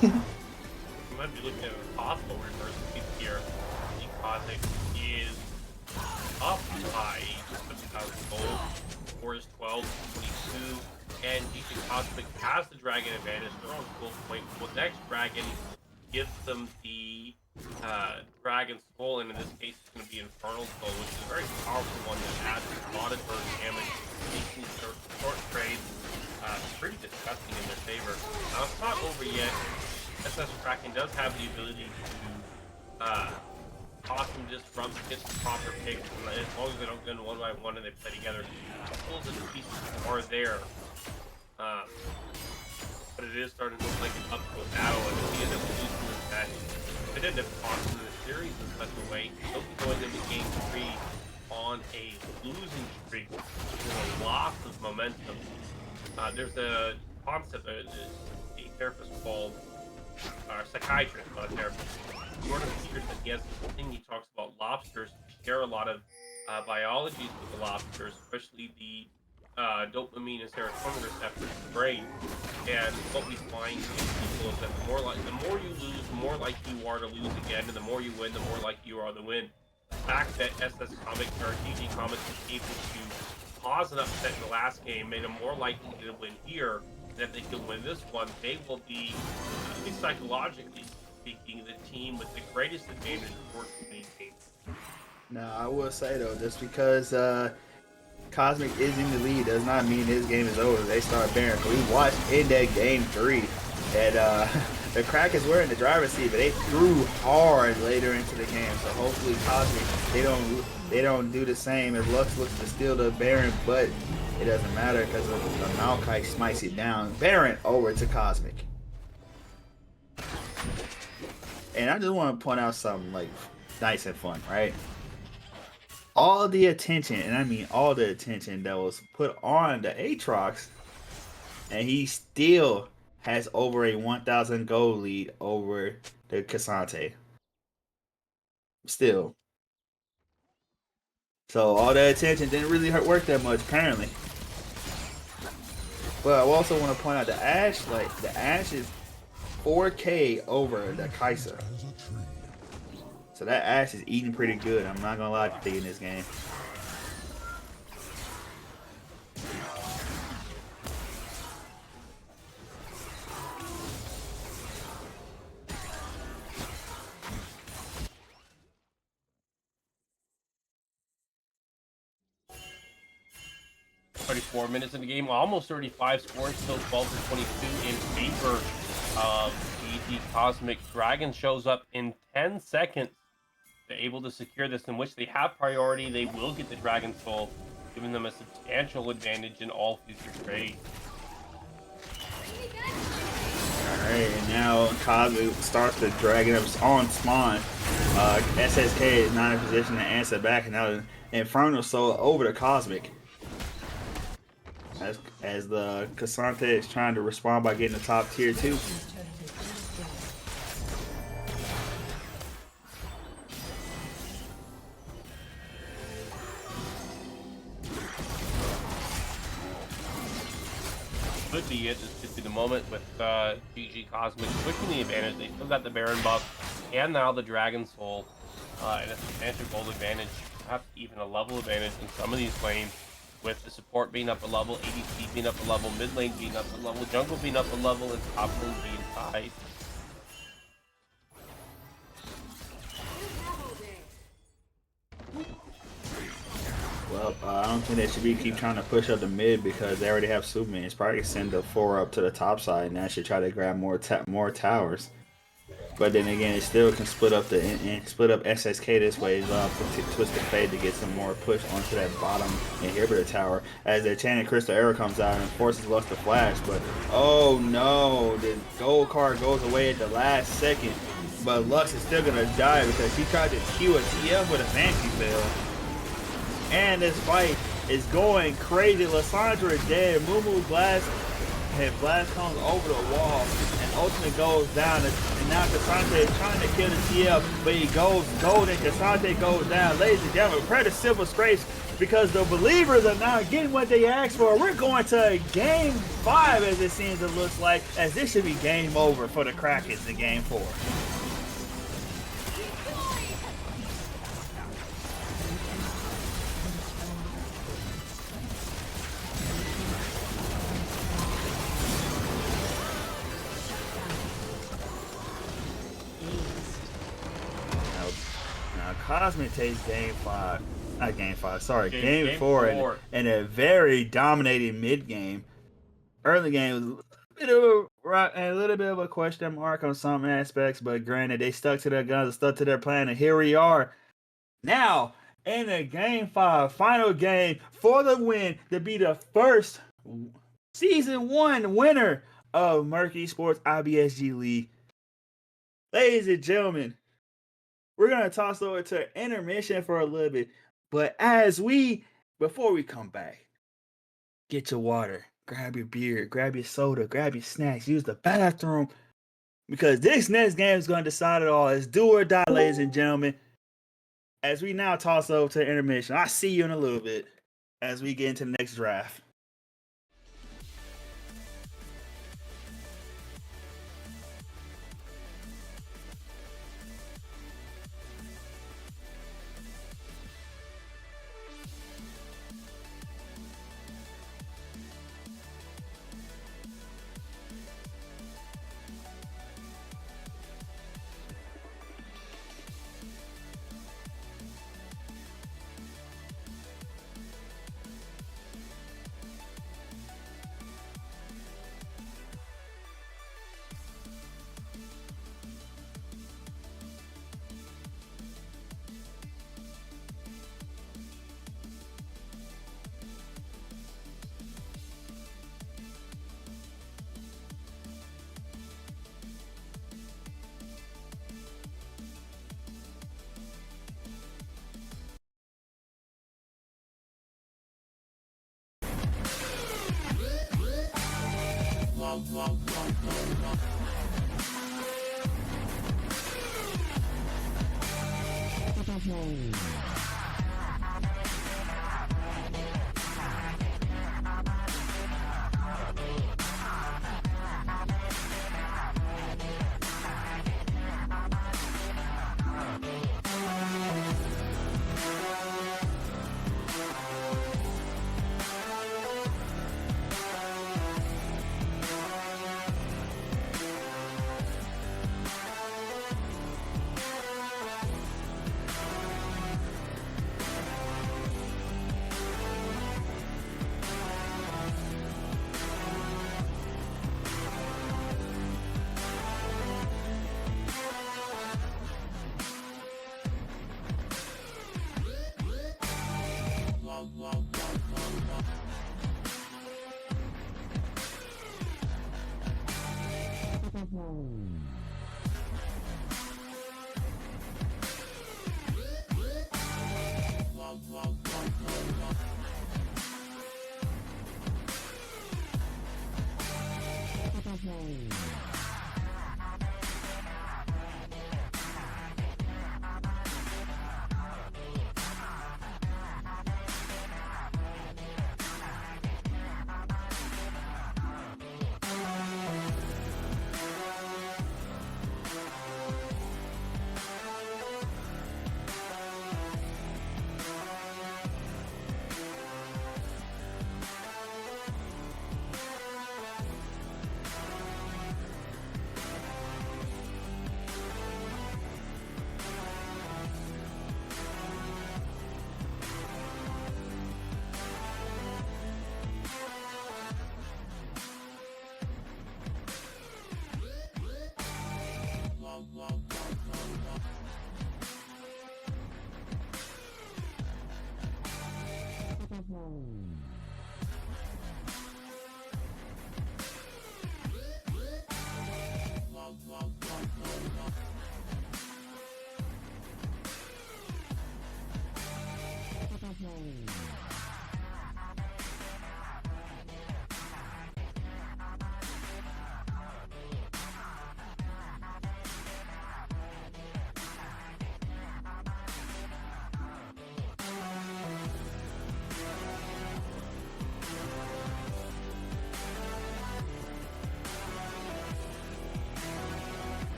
might be looking at a possible reverse sweep here. The Cosmic is up by 7,000 gold, score is 12-22, and the Cosmic has the dragon advantage. They're on full point. Well, next dragon gives them the dragon skull, and in this case it's going to be Infernal Skull, which is a very powerful one that adds a lot of burn damage, making short trades pretty disgusting in their favor. Now it's not over yet. SS Kraken does have the ability to toss them just from get the proper picks, and as long as they don't go one by one and they play together, the pulls and pieces are there. But it is starting to look like an uphill battle, and if he ends up losing this match, if it ended up costing the series in such a way, they'll be going into game 3 on a losing streak with lots of momentum. There's a concept, a therapist called, psychiatrist, not a therapist, Jordan Peters, that he has this thing he talks about lobsters share a lot of biologies with the lobsters, especially the dopamine and serotonin receptors in the brain. And what we find in people is that the more you lose, the more likely you are to lose again, and the more you win, the more likely you are to win. The fact that SS Comics or DG Comics was able to cause an upset in the last game made them more likely to win here. And if they can win this one, they will be, at least psychologically speaking, the team with the greatest advantage for winning games. Now, I will say though, just because Cosmic is in the lead does not mean this game is over. They start bearing. We watched in that game 3, and the Krakens were in the driver's seat, but they threw hard later into the game. So hopefully Cosmic they don't do the same. If Lux looks to steal the Baron, but it doesn't matter because the Maokai smites it down. Baron over to Cosmic. And I just want to point out something like nice and fun, right? All the attention, and I mean all the attention that was put on the Aatrox, and he still has over a 1,000 gold lead over the Cassante. Still. So all that attention didn't really work that much, apparently. But I also want to point out the Ashe is 4K over the Kaisa. So that Ashe is eating pretty good. I'm not gonna lie to you in this game. Thirty-4 minutes in the game, almost 35 scores, still 12-22 in favor of the Cosmic. Dragon shows up in 10 seconds. They're able to secure this, in which they have priority. They will get the Dragon Soul. giving them a substantial advantage in all future trades. Alright, and now Cosmic starts to drag it up on spawn. SSK is not in position to answer back, and now Inferno Soul over to Cosmic. As the Cassante is trying to respond by getting the top tier 2. Could be it. This could be the moment with GG Cosmic pushing the advantage. They still got the Baron buff and now the Dragon Soul, and a substantial gold advantage, perhaps even a level advantage in some of these lanes, with the support being up a level, ADC being up a level, mid lane being up a level, jungle being up a level, and top lane being tied. Well, I don't think they should keep trying to push up the mid because they already have Superman. It's probably send the 4 up to the top side, and that should try to grab more towers. But then again, it still can split up split up SSK this way as well for Twisted Fate to get some more push onto that bottom inhibitor tower as the Enchanted Crystal Arrow comes out and forces Lux to flash. But oh no, the gold card goes away at the last second. But Lux is still gonna die because he tried to Q a TF with a fancy fail. And this fight is going crazy. Lissandra is dead. Mumu Blast and Blast comes over the wall, and Ultimate goes down. And now Cassante is trying to kill the TF, but he goes gold, and Cassante goes down. Ladies and gentlemen, Predator Silver scrapes because the believers are now getting what they asked for. We're going to game 5, as it seems it looks like, as this should be game over for the Krakens in game 4. Cosmic takes game 4 in a very dominating mid game. Early game was a little bit of a question mark on some aspects, but granted, they stuck to their guns, stuck to their plan, and here we are now in a game 5 final game for the win to be the first season 1 winner of Merc Esports IBSG League. Ladies and gentlemen, we're going to toss over to intermission for a little bit. But before we come back, get your water, grab your beer, grab your soda, grab your snacks, use the bathroom. Because this next game is going to decide it all. It's do or die, ladies and gentlemen. As we now toss over to intermission, I'll see you in a little bit as we get into the next draft.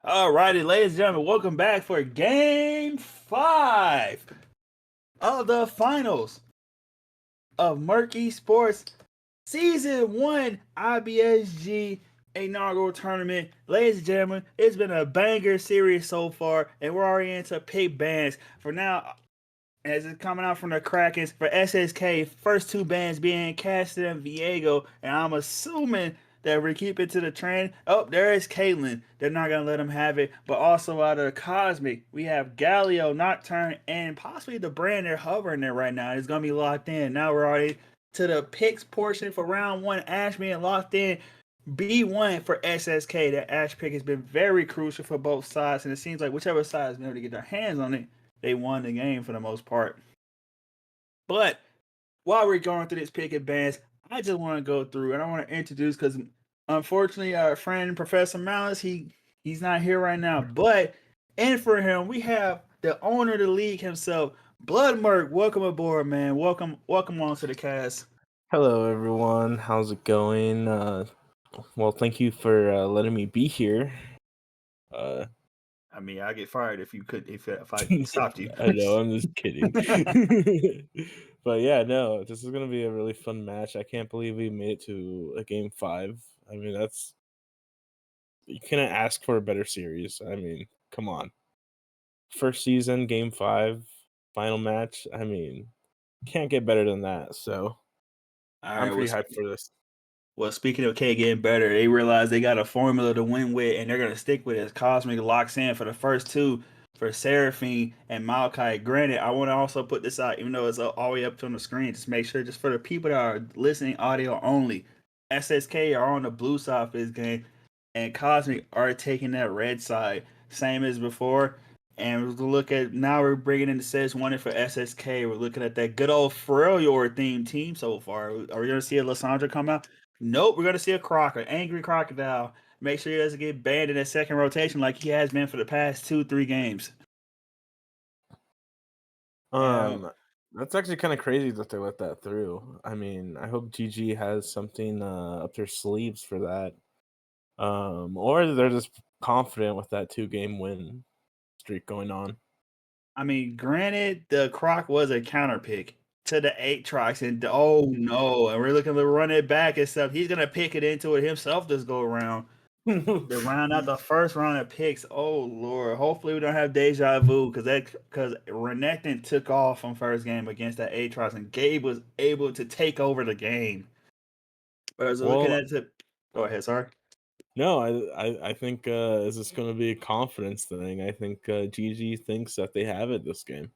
All righty, ladies and gentlemen, welcome back for Game 5 of the finals of Murky Sports Season 1 IBSG inaugural tournament. Ladies and gentlemen, it's been a banger series so far, and we're already into pick bands. For now, as it's coming out from the Krakens, for SSK, first two bands being Caston and Viego, and I'm assuming that we're keeping to the trend. Oh, there is Caitlyn. They're not going to let him have it. But also out of Cosmic, we have Galio, Nocturne, and possibly the brand they're hovering there right now. It's going to be locked in. Now we're already to the picks portion for round 1. Ash being locked in. B1 for SSK. That Ash pick has been very crucial for both sides. And it seems like whichever side has been able to get their hands on it, they won the game for the most part. But while we're going through this pick advance, I just want to go through and I want to introduce, because unfortunately our friend Professor Malice, he's not here right now. But in for him, we have the owner of the league himself, Blood Merc. Welcome aboard, man. Welcome on to the cast. Hello, everyone. How's it going? Well, thank you for letting me be here. I mean, I get fired if I stopped you. I know, I'm just kidding. But yeah, no, this is gonna be a really fun match. I can't believe we made it to a game 5. I mean, you couldn't ask for a better series. I mean, come on. First season, game 5, final match. I mean, can't get better than that. So I'm pretty hyped for this. Well, speaking of K getting better, they realize they got a formula to win with, and they're going to stick with it. Cosmic locks in for the first two for Seraphine and Maokai. Granted, I want to also put this out, even though it's all the way up on the screen, just make sure, just for the people that are listening audio only, SSK are on the blue side for this game, and Cosmic are taking that red side, same as before. And now we're bringing in the Says Wanted for SSK. We're looking at that good old Freljord themed team so far. Are we going to see a Lysandra come out? Nope, we're going to see a Crocker, angry crocodile. Make sure he doesn't get banned in that second rotation like he has been for the past 2-3 games. That's actually kind of crazy that they let that through. I mean, I hope GG has something up their sleeves for that. Or they're just confident with that 2-game win streak going on. I mean, granted, the Croc was a counter pick to the Aatrox, and oh no, and we're looking to run it back and stuff. He's gonna pick it into it himself this go around. The round out the first round of picks. Oh Lord, hopefully we don't have deja vu, because Renekton took off on first game against that Aatrox, and Gabe was able to take over the game. But as looking at it, go ahead, sorry. No, I think this is going to be a confidence thing. I think GG thinks that they have it this game.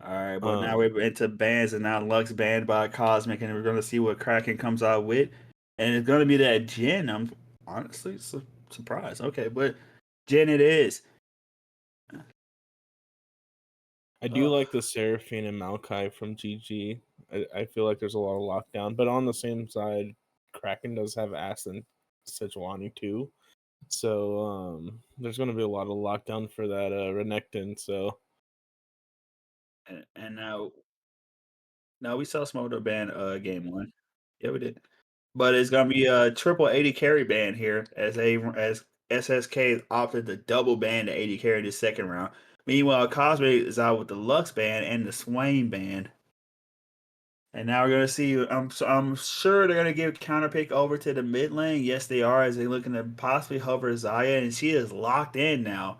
All right, but now we're into bands, and now Lux banned by Cosmic, and we're going to see what Kraken comes out with. And it's going to be that Jin. I'm honestly surprised. Okay, but Jin it is. I do like the Seraphine and Maokai from GG. I feel like there's a lot of lockdown. But on the same side, Kraken does have Aston Sejuani too. So there's going to be a lot of lockdown for that Renekton. So. And now we saw Smolder ban game 1. Yeah, we did. But it's gonna be a triple 80 carry ban here as SSK opted to double ban the 80 carry the second round. Meanwhile, Cosmic is out with the Lux ban and the Swain ban. And now we're gonna see. I'm sure they're gonna give counterpick over to the mid lane. Yes, they are, as they're looking to possibly hover Zaya, and she is locked in now.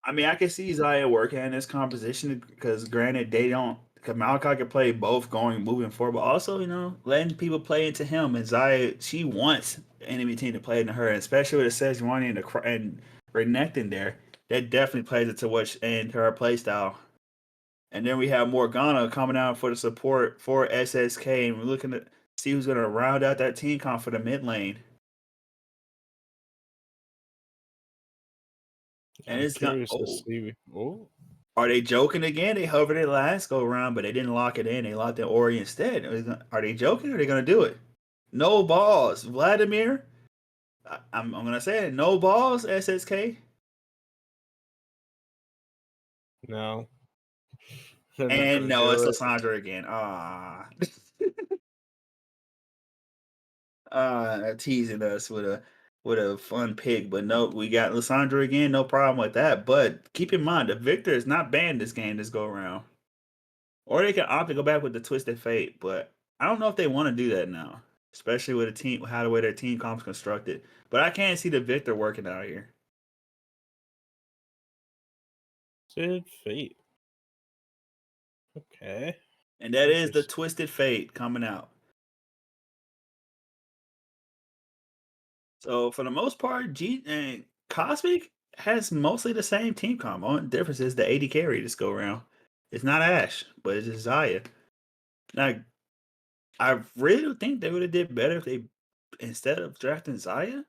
I mean, I can see Zaya working in this composition because, granted, they don't. Cause Malachi can play both going moving forward, but also letting people play into him. And Zaya, she wants the enemy team to play into her, and especially with the Sejuani and Renekton there. That definitely plays into into her play style. And then we have Morgana coming out for the support for SSK, and we're looking to see who's going to round out that team comp for the mid lane. And I'm it's going. curious to see. Oh, Are they joking again? They hovered it last go around, but they didn't lock it in. They locked in Ori instead. Are they joking? Or are they going to do it? No balls, Vladimir. I'm going to say it. No balls, SSK. no. They're not And gonna no, do it's it. Lissandra again. Ah, teasing us with a fun pick, but no, we got Lissandra again. No problem with that. But keep in mind, the victor is not banned this game this go around, or they can opt to go back with the Twisted Fate. But I don't know if they want to do that now, especially with a team how the way their team comp's constructed. But I can't see the victor working out here. Twisted Fate. Okay. And that is the Interesting. Twisted Fate coming out. So for the most part, G and Cosmic has mostly the same team comp. Only difference is the AD carry this go around. It's not Ash, but it's just Zaya. Now, I really think they would have did better if they, instead of drafting Zaya,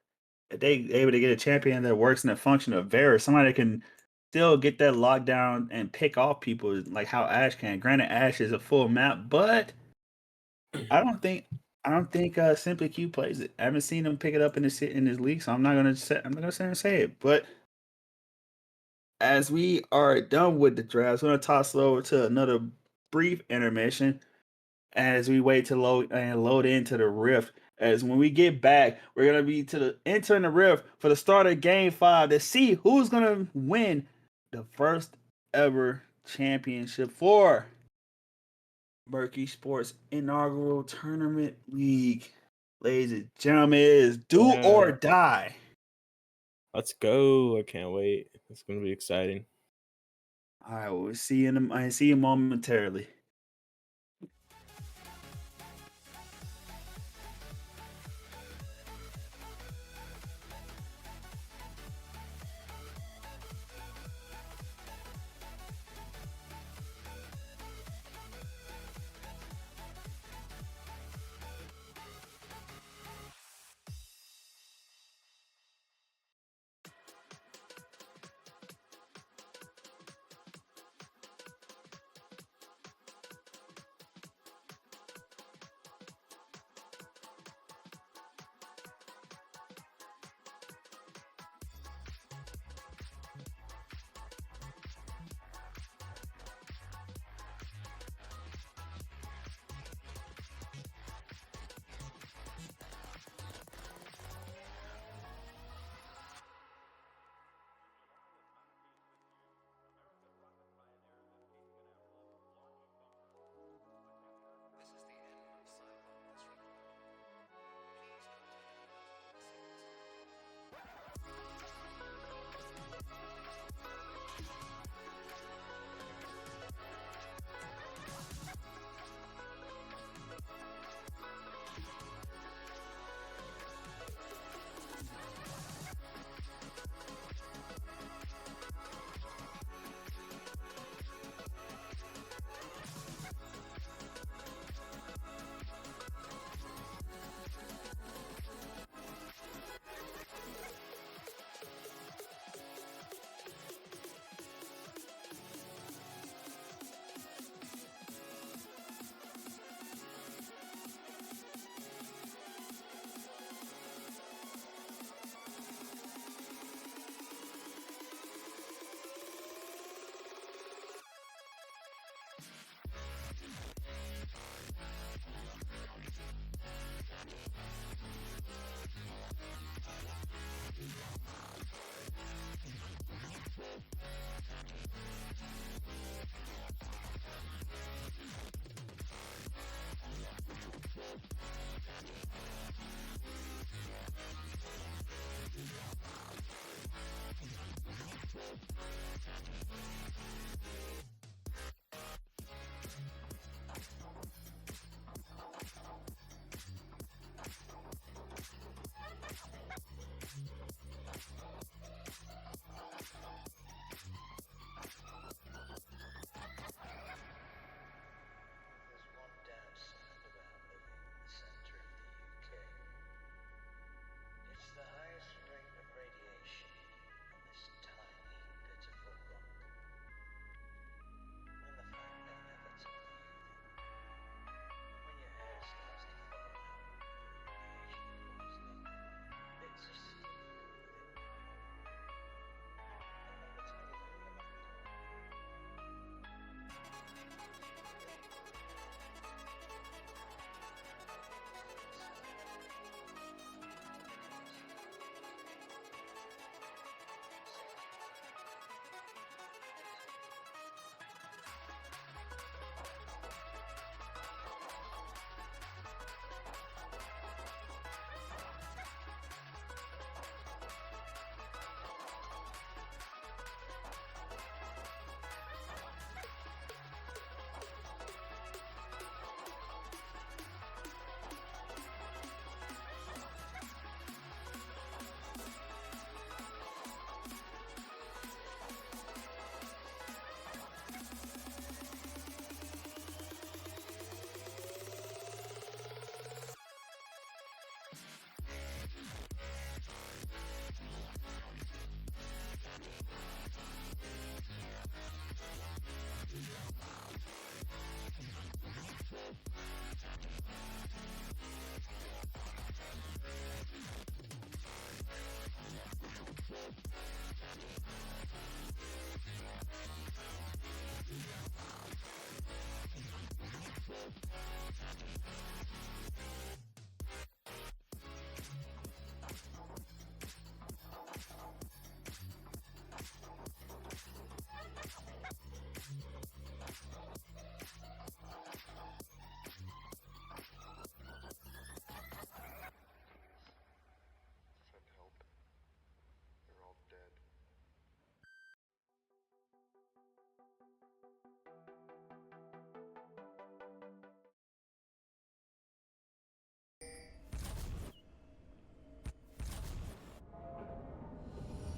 if they able to get a champion that works in the function of Varus, somebody that can still get that lockdown and pick off people like how Ash can. Granted, Ash is a full map, but I don't think Simply Q plays it. I haven't seen him pick it up in this league, so I'm not gonna say and say it. But as we are done with the draft, we're gonna toss it over to another brief intermission as we wait to load into the rift. As when we get back, we're gonna be entering the rift for the start of Game 5 to see who's gonna win the first ever championship for Murky Sports inaugural tournament league. Ladies and gentlemen, it is do or Yeah. die. Let's go. I can't wait. It's gonna be exciting. All right, we'll see you momentarily.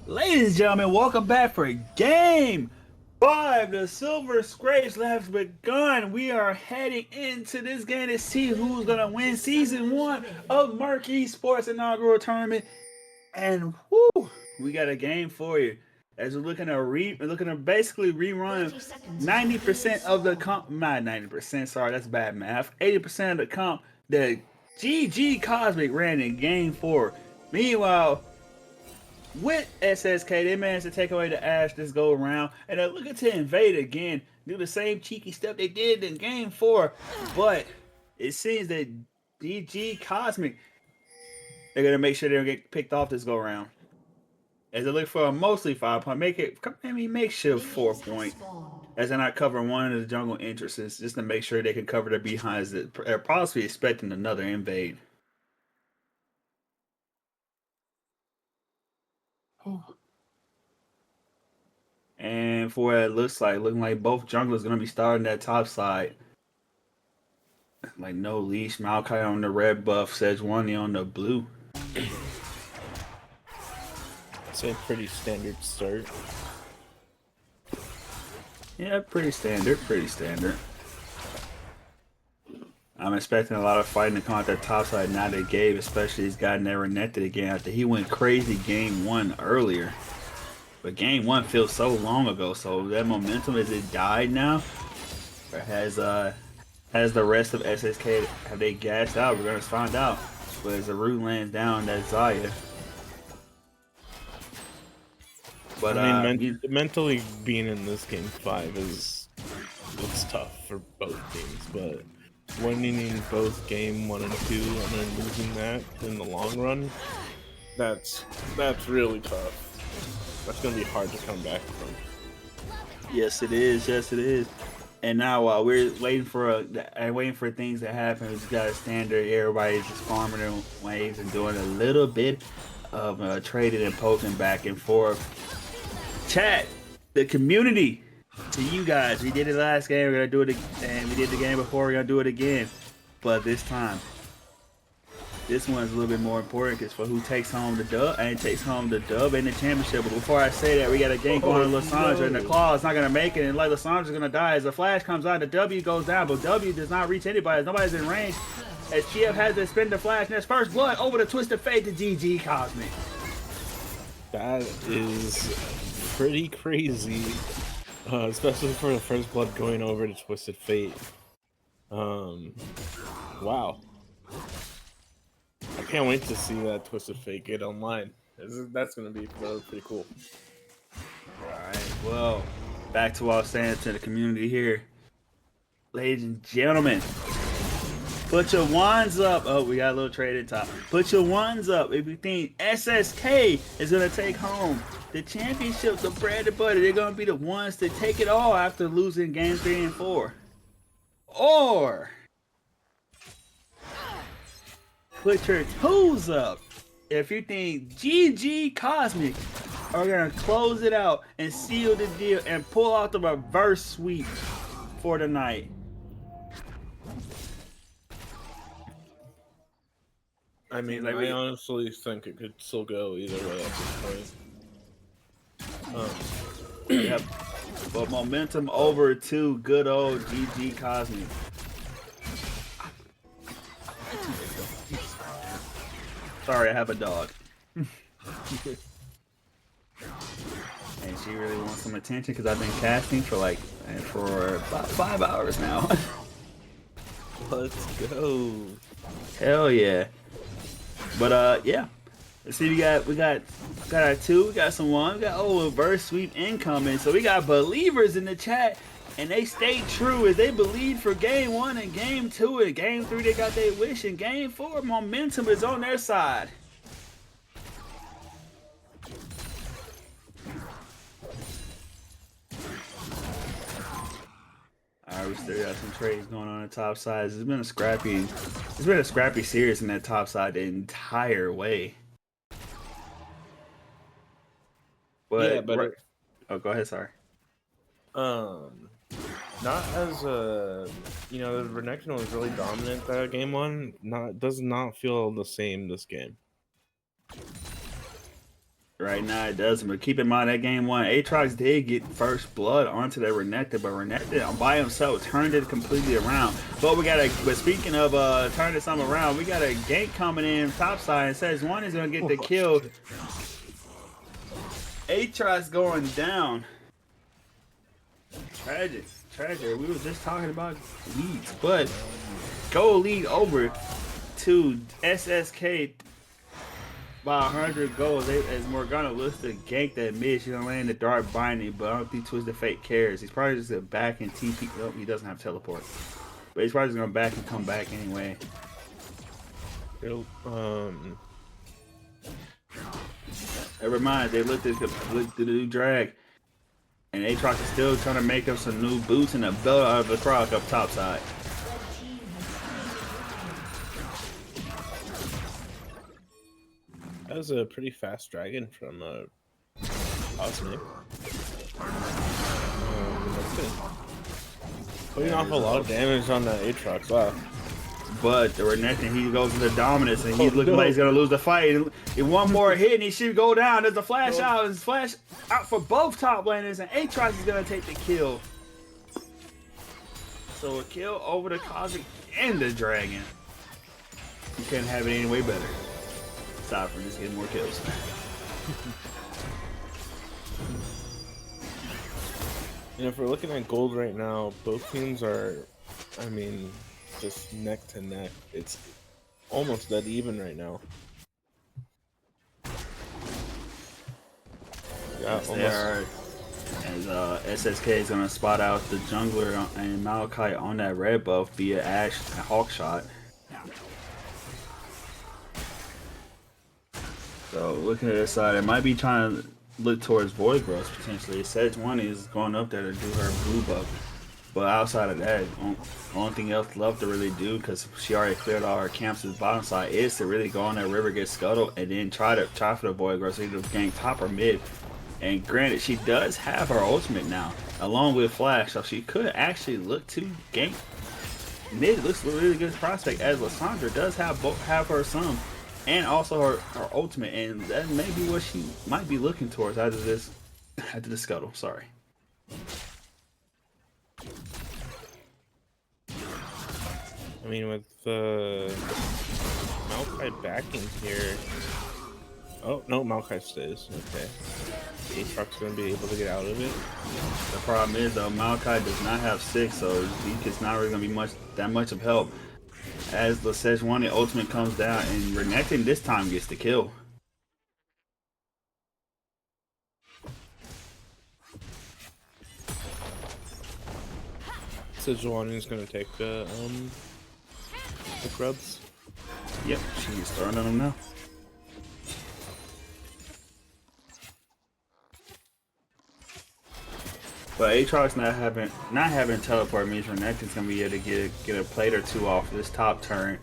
Ladies and gentlemen, welcome back for Game 5. The Silver Scrapes have begun. We are heading into this game to see who's going to win Season 1 of Marquee Sports inaugural tournament. And whoo, we got a game for you. As we're looking to basically rerun 90% of the comp, not 90%, sorry, that's bad math. 80% of the comp that GG Cosmic ran in Game 4. Meanwhile, with SSK, they managed to take away the Ash this go around, and they're looking to invade again, do the same cheeky stuff they did in Game 4. But it seems that GG Cosmic, they're gonna make sure they don't get picked off this go around. As they look for a mostly 5-point, makeshift 4-point, as they're not covering one of the jungle entrances, just to make sure they can cover their behinds that are possibly expecting another invade. And for what it looks like, looking like both junglers going to be starting that top side. Like no leash, Maokai on the red buff, Sejuani on the blue. It's a pretty standard start. Yeah, pretty standard, pretty standard. I'm expecting a lot of fighting to come out that top side now that Gabe, especially, he's gotten never netted again after he went crazy Game 1 earlier. But Game 1 feels so long ago, so that momentum, has it died now? Or has the rest of SSK, have they gassed out? We're gonna find out. But as the root lands down, that's Zaya. But I mean, mentally being in this Game 5 it's tough for both teams, but winning in both Game 1 and 2 and then losing that in the long run, that's really tough. That's gonna be hard to come back from. yes, it is. Yes, it is. And now while we're waiting for things to happen, we just got a standard. Everybody's just farming their waves and doing a little bit of trading and poking back and forth. Chat, the community, to you guys. We did it last game. We're gonna do it again. And we did the game before. We're gonna do it again, but this time, this one's a little bit more important because for who takes home the dub and takes home the dub and the championship. But before I say that, we got a gank on Lysandra, and the claw is not gonna make it, and like Lysandra's gonna die as the flash comes out. The W goes down, but W does not reach anybody. Nobody's in range. As GF has to spin the flash, and there's first blood over the Twisted Fate to GG Cosmic. That is pretty crazy, especially for the first blood going over to Twisted Fate. Wow. I can't wait to see that Twisted Fate get online. That's going to be pretty cool. Alright, well, back to what I was saying to the community here. Ladies and gentlemen, put your wands up. Oh, we got a little trade at top. Put your wands up if you think SSK is going to take home the championship, the bread and butter. They're going to be the ones to take it all after losing Game 3 and 4. Or put your toes up if you think GG Cosmic are going to close it out and seal the deal and pull out the reverse sweep for the night. I mean, I honestly think it could still go either way at this point. Yep. But momentum over to good old GG Cosmic. Sorry, I have a dog. And she really wants some attention because I've been casting for about 5 hours now. Let's go. Hell yeah. But yeah. Let's see, we got our 2, we got some 1, we got reverse sweep incoming. So we got believers in the chat, and they stayed true as they believed for Game 1 and Game 2. And Game 3 they got their wish, and Game 4 momentum is on their side. Alright, we still got some trades going on the top side. It's been a scrappy series in that top side the entire way. But, yeah, but oh, go ahead. Sorry. Not as the Renekton was really dominant that Game 1. Does not feel the same this game. Right now it doesn't, but keep in mind that game one, Aatrox did get first blood onto that Renekton, but Renekton by himself turned it completely around. But speaking of turning something around, we got a gank coming in topside and says one is gonna get the kill. Aatrox going down. Tragic. We were just talking about leads, but go lead over to SSK by 100 goals. As Morgana looks to gank that mid, she's gonna land the dark binding, but I don't think Twisted Fate cares. He's probably just gonna back and TP. Nope, he doesn't have teleport, but he's probably just gonna back and come back anyway. Never mind, they looked at the new drag, and Aatrox is still trying to make up some new boots and a belt out of the croc up top side. That was a pretty fast dragon from Cosmic. Putting off a lot of damage on the Aatrox. Wow. But the Renekton, he goes into dominance, and he's looking like he's gonna lose the fight. And one more hit, and he should go down. There's a flash out, and flash out for both top laners, and Aatrox is gonna take the kill. So a kill over the Cosmic and the Dragon. You couldn't have it any way better. Aside from just getting more kills. If we're looking at gold right now, both teams are, I mean, just neck to neck. It's almost dead even right now. Yeah, Yes, they are. As SSK is gonna spot out the jungler and Malachi on that red buff via Ashe Hawk shot. So looking at this side, it might be trying to look towards Void Growth potentially. Sedge 1 is going up there to do her blue buff. But outside of that, only thing else left to really do, because she already cleared all her camps to the bottom side, is to really go on that river, get scuttled, and then try for the Void Growth so either gank top or mid. And granted, she does have her ultimate now, along with Flash, so she could actually look to gank mid. Looks a really good prospect, as Lissandra does have her some, and also her ultimate, and that may be what she might be looking towards after the scuttle. Sorry. I mean, with Maokai backing here. Oh, no, Maokai stays. Okay. Aatrox going to be able to get out of it. The problem is, though, Maokai does not have 6, so it's not really going to be that much of help. As the Sejuani ultimate comes down, and Renekton this time gets the kill. Sejuani is going to take the grubs. Yep, she's throwing on them now. But Aatrox not having teleport means Renekton's gonna be able to get a plate or two off this top turn.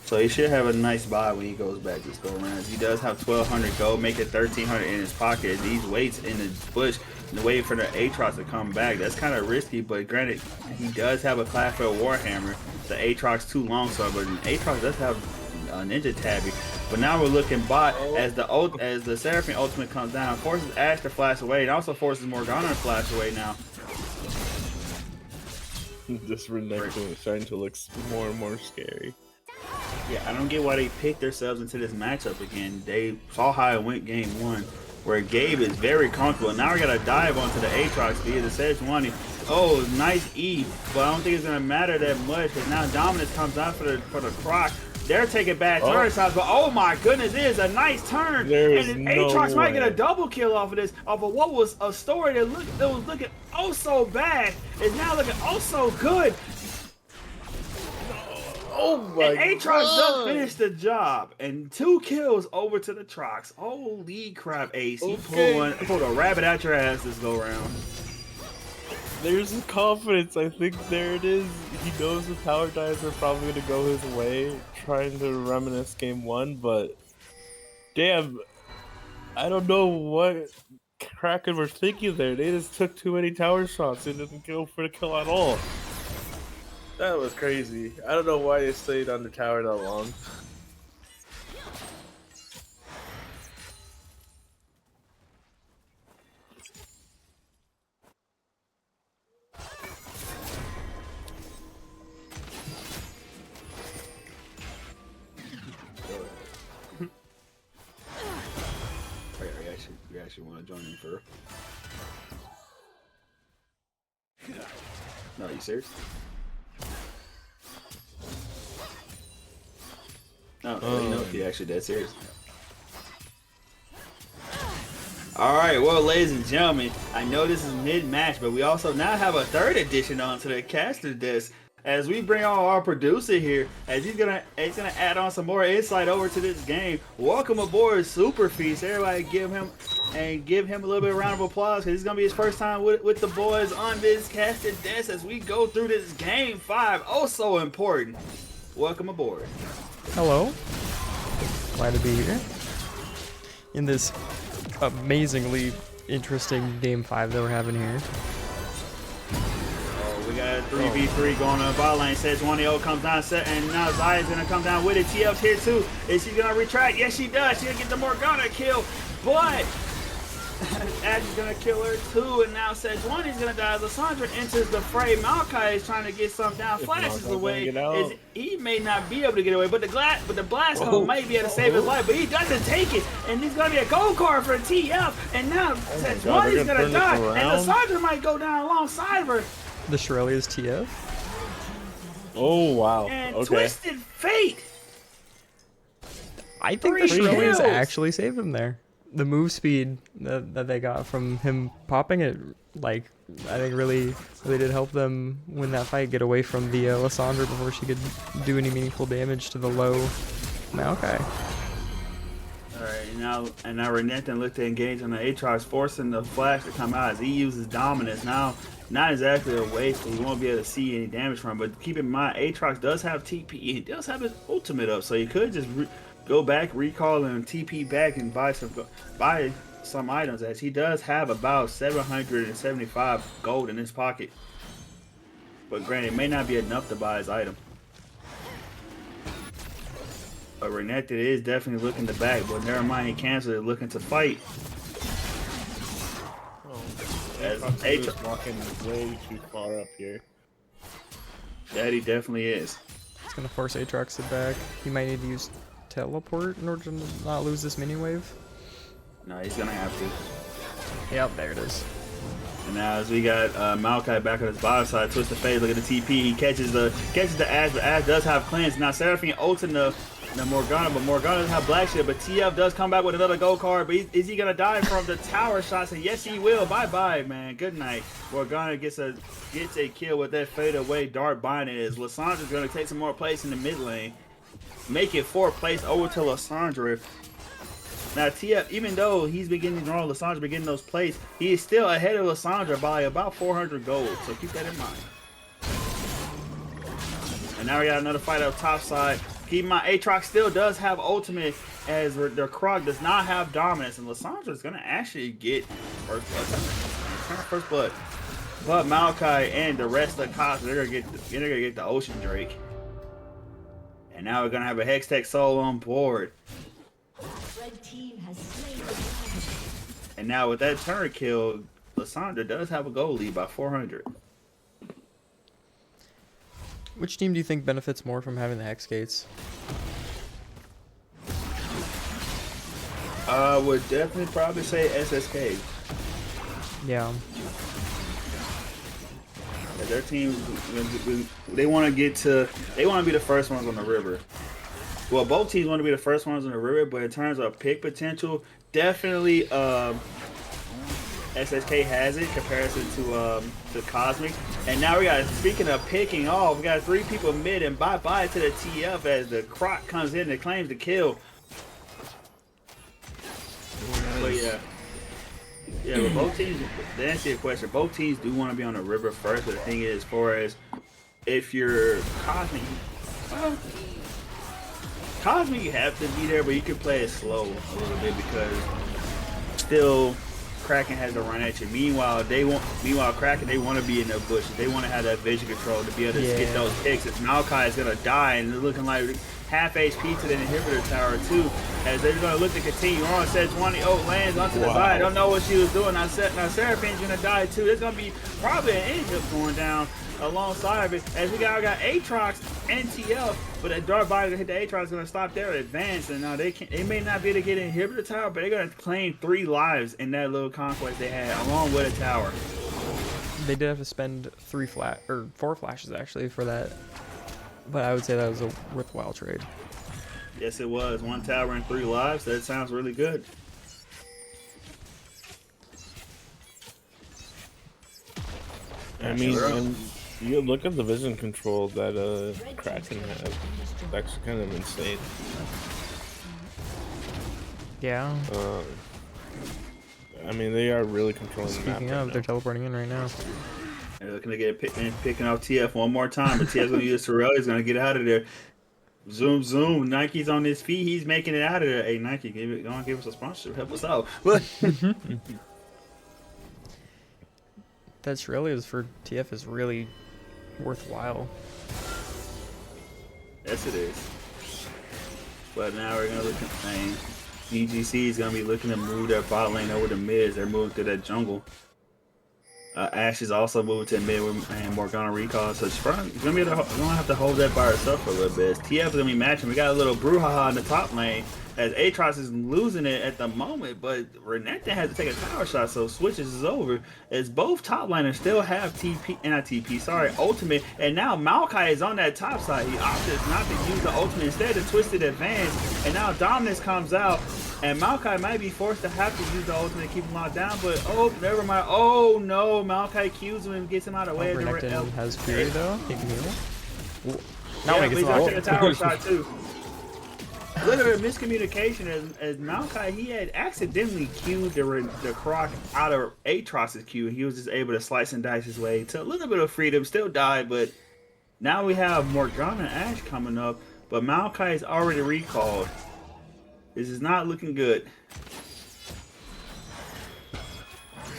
So he should have a nice buy when he goes back this go around. He does have 1200 gold, make it 1300 in his pocket. These waits in the bush and waiting for the Aatrox to come back. That's kind of risky, but granted, he does have a Clapfield Warhammer. The Aatrox too long, so but Aatrox does have a Ninja Tabby. But now we're looking bot as the Seraphine ultimate comes down, forces Ashe to flash away, and also forces Morgana to flash away now. This Renekton is starting to look more and more scary. Yeah, I don't get why they picked themselves into this matchup again. They saw how it went game 1, where Gabe is very comfortable. Now we gotta dive onto the Aatrox via the Sejuani. Oh, nice E, but I don't think it's gonna matter that much because now dominance comes out for the Croc. They're taking bad turn shots, but oh my goodness, it is a nice turn. And Aatrox might get a double kill off of this, off of what was a story that was looking oh so bad, is now looking oh so good. Oh my and Aatrox does finish the job, and 2 kills over to the Trox. Holy crap, Ace! He pulled a rabbit out your ass this go round. There's the confidence. I think there it is. He knows the power dives are probably going to go his way, trying to reminisce game 1, but damn, I don't know what Kraken were thinking there. They just took too many tower shots. They didn't go for the kill at all. That was crazy. I don't know why they stayed on the tower that long. want to join in for. No, are you serious? No, you know if you actually dead serious. Alright, well, ladies and gentlemen, I know this is mid-match, but we also now have a third addition onto the caster disc. As we bring on our producer here, as he's gonna add on some more insight over to this game. Welcome aboard Super Feast. Everybody give him a little bit of round of applause, because it's gonna be his first time with the boys on this casted desk as we go through this game 5. Oh, so important. Welcome aboard. Hello. Glad to be here. In this amazingly interesting game 5 that we're having here. Oh, we got a 3v3 going on. Bot lane. Sejuani comes down set, and now Zaya's gonna come down with it. TF's here too. Is she gonna retract? Yes, she does. She's gonna get the Morgana kill, but Ash is gonna kill her too, and now Sejuani's gonna die. Lissandra enters the fray. Maokai is trying to get some down, flashes away. He may not be able to get away, but the blast cone might be able to save his life, but he doesn't take it, and he's gonna be a gold card for TF, and now Sejuani's gonna die, and Lissandra might go down alongside of her. The Shirley's TF. Oh wow. And Okay. Twisted Fate. I think the 3 Shirley's kills. actually saved him there. The move speed that they got from him popping it, like, I think really did help them win that fight, get away from the Lissandra before she could do any meaningful damage to the low Maokai. Alright, and now Renekton looked to engage on the Aatrox, forcing the flash to come out as he uses dominance. Now, not exactly a waste, but you won't be able to see any damage from him. But keep in mind, Aatrox does have TP. He does have his ultimate up, so you could just go back, recall, and TP back and buy some items, as he does have about 775 gold in his pocket. But granted, it may not be enough to buy his item. But Renekton is definitely looking to back, but never mind, he canceled it, looking to fight. As Aatrox walking way too far up here. That he definitely is. It's gonna force Aatrox to back. He might need to use teleport in order to not lose this mini wave. No, he's gonna have to. Yep, there it is. And now as we got Maokai back on his bottom side, Twisted Fate, look at the TP, he catches the Ash, but Ash does have cleanse. Now Seraphine ulting the Morgana, but Morgana doesn't have black shit, but TF does come back with another gold card, but is he gonna die from the tower shots? And yes, he will. Bye-bye, man. Good night. Morgana gets a kill with that fade away dart binding. As Lissandra's gonna take some more place in the mid lane. Make it 4th place over to Lissandra. Now TF, even though he's been getting wrong, Lissandra been getting those plays, he is still ahead of Lissandra by about 400 gold. So keep that in mind. And now we got another fight up top side. Keep in mind, Aatrox still does have ultimate, as their Krog does not have dominance, and Lissandra is gonna actually get first blood. But Maokai and the rest of the cops, they're gonna get the Ocean Drake. And now we're gonna have a Hextech Soul on board. Red team has slain the dragon. And now with that turn kill, Lissandra does have a goal lead by 400. Which team do you think benefits more from having the Hex Gates? I would definitely probably say SSK. Yeah. Their team, they want to be the first ones on the river. Well, both teams want to be the first ones on the river, but in terms of pick potential, definitely SSK has it in comparison to Cosmic. And now we got, speaking of picking off, we got 3 people mid, and bye-bye to the TF as the Croc comes in and claims the kill. But yeah, but both teams, to answer your question, both teams do want to be on the river first, but the thing is, as far as if you're Cosmic, well, Cosmic, you have to be there, but you can play it slow a little bit, because still Kraken has to run at you. Meanwhile, Kraken, they want to be in the bushes. They want to have that vision control to be able to get those picks. If Maokai is gonna die and they're looking like half HP to the inhibitor tower too, as they're going to look to continue on. Sejuani lands onto the side. Don't know what she was doing. Now Seraphine's going to die too. There's going to be probably an inhib going down alongside of it. As we got Aatrox and TF, but that Dark Body to hit the Aatrox is going to stop their advance. And now they may not be able to get an inhibitor tower, but they're going to claim 3 lives in that little conquest they had, along with a tower. They did have to spend 4 flashes actually for that, but I would say that was a worthwhile trade. Yes, it was. 1 tower and 3 lives. That sounds really good. I mean, and you look at the vision control that Kraken has. It's actually kind of insane. Yeah. I mean, they are really controlling the map. Speaking of, they're teleporting in right now. They're looking to get picking off TF one more time, but TF's going to use Sorrel. He's going to get out of there. Zoom, zoom. Nike's on his feet. He's making it out of there. Hey, Nike, go on, give us a sponsorship. Help us out. That Shirley for TF is really worthwhile. Yes, it is. But now we're going to look at DGC is going to be looking to move their bot lane over to mid. They're moving through that jungle. Ashe is also moving to mid and Morgana recall, so she's going to have to hold that by herself for a little bit. TF is going to be matching. We got a little brouhaha in the top lane as Aatrox is losing it at the moment, but Renekton has to take a tower shot, so switches is over. As both top laners still have ultimate, and now Maokai is on that top side. He opted not to use the ultimate, instead of Twisted Advance, and now Dominance comes out. And Maokai might be forced to have to use the ultimate to keep him locked down, but oh, never mind. Oh no, Maokai Qs him and gets him out of the way. Renekton has Fury though. He can heal. Now he gets a tower shot too. Look at the miscommunication as Maokai, he had accidentally queued the Croc out of Aatrox's queue, and he was just able to slice and dice his way to a little bit of freedom. Still died, but now we have Morgana and Ashe coming up, but Maokai is already recalled. This is not looking good.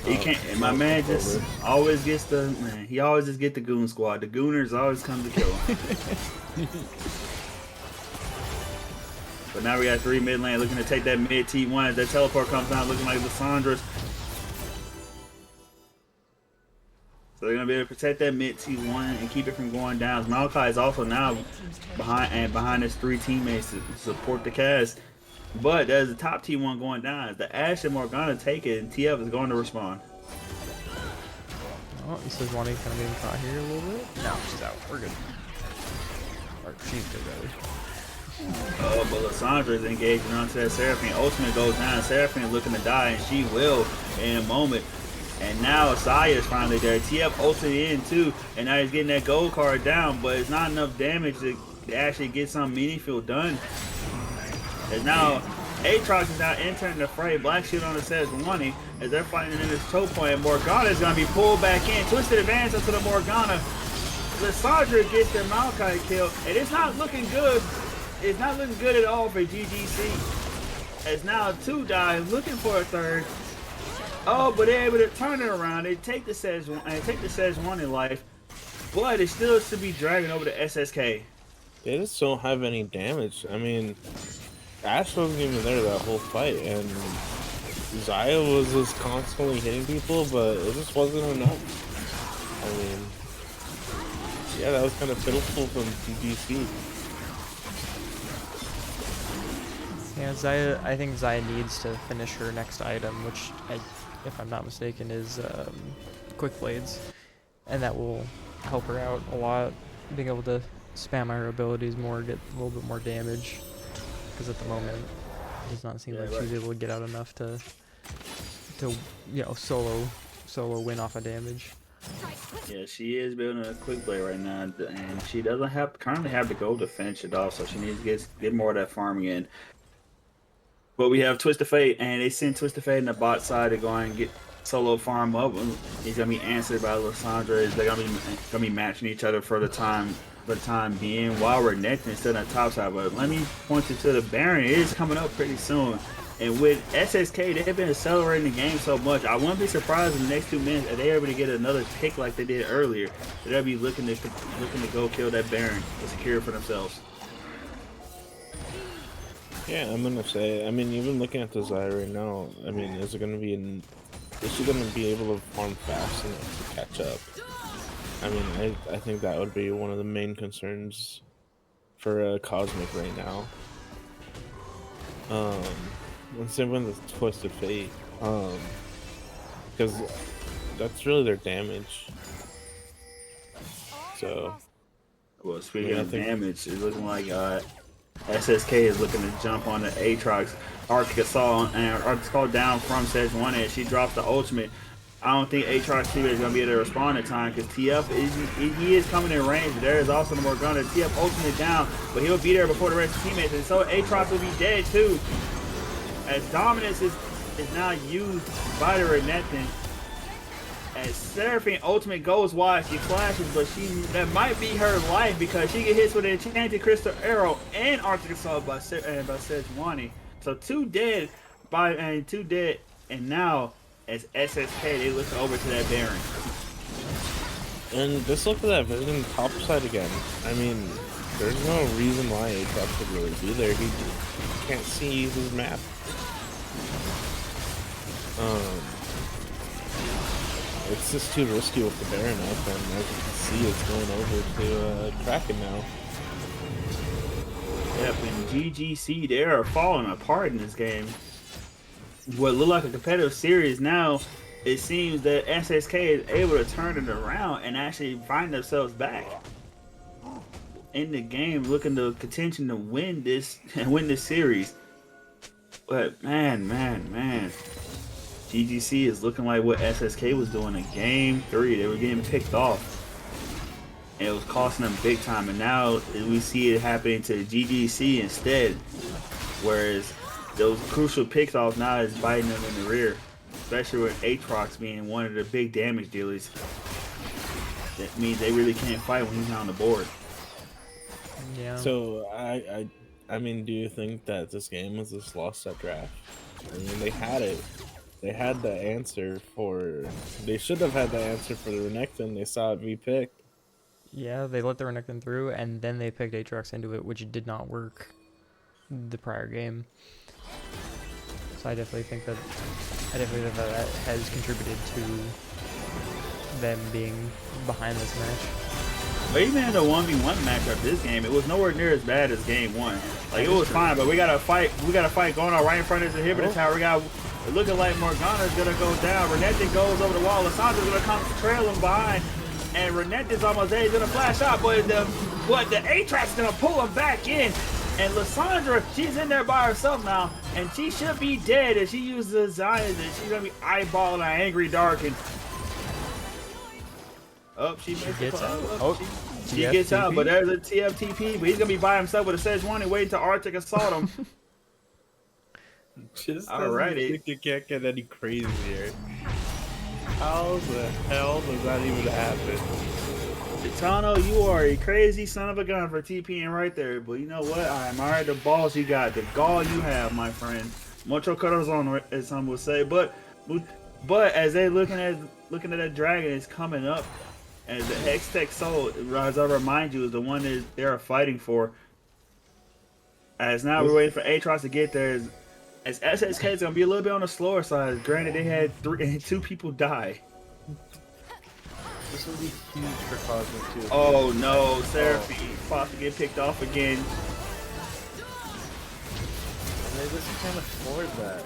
He can't. And my man just always gets he always just get the goon squad. The gooners always come to kill him. But now we got 3 mid lane looking to take that mid T1 as that teleport comes down, looking like Lissandra's. So they're gonna be able to protect that mid T1 and keep it from going down. Maokai is also now behind his 3 teammates to support the cast. But there's the top T1 going down. As the Ashe and Morgana take it, and TF is going to respond. Oh, he says Wani kind of getting caught here a little bit. No, she's out. We're good. Or she's good, rather. Oh, but Lissandra is engaging onto that Seraphine. Ultimate goes down. Seraphine looking to die, and she will in a moment. And now Saya is finally there. TF ulted in too, and now he's getting that gold card down, but it's not enough damage to actually get something meaningful done. And now Aatrox is now entering the fray. Black Shield on the Sejuani as they're fighting in this choke point. Morgana is going to be pulled back in. Twisted advance into the Morgana. Lissandra gets the Maokai kill, and it's not looking good. It's not looking good at all for GGC. As now 2 die, looking for a 3rd. Oh, but they're able to turn it around. They take the Sejuani life, but it still should be dragging over the SSK. They just don't have any damage. I mean, Ashe wasn't even there that whole fight, and Zaya was just constantly hitting people, but it just wasn't enough. I mean, yeah, that was kind of pitiful from GGC. Yeah, Zaya. I think Zaya needs to finish her next item, which, if I'm not mistaken, is Quick Blades, and that will help her out a lot. Being able to spam her abilities more, get a little bit more damage. Because at the moment, it does not seem like she's able to get out enough to solo win off of damage. Yeah, she is building a quick blade right now, and she doesn't currently have the gold to finish it off, so she needs to get more of that farming in. But we have Twisted Fate, and they send Twisted Fate in the bot side to go and get solo farm up. He's gonna be answered by Lissandra. They're gonna be matching each other for the time being, while Renekton is still on the top side. But let me point you to the Baron. It is coming up pretty soon. And with SSK, they've been accelerating the game so much. I wouldn't be surprised in the next 2 minutes if they're able to get another pick like they did earlier. They'll be looking to go kill that Baron to secure it for themselves. Yeah, I'm gonna say. I mean, even looking at the Zyra right now, I mean, is it gonna be is she gonna be able to farm fast enough to catch up? I mean, I think that would be one of the main concerns for Cosmic right now. And same with the Twisted Fate. Because that's really their damage. So, Well, I speaking mean, I of think damage, it's looking like SSK is looking to jump on the Aatrox Arctic Assault, and Arctic Assault down from Sejuani, and she drops the ultimate. I don't think Aatrox teammate is going to be able to respond in time because TF he is coming in range. There is also the Morgana. TF ultimate down, but he'll be there before the rest of the teammates, and so Aatrox will be dead too. As Dominance is now used by the Renekton. As Seraphine ultimate goes wide, she flashes, but that might be her life because she get hit with an Enchanted Crystal Arrow and Arctic Assault by Sejuani. So two dead, and now as SSK they look over to that Baron. and just look at that Vision top side again. I mean, there's no reason why Aatrox should really be there. He can't see his map. It's just too risky with the Baron up, and as you can see, it's going over to Kraken now. Yep, and GGC, they are falling apart in this game. What looked like a competitive series now, it seems that SSK is able to turn it around and actually find themselves back in the game, looking to contention to win this series. But man. GGC is looking like what SSK was doing in Game 3. They were getting picked off. And it was costing them big time. And now we see it happening to GGC instead. Whereas those crucial picks off now is biting them in the rear. Especially with Aatrox being one of the big damage dealers. That means they really can't fight when he's not on the board. Yeah. So I mean, do you think that this game was just lost at draft? I mean, they had it. They had the answer for. They should have had the answer for the Renekton. They saw it be picked. Yeah, they let the Renekton through, and then they picked Aatrox into it, which did not work the prior game. So I definitely think that that has contributed to them being behind this match. But even in the 1v1 matchup this game, it was nowhere near as bad as game 1. Like, it was fine, but we got a fight going on right in front of the inhibitor tower. We got looking like Morgana's gonna go down. Renekton goes over the wall. Lissandra's gonna come trailing behind. And Renekton's almost there. He's gonna flash out, but the Aatrox is gonna pull him back in. And Lissandra, she's in there by herself now, and she should be dead if she uses Zion, and she's gonna be eyeballing an Angry Darkin. Oh, she gets out. She gets out, but there's a TFTP, but he's gonna be by himself with a Sejuani waiting to Arctic assault him. Just alrighty. think it can't get any crazier. How the hell does that even happen? Stano, you are a crazy son of a gun for TPing right there, but you know what? I admire the balls you got, the gall you have, my friend. Mucho corazon, as some would say. But as they looking at that dragon is coming up, and the Hextech Soul, as I remind you, is the one that they are fighting for. As now we're waiting for Aatrox to get there. As SSK is gonna be a little bit on the slower side. Granted, they had 2 people die. This would be huge for Cosmic too. Oh no, Seraphine about to get picked off again. And they just can't afford that.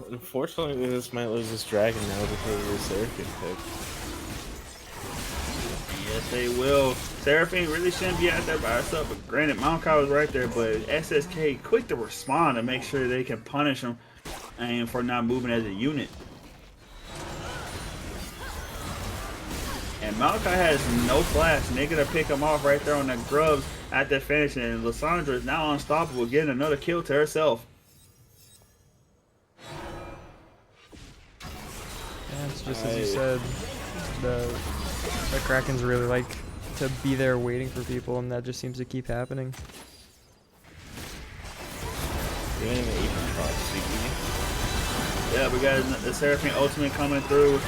Unfortunately, they just might lose this dragon now because of the Seraphine pick. Yes, they will. Seraphine really shouldn't be out there by herself. But granted, Maokai was right there, but SSK quick to respond to make sure they can punish him and for not moving as a unit. And Maokai has no flash, and they're gonna pick him off right there on the grubs at the finish. And Lissandra is now unstoppable, getting another kill to herself. Yeah, it's just as you said, the Krakens really like to be there waiting for people, and that just seems to keep happening. Yeah, we got the Seraphine ultimate coming through,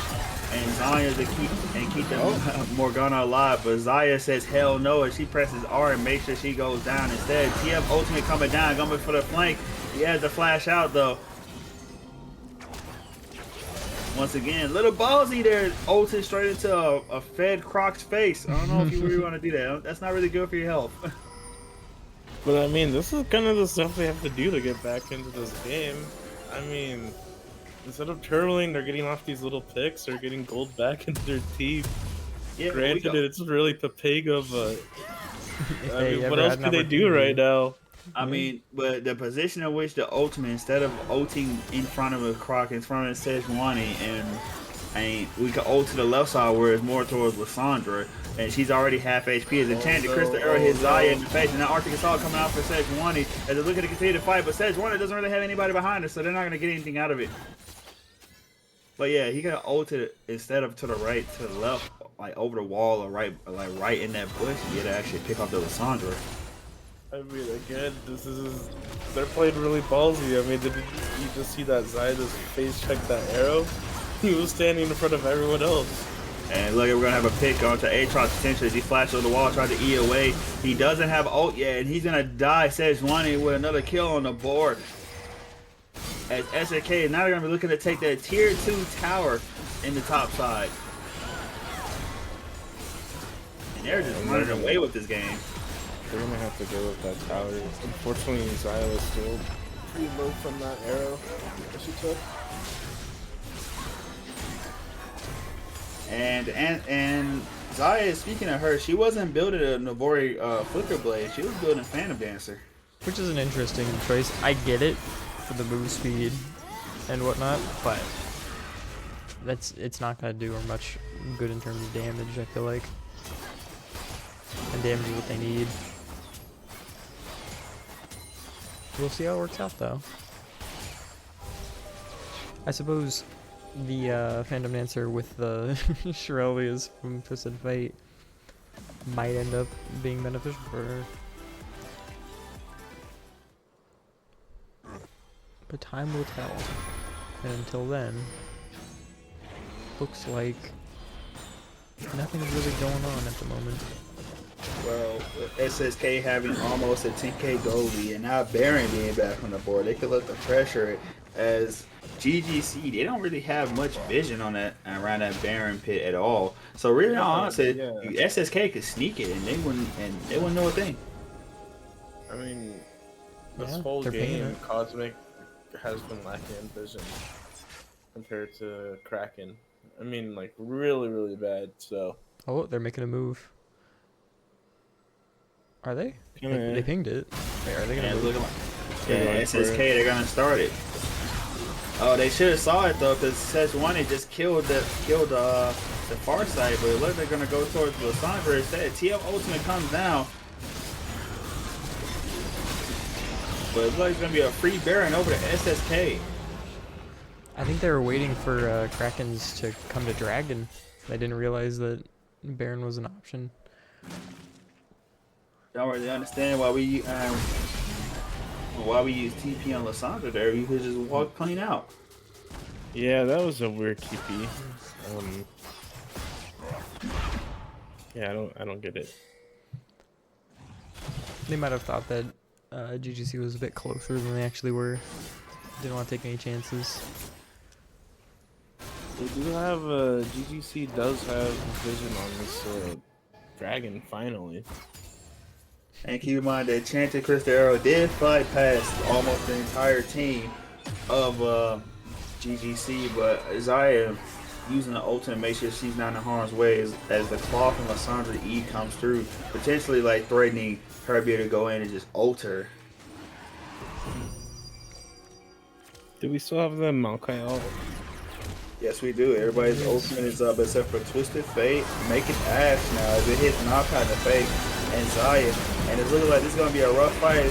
and Zaya to keep them Morgana alive, but Zaya says hell no, and she presses R and makes sure she goes down instead. TF ultimate coming down, going for the flank. He has to flash out though. Once again, little ballsy there, ulted straight into a fed Croc's face. I don't know if you really want to do that. That's not really good for your health. But I mean, this is kind of the stuff they have to do to get back into this game. I mean, instead of turtling, they're getting off these little picks. They're getting gold back into their team. Yeah, Granted, it's really Pepega, but I mean, what ever else had an can they do opportunity? right now? I mean, but the position in which the ultimate, instead of ulting in front of a Croc, in front of Sejuani, and we could ult to the left side where it's more towards Lissandra, and she's already half HP. As Enchanted Crystal Arrow hits Zaya in the face, and now Arctic Assault coming out for Sejuani as they're looking to continue to fight, but Sejuani doesn't really have anybody behind her, so they're not going to get anything out of it. But yeah, he got ulted instead of to the right, to the left, like over the wall or right in that bush, and get to actually pick up the Lissandra. I mean, again, they're playing really ballsy. I mean, did you just see that Zaya just face check that arrow? He was standing in front of everyone else. And look, we're going to have a pick onto Aatrox potentially as he flashes on the wall, tries to E away. He doesn't have ult yet, and he's going to die, Sejuani, with another kill on the board. As SAK is now going to be looking to take that tier 2 tower in the top side. And they're just running away with this game. They're gonna have to go with that tower. Unfortunately, Zaya was still pretty low from that arrow that she took. And Zaya, speaking of her, she wasn't building a Navori Flicker Blade. She was building Phantom Dancer. Which is an interesting choice. I get it for the move speed and whatnot, but it's not gonna do her much good in terms of damage, I feel like. And damage is what they need. We'll see how it works out, though. I suppose the Phantom Dancer with the Shirelias from Twisted Fate might end up being beneficial for her. But time will tell. And until then, looks like nothing's really going on at the moment. Well, with SSK having almost a 10k goalie and now Baron being back on the board, they could look to pressure it as GGC. They don't really have much vision on that around that Baron pit at all. So really, honestly, SSK could sneak it and they wouldn't know a thing. I mean, this Yeah, whole they're paying game, it. Cosmic has been lacking in vision compared to Kraken. I mean, like really, really bad. So. Oh, they're making a move. Are they? Yeah. They pinged it. Wait, are they gonna move? SSK, they're gonna start it. Oh, they should have saw it though, because Sejuani just killed the far side, but it looks like they're gonna go towards Lissandra instead. TF Ultimate comes down. But it looks like it's gonna be a free Baron over to SSK. I think they were waiting for Krakens to come to Dragon. They didn't realize that Baron was an option. Don't really understand why we use TP on Lissandra there. You could just walk clean out. Yeah, that was a weird TP. Yeah, I don't get it. They might have thought that GGC was a bit closer than they actually were. Didn't want to take any chances. They do have GGC does have vision on this dragon finally. And keep in mind that Enchanted Crystal Arrow did fly past almost the entire team of GGC, but Zaya using the ultimate to make sure she's not in harm's way as the claw from Lissandra E comes through, potentially like threatening her to be able to go in and just ult her. Do we still have the Maokai ult? Yes, we do. Everybody's ultimate is up except for Twisted Fate. Make it Ash now as it hits Maokai in the face and Zaya. And it's looking like this is going to be a rough fight.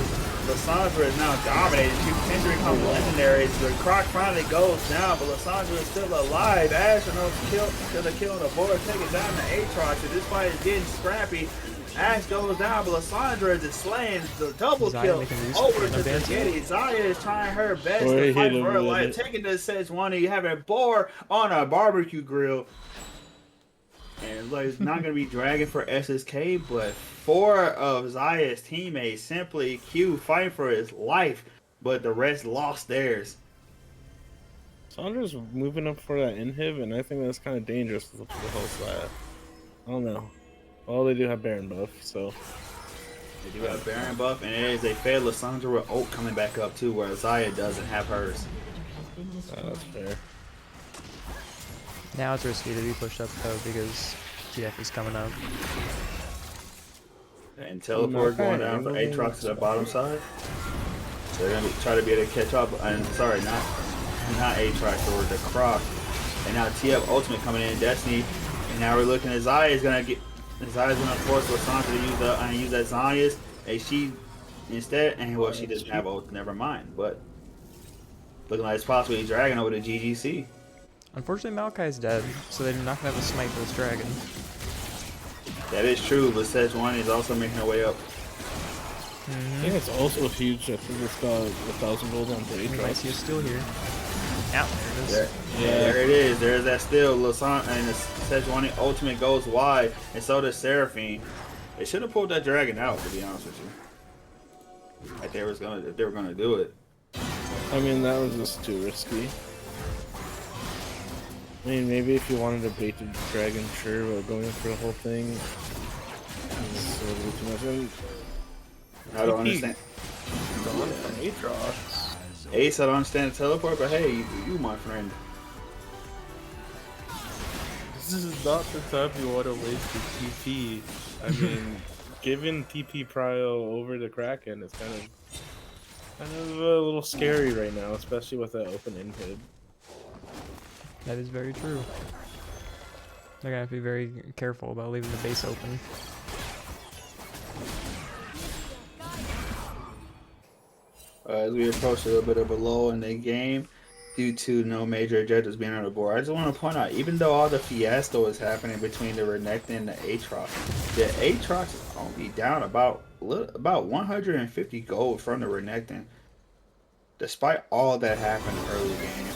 Lissandra is now dominating. She Kendrick becomes legendary. The Croc finally goes down, but Lissandra is still alive. Ash and the kill on the board, taking down the Aatrox. And this fight is getting scrappy. Ash goes down, but Lissandra is just slaying the double kill over to Spaghetti. Zaya is trying her best to fight for her life, taking this Sejuani, having a boar on a barbecue grill. And like, it's not going to be dragging for SSK, but 4 of Zaya's teammates, Simply Q, fighting for his life, but the rest lost theirs. Sandra's moving up for that inhib, and I think that's kind of dangerous for the whole side. I don't know. Well, they do have Baron buff, so. They do have Baron buff, and it is a fair Lissandra with ult coming back up too, where Zaya doesn't have hers. That's fair. Now it's risky to be pushed up though because TF is coming up. And teleport going down for Aatrox to the bottom side. So they're gonna try to be able to catch up. And sorry, not Aatrox, or the Croc. And now TF ultimate coming in, Destiny. And now we're looking at Zaya's gonna force Lissandra to use that Zaya's. And she instead, and well, she doesn't have ult. Never mind. But looking like it's possibly dragging over to GGC. Unfortunately, Maokai's dead, so they're not gonna have to smite this dragon. That is true, but Sejuani is also making her way up. I think it's also huge. I think it's got 1,000 gold on the We might Aatrox. see a steal here. Out there it is. There it is. There's that steal. Lissandra and the Sejuani ultimate goes wide, and so does Seraphine. They should have pulled that dragon out, to be honest with you. Like they were gonna do it. I mean, that was just too risky. I mean, maybe if you wanted to bait the dragon, sure, but going for the whole thing is a little too much. And I don't understand. gone from Aatrox. Ace, I don't understand the teleport, but hey, you my friend. This is not the time you want to waste your TP. I mean, giving TP prio over the Kraken is kind of a little scary right now, especially with that open inhib. That is very true. They're gonna have to be very careful about leaving the base open. As we approach a little bit of a lull in the game, due to no major objectives being on the board, I just want to point out, even though all the fiasco is happening between the Renekton and the Aatrox, the Aatrox is only down about 150 gold from the Renekton, despite all that happened early game.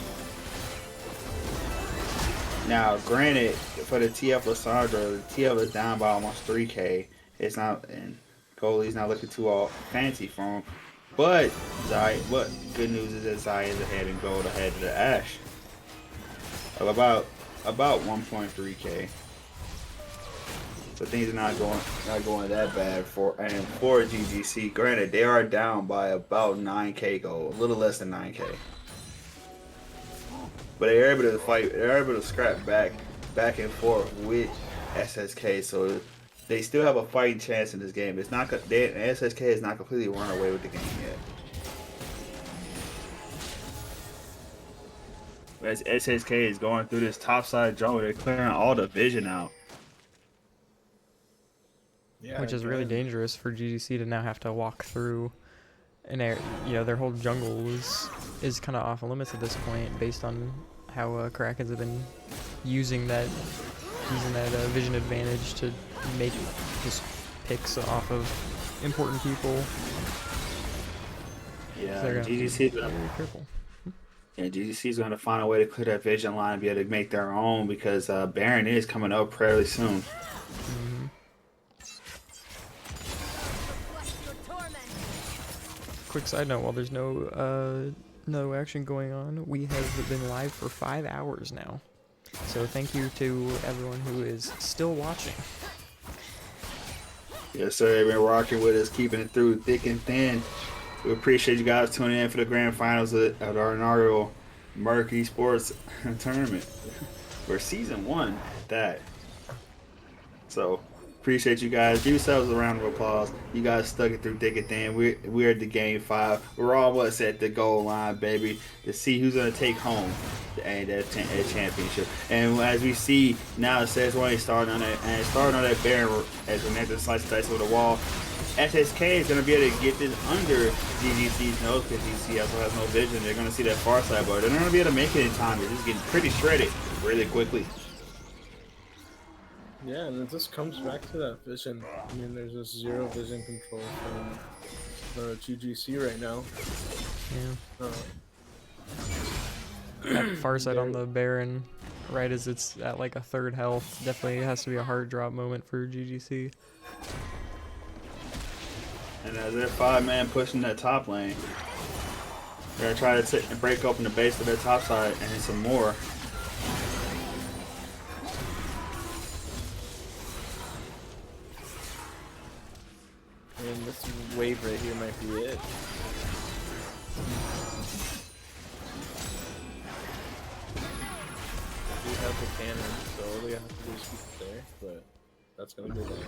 Now, granted, for the TF Lissandra, the TF is down by almost 3k. It's not, and goalie's not looking too all fancy for him. But good news is that Zaya is ahead in gold, ahead of the Ashe of about 1.3k. So things are not going that bad for GGC. Granted, they are down by about 9k gold, a little less than 9k. But they're able to fight. They're able to scrap back and forth with SSK. So they still have a fighting chance in this game. It's not. SSK is not completely run away with the game yet. As SSK is going through this topside jungle, they're clearing all the vision out. Yeah, Which is really dangerous for GGC to now have to walk through an area. You know, their whole jungle is kind of off limits at this point, based on how Krakens have been using that vision advantage to make just picks off of important people. Yeah, So GGC. very careful. Yeah, GGC is going to find a way to clear that vision line and be able to make their own, because Baron is coming up fairly soon. Quick side note: while there's no action going on, we have been live for 5 hours now. So thank you to everyone who is still watching. Yes, sir. They've been rocking with us, keeping it through thick and thin. We appreciate you guys tuning in for the grand finals of our inaugural Merc Esports tournament. We're season 1 at that. So appreciate you guys. Give yourselves a round of applause. You guys stuck it through thick and thin. We're at the game 5. We're almost at the goal line, baby, to see who's gonna take home that championship. And as we see now, it says when he's starting on that Baron as Renekton slices dice with the wall. SSK is gonna be able to get this under GGC's nose, because GGC also has no vision. They're gonna see that far side, but they're not gonna be able to make it in time. They're just getting pretty shredded really quickly. Yeah, and it just comes back to that vision. I mean, there's just zero vision control from GGC right now. Yeah. That far side on the Baron. right as it's at like a third health. Definitely has to be a hard drop moment for GGC. And as their 5-man pushing that top lane, they're gonna try to break open the base of their top side and then some more. And this wave right here might be it. We have the cannon, so all they have to do is keep it there, but that's gonna go down.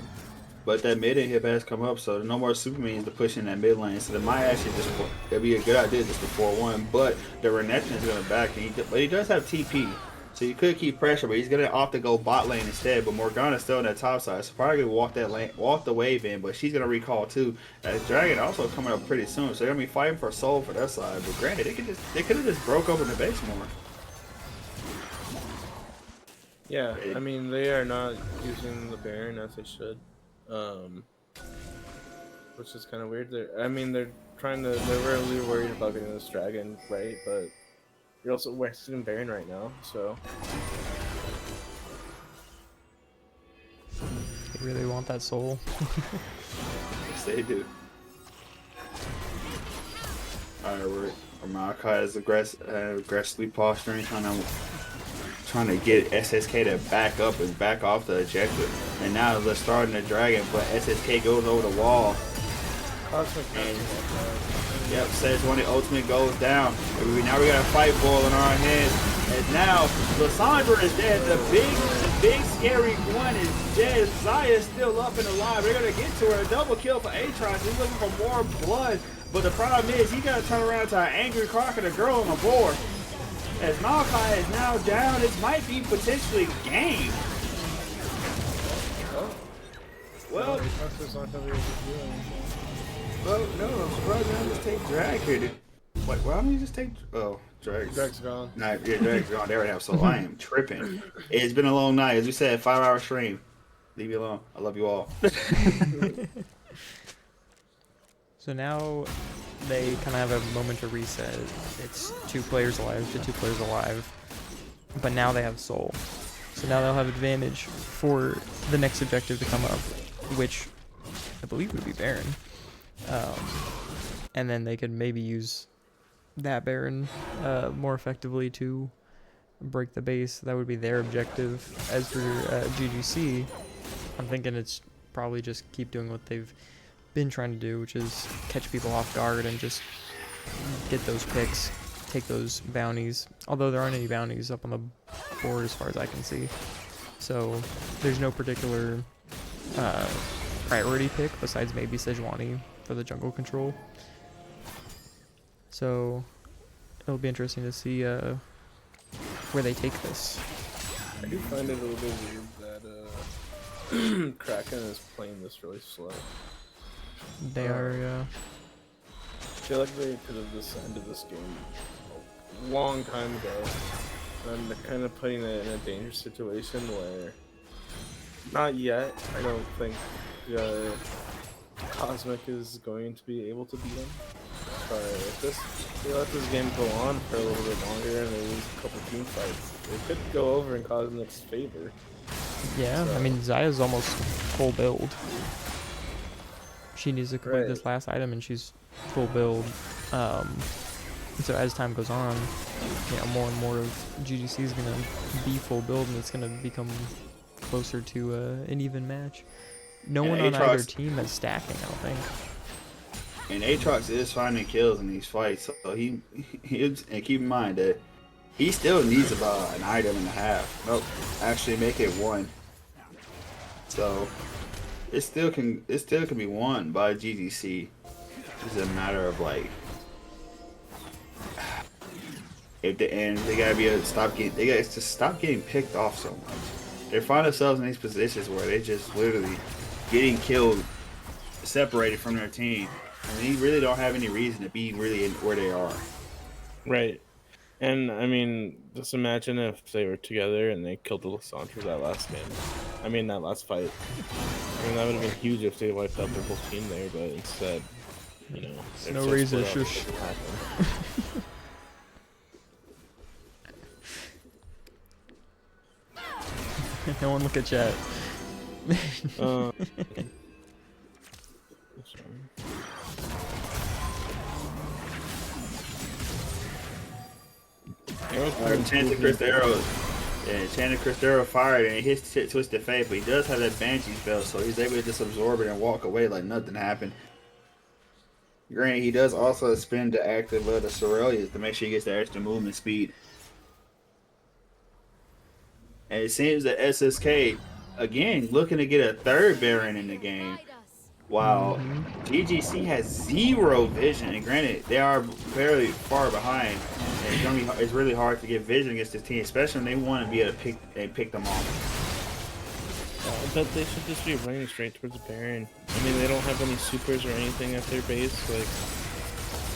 But that mid inhib has come up, so no more super minions to push in that mid lane. So they might actually just, it'd be a good idea just to 4-1. But the Renekton is going to back, but he does have TP. So you could keep pressure, but he's going to opt to go bot lane instead. But Morgana's still on that top side, so probably going to walk that lane, walk the wave in, but she's going to recall too. Dragon also coming up pretty soon, so they're going to be fighting for soul for that side. But granted, they could have just broke open the base more. Yeah, I mean, they are not using the Baron as they should. Which is kind of weird. They're really worried about getting this dragon, right? But you're also wasting Baron right now, so. They really want that soul. Yes, they do. Alright, Malachi is aggressively posturing, trying to get SSK to back up and back off the objective. And now they're starting the dragon, but SSK goes over the wall. And, yep, says when the ultimate goes down. Now we got a fight boiling on our hands. And now Lissandra is dead. The big scary one is dead. Zaya's still up and alive. They're gonna get to her. A double kill for Aatrox. He's looking for more blood. But the problem is he gotta turn around to an angry croc and a girl on the board. As Malachi is now down, it might be potentially game. Well, no, I'm surprised they don't just take Drag here. Wait, why don't you just take... Oh, Drag's gone. Nah, yeah, Drag's gone. They already have, so I am tripping. It's been a long night. As we said, 5-hour stream. Leave me alone. I love you all. So now they kind of have a moment to reset. It's 2 players alive to 2 players alive. But now they have soul. So now they'll have advantage for the next objective to come up, which I believe would be Baron. And then they could maybe use that Baron more effectively to break the base. That would be their objective. As for GGC, I'm thinking it's probably just keep doing what they've been trying to do, which is catch people off guard and just get those picks, take those bounties. Although there aren't any bounties up on the board as far as I can see. So there's no particular priority pick besides maybe Sejuani for the jungle control. So it'll be interesting to see where they take this. I do find it a little bit weird that Kraken is playing this really slow. They are, yeah. I feel like they could have just ended this game a long time ago. And they're kind of putting it in a dangerous situation where, not yet, I don't think Cosmic is going to be able to beat them. But if they let this game go on for a little bit longer and they lose a couple team fights, it could go over in Cosmic's favor. Yeah, so. I mean, Zaya's almost full build. She needs to complete this last item and she's full build. So as time goes on, more and more of GGC is going to be full build and it's going to become closer to an even match. No one on either team is stacking, I don't think. And Aatrox is finding kills in these fights, so he and keep in mind that he still needs about an item and a half. Nope, actually make it 1. So it still can be won by GGC. It's a matter of like at the end they gotta be able to stop getting picked off so much. They find themselves in these positions where they just literally getting killed, separated from their team. And they really don't have any reason to be really in where they are. Right. And, I mean, just imagine if they were together and they killed the Lissandra that last game. I mean, that last fight. I mean, that would have been huge if they wiped out their whole team there, but instead, no reason. Shush. No one look at chat. sorry. Chance of Cristero. Yeah, Chance of Cristero fired and it hits Twisted Fate, but he does have that Banshee spell, so he's able to just absorb it and walk away like nothing happened. Granted, he does also spend the active the Sorelias to make sure he gets the extra movement speed. And it seems that SSK, again, looking to get a third Baron in the game. While GGC has 0 vision, and granted, they are very far behind. And it's really hard to get vision against this team, especially when they want to be able to pick them off. But they should just be running straight towards the Baron. I mean, they don't have any supers or anything at their base. Like,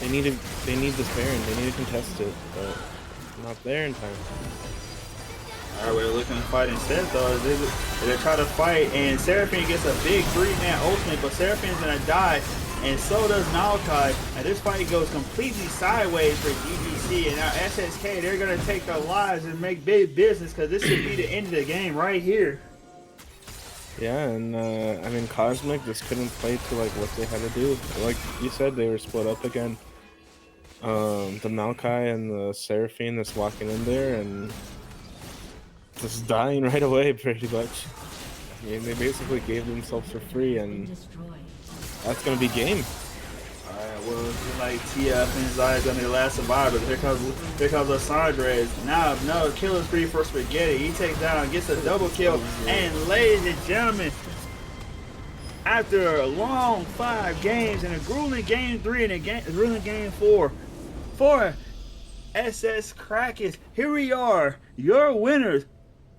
they need this Baron. They need to contest it, but not there in time. Alright, we're looking to fight instead, though. They try to fight, and Seraphine gets a big 3-man ultimate, but Seraphine's gonna die, and so does Maokai. And this fight goes completely sideways for GGC, and now SSK, they're gonna take their lives and make big business, because this should be the end of the game right here. Yeah, and I mean, Cosmic just couldn't play to like what they had to do. Like you said, they were split up again. The Maokai and the Seraphine that's walking in there and just dying right away, pretty much. I mean, they basically gave themselves for free, and that's gonna be game. Alright, well, it's like TF and Zai is gonna be the last survivor. Here comes Lissandre. Now another killing spree for Spaghetti. He takes down, gets a double kill, and ladies and gentlemen, after a long 5 games and a grueling game 3 and a grueling game 4 for SS Krakens, here we are, your winners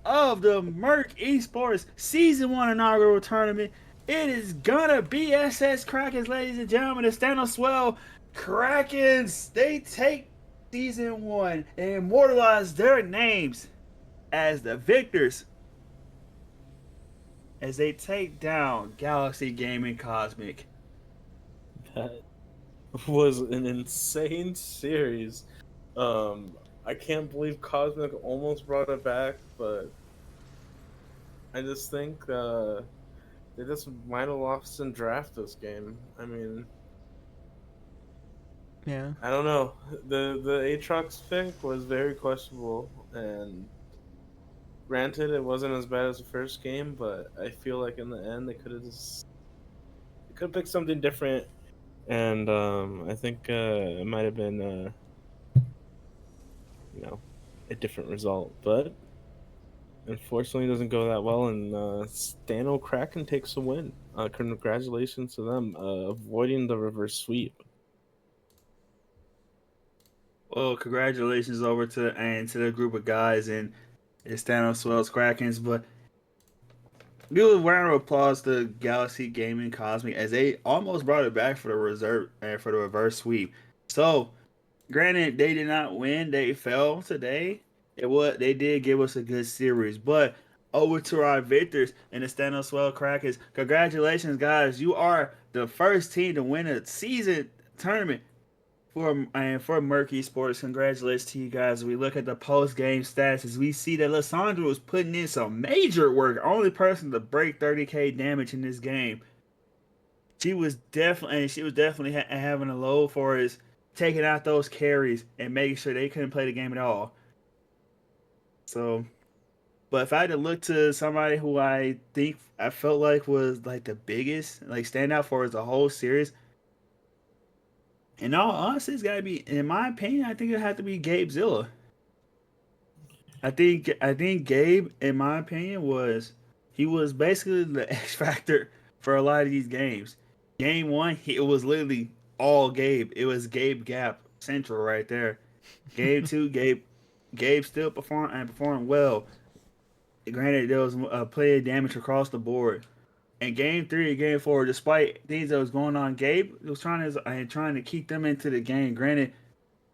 of the Merc Esports Season 1 inaugural tournament. It is gonna be SS Krakens, ladies and gentlemen. The Stano Swell Krakens. They take Season 1 and immortalize their names as the victors as they take down Galaxy Gaming Cosmic. That was an insane series. I can't believe Cosmic almost brought it back, but I just think they just might have lost in draft this game. I mean, Yeah. I don't know. The Aatrox pick was very questionable, and granted, it wasn't as bad as the first game, but I feel like in the end they could have picked something different, and I think it might have been a different result, but unfortunately it doesn't go that well, and Stano Kraken takes a win. Congratulations to them, avoiding the reverse sweep. Well, congratulations over to the group of guys in Stano Swell Krakens, but give a round of applause to Galaxy Gaming Cosmic as they almost brought it back for the reverse sweep. So, granted, they did not win; they fell today. They did give us a good series, but over to our victors in the Stano Swell Krakens. Congratulations, guys! You are the first team to win a season tournament for Merc Esports. Congratulations to you guys. We look at the post-game stats as we see that Lissandra was putting in some major work. Only person to break 30k damage in this game. She was definitely having a load for us, taking out those carries and making sure they couldn't play the game at all. So, but if I had to look to somebody who I felt like was like the biggest, like standout for us the whole series, in all honesty, it's gotta be, in my opinion, I think it had to be Gabe Zilla. I think Gabe, in my opinion, was basically the X factor for a lot of these games. Game 1, it was literally all Gabe. It was Gabe Gap Central right there. Game 2, Gabe still performed well. Granted, there was player damage across the board. In Game 3 and Game 4, despite things that was going on, Gabe was trying to keep them into the game. Granted,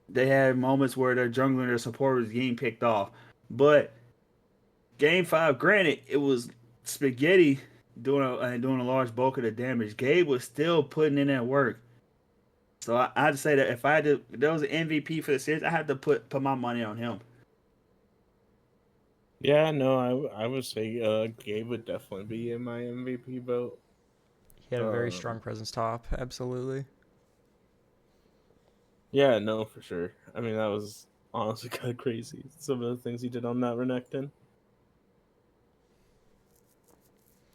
they had moments where their jungler and their support was getting picked off. But Game 5, granted, it was Spaghetti doing a large bulk of the damage. Gabe was still putting in that work. So I'd say that if there was an MVP for the series, I had to put my money on him. Yeah, no, I would say Gabe would definitely be in my MVP vote. He had a very strong Um, presence top, absolutely. yeah, no, for sure. I mean, that was honestly kind of crazy. Some of the things he did on that Renekton.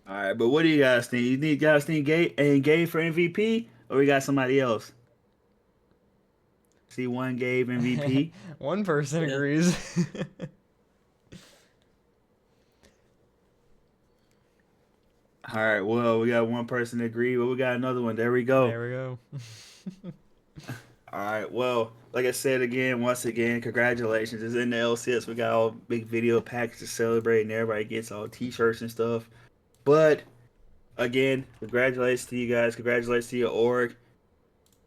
All right, but what do you guys think? You guys think Gabe for MVP, or we got somebody else? See one Gabe MVP. One person agrees. All right, well, we got one person agree, but we got another one. There we go. There we go. All right, well, like I said again, once again, congratulations. It's in the LCS. We got all big video package to celebrate, and everybody gets all T-shirts and stuff. But again, congratulations to you guys. Congratulations to your org.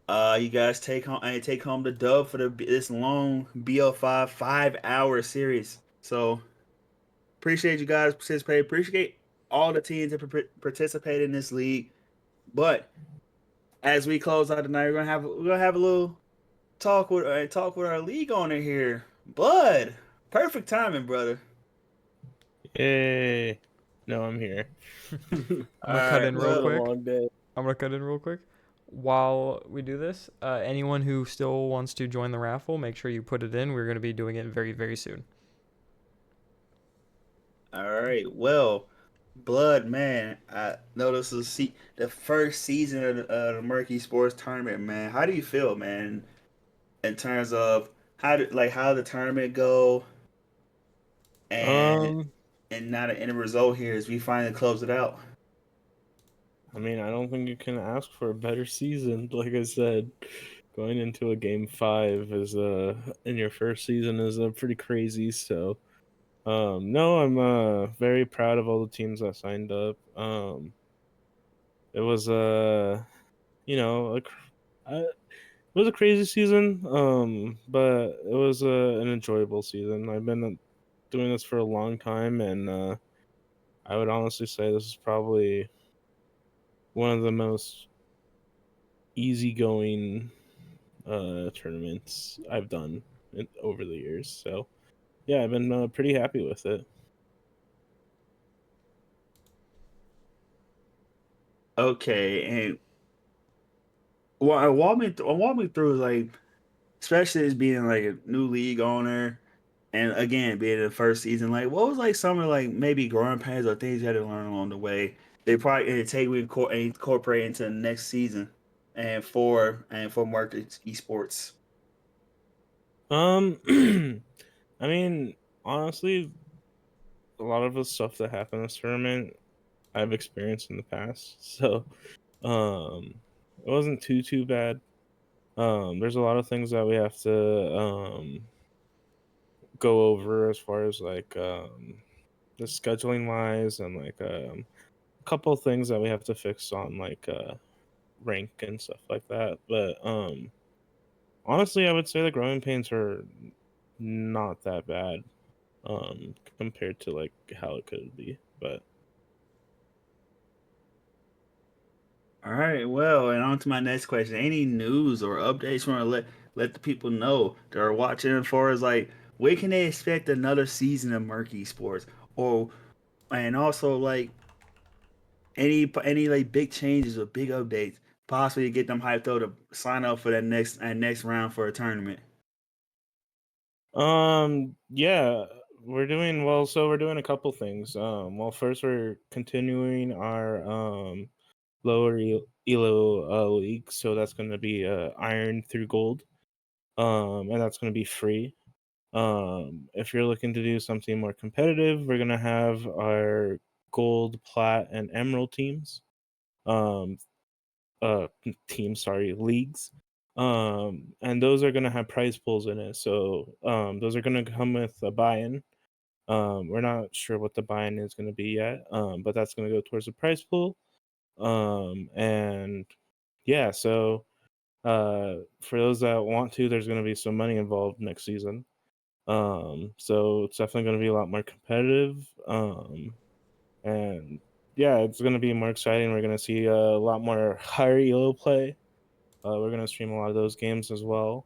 You guys take home the dub for this long BO5 5-hour series. So appreciate you guys participating. Appreciate all the teams that participate in this league. But as we close out tonight, we're gonna have a little talk with our league owner here. Bud, perfect timing, brother. Yay! No, I'm here. I'm All gonna cut right, in It's real been a well, quick. long day. I'm gonna cut in real quick. While we do this, anyone who still wants to join the raffle, make sure you put it in. We're gonna be doing it very, very soon. all right, well, Blood, man, I know this is the first season of the Murky Sports Tournament, man. How do you feel, man, in terms of how the tournament go, and Um, now the end result here as we finally close it out. I mean, I don't think you can ask for a better season. Like I said, going into a game 5 is in your first season is pretty crazy. So, no, I'm very proud of all the teams that signed up. It was you know, it was a crazy season. But it was an enjoyable season. I've been doing this for a long time, and I would honestly say this is probably one of the most easygoing tournaments I've done over the years. So yeah, I've been pretty happy with it. Okay, and walk me through like, especially as being like a new league owner, and again being in the first season. Like, what was like some of like maybe growing pains or things you had to learn along the way? They probably take and incorporate into the next season, and for market esports. Um, I mean, honestly, a lot of the stuff that happened in this tournament I've experienced in the past, so um, it wasn't too bad. There's a lot of things that we have to go over as far as like the scheduling wise, and like a couple of things that we have to fix on like rank and stuff like that. But honestly, I would say the growing pains are not that bad compared to like how it could be. But All right, well, and on to my next question. Any news or updates you want to let the people know that are watching as far as like when can they expect another season of Murky Sports? Or and also like any like big changes or big updates, possibly to get them hyped up to sign up for that next round for a tournament. yeah, we're doing well. So we're doing a couple things. Well, first we're continuing our lower elo league, so that's going to be iron through gold. And that's going to be free. If you're looking to do something more competitive, we're gonna have our gold, plat, and emerald teams. Um, teams, sorry, leagues. And those are gonna have prize pools in it. So, those are gonna come with a buy-in. We're not sure what the buy-in is gonna be yet. But that's gonna go towards the prize pool. And yeah, so for those that want to, there's gonna be some money involved next season. So it's definitely going to be a lot more competitive. And yeah, it's going to be more exciting. We're going to see a lot more higher elo play. We're going to stream a lot of those games as well.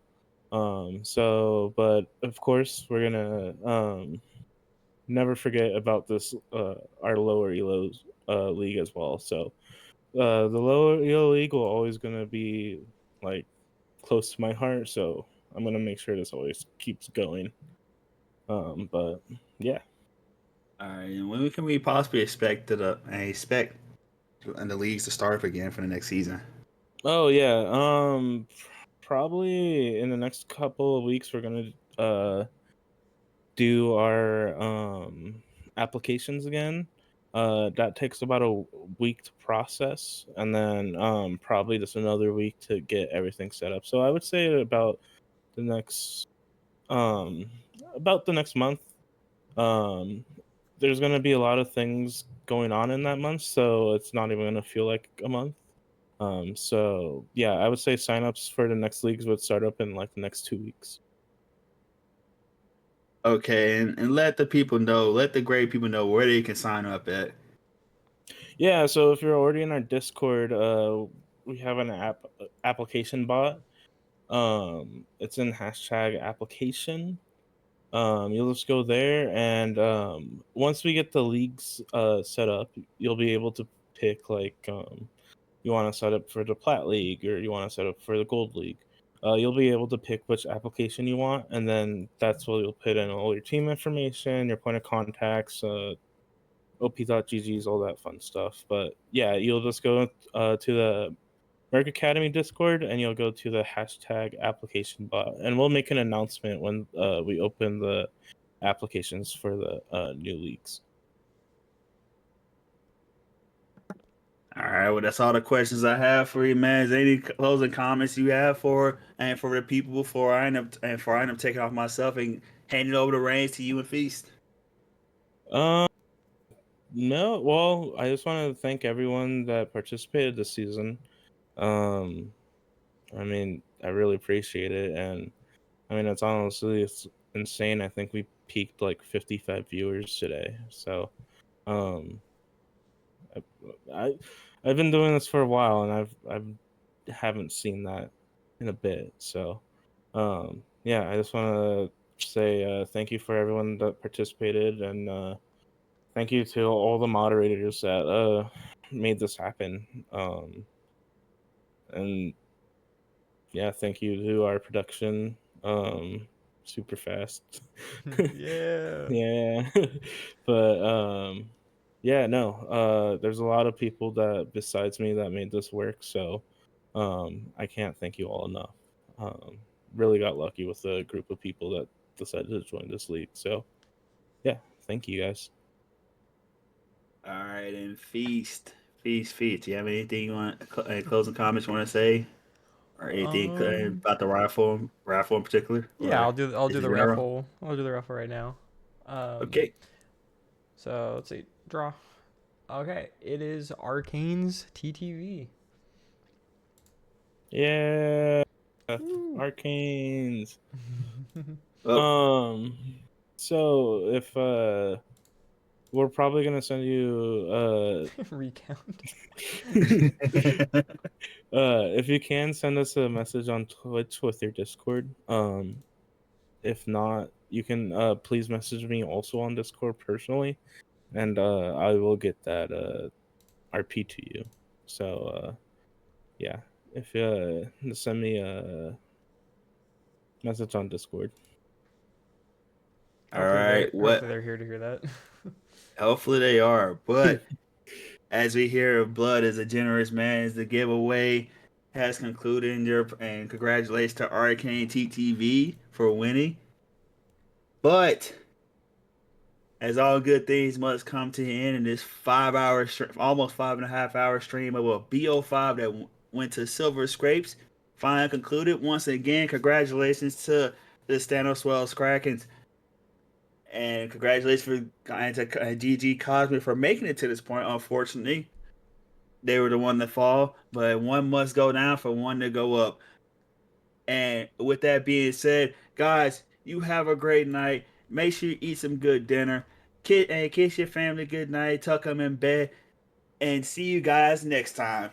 But of course, we're going to never forget about this our lower elos league as well. So the lower elo league will always gonna be like close to my heart. So I'm gonna make sure this always keeps going. But yeah. All right, and when can we possibly expect the leagues to start up again for the next season? Oh yeah. Probably in the next couple of weeks we're gonna do our applications again. That takes about a week to process, and then probably just another week to get everything set up. So I would say the next um about the next month. Um, there's gonna be a lot of things going on in that month, so it's not even gonna feel like a month. So yeah, I would say signups for the next leagues would start up in like the next 2 weeks. Okay, and let the people know, let the great people know where they can sign up at. Yeah, so if you're already in our Discord, we have an application bot. It's in hashtag application. You'll just go there, and once we get the leagues set up, you'll be able to pick like you want to set up for the Plat League or you want to set up for the Gold League. You'll be able to pick which application you want, and then that's where you'll put in all your team information, your point of contacts, op.gg's, all that fun stuff. But yeah, you'll just go to the Merc Academy Discord and you'll go to the hashtag application bot, and we'll make an announcement when we open the applications for the new leagues. All right, well, that's all the questions I have for you, man. Is there any closing comments you have for the people before I end up taking off myself and handing over the reins to you and Feast? Um, no, well, I just want to thank everyone that participated this season. Um, I mean, I really appreciate it, and I mean, it's insane. I think we peaked like 55 viewers today. So, um, I, I I've been doing this for a while, and I haven't seen that in a bit. So, yeah, I just want to say thank you for everyone that participated, and thank you to all the moderators that made this happen. And yeah, thank you to our production. Super fast. Yeah. Yeah. But yeah, no. There's a lot of people that besides me that made this work, so I can't thank you all enough. Um really got lucky with the group of people that decided to join this league. So yeah, thank you guys. All right, and Feast. Do you have anything any closing comments you want to say, or anything Um. about the raffle in particular, Yeah, or I'll is do it the general? raffle. I'll do the raffle right now. Um. Okay. So let's see. Draw. Okay, it is Arcane's TTV. Yeah, Woo. Arcanes. Well, Um so if we're probably gonna send you Recount. if you can send us a message on Twitch with your Discord. If not, you can please message me also on Discord personally, and I will get that RP to you. So yeah, if send me a message on Discord. all right. Hopefully they're here to hear that. Hopefully they are, but as we hear, blood is a generous man. As the giveaway has concluded, and congratulations to Arcane TTV for winning. But as all good things must come to an end in this 5 hour, almost 5.5 hour stream of a BO5 that went to Silver Scrapes, finally concluded. Once again, congratulations to the Stano Swell Krakens. And congratulations to GG Cosmic for making it to this point. Unfortunately, they were the one to fall, but one must go down for one to go up. And with that being said, guys, you have a great night. Make sure you eat some good dinner. Kiss your family good night. Tuck them in bed. And see you guys next time.